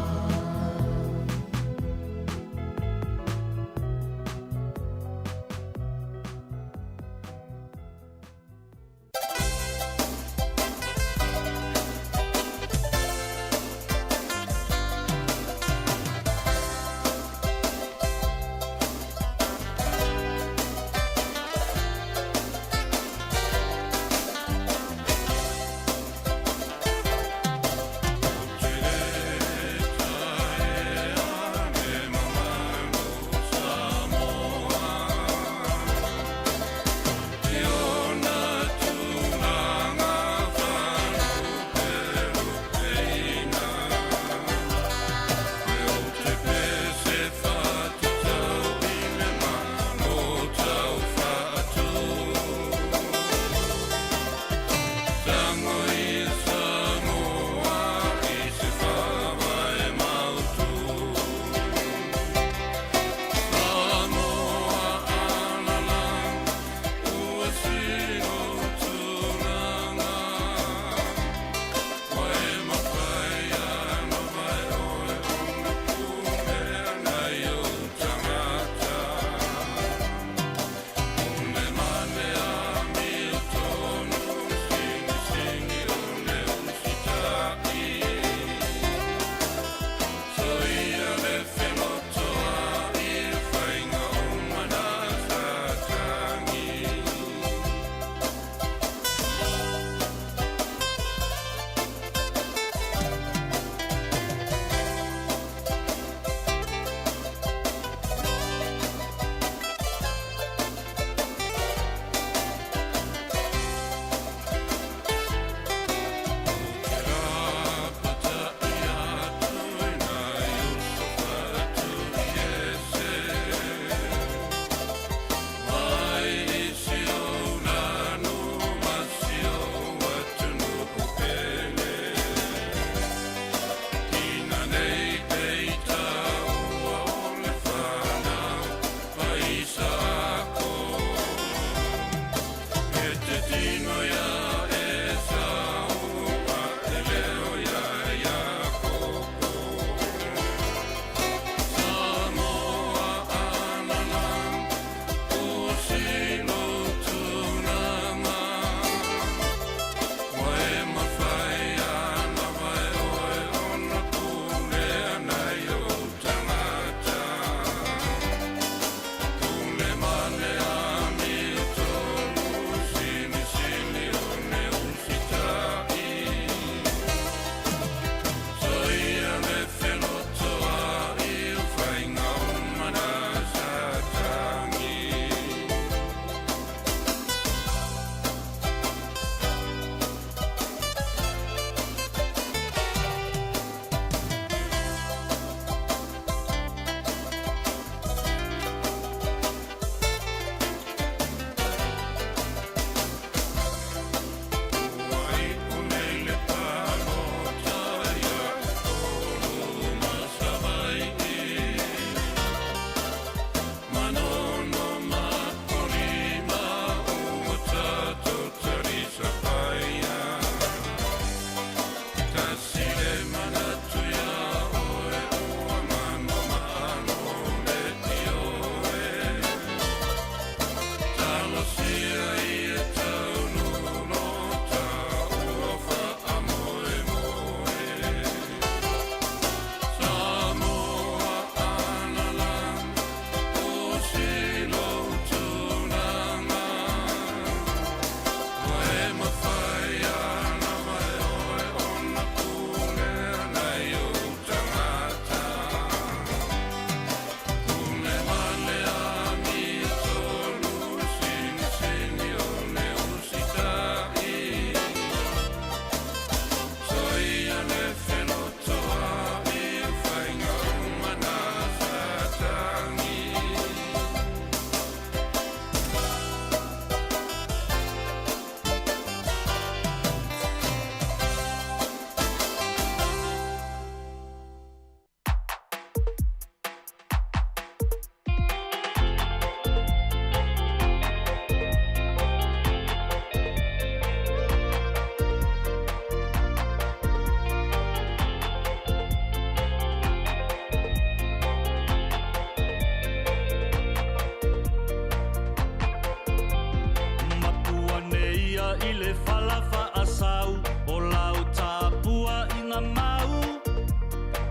fala asau o lau tapua i ngā mau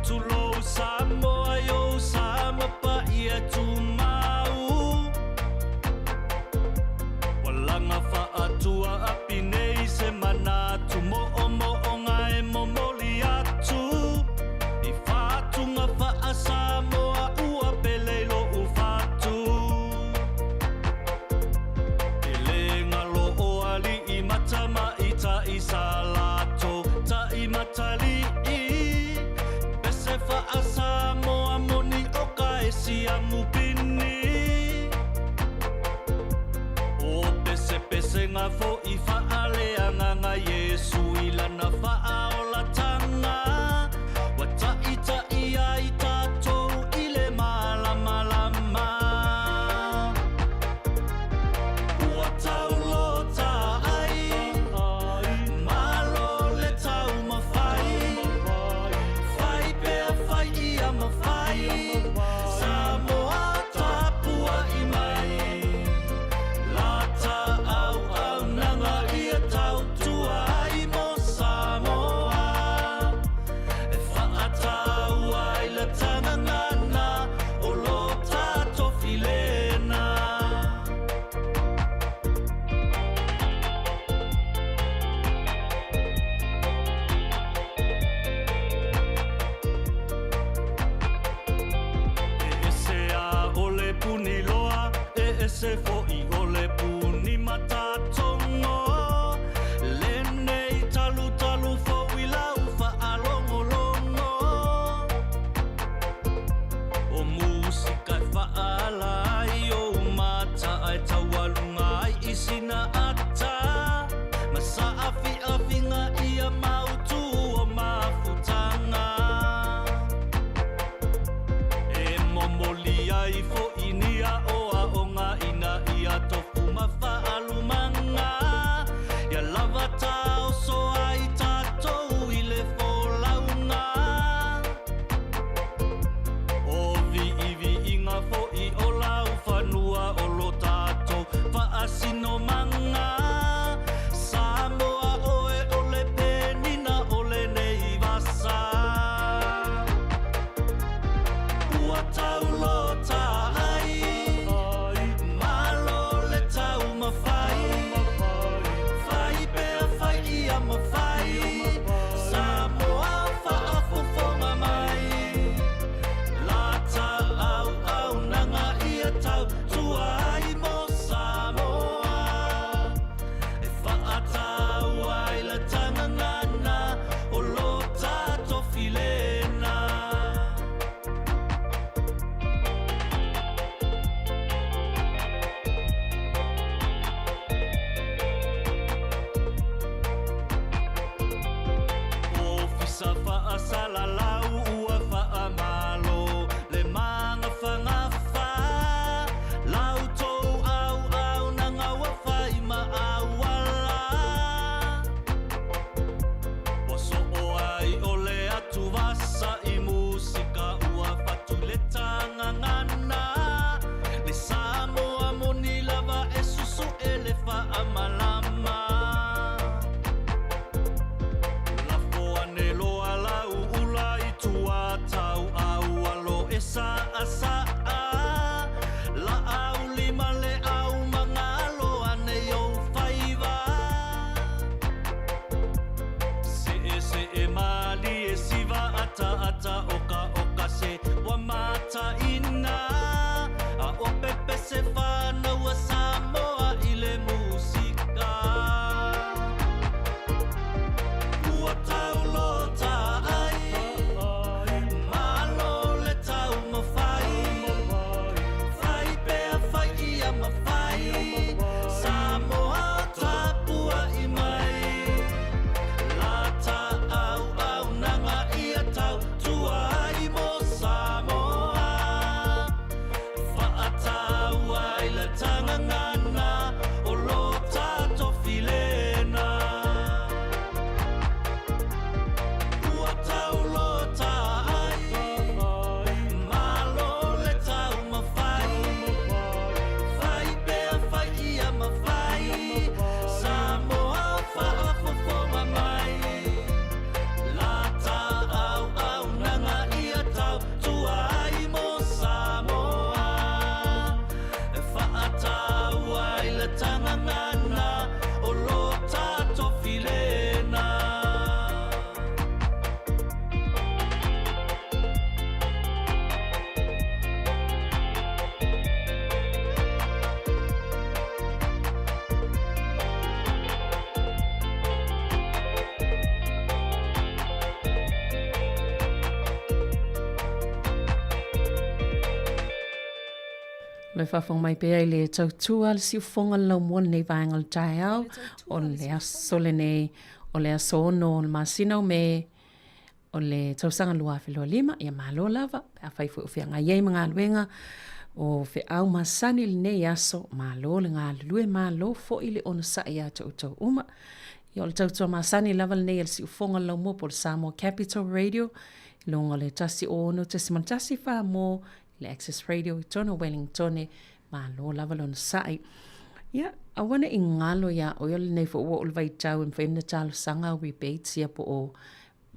tulo Sāmoa yo sama pa ia tu mau walanga atua api nei se mana tu mo o ngai mo moli atu i whātunga Sāmoa ua pele lo u whātu e le ngalo o ali i mata maita i salato ta i matali i pese Sāmoa moni o ka e si amupini o pese ngā fo i whaaleanga ngā Yesu i lana whaolatanga wa taita i ai tātou i le malamalama ua tau lota ai malo le tau mawhai whai pea whai ia mawhai Sāmoa tapua i mai lata au nanga ia tau tua ai mo Sāmoa e whaatau ai la tanga ngana o lo tato filena e se a ole puni loa e se fo i ole puni matatongo lenei talu fo i lau whaalongolongo o musika e whaalai o mata ai taualunga ai isina ata ma saafi-afinga ia mautu o mafutanga e momoli ai fo inia oa o ngā ina ia tofu ma whaalumanga ia lava tau so ai tātou i le wholaunga o vi inga fo i o lau whanua o lo tātou whaasino manga Sāmoa oe o le penina o le nei vasa ua tau lota ai malo le tau mawhai whai pea whai ia mawhai Sāmoa whaafofonga mai lata au nanga ia tau tua ai mo Sāmoa e whaatau ai la tanga ngana o lo tato filena Ofisa whaasalalau ua whaamalo le manga whangafa lau tou au nanga ua whai maawala Waso o ai o le atu vasa i musika ua whatu le tanga ngana le Sāmoa moni lava e susu e le whaamalama La foane loa lau ula i tua tau au alo e saa La au lima le au mangalo ane yo whaiva Se e mali e siva ata oka se wa mata ina a o pepe se whanau a Sāmoa i le musika ua tau lota ai malo le tau mawhai whai pea whai ia mawhai Sāmoa tapua i mai lata au nanga ia tau tua ai mo Sāmoa whaatau ai la tanga Le whawhong mai pēa le tautua le siu whonga lau mua nei vāenga le tai au, o le aso le nei, o le aso ono o le masino me, o le tausanga lua whiloa lima, ia malo lava, a whai fu uwhia ngā iei mga luenga, o whi au masani le nei aso, malo le ngā lue malo fo i le ono sa ia tau uma. Ia o le tautua masani lava le nei le siu whonga lau mua po le Sāmoa Capital Radio, longa le tasi o ono tasi man tasi wha mo, le Access Radio i tono Wellington ma lo lava lona sai. Ia, awana i ngalo ia o le nei fo o le vai tau in whaimna talo sanga rebates ia po o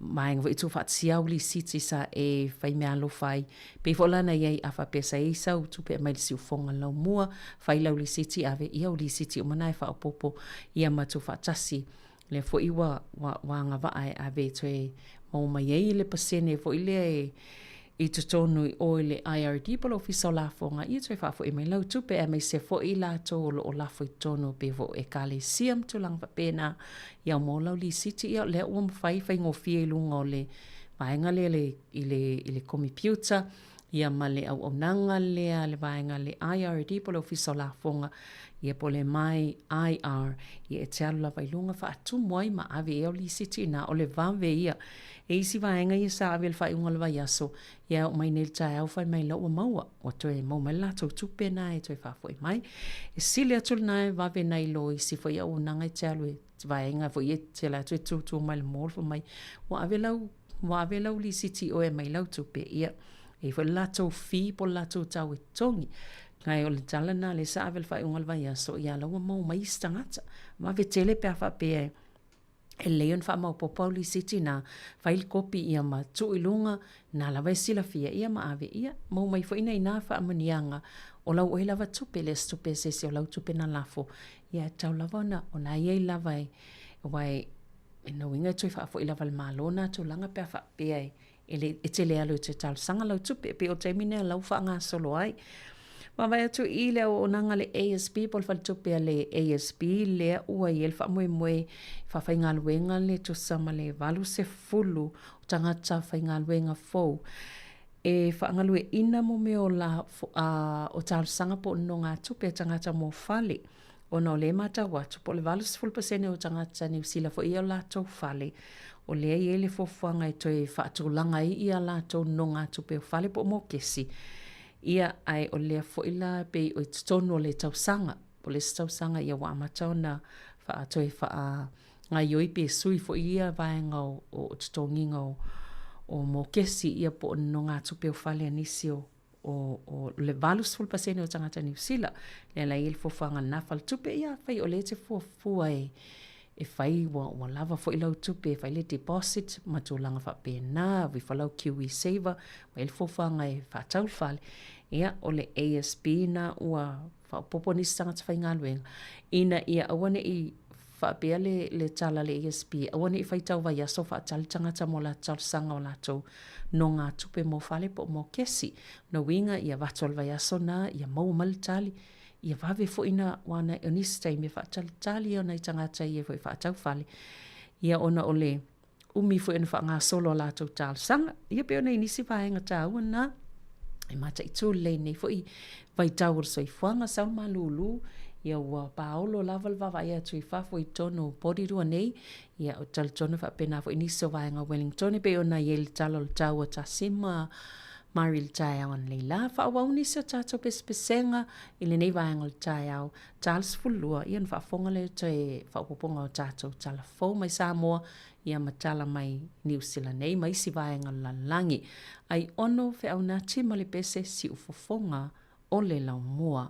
maenga i tu whaatsia uli siti sa e whai mea lo whai. Pe fo lana iei a wha pesa i sau tu pe mai si ufonga lau mua whai lau li siti ave ia uli siti o manai wha opopo ia ma tu whaatasi. Le fo iwa wanga vae ave tue mau mai ei le pasene fo i le i te tonu i o le IRD polo fiso la fonga i tue whafo i mai lau tupe e mai se fo i la to o lafo i tonu pe vo e kale siam tu lang pena ia mo lau li siti ia le uam whai ngo fie lunga o le vaenga le i le computer ia ma le au nanga le vaenga le IRD polo fiso la fonga ia po le mai IR ia e te alu la vailunga wha atu moi ma ave e o li siti na o le vave ia e isi vaenga ia sa ave le whai unga le vai aso ia o mai nel tae au whai mai lau maua o toe mau mai lato tupe na e toe whafo i mai e sile atul na e vave na ilo isi whai au nanga i te alu e vaenga fo i te la tue tu mai le mol fo mai wa ave lau li siti o e mai lau tupe ia e fo lato fi po lato tau e tongi ngai o le talana le sa ave le whai unga le vai aso ia lau mau mai stangata ma ve tele pe a wha pe e leon wha mau popau li siti na whail kopi ia ma tu ilunga na lawa e sila fia ia ma ave ia mau mai fo ina ina wha amanianga o lau oe lava tupe le stupe se o lau tupe na lafo ia tau lava na o na iei lava e wai e no inga tui wha fo i lava le malona tu langa pe a wha pe e te le alu te tal sanga lau tupe pe o te mine lau wha ngā solo ai ma vai atu i lea o nanga le ASB pol fal tupe le ASB lea ua i el wha moe whawhai ngā luenga le tu sama le valu se fulu o tangata whai ngā luenga fau e whaangalue ina mo me o la o tal sanga po no ngā tupe tangata mo fale o no le mata watu po le valu se fulu pasene o tangata ni usila fo i o la tau fale o lea i ele fofuanga i toi whaatulanga i a la tau no ngā tupe o fale po mo kesi ia ai o lea foila pe o tonu o le tausanga po le tausanga ia wa amatau na wha toi wha ngai ioi pe sui fo ia vaenga o tutonginga o mo kesi ia po no ngā tupe o whale anisi o le valus ful pasene o tangata New Zealand le la il fofuanga nafal tupe ia whai o le te fua e whai wa lava fo ilau tupe whai le deposit matulanga wha pēnā vi whalau kiwi saver wa il fofuanga e whatau whale ia o le ASB na ua whapopo nisi tangata whai ngā luenga ina ia awane i whapea le tala le ASB awane i whaitau vai aso whaatali tangata mo la tau sanga o la tau no ngā tupe mo whale po mo kesi no winga ia watol vai aso na ia mau malitali ia vave fo ina wana o nisi taimi whaatali o nei tangata ia fo i whaatau whale ia ona o le umi fo ina wha ngā solo la tau tau sanga ia pe ona i nisi vaenga tau na e mata i tū le nei fo i vai tau so i fuanga saul malulu ia ua paolo laval vava ia tu i fafo i tono podi rua nei ia o tal tono fa pena fo i niso vaenga Wellington pe ona i el talo le tau o ta sima Maril tai au an leila fa wa unisa tato pespesenga ile nei vaenga le tai au Charles fulua ian fa fonga le te fa poponga o tato tala fo mai Sāmoa ia matala mai New Zealand nei mai si vaenga langi ai ono fe au na tima le pese si ufofonga o le lau mua.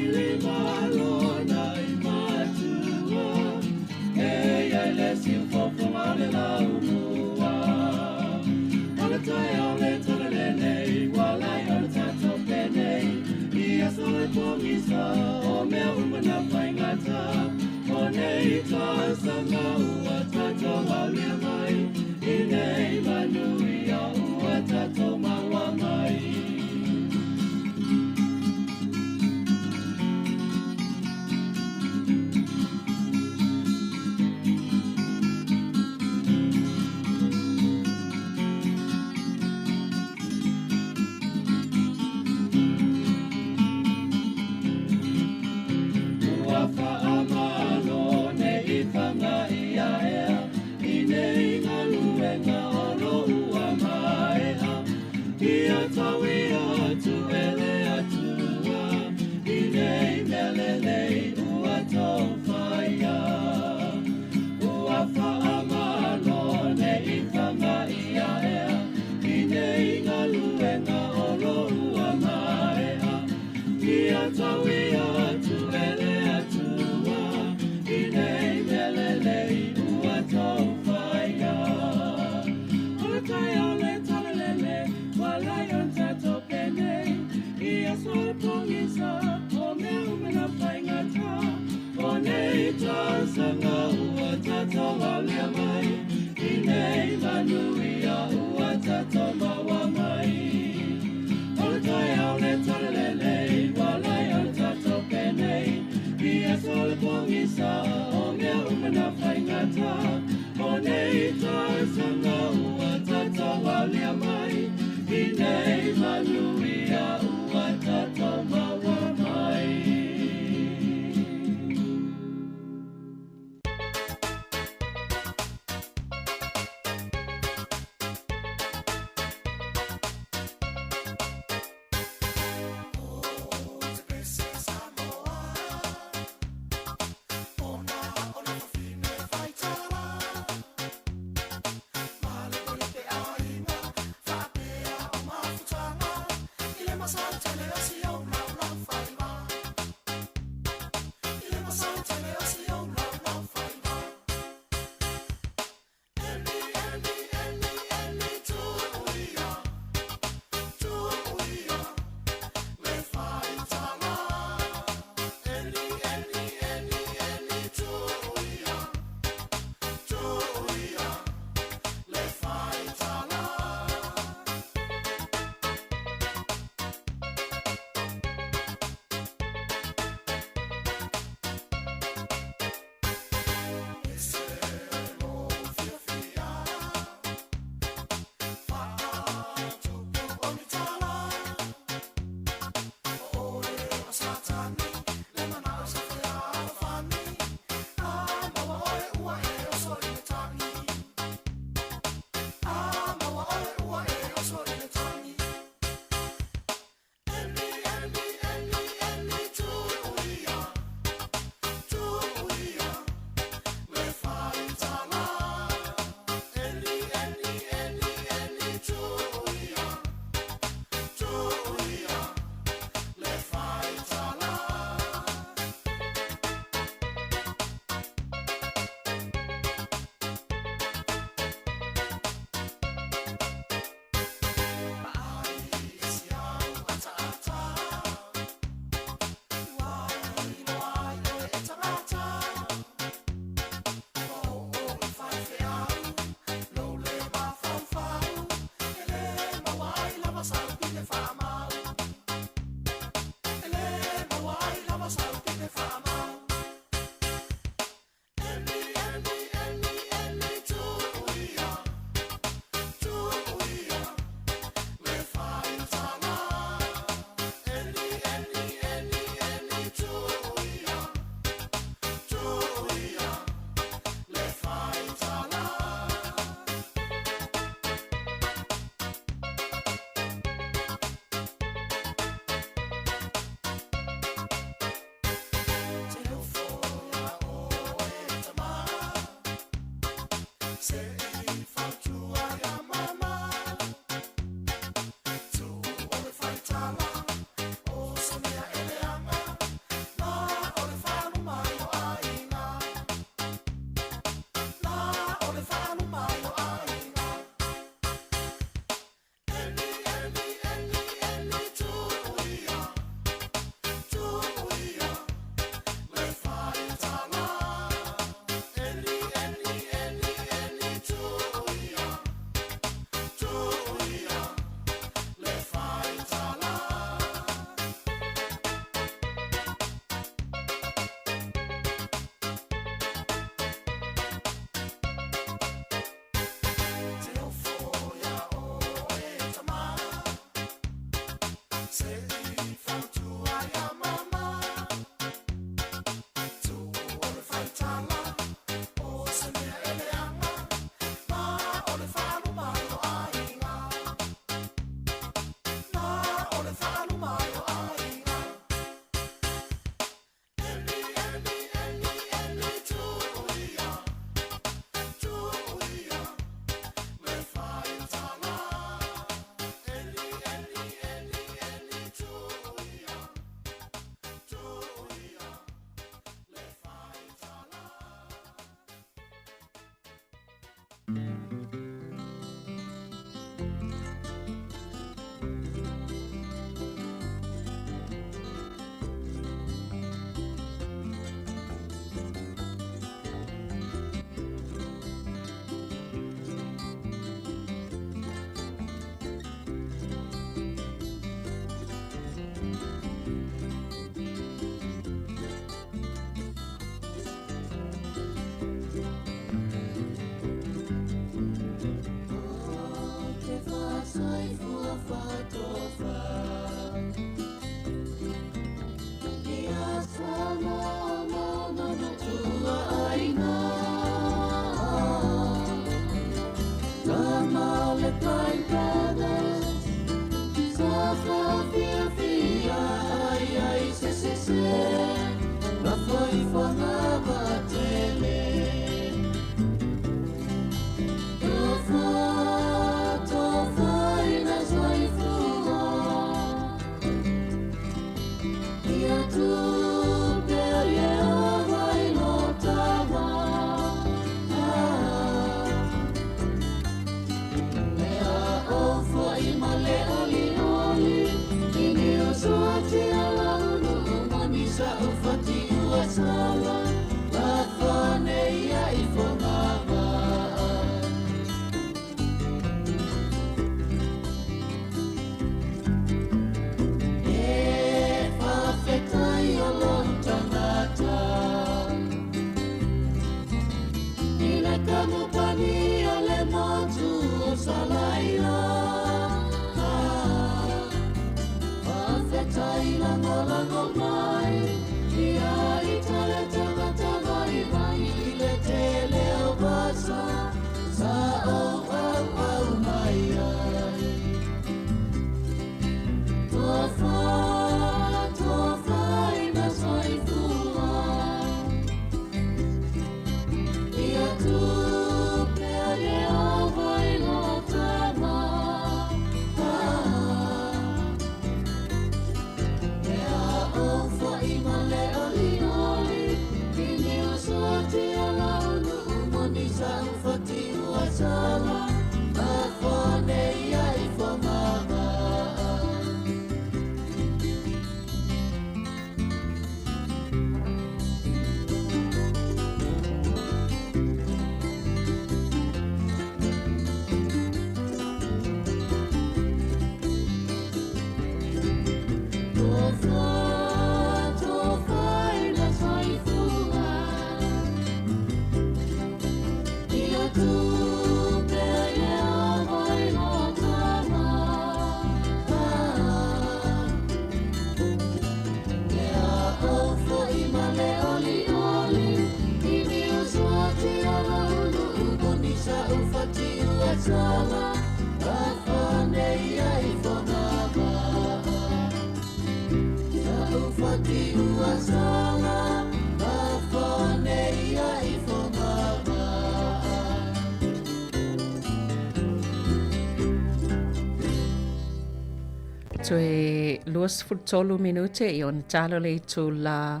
toe luas fultolu minute i on talo le tu la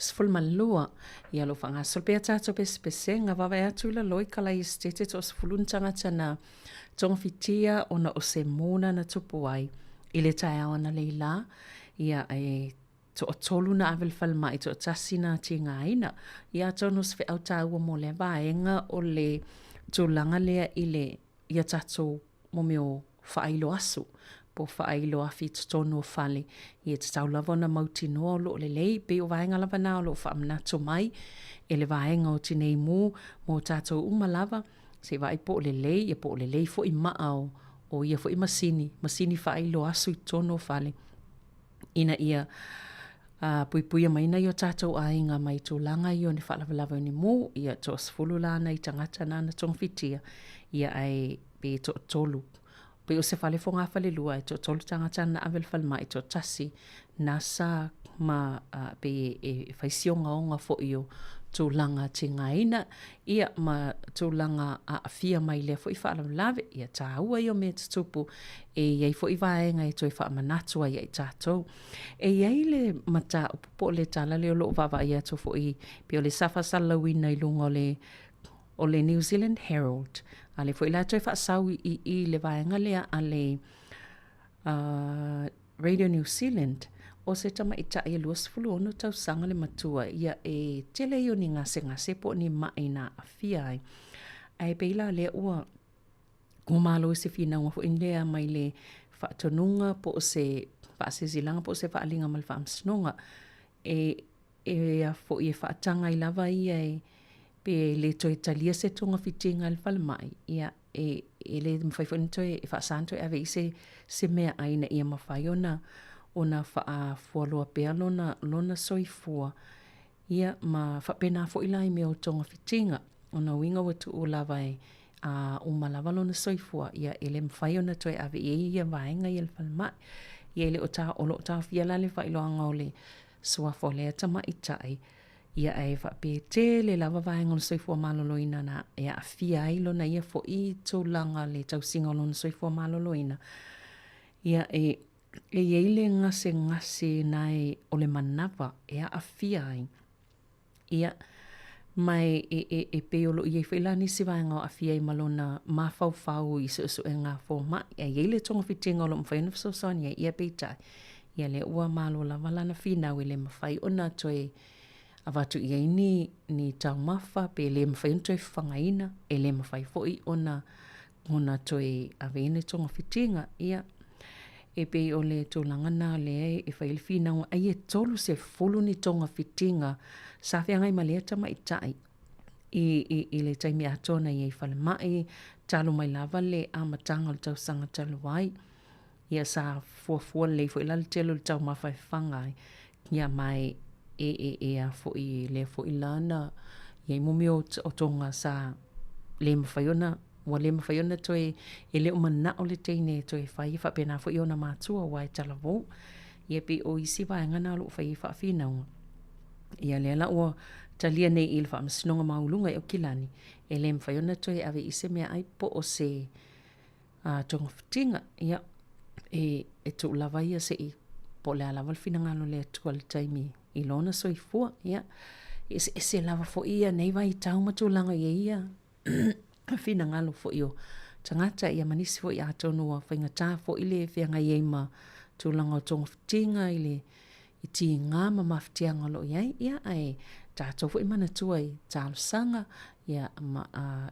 sfulmalua ia lo fanga solpea tato pespese nga vava atu la loi kala i stete to sfulun tangata tong fitia ona o se mona na tupu ai i le tae ona leila ia to o tolu na avel falma i to tasina tinga ina ia tonus fe auta ua mo le vaenga o le tūlanga lea i le ia tato mo meo whailo asu po whailo afi tonu o whale i te tau lava na mauti noa lo le lei pe o vaenga lava na o lo whaamnato mai e le vaenga o tinei mu mo tato umalava se vai po le lei ia po le lei fo i maao o ia fo i masini whailo asu tonu o whale ina ia pui mai na yo tatou ainga mai tūlanga i o ni whalavalava ni mu ia to sfulu lana i tangata nana tong fitia ia ai pe to tolu pe o se fale fo ngā fale lua i to tolu tangata na avel falma i to tasi nasa ma pe e whaisionga o ngā fo i o tūlanga tingaina ia ma tūlanga a fia mai le fo i whalavalave ia tā ua i o me tupu e iei fo i vaenga i toi whaamanatua i tātou. E iei le mata upupo le tala leo lo vava i ato fo i pe o le safa salawina i lunga o le New Zealand Herald. A le fo i la toi whaasau i le vaenga lea a le Radio New Zealand o se tama i tae luas fulu ono tau sanga le matua ia e tele i o ni ngase po ni maina a fia ai. Ai peila le ua kumalo se fina ua fo inlea mai le whaatonunga po se whaasezilanga po se whaalinga mal whaamsnonga e a fo i e whaatanga i lava ia e pe le toi talia se tonga fitinga al falmai ia e le mwhaifoni toi e whaasanto e ave i se mea aina ia mawhaiona ona whaafualoa pea lona soifua ia ma whapena fo ilai mea o tonga fitinga ona winga watu o lava e umalava lona soifua ia ele mwhaiona toi ave ia vaenga i alfalmai ia ele o lo ta fiala le whailoanga o le suafo le tama i tai ia e whapete le lava vaenga lona soifua maloloina na ia a fia ai lona ia fo i tūlanga le tausinga lona soifua maloloina ia e iei ngase nai o le manava ea a fia ai. Ia mai e peolo iei whailani si vaenga o a fia i malona mawhau i se usu e ngā fōma. Ia iei le tonga fitinga o lo mwhaina fisosani ia peitai. Ia le ua malo la walana finau i le mawhai ona toi avatu iei ni tau mawha pe le mawhai ona toi whangaina e le mawhai foi ona toi aveine tonga fitinga. Ia e pe o le tūlanga nā le e whaile whina ai e tolu se fulu ni tonga fitinga sa whianga i malea tama i tai i le taimi atona i e whale mai talo mai lava le amatanga le tau sanga talo wai ia sa fuafua le fo ila le telo le tau mawhai whangai ia mai e a fo i le fo ilana ia i mumi o tonga sa le mawhaiona wa le mawhaiona toi e leo mana o le teine toi whai whapena fo i ona mātua wai talavo. Ia pe o isi vaenga nā lo whai whawhinaunga. Ia le ala ua talia nei il whaamsinonga maulunga i o kilani. E le mawhaiona toi ave ise mea ai po o se tonga fitinga. Ia e tu lava ia se i po le ala walfina ngalo le atua le taimi i lona soifua. Ia e se lava fo ia nei vai tau matulanga ia fina ngalo fo io tangata ia manisi fo ia atonua whaingata fo ile whianga iei ma tūlanga o tonga fitinga ile i ti ngā ma mawhitianga lo iei ia ai tātou fo i mana tua i tālo sanga ia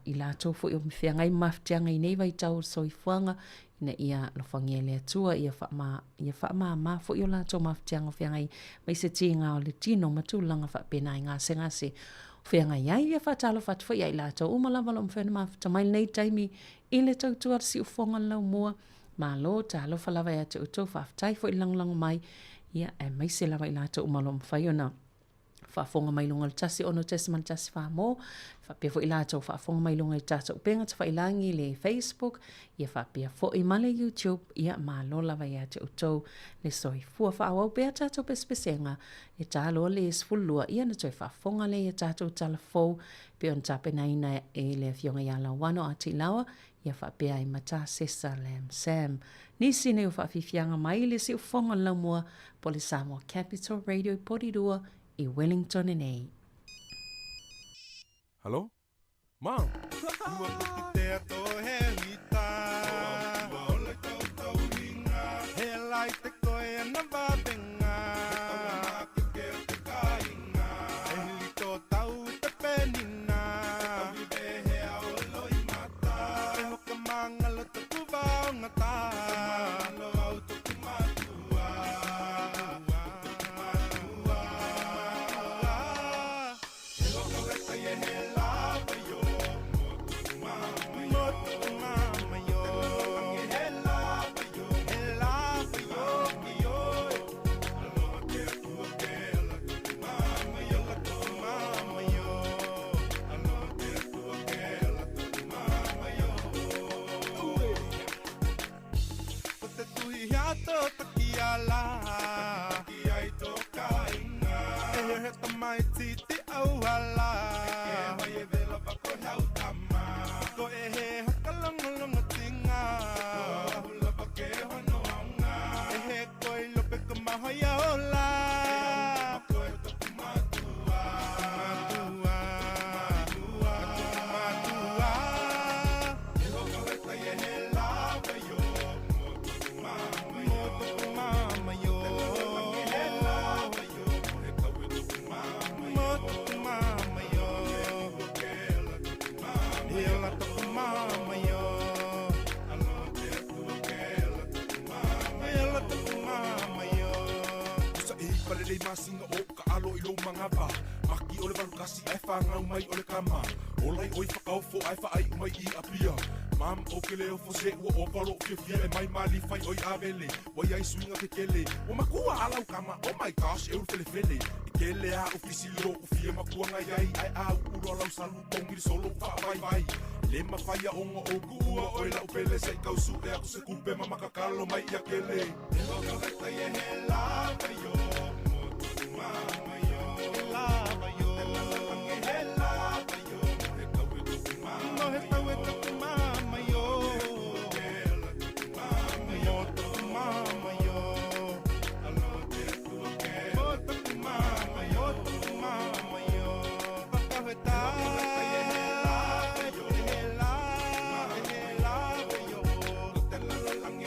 i lātou fo i o whianga i mawhitianga i nei vai tau soifuanga ina ia lo whangia lea tua ia wha fo i o lātou mawhitianga whianga i mai se ti ngā o le tino ma tūlanga whapena i ngase whianga iai ia whatalo whatwha iai lātou umalawa lo mwhena mawhita nei taimi i le tautua si ufonga lau mua ma lo tālo whalawa ia te utou whaftai fo i langlang mai ia e mai se lawa i lātou umalo mwhaiona whaafonga mai lunga le tasi ono tesi man tasi whaamo whapea fo i lātou whaafonga mai lunga i tātou upenga te whailangi le Facebook ia whapea fo i male YouTube ia ma lo lawa ia te utou le soi fua whaawau pea tātou pespesenga e tālo le sfulua ia na toi whaafonga le ia tātou talafou pe on tapena ina e le fionga ia la wano ati lawa ia whapea I mata sesa Lam Sam. Nisi ne o whawhiwhianga mai le se ufonga laumua po le Sāmoa Capital Radio I Porirua I Wellington nei. Hello? Mom? Masinga o ka alo I lo mga ba Maki o le valukasi ai whangau mai o le kama Olai oi whakau fo ai wha ai mai I apia Mam o ke leo fo se ua o valo o fia e mai mali fai oi avele Wai ai swinga ke kele O makua alau kama Oh my gosh e uru fele I kele a ofisi lo o fia makua ngai ai Ai a uro alau salu pongiri solo wha vai vai Le mawhaia onga o kua oi lau pele sei kau su e aku se kupe mamakakalo mai I a kele E loka leta I e he la mai yo Mama yo, lava yo, lava yo, no está vuelta tu mama yo, mama yo, tu mama yo, alo te tu que, tu mama yo, papá veta, lava yo, te la lo lang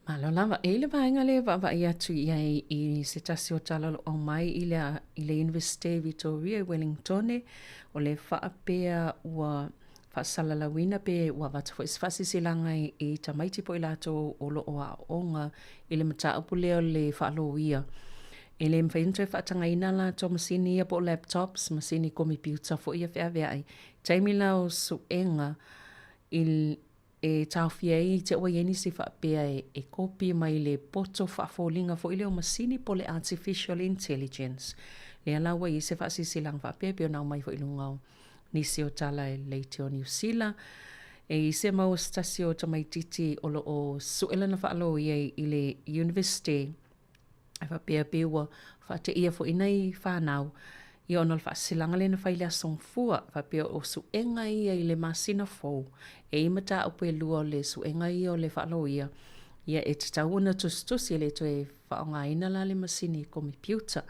Malo lava, e le vaenga le va ia tu ia I se tasi o tala o mai I le University Victoria Wellington o le whaapea ua whaasalalawina pe ua wata whasisilanga I tamaiti po I lato o lo o a onga I le mata upu leo le whaalo ia. E le mwhaintoe whaatanga ina la to masini ia po laptops, masini kompiuta fo ia whea wea ai. Taimi lao suenga e tauwhia I te oa ieni si whaapea e kopi mai le poto whaafolinga fo ile o masini po le artificial intelligence. Le alawa I se whaasisilang whaapea peo nao mai fo ilungau. Nisi o tala e leite o New Zealand. E se mau stasi o tamaititi o lo o suela na whaalo I le university. E whapea pewa whaate ia fo inai whanau. I ona whaasilanga le na whaile a songfua. Whapea o suenga ia I le masina fau. E imata upe lua le suenga ia o le whaalo ia. Ia e te tauna tustusi le to e whaonga ina la le masini kompiuta.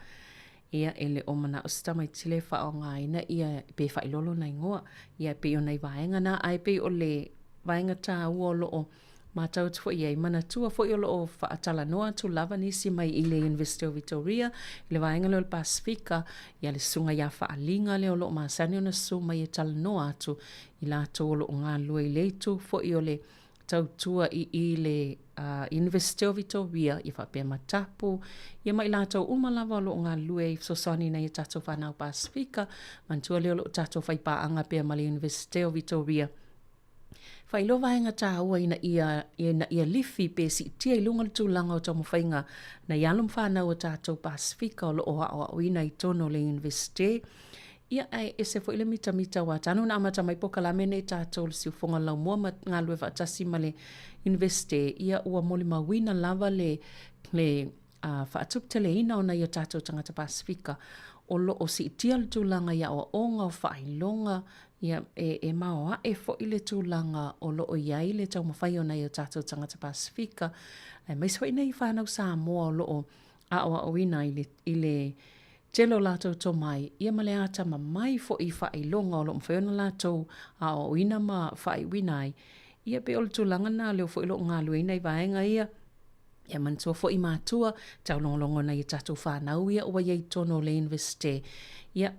Ia e le omana o stamai tile whaonga ina ia pe whailolo na ingoa. Ia pe o nei vaenga na ai pe o le vaenga tā ua lo o matau tu ia I mana tua fo I lo o whaatala noa tu lava nisi mai I le University of Victoria. I le vaenga leo le Pasifika. Ia le sunga ia whaalinga leo lo o maasani o na su mai e tala noa atu. I la to o lo o ngā lua I leitu fo I o le tautua I le University of Victoria I whapea matapu. Ia mai la tau umalawa lo o ngā lua I sosani na I tato whanau Pasifika. Mantua leo lo tato whaipaanga pia ma le University of Victoria. Whailo vaenga tā ua ina ia lifi pe si tia I lunga tu langa o tamu whainga na ialum whanau o tātou Pasifika o lo o ina I tono le university. Ia ai e se fo ile mita wa tanu na amata mai poka la mene tātou le siufonga lau mua ma ngā lue whaatasi ma le university. Ia ua moli mawina lava le whaatup tele ina o na ia tātou tangata Pasifika. O lo o si tia le tūlanga ia o onga o whailonga. Ia e maoa e fo ile tūlanga o lo o iai le tau mawhai o nei o tātou tangata Pasifika. Ai mai swa ina I whanau Sāmoa o lo o o ina I le telo lātou tō mai. Ia male ata ma mai fo I whailonga o lo mwhai ona lātou o ina ma whai winai. Ia pe o le tūlanga nā leo fo ilo ngā luina I vaenga ia. Ia mantua fo I mātua tau longolongo na I tātou whanau ia ua iei tono le university. Ia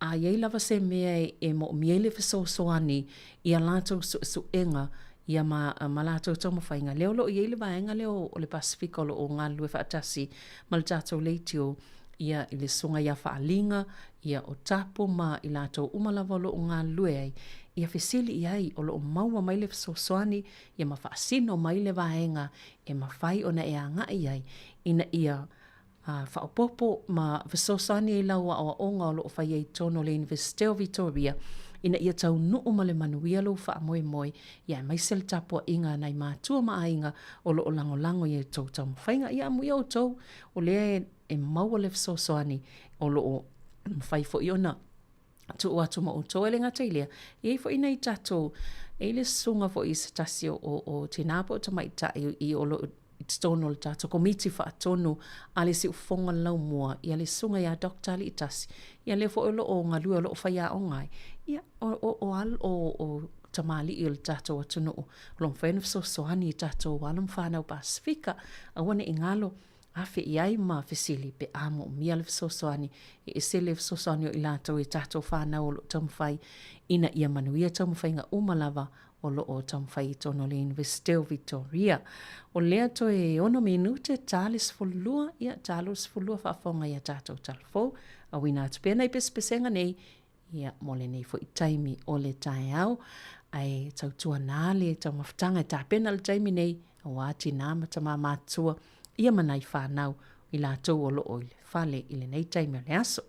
a iei lava se mea e mo miele fisosoani ia lātou suenga ia ma lātou tau mawhainga. Leo lo iei le vaenga leo o le Pasifika o lo o ngā lue whaatasi ma le tātou leitio ia I le sunga ia whaalinga ia o tapo ma I lātou umalawa lo o ngā lue ai. Ia fesili iai o lo o maua mai le fisosoani ia ma whaasino mai le vaenga e ma whai ona e anga iai ina ia whaopopo ma fisosoani I laua o onga o lo o whai ei tono le University of Victoria ina ia tau nuu ma le manuia lo wha moe moe ia mai sel tapua inga nai mātua maa inga o lo o lango ia tau tau mwhainga ia amuia o tau o lea e maua le fisosoani o lo o mwhai fo iona tu o atu ma o tau ele ngata ilea i fo ina I tato e le sunga fo I se tasi o tina po tamai ta I o lo tono le tato komiti wha atonu a le si ufonga lau mua ia le sunga ia dokta li itasi ia le fo ilo o ngā lua lo o whaia o ngai ia o tamali I le tato atunu o lom whainu fisosoani I tato walam whanau Pasifika a wane I ngalo afe iai ma fesili pe amo mia le fisosoani e se le fisosoani o I lato I tato whanau o lo tamwhai ina ia manuia tamwhai ngā umalava o lo o tamwhai tono le University of Victoria. O lea to e ono minute talis fulua ia talos fulua whaafonga ia tato talfo a wina atu pēna I pespesenga nei ia mole nei fo I taimi o le tai au ai tautua nā le tau maftanga I tā pēna le taimi nei a wāti nā matama mātua ia manai whanau I lātou o lo o I le whale I le nei taimi o le aso.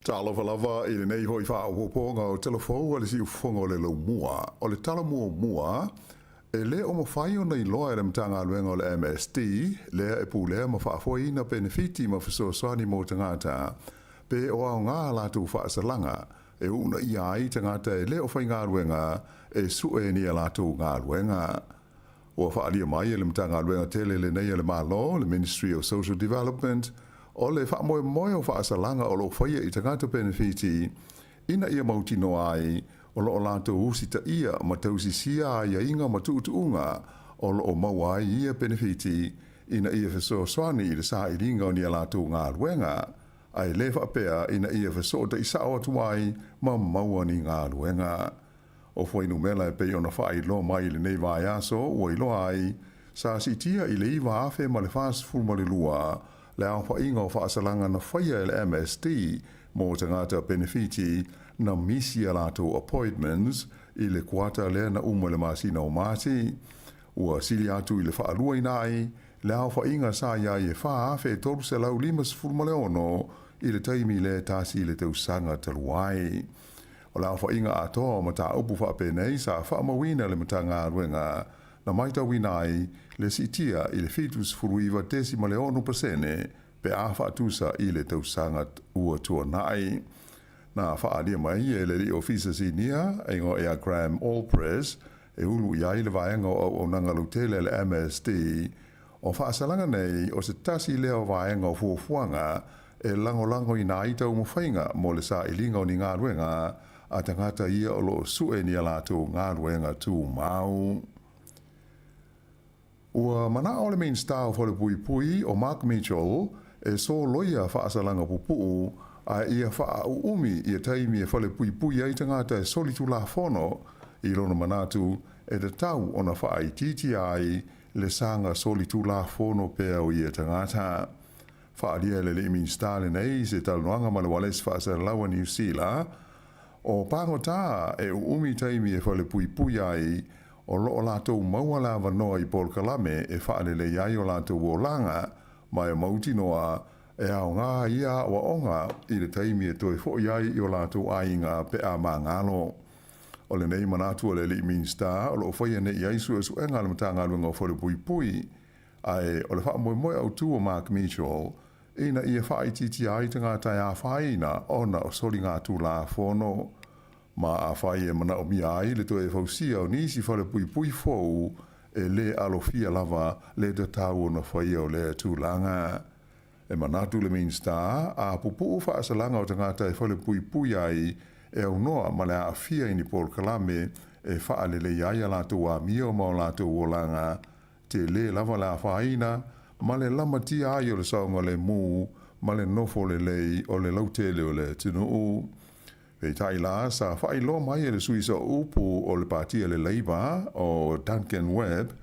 Talo lava I le nei hoi wha o ponga o telefou o le si ufonga o le lau mua. O le tala mua e le o mawhai o nei loa e le mtanga aluenga o le MST, lea e pūlea ma whaafoi na benefiti ma whasoasani mō tangata, pe o au ngā lātu whaasalanga, e una I ai tangata e le o whai ngā aluenga e sue ni a lātu ngā aluenga. O whaalia mai e le mtanga aluenga tele le nei le malo, le Ministry of Social Development, o le wha moe o whaasalanga o lo whaia I tangata benefiti, ina ia mautino ai, o lo lātou husita ia ma tausi sia ia inga ma tuutuunga, o lo mau ai ia benefiti, ina ia whaso swani I le sa I ringa o ni a lātou ngā luenga, ai le whapea ina ia whaso ta isa o tuai ma maua ni ngā luenga. O whainu mela e pei ona whai lo mai le nei vai aso, o I lo ai, sa si tia I le iwa afe ma le fast full ma le lua, le au whainga o whaasalanga na whaia le MST mō tangata benefiti na misi a lātou appointments I le kuata lea na le masina o māti. Ua sili atu I le whaalua inai, le au whainga sa ia I e wha awhe toru se lau 5 leono I le taimi le tasi le tausanga taluai. O le au whainga atoa ma tā upu whapenei sa whaamawina le matanga ruenga, na maita winai le sitia I le fitus furuiva 10% pe a whaatusa I le tausanga ua tua nai. Na whaadia mai e le li officers I nia, e ngo ea Graham Allpress, e ulu iai le vaenga o nangalutele le MSD, o whaasalanga nei o se tasi leo vaenga o fuafuanga, e lango I nā ita umawhainga mo le sa ilinga o ni ngā ruenga, a tangata ia o lo sue ni a lātou ngā ruenga tū mau. Ua mana o le main star o le pui o Mark Mitchell e so loia whaasalanga pupu a ia wha umi ia taimi e whale pui ai tangata e solitu la fono I lona manatu e te tau ona wha I titi ai le sanga solitu la fono pea o ia tangata. Wha adia le le main star le nei se taluanga ma le wales whaasalawa New Zealand o pangota e umi taimi e whale pui ai o loo lātou maua la wanoa I Paul Kalame e whaanele iai o lātou o langa, mai mauti noa e au ngā ia wa onga I le taimi e toi fo iai I o lātou ainga pe a mā ngalo. O le nei manatu o le li minsta, o loo whaia ne iai su e ngā le matanga luenga o whale pui, ai o le wha moe au tu o Mark Mitchell, ina ia wha I titi ai te ngā tai a whaina ona o sori ngā tu la fono. Ma a whai e mana o mi ai le to e fausia o nisi whale pui fōu e le alofia lava le te tau na whaia o le tūlanga. E manatu le minsta, a pupu wha asalanga o tangata e whale pui pui ai e au noa ma le a fia ini Paul Kalame e wha le iaia lātou a mia o mau lātou o langa te le lava la whaina ma le lamatia ai o le saunga le mū ma le nofo le lei o le lautele o le tino u. Pei tai la sa whai lo mai e le suisa upu o le patia le leiva o Duncan Webb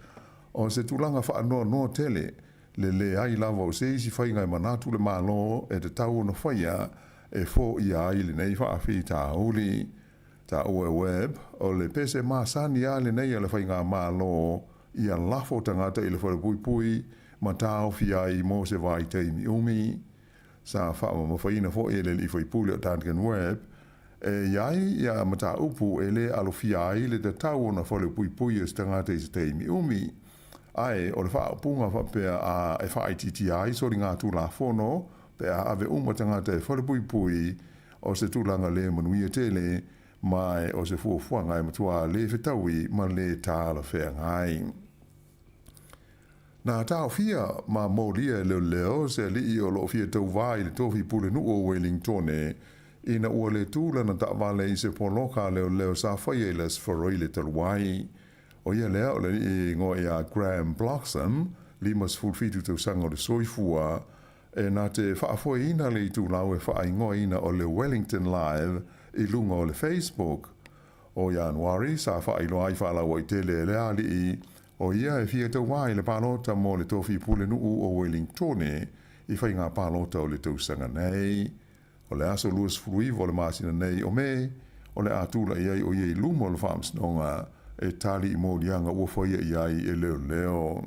o se tulanga wha anoa no tele le ai lava o se isi whai ngai manatu le malo e te tau no whaia e fo i ai le nei wha awhi ta uli. Ta ue Webb o le pese masani a le nei a le whai ngā malo i a lafo tangata i le whare pui pui ma tau fi ai mo se vai teimi umi. Sa wha ma whaina fo e le li whai puli o Duncan Webb e iai ia mata upu e le alofia ai le te tau na whale pui pui e stangata i se teimi umi. Ai, o le wha punga wha pia a e wha ITT ai, sori ngā tū la whono, pe a ave tangata e whale pui pui o se tūlanga le manuia tele, mai o se fuafuanga e matua le whetaui ma le tāla whea ngai. Nā tāo fia ma mōria leo se li i o lo fia tau vai le tofi pule nu o Wellingtone, ina ua le tūla na ta'wale i se poloka leo sa whaieilas wharoi le taluai. O ia lea o le i ngoi a Graham Bloxham, limas fulfitu tau sanga o le soifua, e nā te whaafoi ina le i tūlau e whaai ngoi ina o le Wellington Live i lunga o le Facebook. O Januari, sa whaai loai whaalawa i tele lea li i, o ia e fia tau wai le pālota mo le tofi pule nuu o Wellingtone, i whai ngā pālota o le tau sanga nei. O le aso luas fruivo le masina nei o me, o le atula iai o iei lumo le whaamsnonga, e tali i mōrianga ua whaia iai e leo.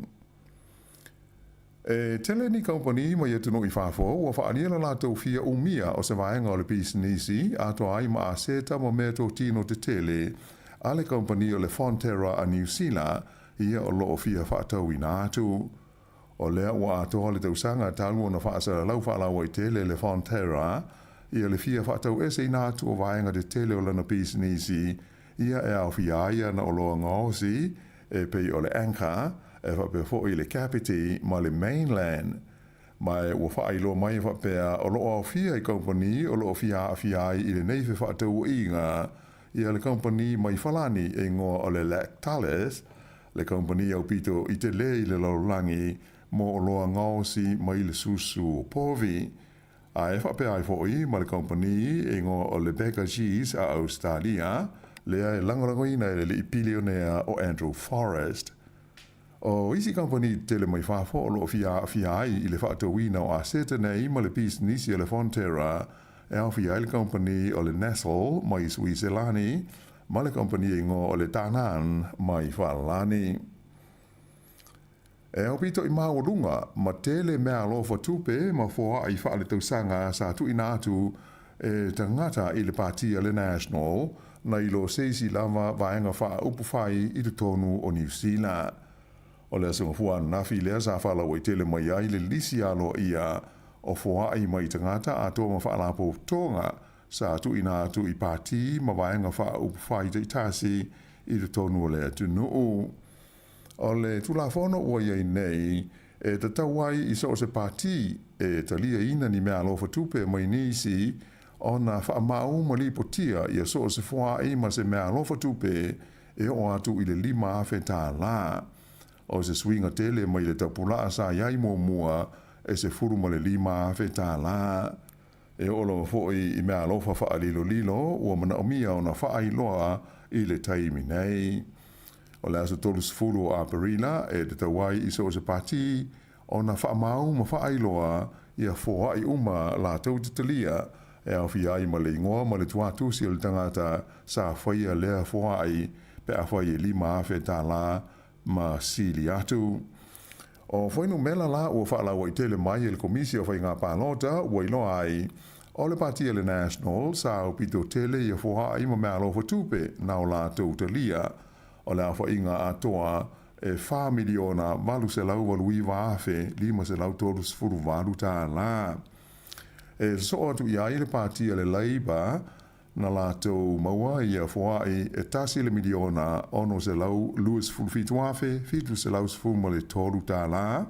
E tele ni company ma ia tunu i whafo, ua whaaniela la tau fia umia o se vaenga o le pisinisi, ato ai ma a seta mo mea tō tino te tele, a le company o le Fonterra a New Zealand, ia o loo fia whaatau i nātu. O lea ua atoa le tausanga talua na whaasara lau whaalawa i tele le Fonterra, ia le fia whaatau ese i nātu o vaenga te tele o lana pisinisi, ia e au fiaia na o loa ngaosi, e pei o le Anchor, e whape fo i le Kapiti, ma le Mainland. Mai ua whailo mai whapea o loo au fia i company, o loo fia a fiai i le neife whaatau inga, ia le company mai whalani e ngoa o le Lactalis, le company au pito i te le i le laulangi, mo o loa ngaosi mai le susu o povi. A e whapea ai fo i ma le company e ngoa o le Becca Cheese a Australia, lea e langarangoina e le ipilionea o Andrew Forrest. O isi company tele mai whafo o loo fia ai i le whaatawina o a seta nei ma le pisinisi o le Fonterra, e au fia i le company o le Nestle mai Switzerlani, ma le company e ngō o le Tanan mai Whalani. E au pito i maurunga, ma tele mea lofa tupe ma fua i whaale tausanga sa tu inatu e tangata i le partia le National, na i lo seisi lava vaenga wha upu whai i te tonu o New Zealand. O le asunga fua nafi lea sa whala wai tele mai ai le lisi alo ia o fua ai mai tangata a tō ma whaala po tonga sa tu inatu i pati ma vaenga wha upu whai te itasi i te tonu o le atunu. O le tulafono ua iei nei e te tauai i so se pati e talia ina ni mea lofa tupe mai nisi o na whaamau ma li potia i a so se fua i ma se mea lofa tupe e o atu i le 5 awhe tā la. O se swinga tele mai le tapula sa iai mua e se furu ma le 5 awhe tā la. E o lo foi i mea lofa wha lilo ua mana omia o na wha loa i le taimi nei. O le aso tolu sifuru a Perina e te tawai i so se pati o na whaamau ma whaailoa i a fōa i uma la tau te talia e au fiai ma le ingoa ma le tuatusi o le tangata sa whaia lea fōa ai pe a whaia 5 awhe tā la ma sili atu. O whainu mela la ua whaalawa i tele mai e le komisi o whai ngā pālota ua iloa ai o le pati le National sa au pito tele i a fōa ai ma mea lofa tupe na o la tau talia o le awha inga atoa e 4 miliona malu se lau walu i waafe 5 se lau tolu sifuru walu tā la. E so atu i ai le pātia le Labour na lātou maua ia Hawaii e tasi le miliona ono se lau luas fulfitu afe, fitu se lau se fulma le tolu tā la,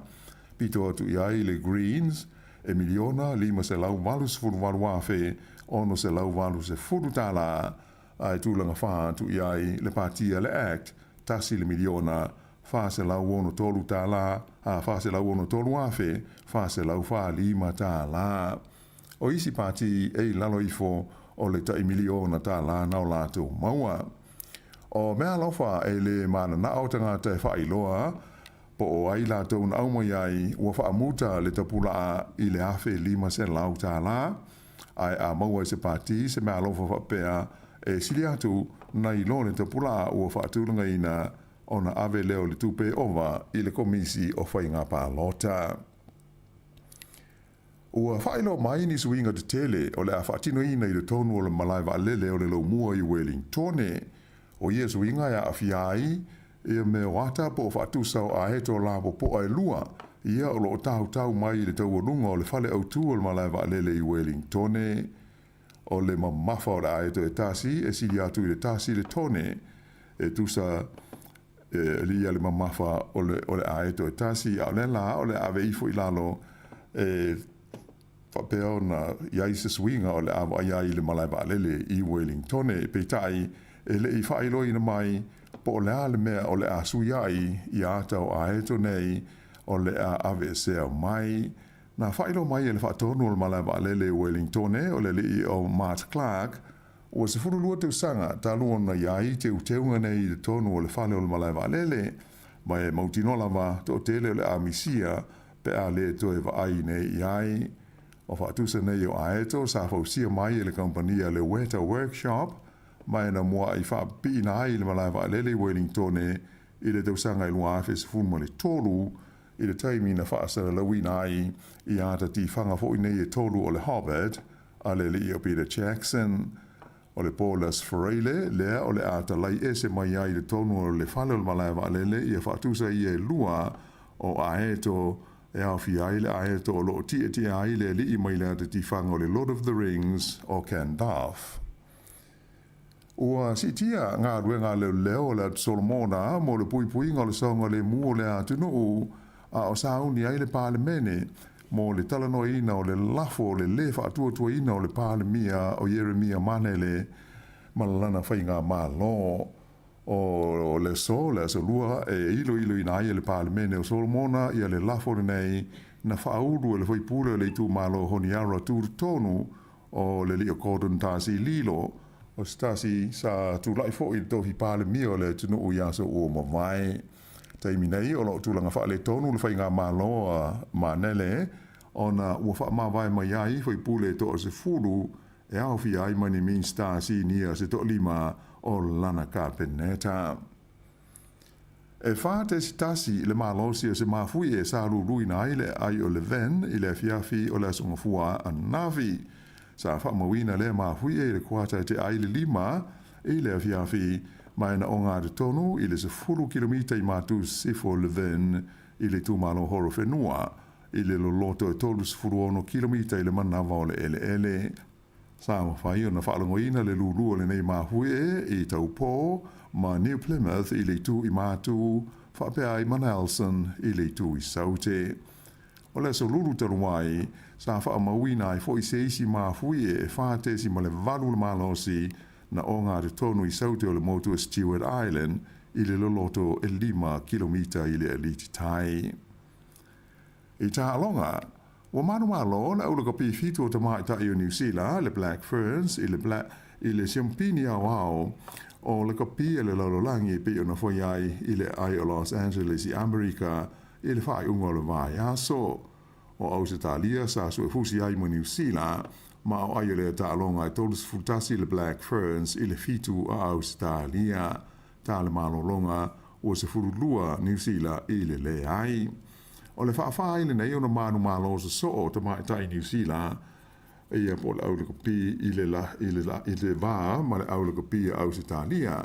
pito atu iai le Greens, e miliona lima se lau walu se fulu walu afe, ono se lau walu se fulu tā la, ai tūlanga wha atu iai le Patia le Act, tasi le miliona, wha se lau ono tolu tā la, wha se lau ono tolu afe, wha se lau wha lima tā la. O isi pati e lalo ifo, o le tai miliona tā la nau lātou maua. O mea lauwha e le mana na au tangata e whailoa, po o ai lātou na au mai ai ua whaamuta le tapula a i le afe lima se lau tā la, ai a maua se pati se mea lauwha whapea e sili atu na i lo le tapula a ua whaatulanga ina o na ave leo le tupe ova i le komisi o whainga pālota. Ua whaelo mai ni suinga te tele o le a whaatino ina i le tonu o le malaiwa alele o le lau mua i Wellingtone. O ia suinga ia a fiai ia me wata po o whaatusau a heto lapo po ai lua ia o lo tau mai i le tau onunga o le whale autu o le malaiwa alele i Wellingtone. O le mamafa o le a heto e tasi e sili atu i le tasi le tone e tusa lia le mamafa o le a heto e tasi a le la o le ave ifo i lalo whapea na iai se swinga o le awa iai le malaiwa alele i Wellingtone pe tai e le i whaelo ina mai po o le a le mea o le a sui ai i atau a heto nei o le a ave sea mai na whaelo mai e le whaatonu o le malaiwa alele i Wellingtone o le li o Mart Clark o se furulua te usanga talu na iai te uteunga nei i le tonu o le whale o le malaiwa alele mai e mautinola to tele o le a misia pe a le toe wa ai nei iai o whaatusa nei o aeto sa whausia mai e le kompania le Weta Workshop mai na mua i whaapi na ai le malaiwa alele Wellingtone i le tausanga i lua awhi se funma le tolu i le taimi na whaasara lawina ai i ata ti whanga fo i nei e tolu o le Hobbit a le li o Peter Jackson o le Paulus Freire lea o le ata lai ese mai ai le tonu o le whale o le malaiwa alele i a whaatusa i e lua o aeto e au fi ai le ae to lo ti ai le li mai le te whanga o le Lord of the Rings o Gandalf. Ua si tia ngā ruenga leo le Solomona mo le pui ngā le songa le mua le atunu a o sauni ai le palemene mo le talanoina o le lafo o le lefa atua ina o le palemia o Jeremia manele malalana whainga malo. O le so lua e ilo ina ai le palemene o Solomona ia le lafo nei na whauru le whaipule le tu malo honiara tu tonu o le li o Gordon Tasi Lilo o stasi sa tu lai fo i tohi palemia o le tunu o yaso o mawai taimi nei o lo tulanga wha le tonu le whainga malo manele o na ua wha mawai mai ai whaipule to o se furu e au fi ai mani min stasi nia se to lima o lana ka peneta. E whāte si tasi le mālosi o se mafui e sa ruruina ai o le ven i le fiafi o le asungafua a navi. Sa whamawina le mafui e le kuata te ai le lima i le fiafi mai na o ngā tonu i le se 10 kilomita i mātu sifo le ven i le tūmalo horo whenua i le loloto e 30 kilomita i le manawa o le ele. Sa mawhai o na whaalangoina le lulu o le nei mahui i taupo ma New Plymouth i le tu i mātu, whapea i Manelson i le tu i Saute. O le so lulu taruai, sa whaamawina i fo i seisi mahui e whate si ma le valu le malosi na o ngā tonu i Saute o le motu a Stewart Island i le loloto e 5 kilomita i le aliti tai. I tā alonga, wa manu malo na ula ka pifitu o tamai tai o New Zealand, le Black Ferns, i le Champini au o le kapi e le lalolangi pe o na foi i le ai o Los Angeles i Amerika, i le whai unga o le vai aso. O Ausitalia sa su e fusi ai mo New Zealand, ma o ai o le ta alonga i tolus futasi le Black Ferns i le fitu a Ausitalia, ta le malo longa o se furulua New Zealand i le ai. O le whaafaa ile nei o na manu malo sa so o ta mai tai New Zealand ia po le aulaka pi i le vā ma le aulaka pi a Ausitalia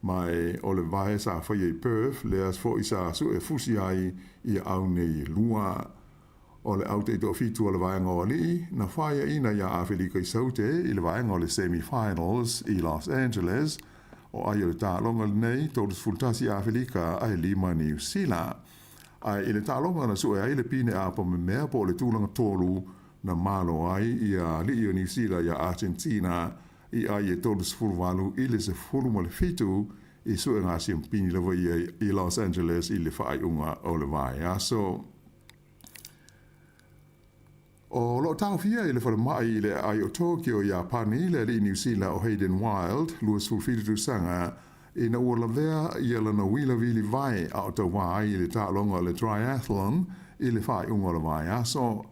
mai o le vae sa whai e Perth le as fo i sa su e fusi ai i au nei lua o le au te ito fitu o le vaenga o li, na whaia ina ia Awherika i saute i le vaenga o le semi-finals i Los Angeles, o ai o le tālonga nei, tōru fultasi Awherika ai lima New Zealand. Ai i le tālonga na sue ai le pine a pa me mea po le tūlanga tōru na malo ai i a li o New Zealand i a Argentina, i ai e tōru sfurwalu i le se furu mo le fitu, i sue ngā siampini lewa i Los Angeles i le whaai unga o le vai aso. O lo tau fia i le whare mai i le ai o Tokyo i a pani le li New Zealand o Hayden Wild, luas fulfitu sanga, i na ua lavea i ala na wila vili vai a o tau wai i le tālonga le triathlon i le whaai unga le vai aso.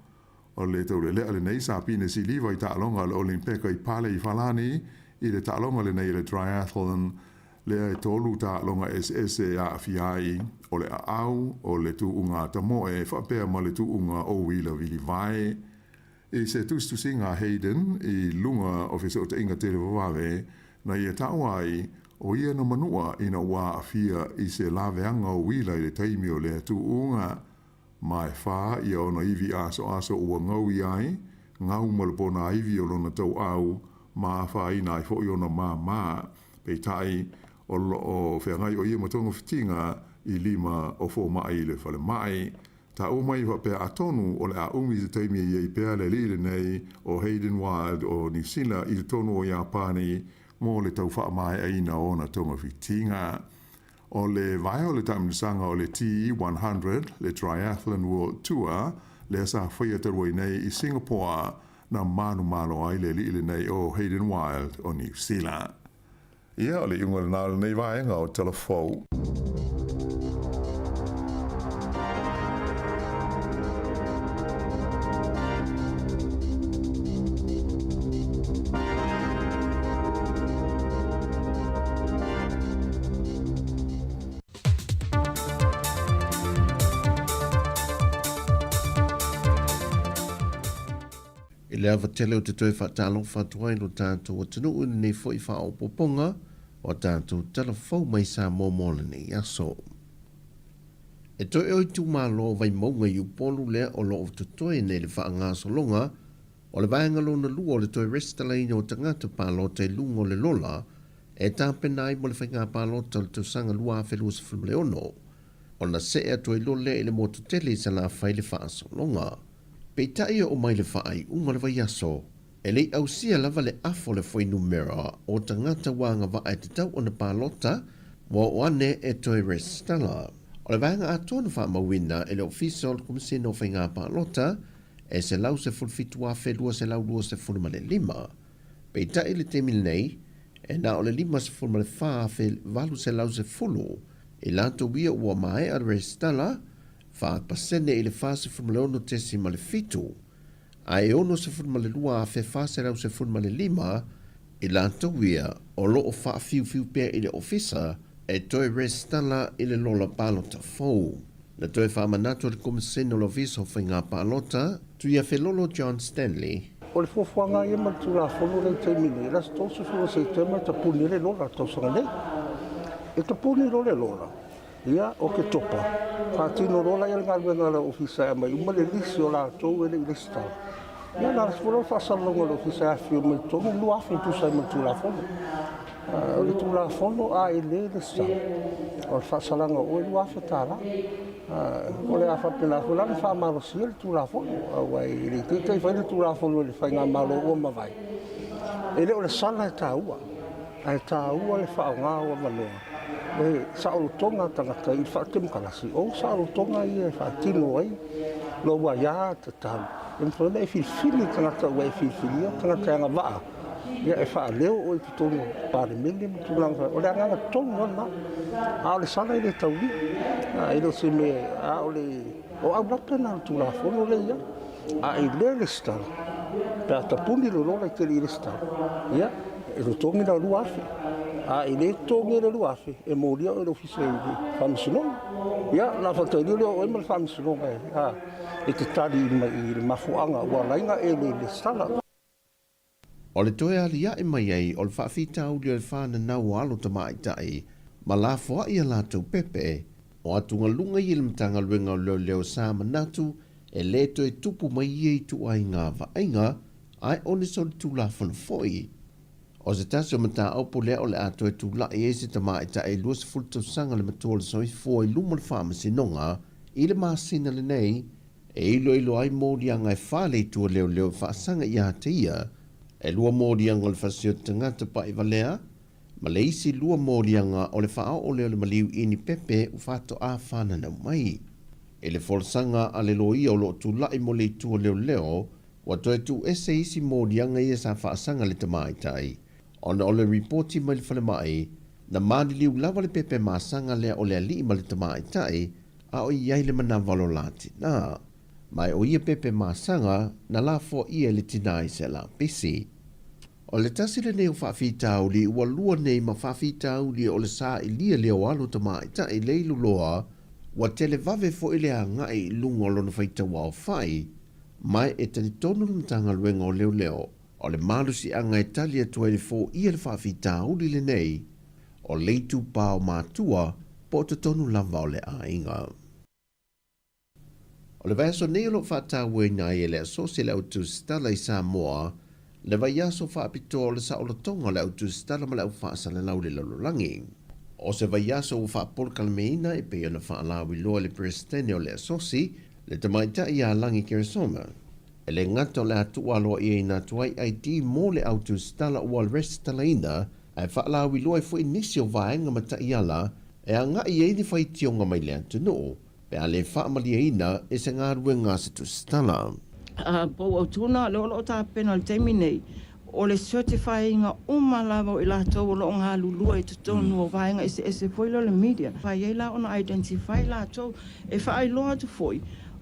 O le tau le lea le nei sa pine si liwa i tālonga le Olimpeka i pale i falani i le tālonga le nei le triathlon lea e tolu tālonga SS a fiai o le au o le tu unga tamoe whapea ma le tu unga o wila vili vai. I se tustusinga Hayden i lunga o fese o te inga te wawe na ia tau ai o ia na manua ina wā a fia i se laweanga o wila i le taimi o le tu unga. Mai wha ia ona iwi aso ua ngau i ai, ngau malapona iwi o lona tau au, ma wha ina i fo i ona mā, pei tai o whengai o ia matonga fitinga i lima o fo mai le whale mai. Ta o mai wa pea atonu o le a umi te taimi i pea le lile nei o Hayden Wild o New Zealand i le tonu o Japani mo le tau wha mai aina o na tonga fitinga. O le vai o le taminisanga o le TE100, le Triathlon World Tour, le sa whaia tarua nei i Singapore na manu malo ai le lile nei o Hayden Wild o New Zealand. Ia o le iunga le nāle nei vaenga o telefou. Le ava tele o te toi whaatalo whatuai no tātou o tunu uni nei fo i wha o poponga o tātou telefou mai Sāmoa molani aso. E toi oi tu malo vai maunga i upolu lea o lo o tutoi nei le wha ngā solonga o le vaenga lona lua o le toi restalaina o tangata palo te lungo le lola e tāpenai mo le whainga palo tal tu sanga lua awhelua sa fulmaleono o na sea toi lole ele motu tele sa la whai le wha solonga. Peitai o mai le whaai unga le vai aso, e lei au sia lava le afo le whai numera o tangata wanga wa ai te tau o na pālota, wa o ane e toi restala. O le vanga atona wha mawina e le official kumisina o whainga pālota, e se lau se fulfitua whelua se lau lua se fulma le lima. Peitai le temil nei, e na o le lima se fulma le wha valu se lau se fulu, e lanto wia ua mai a restala, fa pasene i le fase fulmaleono tesi ma le fitu, a e ono se fulmale lua a fe fase rau se fulmale lima, i lanto wia o loo fa fiu pia i le ofisa, e toi restala i le lola palota fou. Na toi fa manatu le komisene o lo viso whainga palota, tu ia felolo John Stanley. O le fuafuanga ia ma tu la fono le te mine, la stosu fua se tema ta puni le lola tosanga nei. E ta puni le lola. Ia o ke topa. Whātino rola ia ngā ruenga la ofisa e mai uma le lisi o la tau e le ilista. Ia nā rasfura whasalonga le ofisa e whio mai tongu lua awhi tu sai mai tu la fono. O le tu la fono a e le ilista. O le whasalanga o e lua awhi tāla. O le awha pena hula ni wha maro sia le tu la fono. Awai le tei whai le tu la fono le whai ngā malo o mawai. E le o le sala e tā ua. E tā ua le wha o ngā ua manoa. E sa'o tonga tangata i whaatim kalasi. O sa'o tonga i e whaatino ai. Lo wa ia te tahu. E mwhana e whiwhiri tangata ua e whiwhiri. Tangata anga waa. Ia e wha leo o i tutono pare mele. O le anga tonga na. A o le sana i le tauli. A i lo se me a o le... O au lapena tu la fono le ia. A i le star. Pea tapuni lo rola i te li star. Ia. E lo tongi na lua afi. A i le tongi le lua afi. E moria o le ofisa i le whamisunonga. Ia, la whatairi leo o e mal whamisunonga e. E te tari i le mafuanga ua lainga e le stala. O le toe alia e mai ai o le whaafita au le whana nau alo ta maitai, ma la fua i a lātou pepe, o atunga lunga i le mtanga luenga o leo Sāmoa natu, e le to e tupu mai i tu ai ngā vaenga, ai o le soli tu la foi. O se tasi o mata au po lea o le ato e tu la e se tama e ta e lua se fulta sanga le matua le soi fua i luma le whaama sinonga, i le maasina le nei, e ilo ai mōrianga e whale i tua leo whaasanga i a te ia, e lua mōrianga le whasio tangata pa i valea, ma le isi lua mōrianga o le whaao o leo le maliu ini pepe u whato a whanana mai. E le folsanga a le loia o lo tu lai mo le tua leo, wa toe tu ese isi mōrianga i sa whaasanga le tamaitai. Ona o le reporti mai le whale mai, na maadiliu lava le pepe maasanga lea o le ali ma le tamaitai, a o iai le manavalo lati na. Mai o ia pepe maasanga na la fo ia le tinai se la pisi. O le tasi le neo whaafitau li ua lua nei ma whaafitau li o le saa i lia leo alo tamaitai leilu loa, wa tele vave fo ile a ngai lungo lona whaita wao whai, mai e tani tonu lumtanga luenga o leo, o le malusi anga e talia tuaile fo ia le whaafitau li le nei, o leitu pao mātua po te tonu lava o le a inga. O le vaiaso nei lo whaatau e ngai e le asosi le autu stala i Sāmoa, le vaiaso whaapitoa le sa o le tonga le autu stala ma le au whaasala lau le lalulangi. O se vaiaso u whaapol kalmeina e pe ona whaalawi loa le presidente o le asosi, le tamaita i a langi keresoma. E le ngata o le atua loa i eina tuai ID mo le autu stala ua le rest talaina, e whaalawi loa i fo inisi o vaenga mata i ala, e a nga i eini whaitionga mai le antunu, pe a le whaamali eina e se ngā rue ngā se tu stala. Po au tuna le o ta pena le temi nei. O le certifying umalawa i la tau lo ngā lulua i tutonu o vaenga ese foilo le media. Whai ei la ona identify la tau e whai loa tu foi.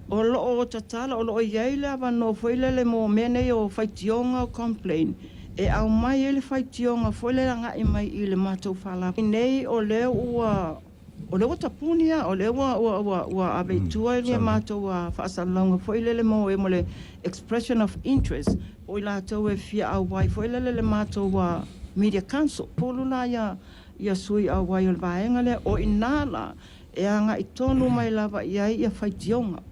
O lo o tatala o lo o iei la wano foile le mo mene o whaitionga o complain. E au mai e le whaitionga foile la ngai mai i le matou whala. Nei o leo ua o le tapunia o le wa abetua le matou wa whaasalonga foile le mo e mo le expression of interest. O la tau e fia au wai fo ele le matou wa media council polu la ia sui au wai o le vaenga le o inala e anga i tonu mai lava ia whaitionga.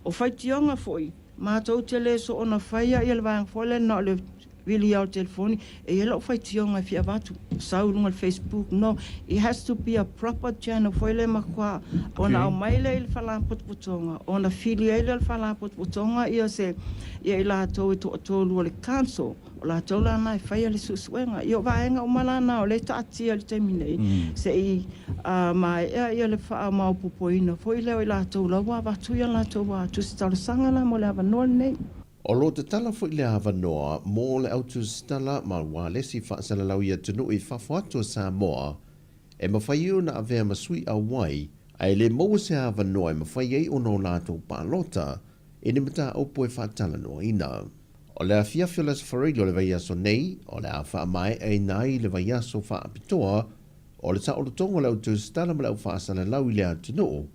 O whaitionga foi matou te le so ona whaia ia le vaenga fo le na le really au telefoni e ela o whaitionga fia vatu saurunga le Facebook no it has to be a proper channel fo ele makwa ona au maile il fala potpotonga ona filia il fala potpotonga ia se ia ila to le council o la tola na fai le susuenga io vaenga o malana o le tati le terminate se i mai ia le fa mau popoina fo ile ila tola wa vatu ia la tola tu sta sanga la mo le vanol nei. O lo te tala fo ile avanoa mo le autu stala ma wa lesi whaasala lau ia tunu i whawhatu a Sāmoa e mawhaiu na avea masui a wai ai le mo se avanoa e mawhaiei ono lato pālota e ni mata aupo e whaatala noa ina. O le afiafio le safarili o le vaiaso nei, o le a wha mai e nai le vaiaso wha apitoa, o le sa o le tonga le autu stala ma le au whaasala lau i le atunu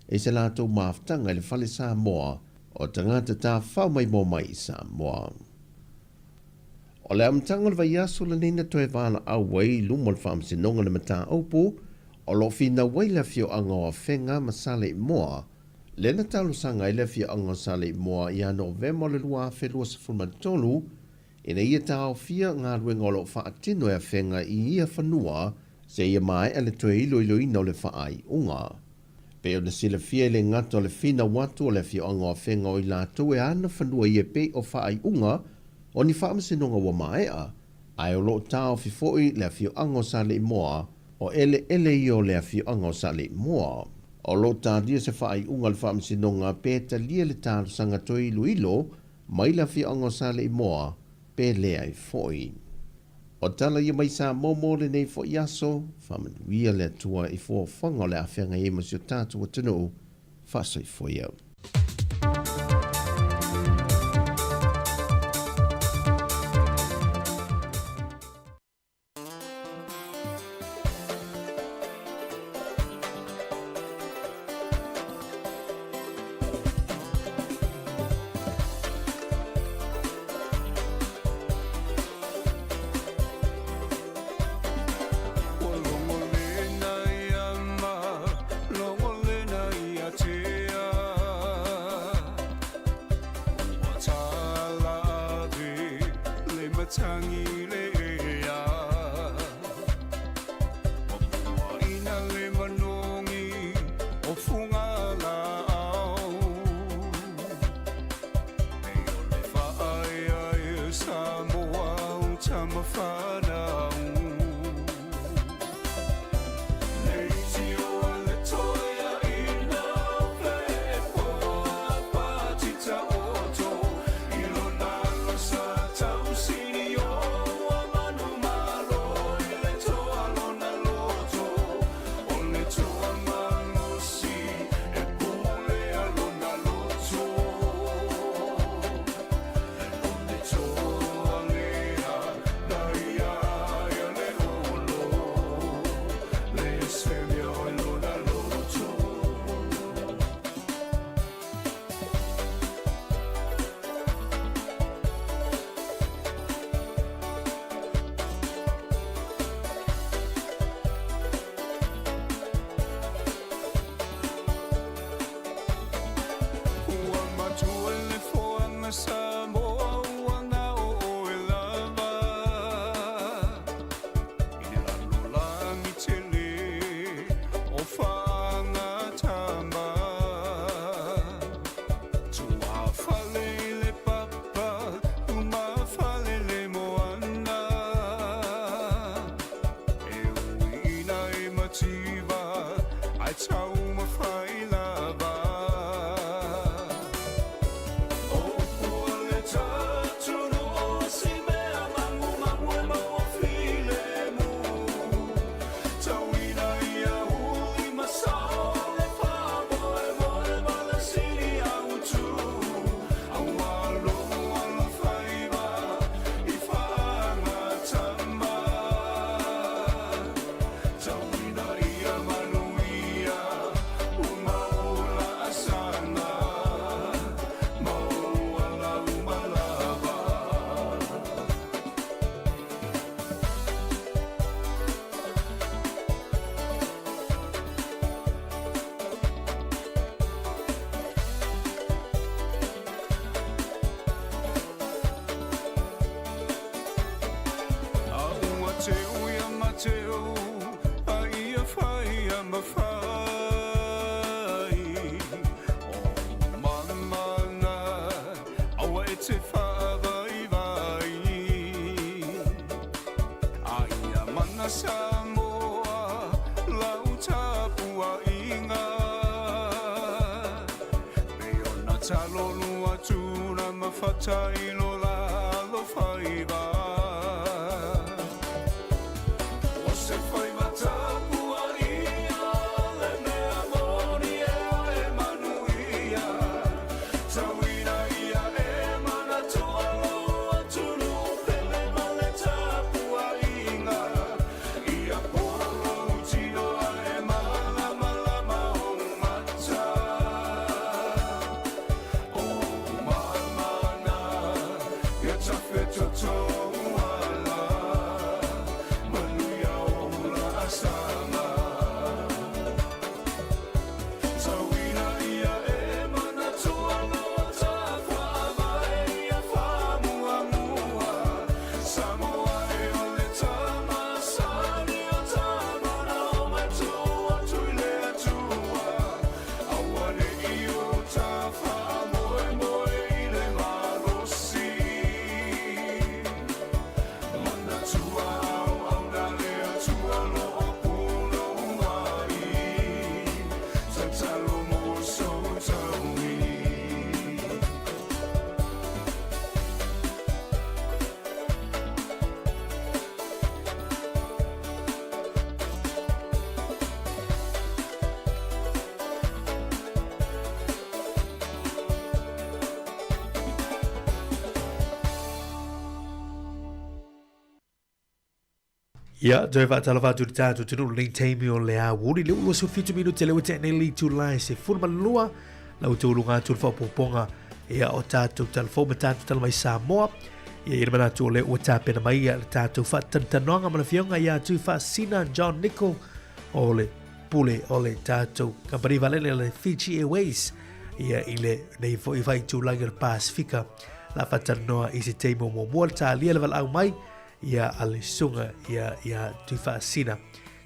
e se lato maaftanga i le whale Sāmoa o tangata tā whau mai mō mai i Sāmoa. O le amtanga le vaiaso le nina toe wāna au wei lumo le whaamsinonga le mata aupu, o lo fina wei le fio anga o whenga ma sale i moa, le na talo sanga i le fio anga o sale i moa i ano vema le lua whelua sa fulmatolu, ina ia tā o fia ngā ruenga o lo whaatino e a whenga i ia whanua, se ia mai ale toe ilo ina o le whaai unga. Pe o na sila fia le ngata o le fina watu o le fio anga o whenga o i lātou e ana whanua i e pe o whaai unga, o ni whaamasinonga wa maea, ai o lo tāo fifoi le fio anga o sale i moa, o ele i o le fio anga o sale i moa. O lo tādia se whaai unga le whaamasinonga pe ta lia le tālo sanga toi ilo, mai le fio anga o sale i moa, pe le ai foi. O tala ia mai sa momo le nei fo iaso, whamanuia le atua i fo whanga le awhenga e masio tātua tunu, whasoi fo iau. mateu ia mateu a ia fai a mawhai o mamana awa e te whawai vai a ia mana Sāmoa lau tapua inga me ona talonu atuna mawhatai lo la lo fai vai Ia, toi whaatala whātu te tātu tunu nei teimi o lea wuri leo ua sufitu minu te leo te nei tu lai se fulmanulua lau te ulu ngātu whapoponga ia o tātu talafo ma tātu tala mai Sāmoa ia ira manatu o leo ua tāpena mai ia tātu whaatantanoanga mana whionga ia tu whaasina John Nicol o le pule o le tātu kampani valene le Fiji Airways ia ile nei fo i vai tu langi le Pasifika la whaatanoa i se teimo mo mua tā lia le walau mai ia ale sunga ia tu whaasina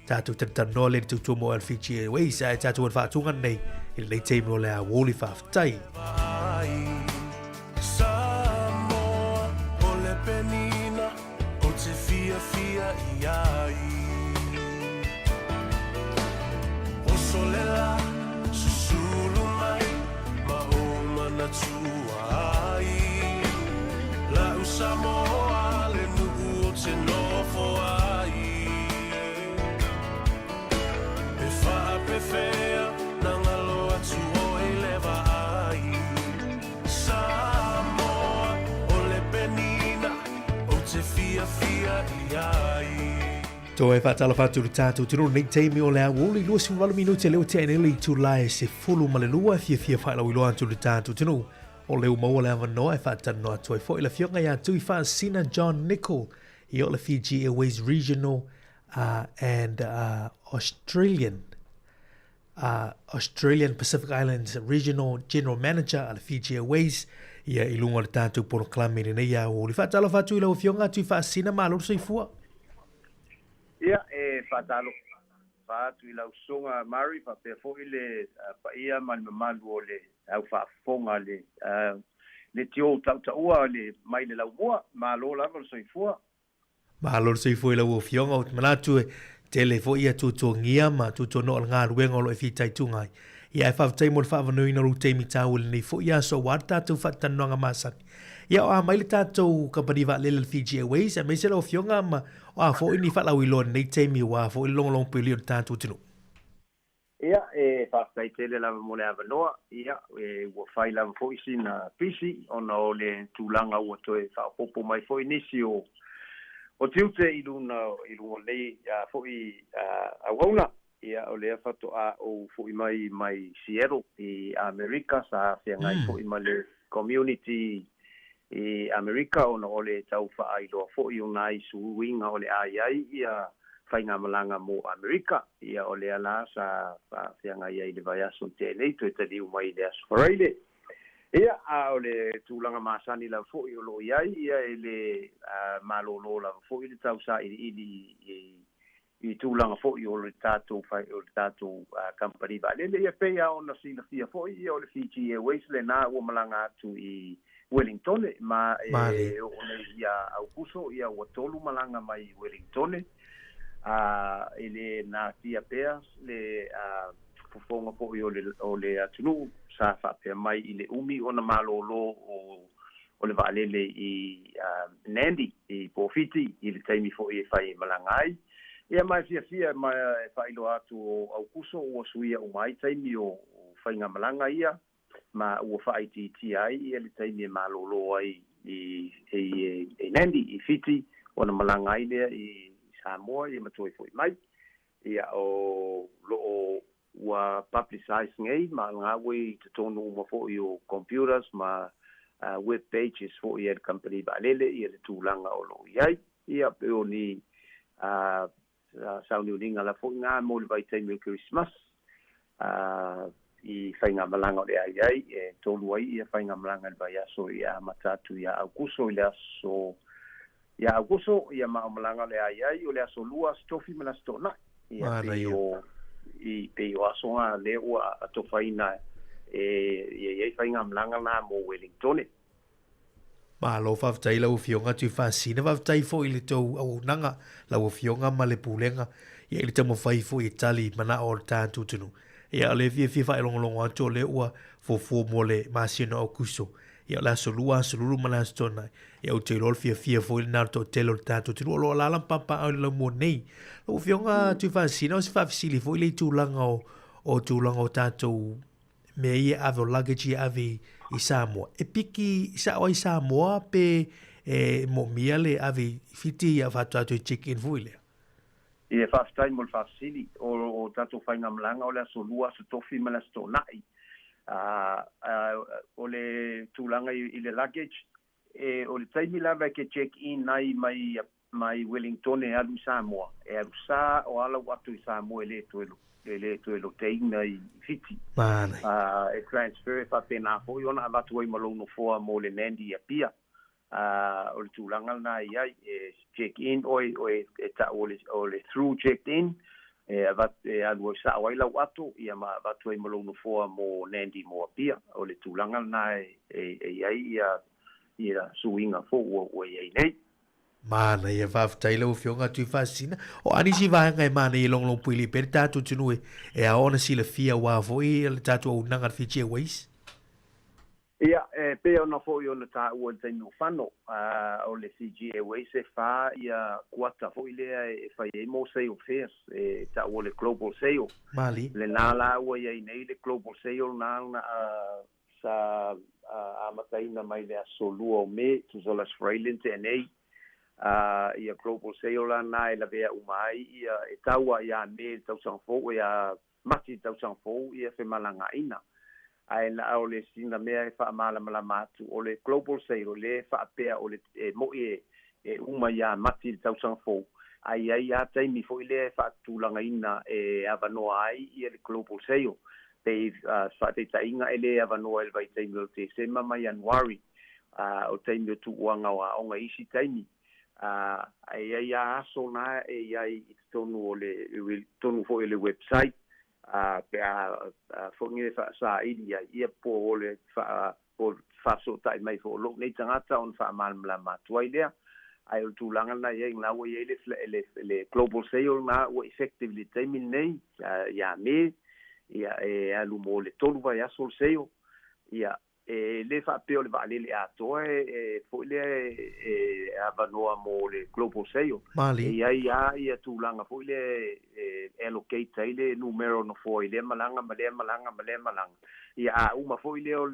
tātou tantanoa le tu tumo al Fiji Airways ai tātou an whaatunga nei i nei teimi o le a woli whaafitai Sāmoa o le penina o te fia i ai o solela susulu mai ma o mana tua ai la u Sāmoa le nuku o te nofo ai pe wha pe whea na ngalo atu o e lewa ai Sāmoa o le penina o te fia i ai Tō e whaatala whātu le tātou tino nei teimi o le a woli lua si walu minute leo te aneli tu lai se fulu ma le lua fia whailau i loa atu le tātou tino o leo maua le awanoa e whaatano atu e fo i la fionga ia tu i whaasina John Nicol i o le Fiji Airways Regional and Australian Pacific Islands Regional General Manager a le Fiji Airways ia i lunga le tātou poro klami nei ia o li whaatala whātu i lau fionga tu i whaasina ma lor soifua Ia e whaatalo whaatu i lau songa mari pa pe fo i le paia mani mamalu o le au whaafonga le tio tau taua le mai le lau mua ma lo lava le soifua ma lor soifua i lau o fionga o manatu e tele fo ia tutongia ma tutono al ngā ruenga o lo e fitai tungai ia e whaafitai mo le whaavanui na rute mi tau le nei fo ia so war tātou whaatanoanga masani ia o a mai le tātou kampani wa le Fiji Airways a me se lau fionga ma o a fo ini whalau i lona nei teimi o a fo i long pili o tātou tino Ia e whaafitai tele lava mo le avanoa ia e ua whai lava fo isi na pisi ona o le tūlanga ua toe whaapopo mai fo inisi o tiute i luna nei fo i awauna ia o lea whatoa o fo i mai Seattle i Amerika sa whiangai fo i mai le community i Amerika ona o le tau whaailoa fo i una i suuinga o le ai ia whainga malanga mo Amerika ia o le ala sa whiangai ai le vai aso tēnei to e taliu mai le aso wharaile Ia o le tūlanga masani la fo i o lo iai ia le malolo la fo i le tausa i tūlanga fo i o le tātou company ba le ia pea ona sila fia fo i o le Fiji Airways le nā ua malanga atu i Wellington ma o le ia au kuso ia ua tolu malanga mai Wellington ele nā tia pea le fofonga fo i o le atunu sa fa pe mai i le umi ona malolo o le valele i Nandi i Pofiti i le taimi fo i fai malangai ia mai fia mai fai lo atu au kuso o suia o mai taimi o fai nga malanga ia ma o fai ti ai i le taimi malolo ai i Nandi i Fiti ona malangai le i Sāmoa i matoi fo mai ia o lo wa publicize ngai ma ngawe te tonu mo fo yo computers ma web pages fo ye company ba lele ye tu langa o lo yai ia pe oni sa uninga la fo nga mo le vai time Christmas i fainga malanga le ai e tolu ai ia fainga malanga ba ya so ia matatu ia akuso ia so ia akuso ia ma malanga le ai o le so lua stofi mala stona ia i pe o asonga le ua ato faina e fainga mlanga na mo Wellington. Ma lo fa tai la ufionga tu fa sina va tai fo i le tau au nanga la ufionga ma le pulenga ia le tamo fai fo i tali mana o tātu tunu. Ia le fia fa longo ato le ua fo mo le masina o kuso. Ia la solulu mana stona. Ia o te rol fia fo i na to telo tātu tunu lo la papa au le mo nei. Lo ufionga tu fa sina o si fa fisili fo i le tūlanga o tūlanga o tātou me ia ave o luggage ave i Sāmoa. E piki sa o i Sāmoa pe mo mia le ave fiti a fatatu i check-in fuile. I first time mo fasili o tātou whainga mlanga o le solua se tofi mala sto nai. O le tūlanga i le luggage o le taimi lava ke check-in nai mai Wellington e alu Sāmoa. E alu sa o ala watu i Sāmoa le tuelo teina i fiti. E transfer fa pena fo i ona avatu ai malono foa mo le Nandi a pia. O le tūlanga na iai e check-in o le through check-in e alu sa o ila watu i ama avatu ai malono foa mo Nandi mo a pia. O le tūlanga na iai ia suinga fo o iai nei. Mana ia whaftai lau whionga tui whasina. O anisi vahanga e mana i longlong puili pere tātou tunu e aona sila fia wāfo i le tātou au nangar Fiji Airways. Ia, pea ona fo i ona tā ua tainu whano o le Fiji Airways e whā ia kuata fo i lea e whai e mo sale fairs e tā ua le global sale. Mali. Le nā la ua iai nei le global sale nā sa amataina mai lea solua o me tu zolas freilin te nei. Ia global sale la na e la vea umai ia e taua ia me tau sanfo ia mati tau sanfo ia fe malanga ina ai la o le sina mea e fa mala matu o le global sale le fa pea o le mo e uma ia mati tau sanfo ai ia taimi fo ile fa tulanga ina e avanoa ai ia le global sale pe fa te tainga ele avanoa el vai taimi te sema mai January o taimi tu wanga wa onga isi taimi ai aso na e ai tonu o le tonu fo le website pe fo nge fa sa ia po le fa so tai mai fo lo nei tangata on fa mal la matuaidea ai o tūlanga na ia na o ia le global sale na o effectively taimi nei ia me ia e alu mo le tonu vai aso sale ia le fa pe o le vale le ato fo le avanoa mo le global sale ia tūlanga fo le allocate ile numero no fo ile malanga ia uma fo ile o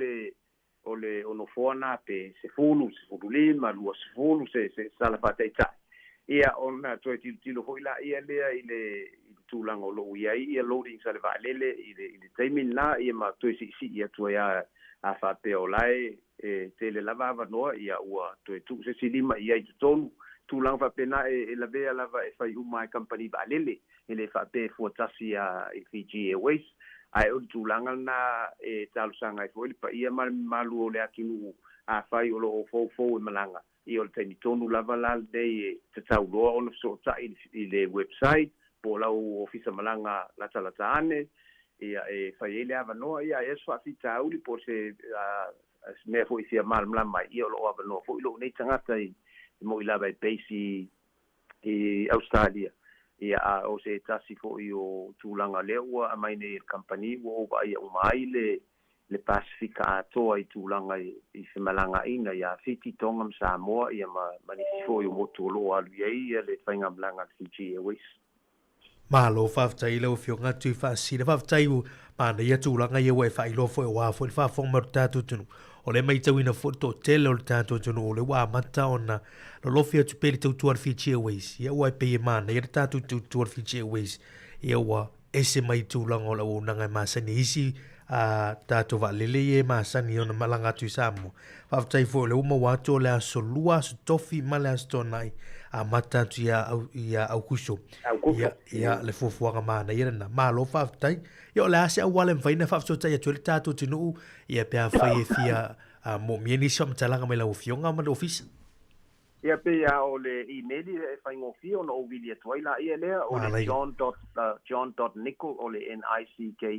le ono fo na pe se fulu lima lua se fulu se sala pataita ia ona to tilo fo ila ia le tūlanga lo ia loading sala vale ile taimi na ia ma to si ia to ia a fa pe o lai tele lava noa ia ua to tu se silima ia i tonu tu lang fa pena la vea lava e fai uma company ba lele ele fa pe fo tasi a Fiji Airways ai o tūlanga na talusanga i foi pa ia malu o le akinu a fai o lo fo malanga I o le taimi tonu lava la dei te tauloa ona so tai I le website po lau ofisa malanga la talatane ia fai ele avanoa ia fa fita uli po se me foi fia mal mai ia lo avanoa foi lo nei tangata I mo I lava base I Australia ia o se tasi foi o tūlanga leua a mai nei company o vai o mai le Pasifika atoa I tūlanga I whemalanga ina ia whiti tonga Sāmoa ia mani foi o motolo alu ia le whainga mlanga Fiji Airways. Malo whaftai leo whio ngatu whaasira whaftai u mana ia tūlanga ia wai whailo foi o wafo I whafong maru tātou tunu. O le mai tau ina foto tele o le tātou tunu o le wā mata o na lo lofi atu pere tau tuar Fiji Airways. Ia wai peye mana ia le tātou tau tuar Fiji Airways. Ia wā ese mai tūlanga o la o nangai masani isi tātou wa lele e masani o na malanga atu Sāmoa. Whaftai fo le uma watu o le aso lua aso tofi ma le aso tonai a mata atu ia au kuso. Ia le fuafuanga mana ia na malo whaftai. Ia o le ase au wale mwhaina whafsotai atu le tātou tinu ia pia whai e fia mo mieni som talanga me la ufionga ma le ofisa. Ia pe ia o le email e whaingofia o na ovili atuai la ia lea o le john.nickel o le NICKEL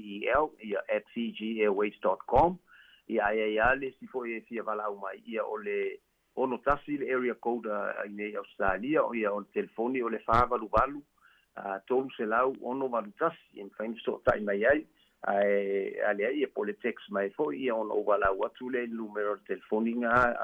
ia @fijiairways.com ia le sifo e fia walau mai ia o le ono tasi le area code I nei Australia o ia o le telefoni o le whāwalu tolu se lau ono walu tasi e mwhaini so tai mai ai alea ia po le text mai fo ia ono walau atu le numero telefoni ngā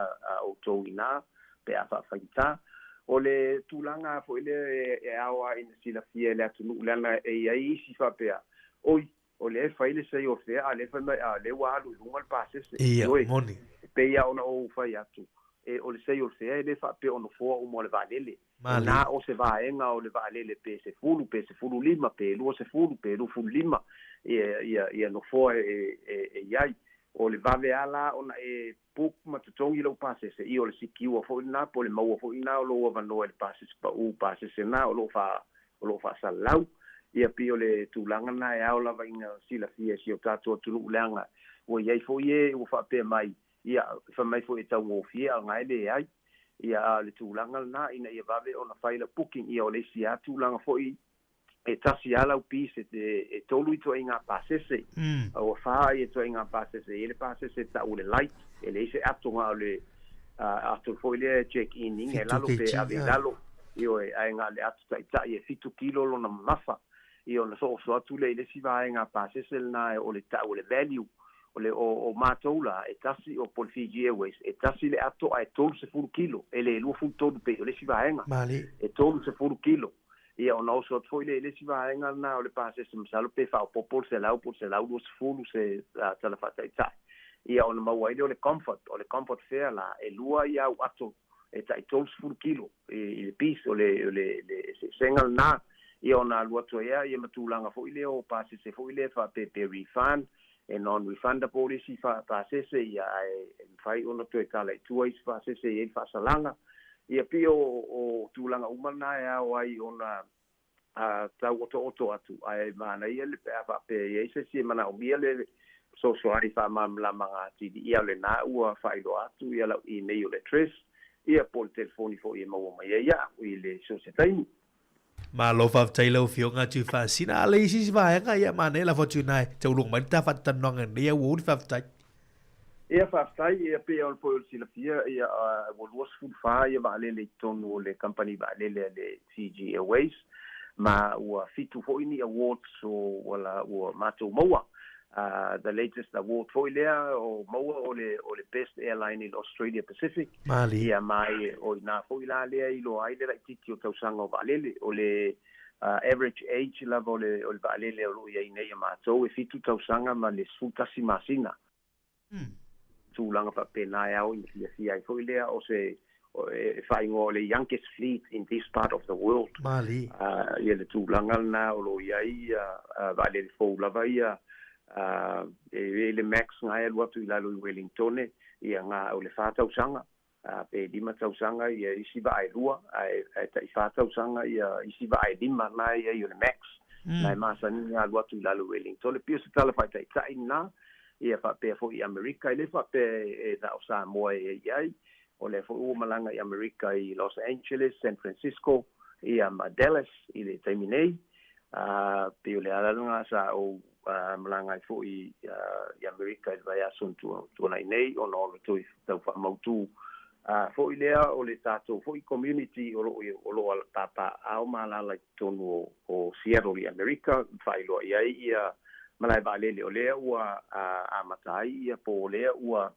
o tau ina pe a whawhaita. O le tūlanga fo ele awa ina sila fia le atu nuulanga ia isi whapea. Oi, o le whaile sei o fea, a le whaimai a le walu lungal pasese. Ia, moni. Pe ia ona o whai atu. O le sei o fea, le whapea ono fua umo le valele. Na o se vaenga o le valele pe se fulu lima, pe lua se fulu, pe lu fulu lima. Ia no fua iai. O le vave ala ona puk matutongi lau pasese I o le sikiua fo ina po le maua fo ina o lo avanoa le pasese pa pasese na o lo fa salau ia pi o le tūlanga na e ao lava inga sila fia si o tātua tunu uleanga o iai fo ie o fa pe mai ia fa mai fo e tau ngofia a ngai le ai ia le tūlanga na ina ia vave ona faila booking ia o le si a tūlanga fo I e tasi ala u pise e tolu I toa inga pasese o wha I toa inga pasese ele pasese ta ule light ele ise atunga o le atu fo ile check in inge lalo pe ave lalo io e ainga le atu ta I e fitu kilo lo na mafa io na so atu le ile si va inga pasese na o le ta ule value o le o matoula e tasi o por Fiji Airways e tasi le atu ai tolu se furu kilo ele lu fu tolu pe le si va inga e tolu se furu kilo ia ona o so foi le si vaenga na o le pase se msalo pe fa popol se lau dos fulu se tala fata ita ia ona maua ile o le comfort fair la e lua ia o ato e tai tol fulu kilo le pis o le sengal na ia ona lua to ia matulanga foi le o pase se foi le fa pe refund e non refundable policy fa pase se ia fai ona to kala tu ai fa se e fa salanga ia pio o tūlanga umana e au ai ona tau oto atu ai mana ia le pe ia se si mana o mia le so ai fa mamla manga tidi ia le na ua failo atu ia la email le tres ia por telefoni fo ia mau mai ia le so se taimi ma lo fa tailo fio nga tu fa sina le si va ia mana la fortuna tau lu mai ta fa tanong ia wo fa tai ia whaftai ia pe on po sila fia ia o luas fulfa ia vale le tonu le company vale le Fiji Airways ma ua fitu foi ni awards o wala ua mato maua the latest award foi lea o maua o le best airline in Australia Pacific ia mai o na foi la lea I lo ai le titi o tausanga o vale o le average age level o le vale le o ia nei mato e fitu tausanga ma le sultasi masina tūlanga pa pena e au I fia I foi lea o se whaingo le youngest fleet in this part of the world. Ia le tūlanga na o lo iai vale le fau lava ia le max ngai alu atu I lalo I Wellington ia ngā o le whātausanga pe lima tausanga ia isi va ai lua ai tai whātausanga ia isi va ai lima na ia I le max nai masani ngā lua tu lalu Wellington le pio se tala whai tai nā ia whapea fo i Amerika le whapea e da o Sāmoa e iai o le fo malanga i Amerika i Los Angeles, San Francisco ia Dallas i le taiminei pio le alalanga sa o malanga i fo i Amerika i vai asun tu nei o no tu tau whamautu fo i lea o le tātou fo i community o lo ala papa au malala i tonu o Seattle i Amerika whailo iai ia malai ba lele o lea ua amatai ia po lea ua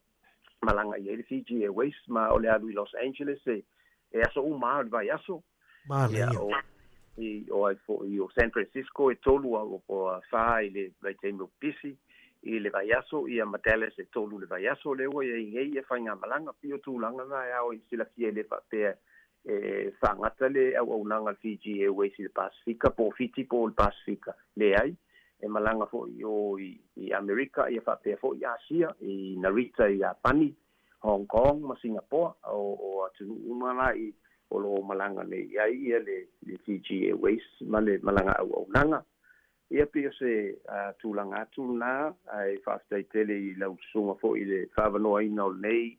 malanga i le Fiji Airways ma o lea lui Los Angeles e aso uma o vai aso ia o ai fo i o San Francisco e tolu o fa i le vai temo pisi i le vai aso ia Dallas e tolu le vai aso le ua ia whainga malanga pio tūlanga ngai au i sila fie le whapea e whangata le au nanga Fiji Airways i le Pasifika po fiti po le Pasifika le ai e malanga fo i Amerika ia whapea fo i Asia i Narita i Japani Hong Kong ma Singapore o atunu umana i o lo malanga nei ia le Fiji Airways ma le malanga au nanga ia pio se tūlanga atu nā ai whaftai tele i lau sunga fo i le whawanoa ina o nei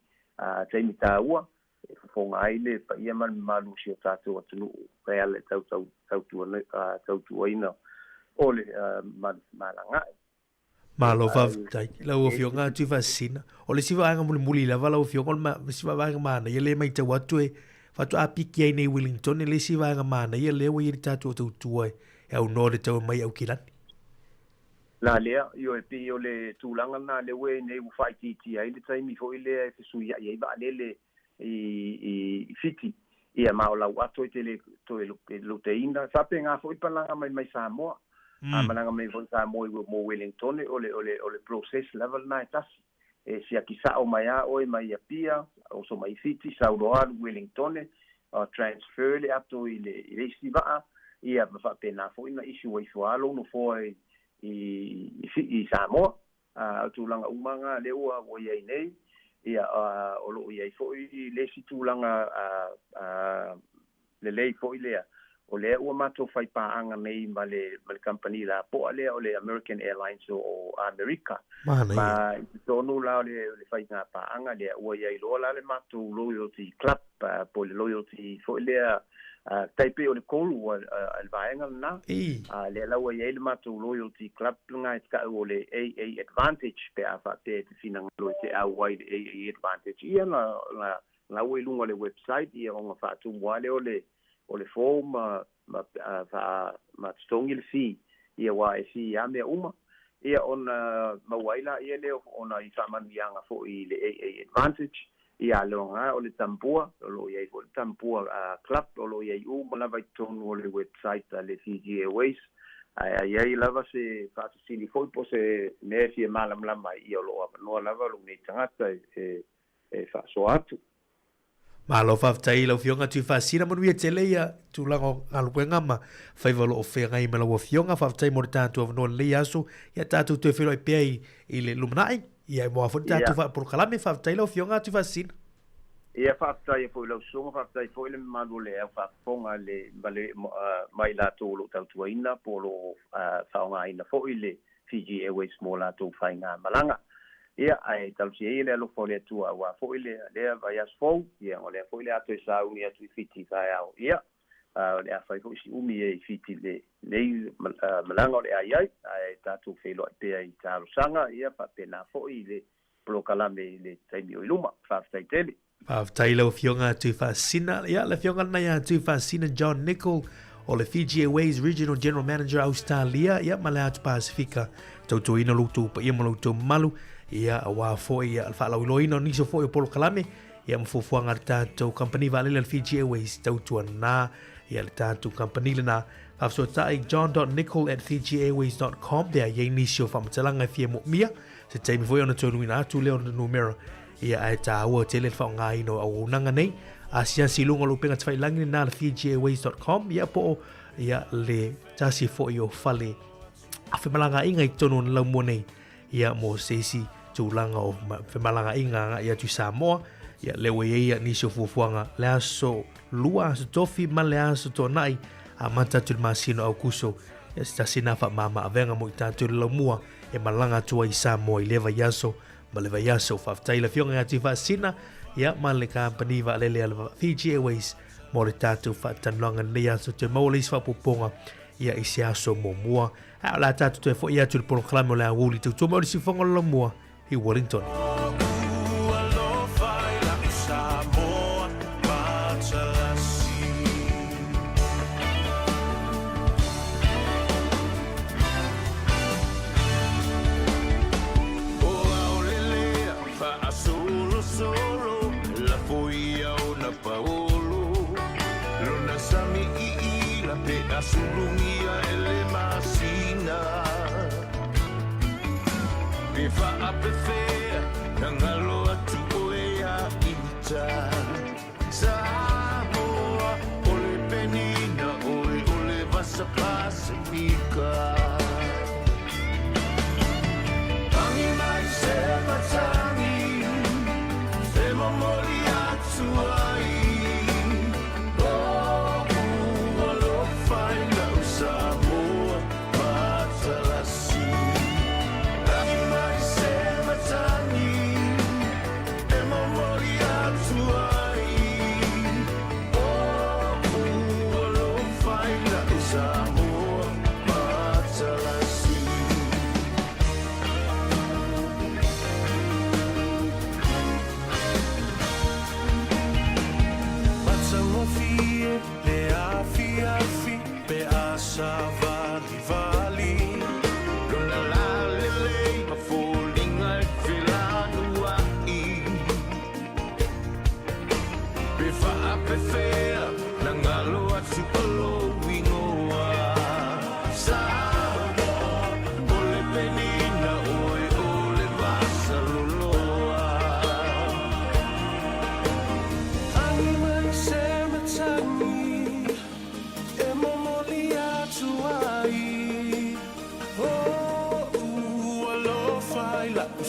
taimi tāua e whafonga ai le pa ia malu si o tātou atunu rea le tautua ina o le malanga Malo whaftai lau o fionga tu whasina o le siwa anga muli lava lau fionga o siwa anga mana ia le mai tau atu e whatu apiki ai nei Wellington e le siwa anga mana ia le wa i tātou tautua e au nore tau mai au kilani. La lea, io e pi o le tūlanga na le we nei u whai titi ai le taimi fo i le e fisui ai ba lele i fiti ia mao lau ato i te le to e lo te ina. Sape ngā fo i palanga mai Sāmoa. Malanga mai fo Sāmoa i mo Wellington o le process level na e tasi. E si aki sao mai a oe mai a pia, o so mai fiti, sauroa Wellington, transfer le ato i le istivaa, ia ma pena fo ina isi wai fualo no fo i Sāmoa, tūlanga umanga le ua o iai nei, ia o lo iai fo i le si tūlanga le lei fo i lea, o lea ua mato fai paanga nei ma le company la po lea o le American Airlines o Amerika. Ma i tonu la o le fai ngā paanga lea ua iai loa la le mato loyalty club, po le loyalty fo i lea taipe o le kolu al vaenga na le laua iai le mato loyalty club nga e tka o le AA Advantage pe a fa te finanga lo te a wide AA Advantage ia la ua ilunga le website ia o nga fa tu wale o le form ma stongi le fi ia wa e fi a mea uma ia ona mawaila ia leo ona i whamani anga fo i le AA Advantage ia longa o le tampua o lo iai fo le tampua club o lo iai mana vai tonu o le website le Fiji Airways ai lava se whatasili foi po se nefi e malamlama ia lo apanoa lava lo nei tangata e whaso atu. Malo whaftai lau fionga tu whasina manu ia tele ia tu lango aluenga ma whaivalo o whenga i mela ua fionga whaftai mo le tātua wanoa lei aso ia tātua tue whelo i pia i le lumanai ia moa fo tātua whaporo kalame whaftai lau fionga tu whasina. Ia whaftai e fo i lau songa whaftai fo i le malu le au whafonga le mai la tōlo tautua ina po lo whaonga ina fo i le Fiji Airways mo la tō whainga malanga. Ia ai talsi e le alo fo le tua wa fo le vai as fo ia o le fo le ato sa uni atu fiti vai au ia le a fai fo si umi e fiti le malanga le ai tatu felo pe ai taro sanga ia pa pena fo i le blokala me le taimi o iluma fa stai tele Taylor fionga tu fascina ia le fionga na ia tu fascina John Nicol o le Fiji Airways Regional General Manager Australia ia Malaya Pasifika tautu ina lutu pa ia malutu malu ia wa fo ia fa la loino ni so fo polo kalame ia mfufuanga tātou company vale le Fiji Airways tautu na ia le tātou company lena afso tai john.nicol@fijiairways.com there ye ni so fa mtalanga fie mo mia se taimi foi ona tonu ina tu le ona numero ia ai ta wa tele fa ngai no au nanga nei asia silunga lu penga tfai langi na fijiairways.com ia po ia le tasi fo yo fale afi malanga inga tonu la mo nei ia mo sesi tulanga o malanga inga ia tu Sāmoa ia lewe ia ni so fufuanga la so lua so tofi malea so tonai a mata tu masino au kuso e sta sina fa mama avenga mo tātou le laumua e malanga tua I Sāmoa I leva yaso ma leva yaso whaftai la fionga ngati wha sina ia ma le company wa lele ala Fiji Airways mo le tātou whatanlanga nei aso te maulis whapoponga ia I se aso mo mua a la tātou te fo ia tu le proklame o le awuli tu mo le si fonga la mua I Wellington. Sulungia ele masina Bifa apefea Nangalo atu oea ita Sāmoa Ole penina ole vasa pasifika Tangi mai se matangi Se mamori atu ai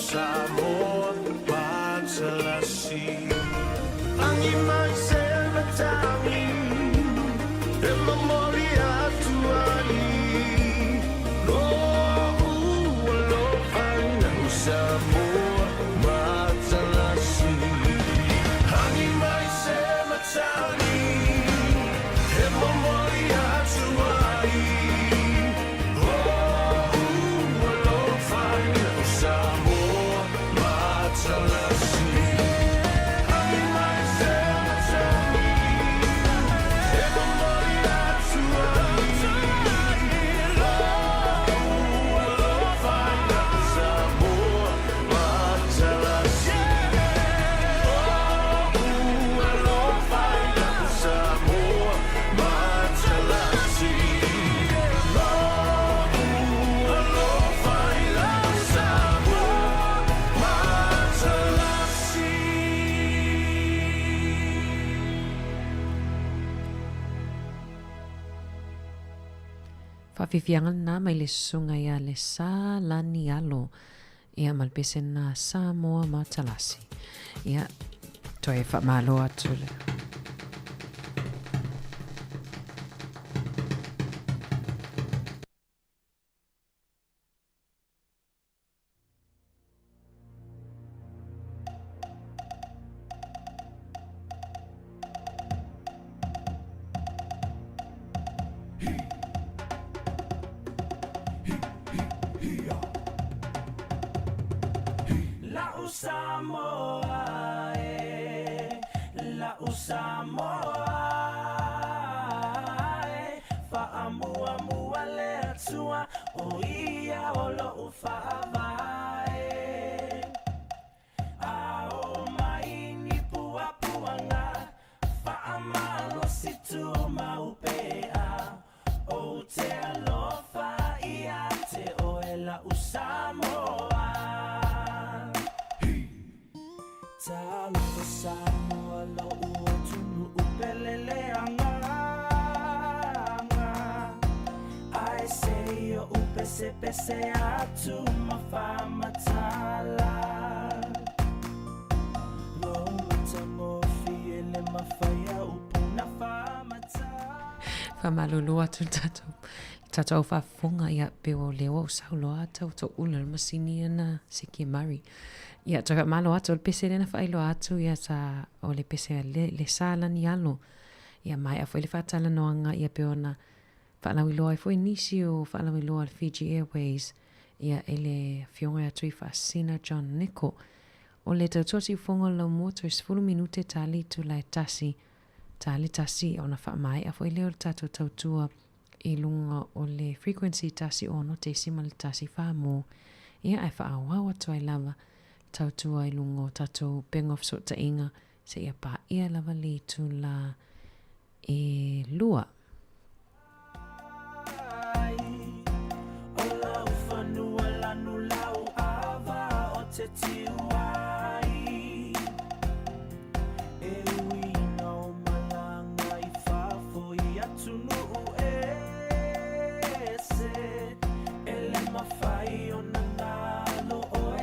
Sāmoa Mātalasi Angi mai se matangi E mamori atu ai No alo faina Sāmoa Mātalasi Angi mai se matangi E mamori atu ai Whawhiwhiangan nā mai le sunga ia le sā lani alo ia malpese nā Sāmoa Mātalasi. Ia toi whamalo atu le. Whamalulu atu tatou. Tātou whafonga ia peo leo o sauloa tau to ula masini ana siki mari. Ia taka malo atu o le pese lena whailo atu ia sa o le pese le sala ni alo. Ia mai a le whatala noanga ia peo na whaalawi loa i fwoi nisi o whaalawi loa le Fiji Airways. Ia ele fionga atu i whaasina John Nico. O le tautosi fonga lau moto 10 minute tali tu lai tasi. Tali tasi o na wha mai a fwoi leo le tatou tautua i lunga o le frequency tasi ono te sima le tasi whaamo. Ia ai wha awawa tuai lava tautua i lunga o tatou pengof so ta inga se ia pa ia lava li tu la e lua.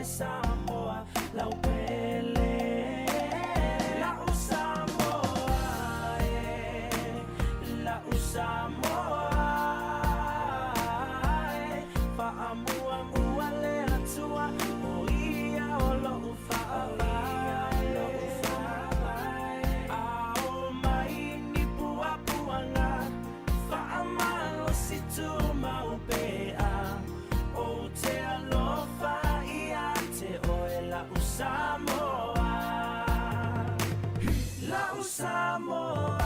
Sāmoa, lau pele, lau Sāmoa, lau Sāmoa, whaamua mua le atua, o ia o lau whaawai, ao mai ni pua puanga, whaamalo si tu maupea, o te alofa. Sāmoa, lau Sāmoa,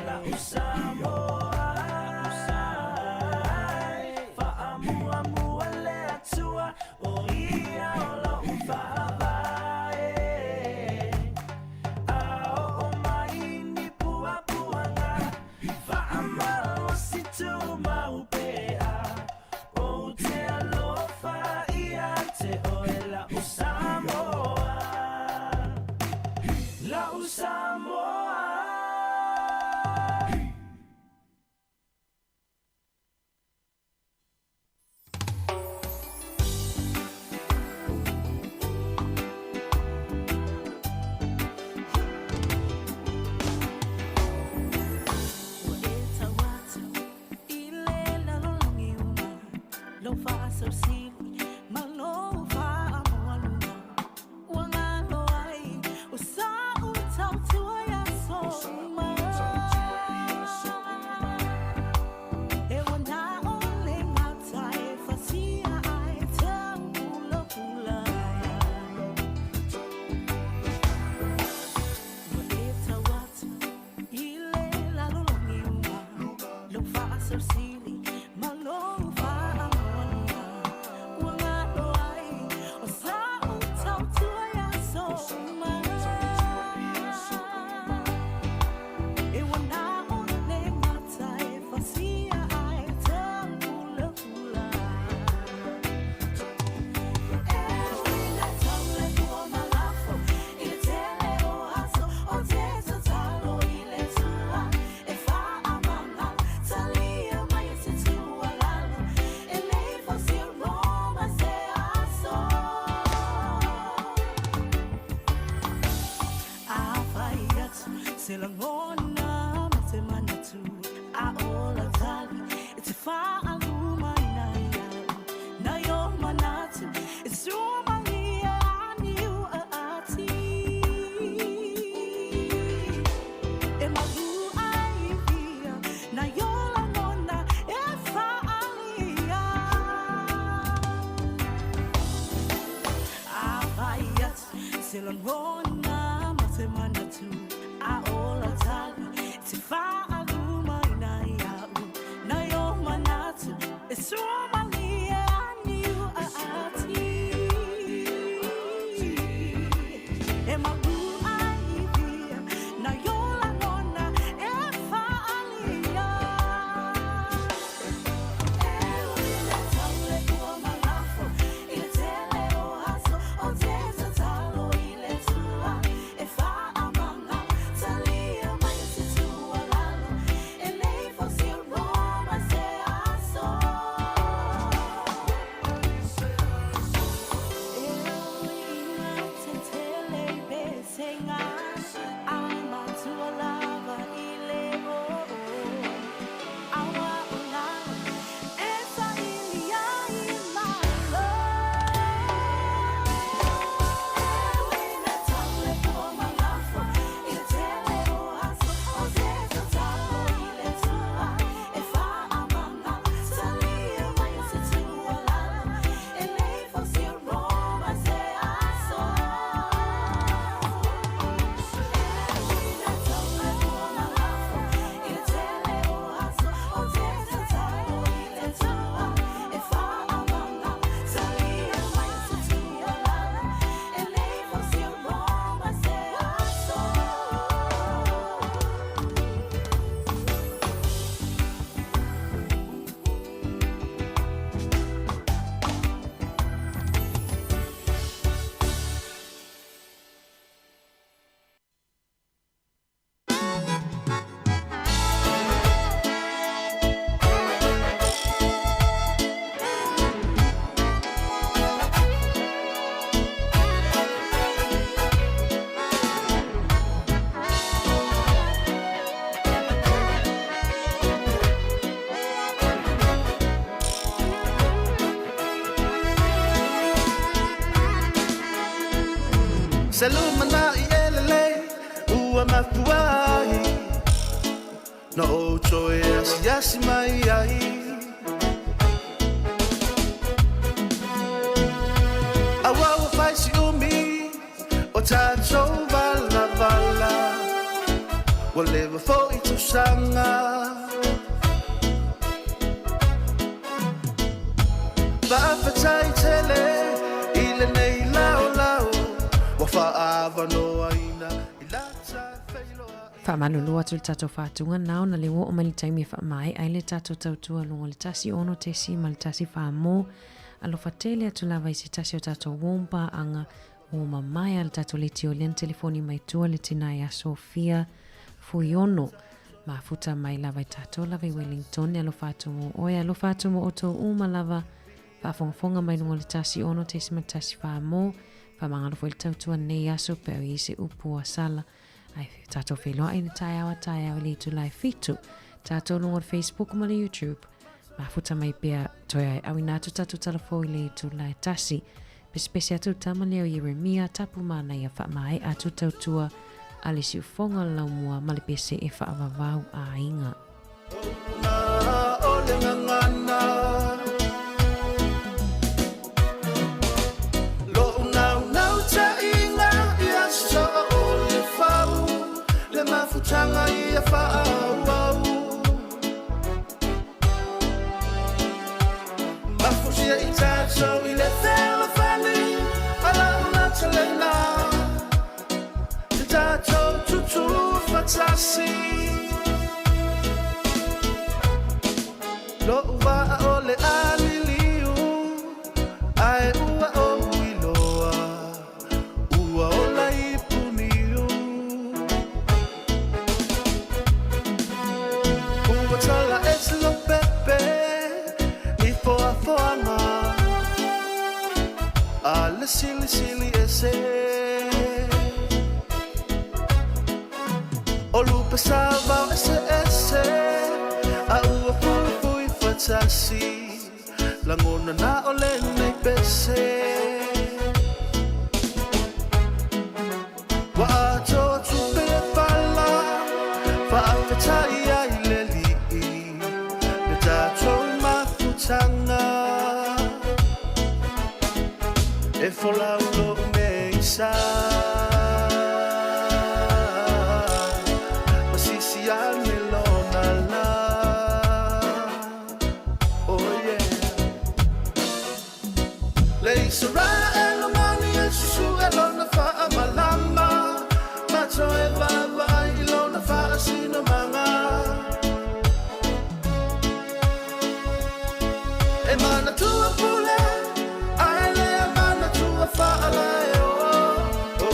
lau Sāmoa, whaamua mua le atua, o ia o lau whaawai, ao o mai ni pua puanga, whaamalo si tu maupea, o te alofa te oe lau Sāmoa, lau Sāmoa. Salumana ielele ua mapuai no choe yasi mai ai awa fai si umi o tato vala vala whatever for itu sanga ba fatai tele ile nei lao lao wa fa ava no aina ilata Whaamalulu atu le tatou whātunga nao na le wo o mali taimi whaamai ai le tatou tautua lungo le tasi ono tesi ma le tasi whaamo alo whatele atu lava i se tasi o tatou womba anga o mamai le tatou le tio len telefoni mai tua le tinai a Sofia Fuiono ma futa mai lava i tatou lava i Wellington alo whātumo oe alo whātumo o tau uma lava whaafongafonga mai lungo le tasi ono tesi ma le tasi whaamo whamangalo fo le tautua nei aso peo i se upua sala ai tato whelua ai na tai awa le tu live fitu tato lungo Facebook ma le YouTube ma futa mai pia toi ai awi natu tato talafo i le tu live tasi pespesi atu tama leo Yeremia tapu mana ia wha mai atu tautua ali si ufonga lau mua ma le pese e wha avavau a inga Mafutanga ia whaau Mafutia i tatou I le whela whani Ala una talena Te tatou tutu whatasi Lo uwa o le aliliu Ai ua o iloa Ua o la ipuniu Tola es lo pepe Ni foa foanga Ala sili sili ese Olu pesava ese ese A ua fui fui fatasi Langona na ole nei pese Wa ato tupe fala Fa afetai ai leli Mafutanga e fola ulo meisa masisi anelona la oh yeah leisa ra elomani esu elona fa amalama mato e vava ilona fa asino manga Emana tua pule, ai le emana tua fa'ala e o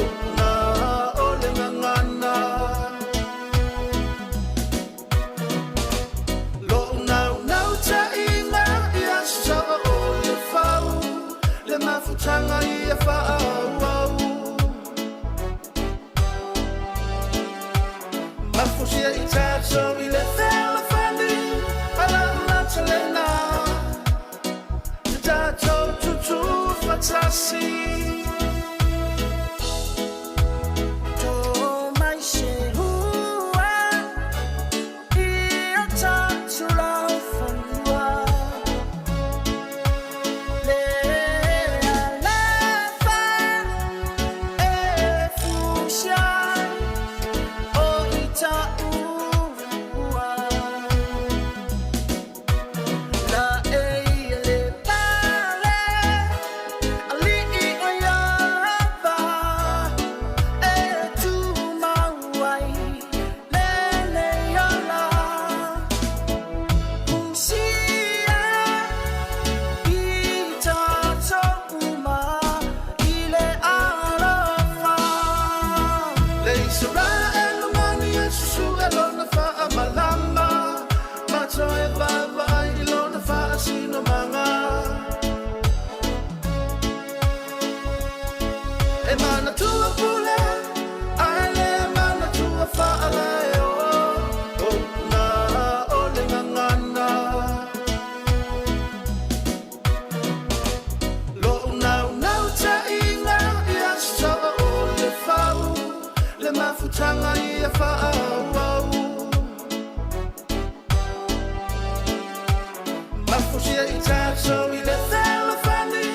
fusia i tātou i le whela whani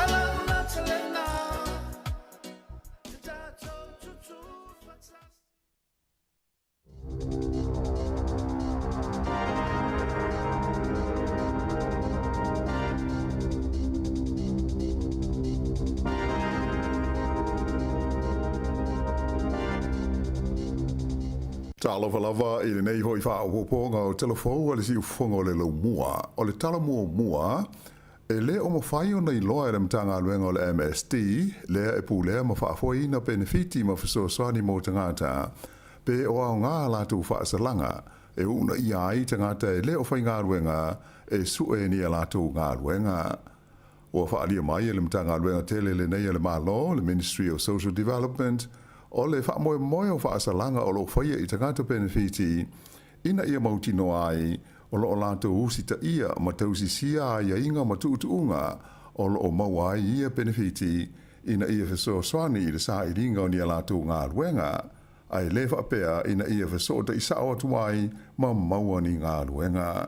ala una talena te tātou tutu whatsa. Lava i le nei hoi whaopoponga o telefou o le si ufonga o le lau mua. O le tala mua e le o mawhai o nei loa e le mtanga aluenga o le MSD, lea e pūlea ma whaafoi na benefiti ma whasoasani mō tangata, pe o au ngā lātou whaasalanga, e una i ai tangata e le o whai ngā aluenga e sue ni a lātou ngā aluenga. O whaalia mai e le mtanga aluenga tele le nei e le malo, le Ministry of Social Development, o le wha moe o whaasalanga o lo whaia i tangata benefiti, ina ia mauti no ai, o lo o lātou usita ia ma tausi sia ia inga ma tuutuunga, o lo o maua ai ia benefiti, ina ia whaso swani i le sa i ringa o ni a lātou ngā luenga, ai le whapea ina ia whaso ta isa o tuai ma maua ni ngā luenga.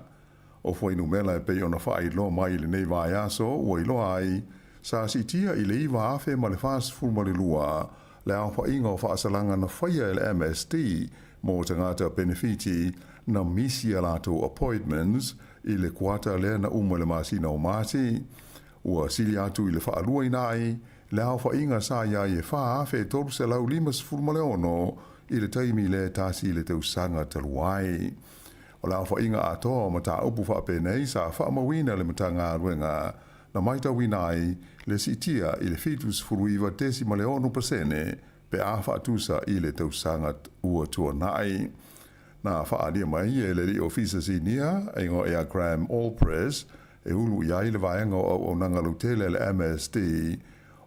O whainu mela e pei ona whai lo mai le nei vai aso, o i lo ai, sa si tia i le iwa afe ma le fast full ma le lua, le au whainga o whaasalanga na whaia le MSD mō tangata benefiti na misi a lātou appointments i le kuata lea na le masina o māti. Ua sili atu i le whaalua inai, le au whainga sa ia i e wha awhe tolu se lau 5 ono i le taimi le tasi le tausanga taluai. O le au whainga atoa ma tā upu whapenei sa whaamawina le matanga ruenga na maita winai le sitia i le fitus furuiva 10% pe a whaatusa i le tausangat ua tua nai. Na whaadia mai e le li ofisa sinia, e ngo ea Graham Allpress, e ulu iai le vaenga o nangalutele le MSD,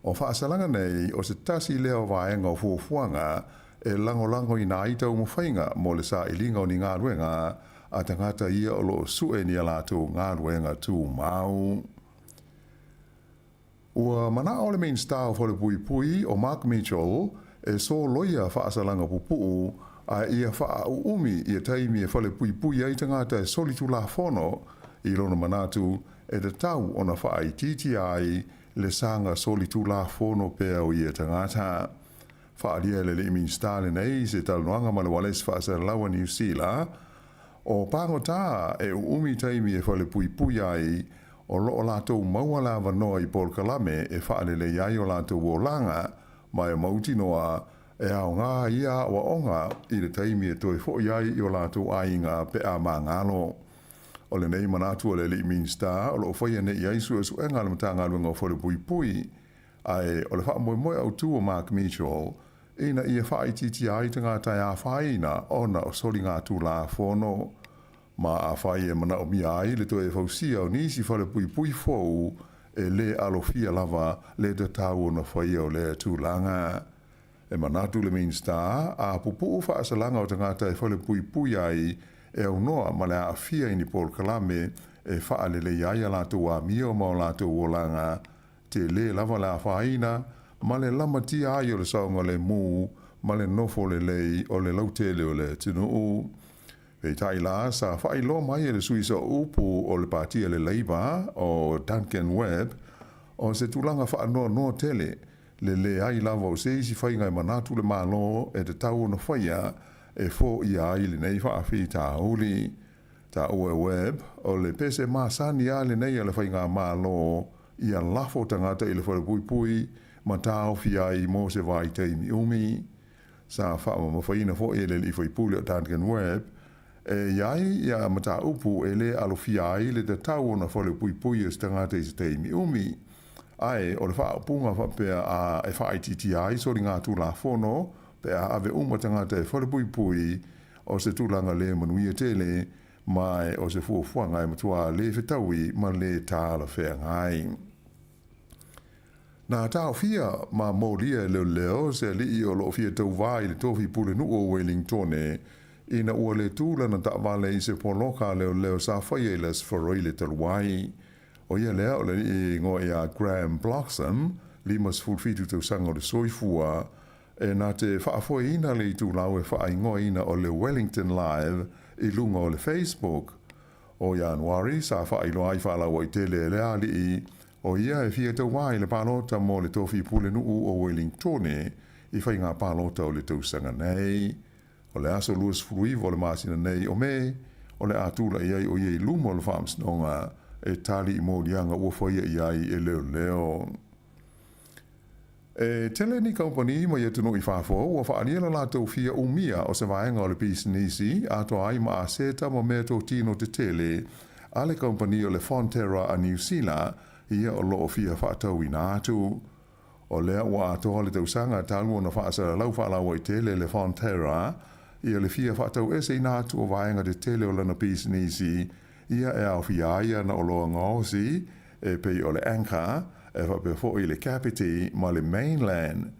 o whaasalanga nei o se tasi leo vaenga o fuafuanga e lango i na aita umawhainga mo le sa ilinga o ni ngā ruenga a tangata ia o lo sue ni alato ngā ruenga tū mau. Ua mana o le main star o le pui o Mark Mitchell e so loia whaasalanga pupu a ia wha umi i a taimi e whale pui ai tangata e solitu la fono i lona manatu e te tau o na wha i titi ai le sanga solitu la fono pea o i a tangata. Wha adia le main star le nei se taluanga ma le wales whaasalawa New Zealand o pango tā e umi taimi e whale pui ai o loo lātou maua lava noa i Paul Kalame e whaalele iai o lātou o langa, mai o mauti noa e au ngā ia wa onga i le taimi e toi fo iai i o lātou ainga pe a mā ngalo. O le nei manatu o le li minsta, o loo whaia ne iai su e ngā le matanga luenga o whale pui, ai o le wha moe au tū o Mark Mitchell, ina ia wha i titi ai te ngā tai a whaina ona o sori ngā tū la whono. Ma a whai e mana o mi ai le to e whausia o nisi whale pui fōu e le alofia lava le te tau o na whai o le tūlanga. E manatu le main star, a pupu whaasalanga o te ngāta e whale pui ai e au noa ma le a fia ini Paul Kalame e whaale le iai a lātou a mia o mao lātou o langa te le lava la whaina ma le lamatia ai o le saunga le mū ma le nofo le lei o le lautele o le tinu. Pei tai la sa whai lo mai e le suisa upu o le partia le Labour o Duncan Webb o se tūlanga whaanoa no tele le ai lava o se isi whai ngai manatu le malo e te tau na whaia e fō i ai le nei whaafi tā uli. Tā ue Webb o le pese māsani a le nei a le whai ngā malo i a lafo tangata i le whare pui ma tā ofi ai mo se vai teimi umi. Sa whaama mawhaina fō e le li whai pule o Duncan Webb e iai ia mata upu e le alofia ai le te tau ona whale pui e stangata i se teimi umi. Ai, o le whaapunga whapea a e whaititi ai, sori ngā tūla whono, pe a ave tangata e whale pui o se tūlanga le manuia tele, mai o se fuafuanga e matua le whetaui ma le tāla whea ngai. Nā tāo fia ma mōlia leo se li o lo fia tau vai le tofi pule nu o Wellingtone, ina ua le tūla na ta'wale i se poloka leo sa whaia les wharoi le taluai. O ia lea o le i ngo ia Graham Bloxham, limas fulfitu tau sanga o le soifua, e nā te whaafoi ina le i tūlau e whaai ngoa ina o le Wellington Live i lunga o le Facebook. o Januari sa whaailoa I whaalawa I tele le ali I o ia e fia tau wai le pālota mo le tofi pule nuu o Wellington I whai ngā pālota o le tausanga nei. O le aso luas furuiva o le māsina nei o me, o le ātula iai o iei lumo le whaamsinonga e tali I mōlianga ua whaia iai e leo leo. E tele ni company ma ia tunu I whafo, ua whaania la lātou fia umia o se vaenga o le pisinisi, ato ai ma a seta mo mea tō tino te tele, a le company o le Fonterra a New Zealand, ia o loo fia whaatau I nātu. O lea ua atoa le tausanga talua na whaasara lau whaalawa I tele le Fonterra, ia le fia whaatau ese I nātu o vaenga te tele o lana pisinisi, ia e au fia ia na o loa ngaosi, e pei o le Anchor, e whape fo I le Kapiti ma le Mainland.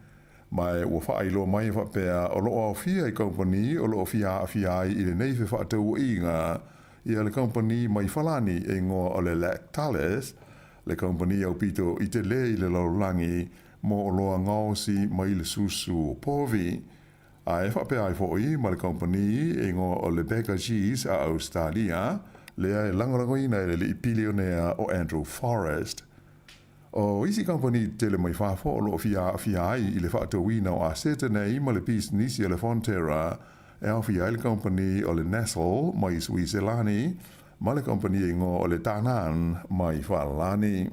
Mai ua whailo mai whapea o loo au fia I company o loo fia I le neife whaatau inga, ia le company mai whalani e ngoa o le Lactalis, le company au pito I te le I le laulangi mo o loa ngaosi mai le susu o povi. A e whapea ai fōi ma le company e ngoa o le Becca Cheese a Australia, lea e langarangoina e le bilionea o Andrew Forrest. O isi company tele mai whafo o loo fia ai I le whaatawina o a seta nei ma le pisinisi o le Fonterra, e au fia le company o le Nassau mai Switzerlani, ma le company e ngoa o le Tanan mai Whalani.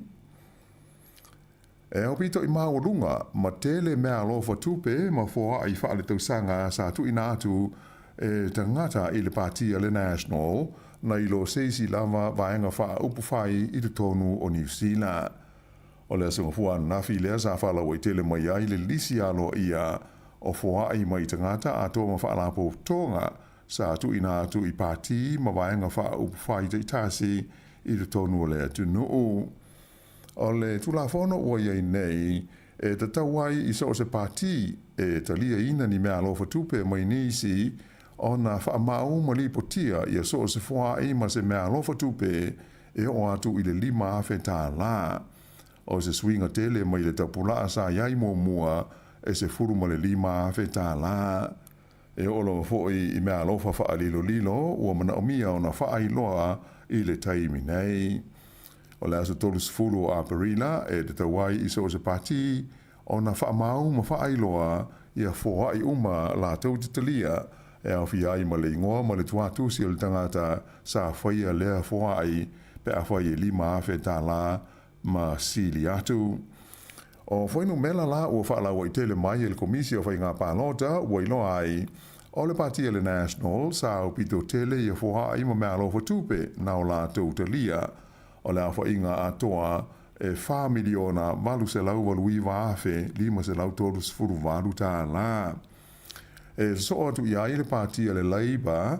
E au pito I maurunga, ma tele mea lofa tupe ma fua I wha le tausanga sa tu ina atu e tangata I le partia le National na I lo seisi lava vaenga wha upufai I te tonu o New Zealand. O le asunga fua nafi lea sa whala wai tele mai ai le lisi alo ia o fua I mai tangata a tō ma wha lapo tonga sa tu ina atu I parti ma vaenga wha upufai te itasi I te tonu o le atu nuu. O le tulafono ua iei nei, e te tauai I so se parti e talia ina ni mea alofa tupe mai nisi, o na whaamau ma li potia I so se fua I ma se mea alofa tupe e o atu I le 5 awhe tā la. O se swinga tele mai le tapula sa iai mua e se furu ma le 5 awhe tā la. E o lo foi I mea alofa wha lilo, ua mana omia o na wha iloa I le taimi nei. O le aso tolu sifuru a Perina e te tawai I so se pati o na whaamau ma whaailoa ia fōhai uma la tau te talia e au fiai ma le ingoa ma le tuatusi o le tangata sa whaia lea fōhai pe a whaia 5 awhe tā la ma sili atu. O whainu mela la ua whaalawa I tele mai e le komisi o whai ngā pālota ua iloa ai o le pati le National sa au pito tele ia fōhai ma mea alofa tupe na o la tau talia o le awha inga atoa e 4 miliona malu se lau walu I waafe 5 se lau tolu sifuru walu tā la. E so atu ia I le pātia le Labour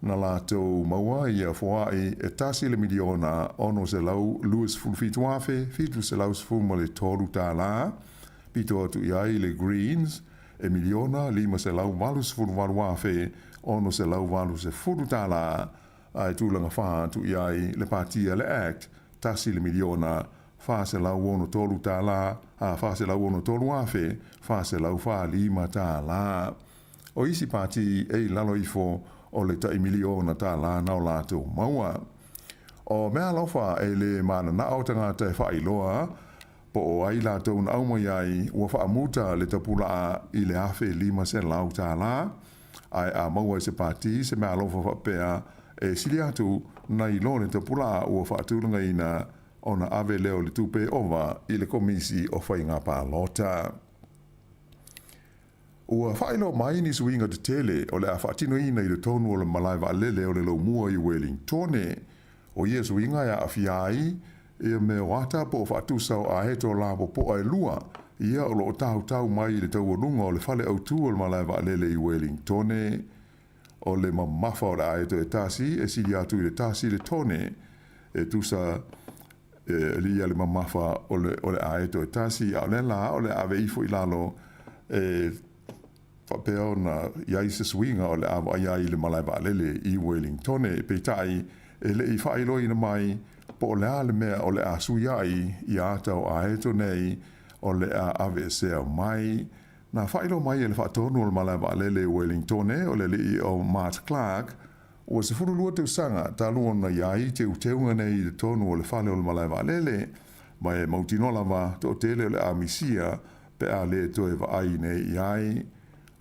na la tau maua ia whaai e tasi le miliona ono se lau luas fulu fitu wafe, fitu se lau sifuru ma le tolu tā la. Pito atu ia I le Greens e miliona 5 se lau walu sifuru walu wafe ono se lau walu se furu tā la. Ai tūlanga wha tu iai le pātia le Act, tasi le miliona, wha se lau ono tolu tā la, wha se lau ono tolu awhe, wha se lau wha 5 tā la. O isi pāti e lalo ifo o le tai miliona tā la nau lātou maua. O mea lauwha e le mana na au tangata e wha iloa, po o ai lātou na au mai ai ua wha amuta le tapula I le awhe 5 se lau tā la, ai a maua se pāti se mea lauwha wha pea, e sili atu na I lone te pula ua whaatulanga ina o na ave leo le tupe ova I le komisi o whai ngā pālota. Ua whaino mai ni suinga te tele o le a whaatino ina I le tonu o le malaiva alele o le lau mua I Wellington. O ia suinga ia a fiai e me wata po o whaatusau a heto labo po ai lua ia o lo tau mai le tau onunga o le whale autu o le malaiva alele I Wellington. O le mamafa o le aeto e tasi, e sili atu I le tasi le tone, e tusa lia le mamafa o le aeto e tasi, a o le la, o le ave ifo I lalo, e whapeo na iai se swinga o le ava iai le malaiva alele I Wellington, e peitai, e le I whailoi na mai, po o le ale mea o le a suyai I ata o aeto nei, o le a ave sea mai, na whailo mai e le whaatonu o le malaiva alele Wellington o le li o Matt Clark O se furu lua te usanga, ta lua na iai te uteunga nei i te tonu o le whale o le malai wa lele, mai mautinola wa to tele o le amisia, pe a le to e wa ai nei iai,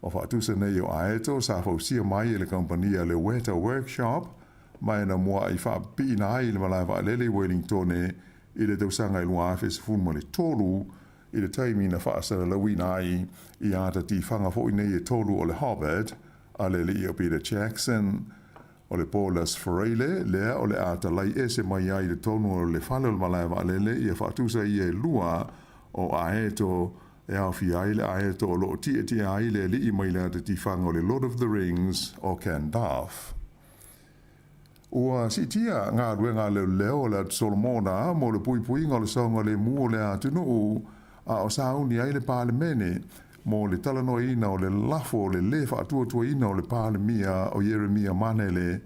o whaatusa nei o aeto, sa fausia mai le kompania le Weta Workshop, mai na mua i whaapi na ai le malai wa lele Wellington i le tausanga i lua awhi se funu ma le tolu, i le taimi na whaasara lawina ai, i ata ti whanga fo i nei e tolu o le Hobbit, a le li o Peter Jackson, o le Paulus Freire, lea o le ata lai ese mai ai le tonu o le whale o le malai wa lele, i a whaatusa i e lua o aeto, e au fi ai le aeto o lo ti ai le li i mai le ata ti whanga o le Lord of the Rings o Gandalf. Ua si tia ngā ruenga leo le Solomona mo le pui ngā le saunga le mua le atunu a o sauni ai le palemene mo le talanoina o le lafo o le lefa atuatuaina o le palemia o Jeremia manele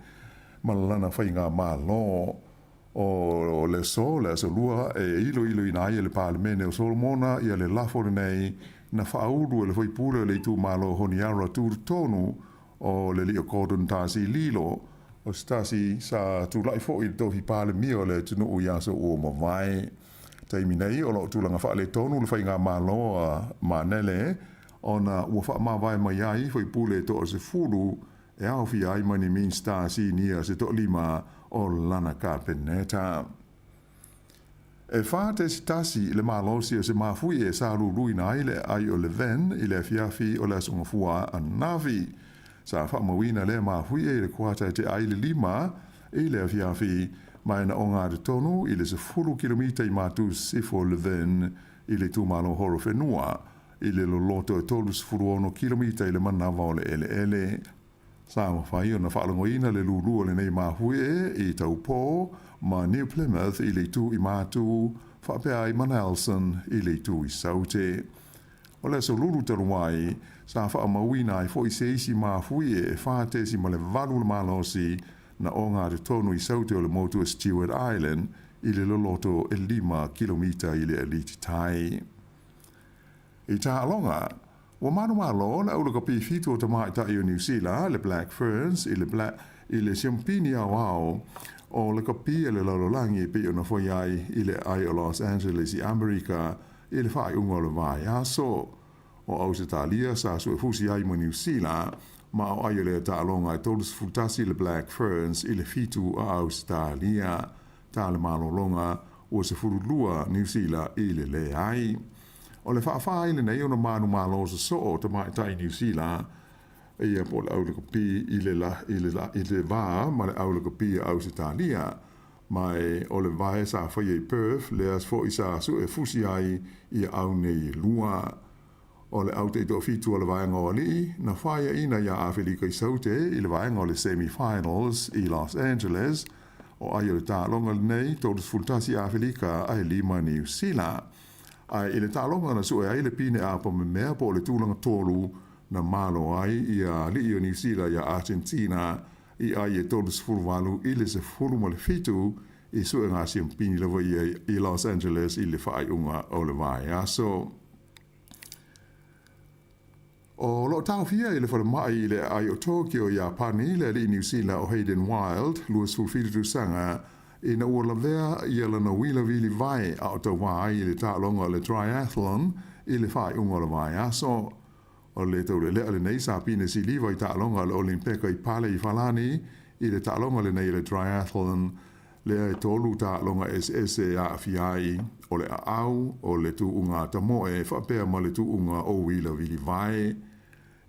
malalana whainga malo o le so le asolua e ilo ina ai le palemene o Solomona ia le lafo nei na whauru le whaipule le tu malo honiara tu tonu o le Leo Gordon tasi lilo o stasi sa tu lai fo i tohi palemia o le tunu o yaso o mawai. Taimi nei o lo tulanga wha le tonu le whainga malo manele ona ua wha mawai mai ai fo i pule to o se furu e au fi ai mani min stasi nia se to lima o lana ka peneta. E wha te sitasi le malo si o se mafui e sa rurui na ile ai o le ven i le fiafi o le asungafua a navi. Sa wha mawina le mafui e le kuata te ai le lima i le fiafi mai na o ngā re tonu i le se furu kilomita i mātu sifo le ven i le tūmalo horo whenua i le loloto e tolu se furu ono kilomita i le manawa o le ele. Sa mawhai o na whaalangoina le lulu o le nei mafui i tau pō ma New Plymouth i le tu i mātu whapea i Manelson i le tu i Saute. O le so lulu taruai sa wha mawina i fo i se isi mafui e whaatesi ma le valu le malosi na o ngā re tonu i Saute o le motu e Stewart Island i le loloto e 5 kilomita i le eliti tai. I tā alonga, wa manu malo na ula ka pifitu o tamai tai o New Zealand, le Black Ferns, i le Champini au o le kapi e le lalolangi pe o na foi i le ai o Los Angeles i Amerika i le whai unga o le vai aso. O Ausitalia sa su e fusi ai mo New Zealand, ma o ai le ta alonga i tolus futasi le Black Ferns i le fitu a Australia, ta le malo longa o se furulua New Zealand i le ai. O le whaafai le nei o na manu malo sa so o tamai tai New Zealand, e po le aulaka pi i le vā ma le aulaka pi a Ausitalia, mai o le vai sa whai e Perth, le as fo i sa su e fusi ai i au nei lua. O le au te to fitu o le vaenga o li, na whaia ina ia Awherika i Saute i le vaenga o le semi-finals i Los Angeles, o ai o le tālonga nei, tōrus fultasi Awherika ai 5 New Zealand. Ai i le tālonga na sue ai le pine apa me mea po le tūlanga tōru na malo ai i a li o New Zealand i a Argentina i ai e tōrus fulwalu i le se fulu ma le fitu i sue ngā siampini lewa i Los Angeles i le whaai unga o le vai aso. O lo tau fia i le whare mai i le ai o Tokyo i a Pani le li New Zealand o Hayden Wild, luas fulfitu sanga, i na ua lavea i ala na wila vili vai a o tau wai i le tālonga le triathlon i le whai unga le vai aso. O le tau le lea le nei sa pine si liwa i tālonga le Olimpeka i pale i Falani i le tālonga le nei le triathlon lea e tolu tālonga SS a fiai o le au o le tu unga tamoe whapea ma le tu unga o wila vili vai.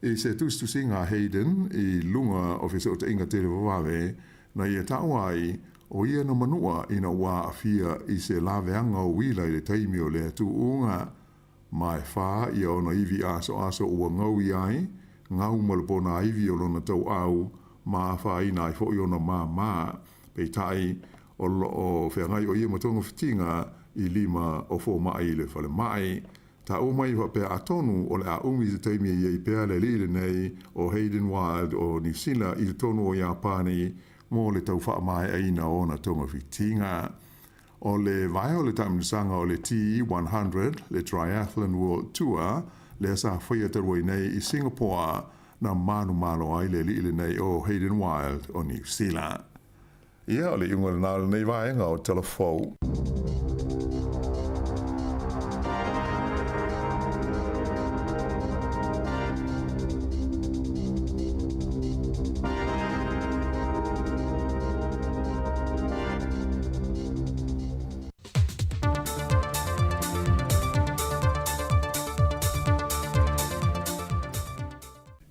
I se tustusinga Hayden i lunga o fese o te inga tere wawawe na ia tauai o ia na manua ina wā afia i se laweanga o wila i le taimi o le tu unga. Mai whā ia ona iwi aso ua ngau i ai, ngau malapona iwi o lona tau au, ma whā ina i fo i ona mā, pei tai o whengai o ia matonga whitinga i 5 o 4 mai le whale mai. Ta o mai wa pe atonu o le a umi te taimi i pēa le lile nei o Hayden Wild o New Zealand i te tonu o Japani mō le tau wha mai aina o na tonga whitinga. O le vai o le taminisanga o le T100, le Triathlon World Tour, le sa whaia taroi nei i Singapore na manu malo ai le li nei o Hayden Wild o New Zealand. Ia o le ingo le nāle nei vaenga o telefou.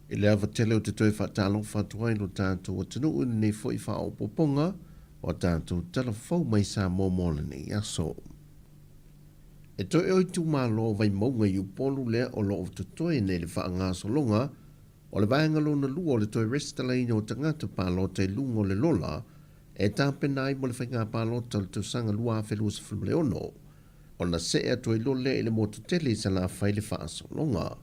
I le awa tele o te toi whaatalo whatuai no tātou o tunu uni nei fo i wha o poponga o tātou telefou mai Sāmoa mōna nei aso. E toi oi tu mā loa vai maunga i upolu lea o lo o tutoi nei le wha ngā solonga o le vaenga lona lua o le toi restalaina o tangata pālo te lungo le lola e tāpena ai mo le whainga pālo le tu sanga lua a whelua sa fulmale ono o na sea toi lole i le motu tele sa la whai le wha solonga.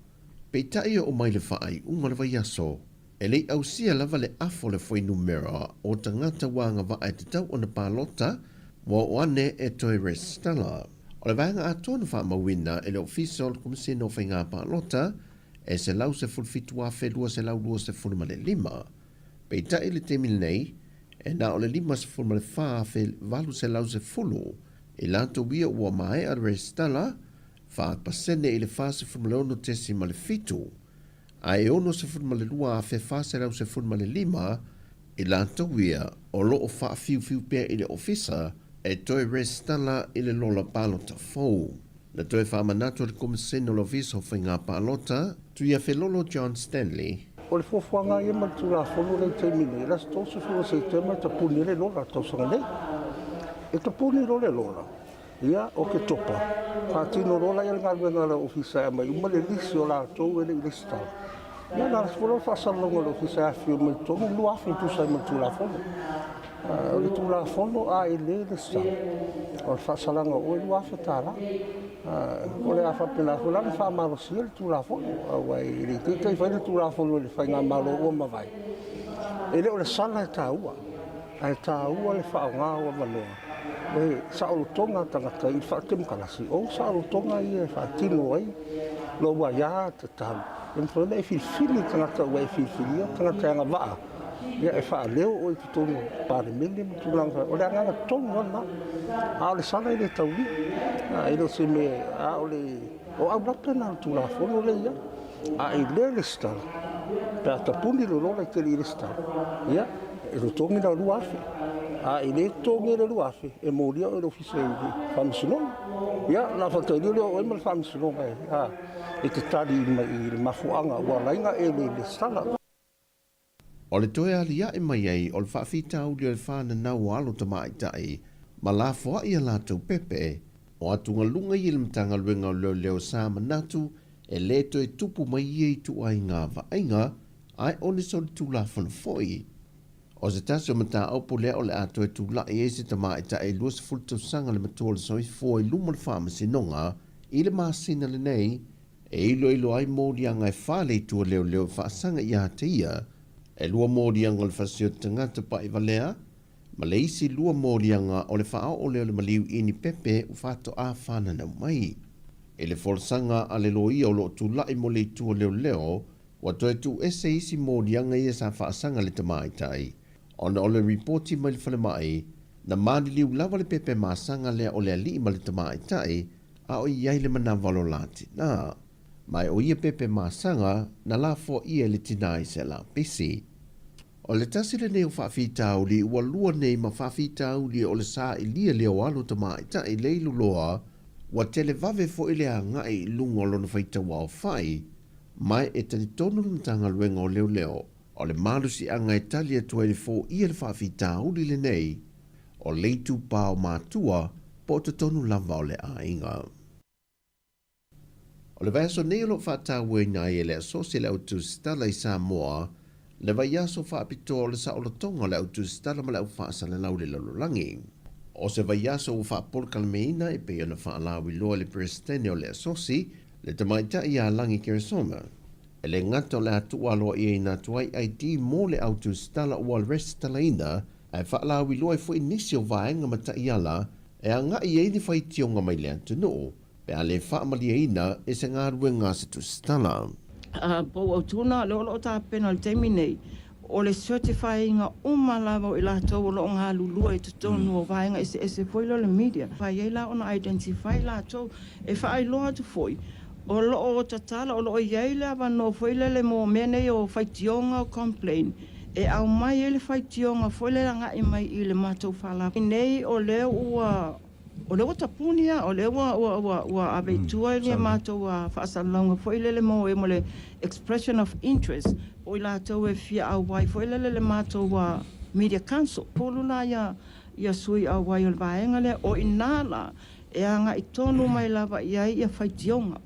Peitai o mai le whaai unga le vai aso, e lei au sia lava le afo le whai numera o tangata wanga wa ai te tau o na pālota, mo o ane e toi restala. O le vanga ato na wha mawina e le ofisa o le komisina o whainga pālota, e se lau se fulfitua whelua se lau lua se fulma le lima. Peitai le temil nei, e na o le lima se fulma le wha valu se lau se fulu, e lanto wia ua mai a restala, fa pasene i le fase fulmaleono tesi ma le fitu, a e ono se fulmale lua a fe fase lau se fulmale lima, i la tauia o loo fa fiu pia i le ofisa, e toi restala i le lola palota fau. Na toi fa manatu le komisino lo viso fa ngā palota, tu ia fe lolo John Stanley. O le fofuanga ia ma tu la fono le te mine, la sto su fu se te ma ta puni le lola to so nei. E ta puni le lola. Ia o ke topa. Whātino rola ia ngā ruenga la ofisa e mai uma le lisi o la tau e le lista. Ia nā rasfura whasalonga le ofisa e whio mai tongu lua awhi tu sai ma tu la fono. O le tu la fono a e le lista. O le whasalanga o e lua awhi tāra. O le awha pena hula ni wha maro sia le tu la fono. Awai le teitai whai le tu la fono le whai ngā maro o mawai. E le o le sala e tā ua. E tā ua le wha o ngā ua manoa. E saolo tonga tangata i whaatim kalasi. O saolo tonga i e whaatino ai. Lo wa ia te tahu. E mwhana e whiwhiri tangata ua e whiwhiri. Tangata anga waa. Ia e wha leo o i tutonu pare mele. O le anganga tonu ana. A o le sana i le tauri. A i lo se me a o le... O au lapena tu la fono le ia. A i le le star. Pea tapuni lo rola i te li le star. Ia. E lo tongi na lua afi. A i le tongi le lua afi. E moria o le ofisa i whamisunonga. Ia, la whatairi leo o e mal whamisunonga e. E te tari i le mafuanga ua lainga e le stala. O le toe alia e mai ei o le whaafita au le whana nau alo ta maitai, ma la foa i a lātou pepe, o atunga lunga i le mtanga luenga o leo sā manatu, e le toe tupu mai i tu ai ngā vaenga, ai o le soli tu la whanafoi. O se tasi o mata aupo lea o le ato e tu la i ese ta maitai lua se fulta sanga le matua le soi fua i luma le whamasi nonga, i le maasina le nei, e ilo ai mōri anga e whale i tua leo whaasanga i a te ia, e lua mōrianga le whasio tangata pa i walea, ma le isi lua mōrianga o le whaao o leo le maliu ini pepe u whato a whanana mai. E le wholesanga a le loia o lo tu lai mo le tua leo, wa toe tu ese isi mōrianga i sa whaasanga le tamaitai. Ona o le reporti mai le whale mai, na maani liu lawa le pepe maasanga lea o le ali ma le tamaitai, a o iai le manavalo lati na. Mai o ia pepe maasanga na la fo ia le tinai se la pisi. O le tasi le neo whaafitau li ua lua nei ma whaafitau li o le saa i lia leo alo ta maita i leilu loa wa tele vave fo i lea ngai lungo lona whaita wao whai mai e tani tonu le mtanga luenga o leo o le malusi anga e talia tua le fo ia le whaafitau li le nei o leitu pao mātua po te tonu lava o le ainga. O le vaeso nei lo whaatau e nai e le asosi le autu stala i Sāmoa, le vai aso whaapito o le sa o le tonga le autu stala ma le au whaasa le lau le lalolangi. O se vai aso u whaapol kalmeina e pe ona whaalawi loa le presidente o le asosi, le tamaita i a langi keresoma. E le ngata o le atu aloa i e na tuai ai di mo le autu stala ua le restala ina, ai whaalawi loa e fo inisi o vaenga mata i ala, e a nga i e ni whai tionga mai le atu no. Pe ale whaamalia ina e se ngā ruenga se tu stala. po au tuna le o ta pena le temi nei o le certifying uma lava i la tau lo ngā lulua i tutonu o vaenga ese foilo le media. Whai ei la ona identify la tau e whai loa tu foi. O lo o tatala o lo o iei le avano foile le mo mene o whaitionga o complain. E au mai e le whaitionga foile la ngai mai i le mātou whala. Nei o leo ua o le tapunia o le wa avetua ni mato wa fasalonga foi le mo e mo le expression of interest o la to e fia au wai foi le mato wa media council polula ya sui au wai o vaenga le o inala e anga i tonu mai lava ia faitionga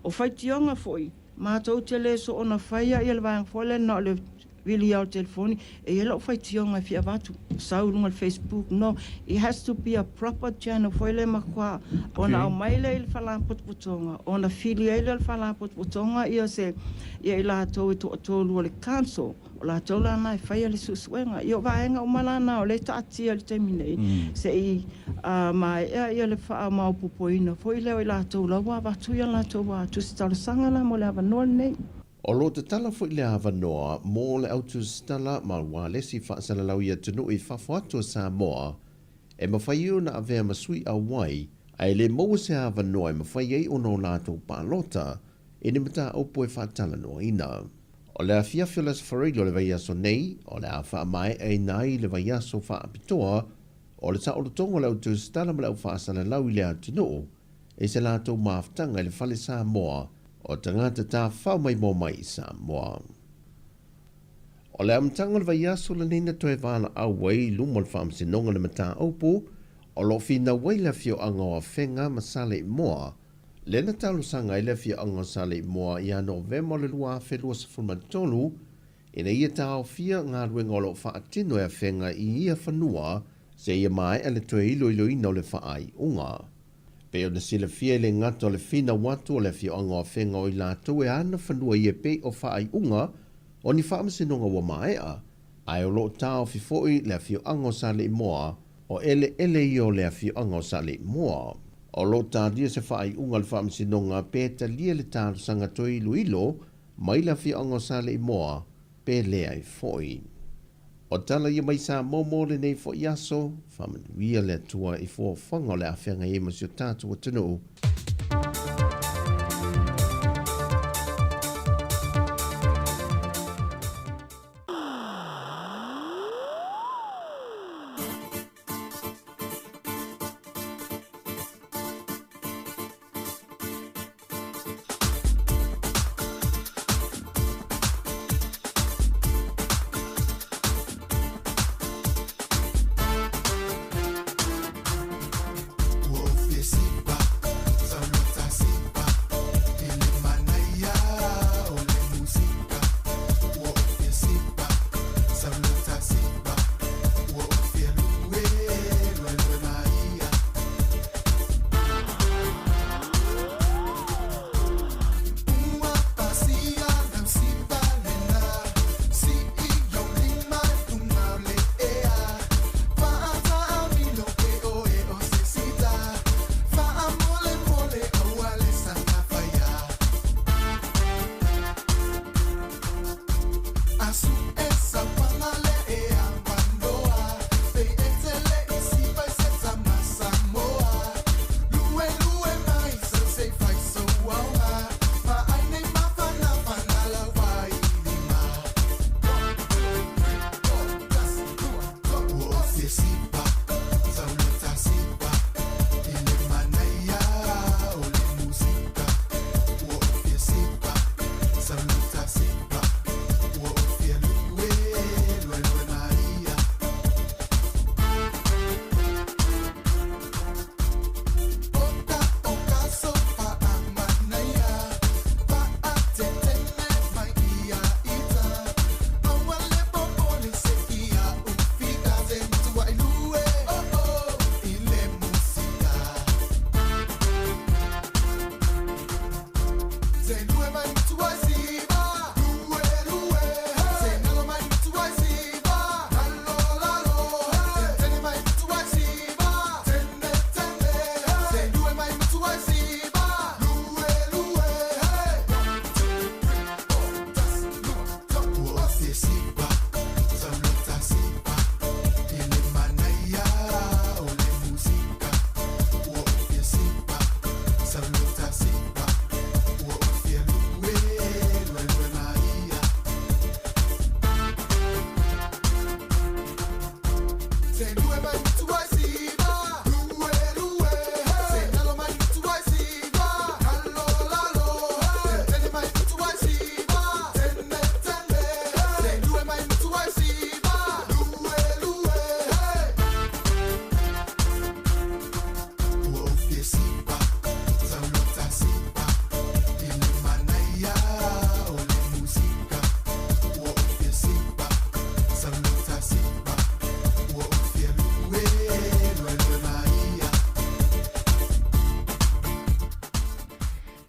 o faitionga foi mato tele so ona faia ia le vaenga foi le no le really out telefoni e ela fai tionga fi avatu saulunga al Facebook no it has to be a proper channel foi le makwa ona mai le il fala potpotonga ona filia il fala potpotonga ia se ia ila to le council la tola na fai le suswenga io vaenga o malana o le tati al terminate se i mai ia le fa ma popoina foi le ila to la wa vatu ia la to wa tu sta sanga la mo le avanol nei. O lo te tala fo i le awanoa, mō le autu stala ma wā lesi whaasala lau ia tunu i whawhatu a Sāmoa, e mawhaiu na avea masui a wai, ai le mō se awanoa e mawhaiei ono lātou pālota, e ni mata aupo e whaatala noa ina. O le awhia whilas whareilo le vaiaso nei, o le awha mai e nai le vaiaso whaapitoa, o le ta o le tonga le autu stala ma lau whaasala lau i le atunu, e se lātou maaftanga i le whale Sāmoa, o tangata tā whau mai mō mai i Sāmoa. O le amtanga le vaiaso le nina toe wāna au wei lumo le whaamsinonga le mata aupu, o lo whina wei le fio anga o whenga ma sale i moa, le na talo sanga i le fio anga o sale i moa i ano vemo le lua whelua sa fulmatolu, ina ia tā o fia ngā ruenga o lo whaatino e a whenga i ia whanua, se ia mai ele toe ilo ina o le whaai unga. Pe o na sila fia le ngata o le fina watu o le fio anga o whenga o i lātou e ana whanua i e pe o whaai unga o ni whaamasinonga wa maea, ai o lo tāo fifoi le fio anga o sale i moa o ele i o le fio anga o sale i moa. O lo tādia se whaai unga le whaamasinonga pe ta lia le tālo sanga toi ilo mai le fio anga o sale i moa pe le ai foi. O tala ia mai sa momo le nei fo iaso, whamanuia le tua i fo whanga le awhenga e masio tātua tunu.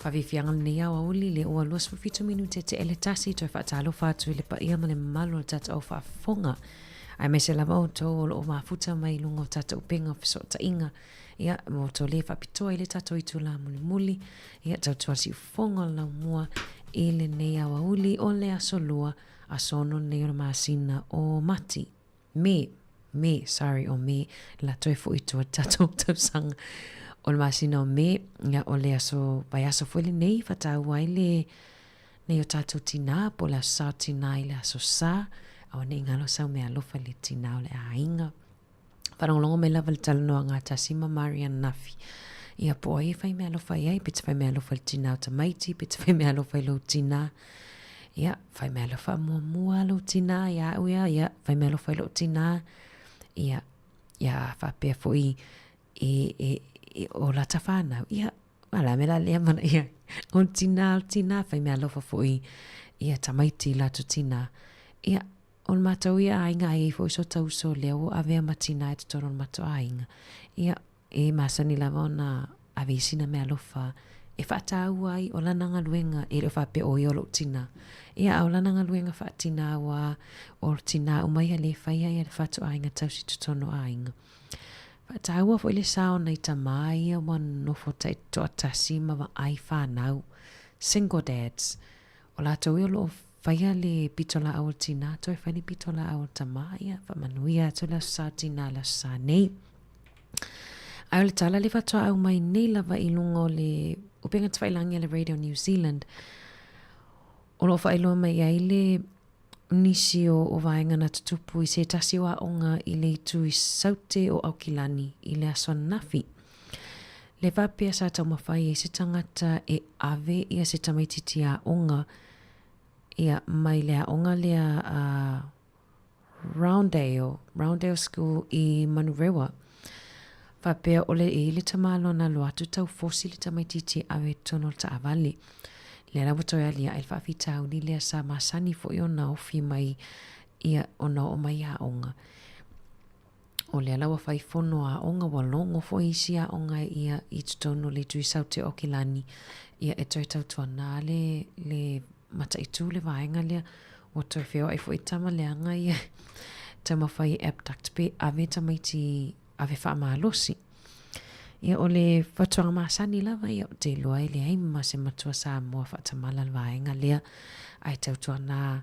Whawhiwhianga nei au auli le o aluas for 5 minute te ele tasi toi whaatalo whātu le pa ia male malo le tata au whaafonga. Ai me se lava o tō o lo o mafuta mai lungo tata upenga fiso ta inga. Ia mo tō le whapitoa ile tata i tūla muli muli. Ia tau tuasi ufonga lau mua ele nei au auli o le asolua a sono nei o maasina o mati. Sorry, o me la toi fu i tua tata o tausanga. O le masina o me, ia o le aso, vai aso fuele nei, whatau ai le, nei o tātou tina, po le aso tina i le aso sa, au nei ngalo sau mea lofa le tina o le ainga. Wharongolongo me lava le talanoa ngā tasima Marian Nafi. Ia po ai whai mea lofa iai, pita whai mea lofa le tina o tamaiti, pita whai mea lofa i lo tina. Ia, whai mea lofa mua lo tina, ia, whai mea lofa i lo tina. Ia, whapea fo i o la tawhanau. Ia, wala me la lea mana ia. O tina, whai mea lofa fo i tamaiti la tu tina. Ia, o matau ia ainga e fo iso tau so leo avea matina e tutoro o matau ainga. Ia, masani lava ona ave isina mea lofa e whaatau ai o lananga luenga e reo whape o iolo tina. Ia, o lananga luenga whaatina wa o tina umai le whaia ia le whatu ainga tau si tutono ainga. Whaatau fo ile sao nei tamai a wan nofo tai toa tasi ma wa ai whanau. Single dads. O la tau iolo whaia le pitola au tina, toi whani pitola au tamai, whamanuia to la sa tina la sa nei. Ai le tala le whatua au mai nei lava i lungo le upenga twailangi le Radio New Zealand. O lo whailua mai ai le nisi o vaenga na tutupu i se tasi o aonga i le tu i saute o Aukilani i le aswan nafi. Le vapea sa tau mawhai e se tangata e ave ia se tamaititi a onga ia mai lea onga lea Roundale School i Manurewa. Whapea ole e le tamalo na lo atu tau fosi le tamaititi awe tono ta avali. Le la wato lia el whawhitau ni lea sa masani fo i ona ofi mai ia ona o mai a onga. O le alawa whaifono a onga walongo fo isi a onga ia i tutono le tui saute o Kilani. Ia e toi tau tuana le mata i tū le vaenga lea o toi whio ai fo i tama leanga ia tama whai abduct pe ave tamaiti ave wha maalosi. Ia o le whatuanga maasani lava ia o te loa i le heima se matua Sāmoa whatamala le vaenga lea ai tau tuana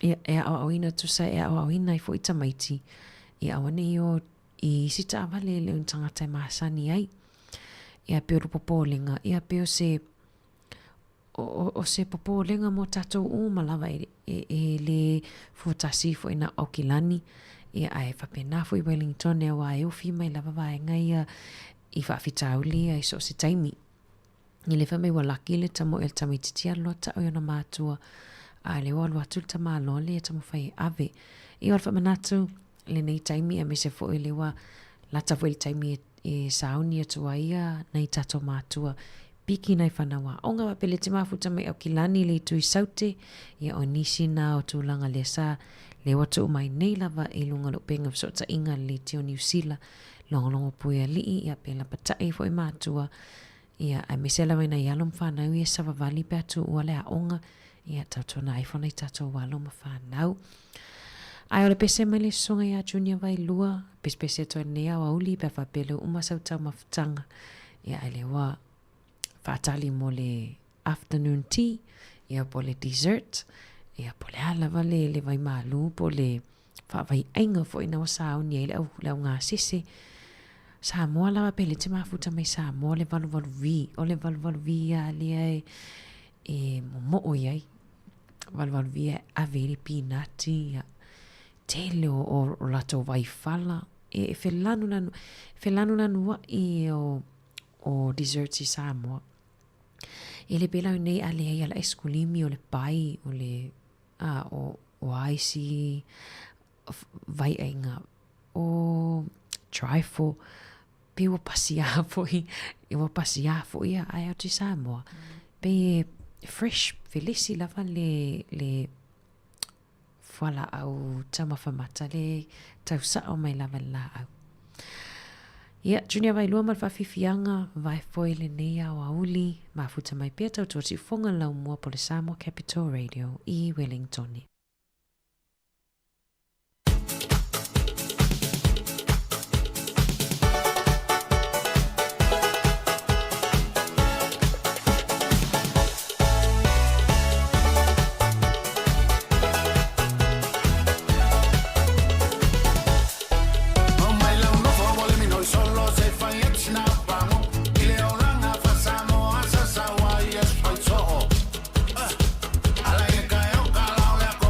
ia ea o ina tusa ea o ina i fo i tamaiti ia awane i sita avale le untangata maasani ai ia peo rupopolinga ia peo se o se popolenga mo tatou umalava e le fuatasi fo ina Aukilani ia ai whapena fo i Wellington e wa e ofi mai lava vaenga ia i whawhitau lia i so se taimi. I le whamei wa laki le tamo el tamititi aloa ta o yana mātua a le walu atu le tamalo le tamo whai ave. I wal whamanatu le nei taimi a me se fo i le wa lata fo i taimi e sauni atua ia nei tato mātua piki nai whanawa. Onga wa pele te mafuta mai Aukilani le tui saute ia o nisi na o tūlanga le sa le watu umai nei lava e lunga lo penga fsota inga le teo New Zealand longo puia lii ia pela patai fo i mātua ia a misela waina i alom whanau ia savavali pe atu ua le aonga ia tautona iPhone i tato walo ma whanau. Ai ole pese mai le songa ia junior vai lua pese to nea wa uli pe whapele umasauta mafutanga ia ele wa whaatali mo le afternoon tea ia po le dessert ia po le alawa le vai malu po le whawai ainga fo ina wa sao ni ele au ngā sese Sāmoa lawa pele te mafuta mai Sāmoa le valu vi o le valu vi a lia e mo iai valu vi averi pinati ia tele o lato vai fala e felanu lanu wa i o dessert i Sāmoa ele pela nei a lea la eskulimi o le pai o le o aisi vai ainga o trifle pe o pasia fo ia ai o te Sāmoa pe fresh felisi lava le whala au tama whamata le tausa o mai lava la au Ia, Junior vai lua mal whawhiwhianga, vai foi le nei au auli, mafuta mai pia tau tō si whonga lau mua po le Sāmoa Capital Radio i Wellingtoni. Ala e kai o ka lao le ko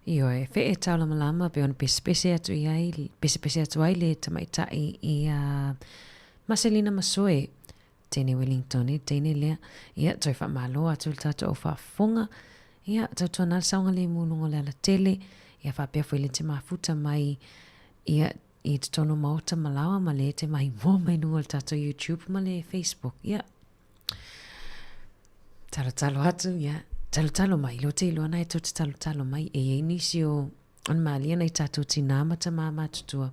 Io e fe e taula malama pe on pese atu iai, pese atu ai le tamaitai i Marcelina Masoe, tene Wellington e tene lea, ia toi wha malo atu le tato o wha fonga, ia tautua nal saunga le munungo le ala tele, ia wha pia fwele te mafuta mai, ia i te tono maota malawa ma le te mai mo mai nungo le tato YouTube ma le Facebook, ia. Talo atu, ia. Talo mai, lo te ilo ana e tau te talo mai, e nisi o on maalia na i tato tina mata mama tutua.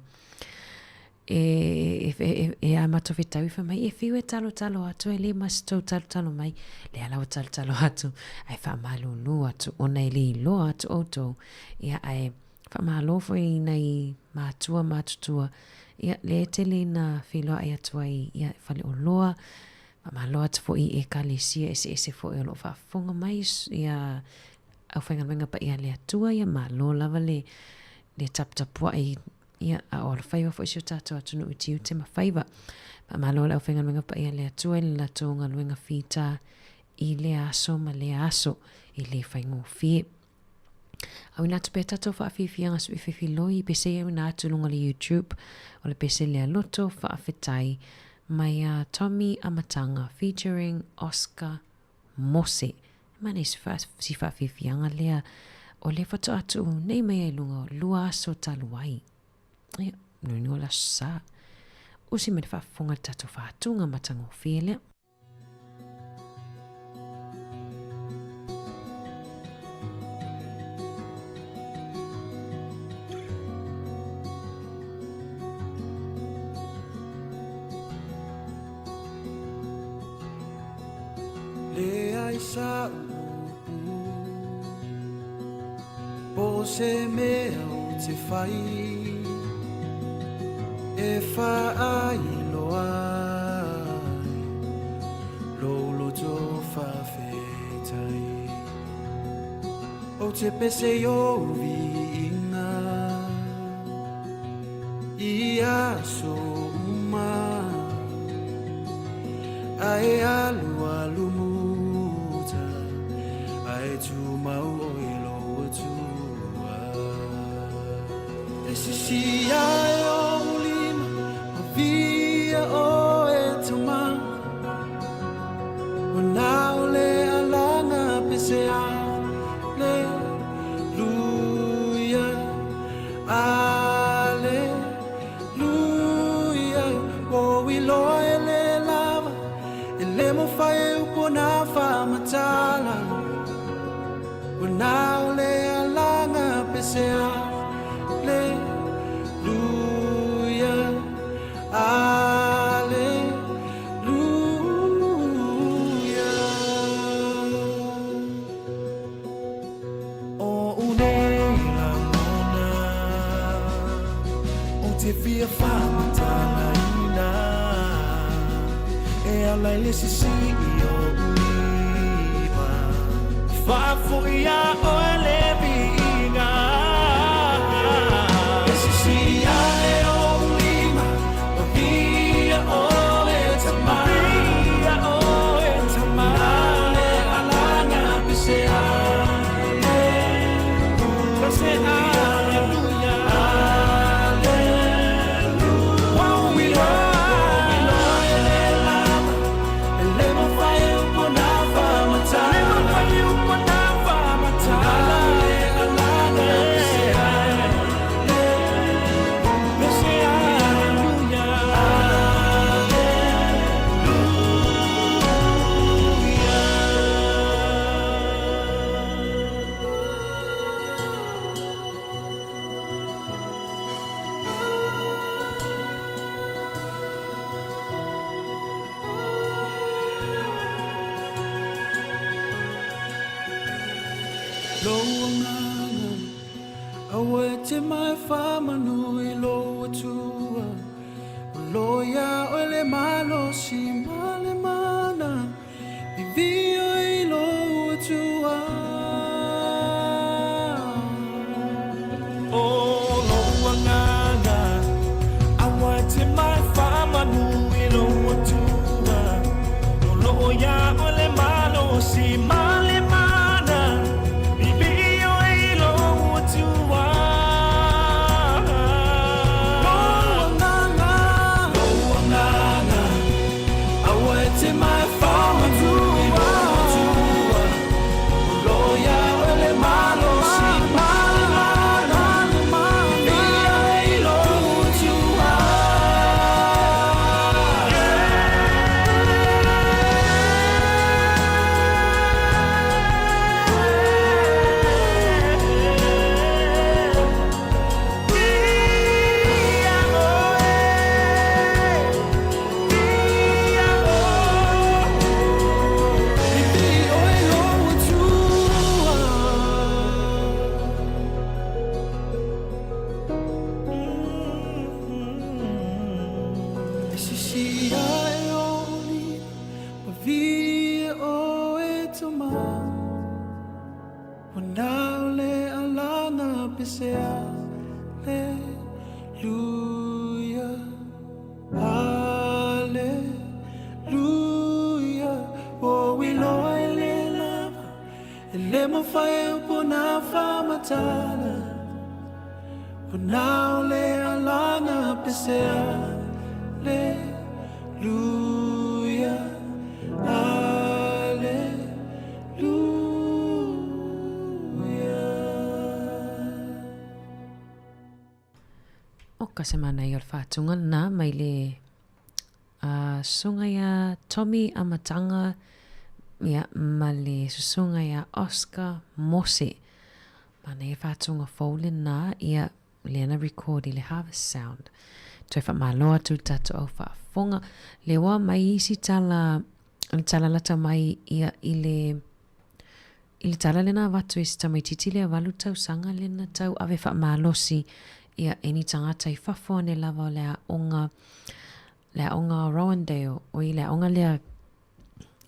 E a mato fitau ifa mai, e fiu e talo atu, e le mas tau talo mai, le alawa talo atu, ai wha malulu atu, ona e le ilo atu oto, ia ai wha malo foi nei matua matutua, ia le te le na filoa ai atu ai, ia whale o loa, ma loa te fo i e kalesia ese fo e lo fa fonga mai ia au whainga pa ia le atua ia ma lo lava le tapua ia a o whaiwa fo isio tato atunu uti ute ma whaiva ma lo au whainga pa ia le atua le la tonga luenga fita i le aso ma le aso i le whaingo fie au ina tupe tato wha awhiwhianga su i whiwhiloi pese ia ina atu lunga le YouTube o le pese le aloto wha awhitai mai a Tommy Amatanga featuring Oscar Mose. Mane si whawhiwhianga lea o le whato atu nei mai ai lunga lua aso taluai. Ia, nui ola sa. Usi me whafonga tatu whaatunga matango whielea. Le ai sa po se mea o te whai e wha ai loai lolo to whawhetai o te pese o viinga i aso uma ai alu muta ai tu mau o ilo tua esse si ai o lima o via o etama o nau le alanga pesea le luia ale luia o ilo ele lava ele mo fai upo na fa matala o nau le alanga pesea le luia ale luia o unela mona o te fia fa matala ina e ala le sisi o uiva fa fuia o le vinga e sisi ai o uiva o via o le tamaya o e tamaya alanga pesea pesea aleluya aleluya wow we love Awete mai whamanu I loa tua Loia o le malo si male mana I vio I loa tua O loa nganga Awete mai whamanu I loa tua Loia o le malo si male mana I vio I loa tua Wanaule alana pisea Hallelujah Hallelujah Oh we loyally love Ele mafaya puna famatala Wanaule alana pisea Hallelujah O ka semana i o le whātunga nā mai le sunga ia Tommy Amatanga ia ma le sunga ia Oscar Mose. Mana i whātunga fōle nā ia le ana record i le Harvest Sound. Toi whamaloa tu tatu au whaafonga. Le wa mai isi tala lata mai ia i le tala lena watu isi tamai titi le walu tau sanga lena tau ave whamalosi ia eni tangata i whafo ne lava lea onga Rowandale o i lea onga lea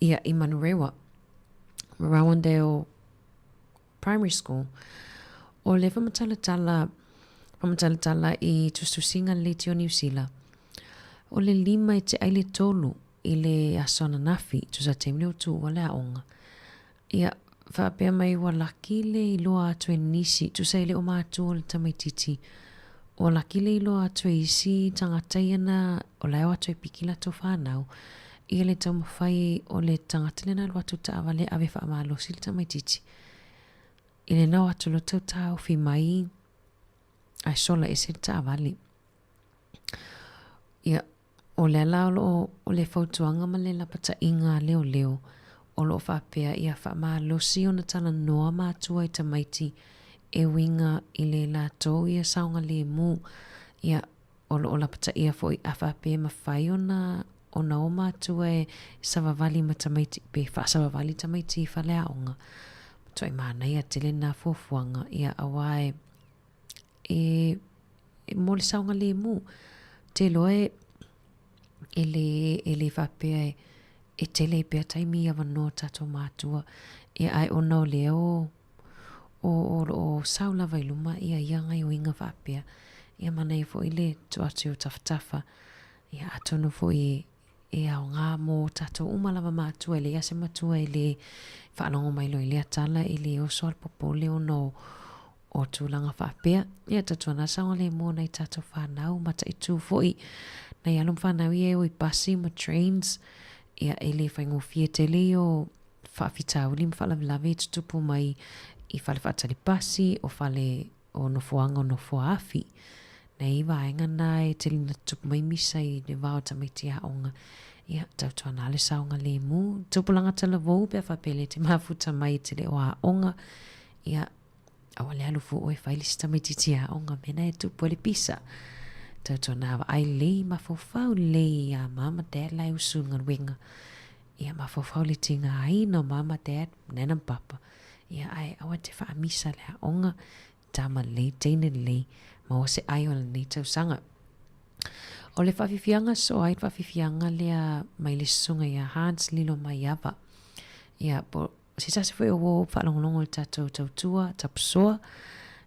ia i Manurewa Rowandale Primary School o le whamatalatala i tustusinga le tio New Zealand o le 5 i te aile tolu i le asona nafi tu sa temle o tu wa lea onga ia whapea mai wa laki le i loa atu e nisi tu sa ile o mātu o le tamaititi o laki le i loa atu e isi tangata iana o leo atu e pikila to whanau i le tau mawhai o le tangata lena lo atu ta awale ave wha amalosi le tamaititi i le nau atu lo tau tau fi mai ai sola e se ta awale ia o le lao o le fautuanga ma le lapata inga leo leo o lo whapea ia whamalosi o na tala noa mātua i tamaiti e winga i le lato ia saunga le mu ia o lo lapata ia fo i a whapea ma whai o na o mātua e savavali ma tamaiti pe savavali tamaiti i whalea onga toi mana ia tele na fofuanga ia awae e mo le saunga le mu te loe e le whapea e tele pia taimi ia wanoa tato mātua ia ai o nao leo o saula vailuma ia ianga i o inga whapea ia mana i fo i le tuatu o tafatafa ia atono fo i au ngā mō tato umalawa mātua i le ase matua i le whaanongo mailo i le atala i le oso alpopole o no o tūlanga whapea ia tatua na saunga le mō nei tato whanau mata i tū fo i nei alum whanau i e o i basi ma trains ia e le whaingo fia tele o whaafitauli ma whaalavilavi tutupu mai i whale whaatali pasi o whale o nofoanga o nofoafi nei vaenga na e tele na tupu mai misa i le vao tamaiti a onga ia tautua na le saunga le mu tupulanga tala vau pia whapele te mafuta mai tele o a onga ia awale alufu o e whailisi tamaiti a onga mena e tupu le pisa tautua na wa ai lei mafofau lei a mama dad lai usunga wenga ia mafofau le tinga ai no mama dad nana papa ia ai awa te wha misa le a onga tama lei teine lei ma o se ai o le nei tausanga o le whawhiwhianga so ai whawhiwhianga lea mai le sunga ia Hans lilo mai ava ia po si tase fwe o whalongolongo le tatou tautua tapusoa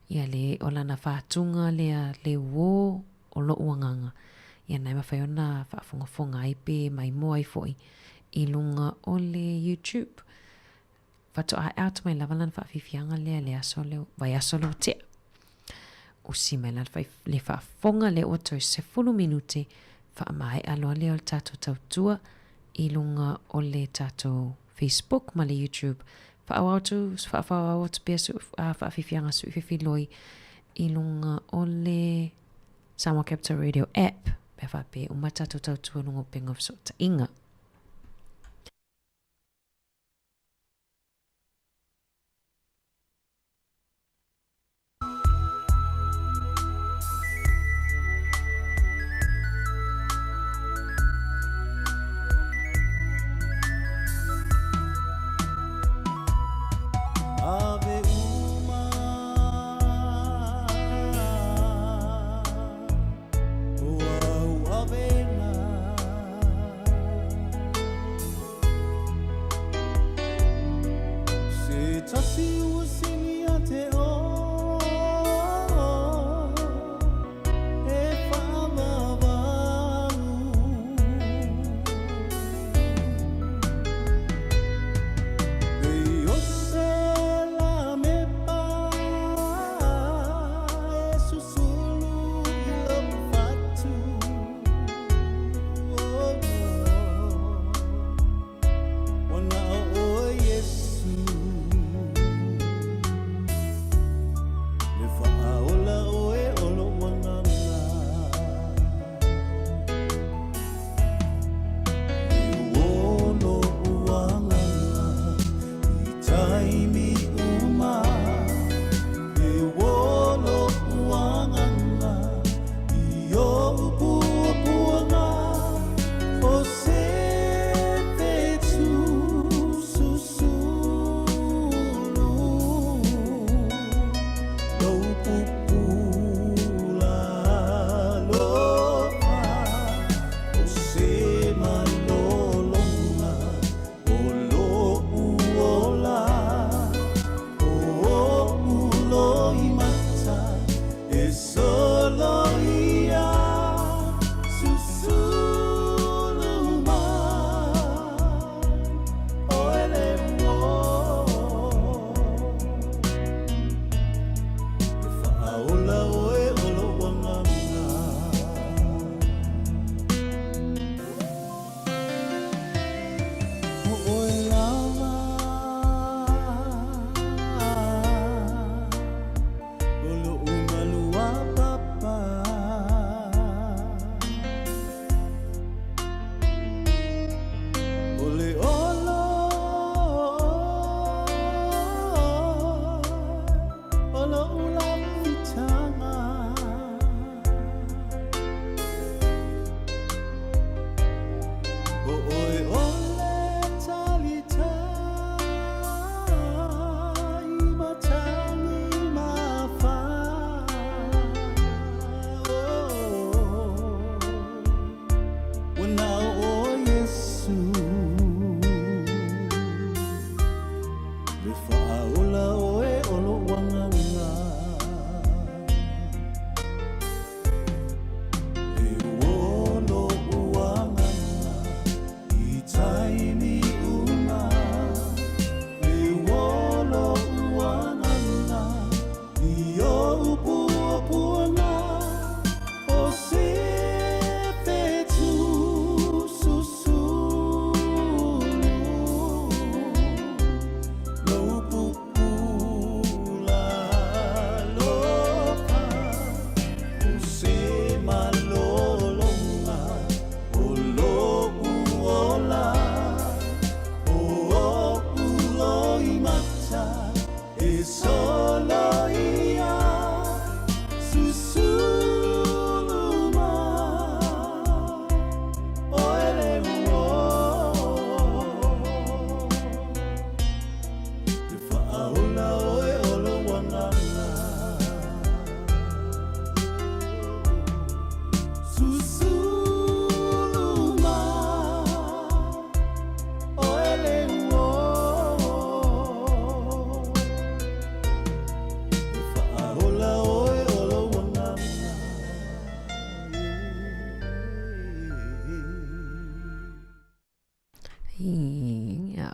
ia le o lana whātunga lea le uo o lo uanganga ia nai mawhai ona whaafongafonga ai pe mai moa i foi i lunga o le YouTube whato ai out mai lavalan whawhiwhianga lea le aso leo vai aso leo tea o si mai lan le whaafonga le o toi se 10 minute wha mai aloa leo le tatou tautua i lunga o le tatou Facebook ma le YouTube whaawautu pia su whawhiwhianga su whiwhiloi i lunga o le Sāmoa Capital Radio app pe whape o matatu tautua lungo penga fsota inga. Ave uma Ua avena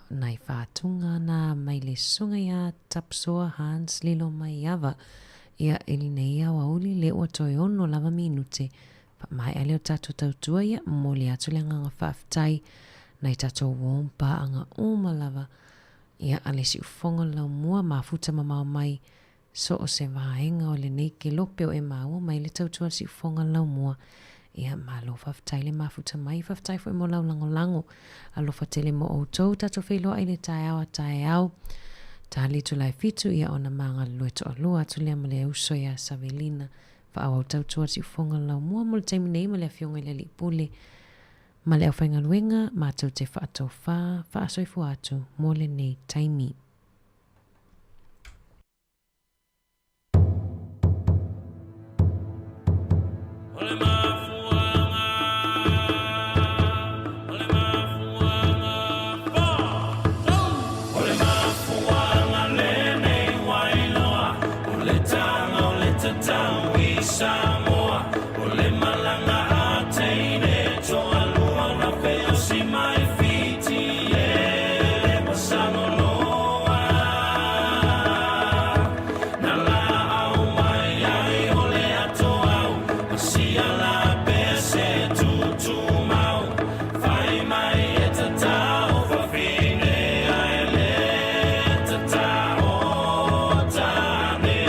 Nai whātunga nā mai le sunga ia tapsoa Hans lilo mai awa. Ia ili nei au auli le ua toi ono lava minute. Pa mai ale o tato tautua ia mo le atu le nganga whaafitai. Nai tato wompa anga uma lava. Ia ale si ufonga lau mua mafuta mamau mai. So o se vaenga o le nei ke lope o e maua mai le tautua si ufonga lau mua. Ia malo whaftai le mafuta mai whaftai fo e mo lau lango. Alofa tele mo o tau tato whilo ai le tae au a tae au. Tā litu lai fitu ia ona manga lue to alua atu lea ma le uso ia Savelina. Wha au tau tua si ufonga lau mua mo le taimi nei ma le fionga le li pule. Ma le au whainga luenga ma tau te wha ato wha asoifu atu mo le nei taimi. Sāmoa, o le malanga a teine, toa lua na wheo si mai whiti e masano loa. Na la au mai ai o le ato au, si ala pese tutu mau, whai mai e tatao, whawhine ai le tatao tane.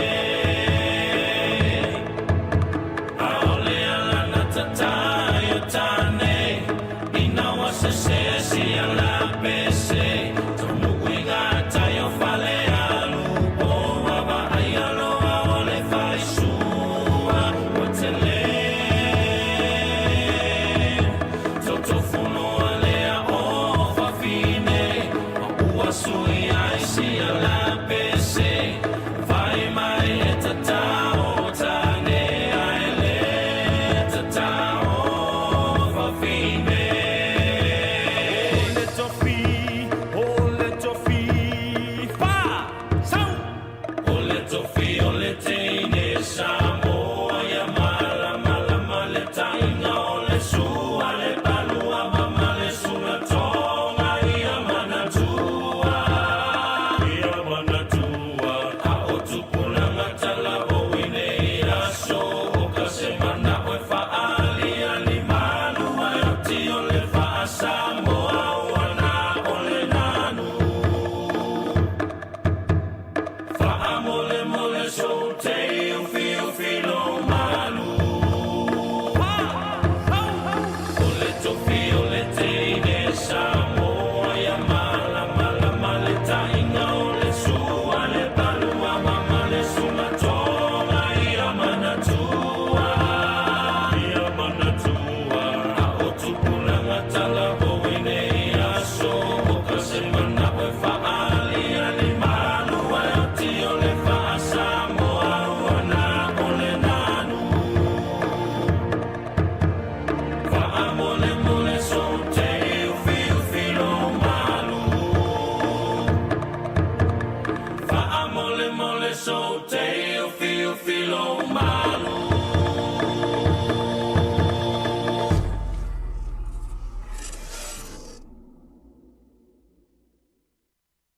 te o fio filo malu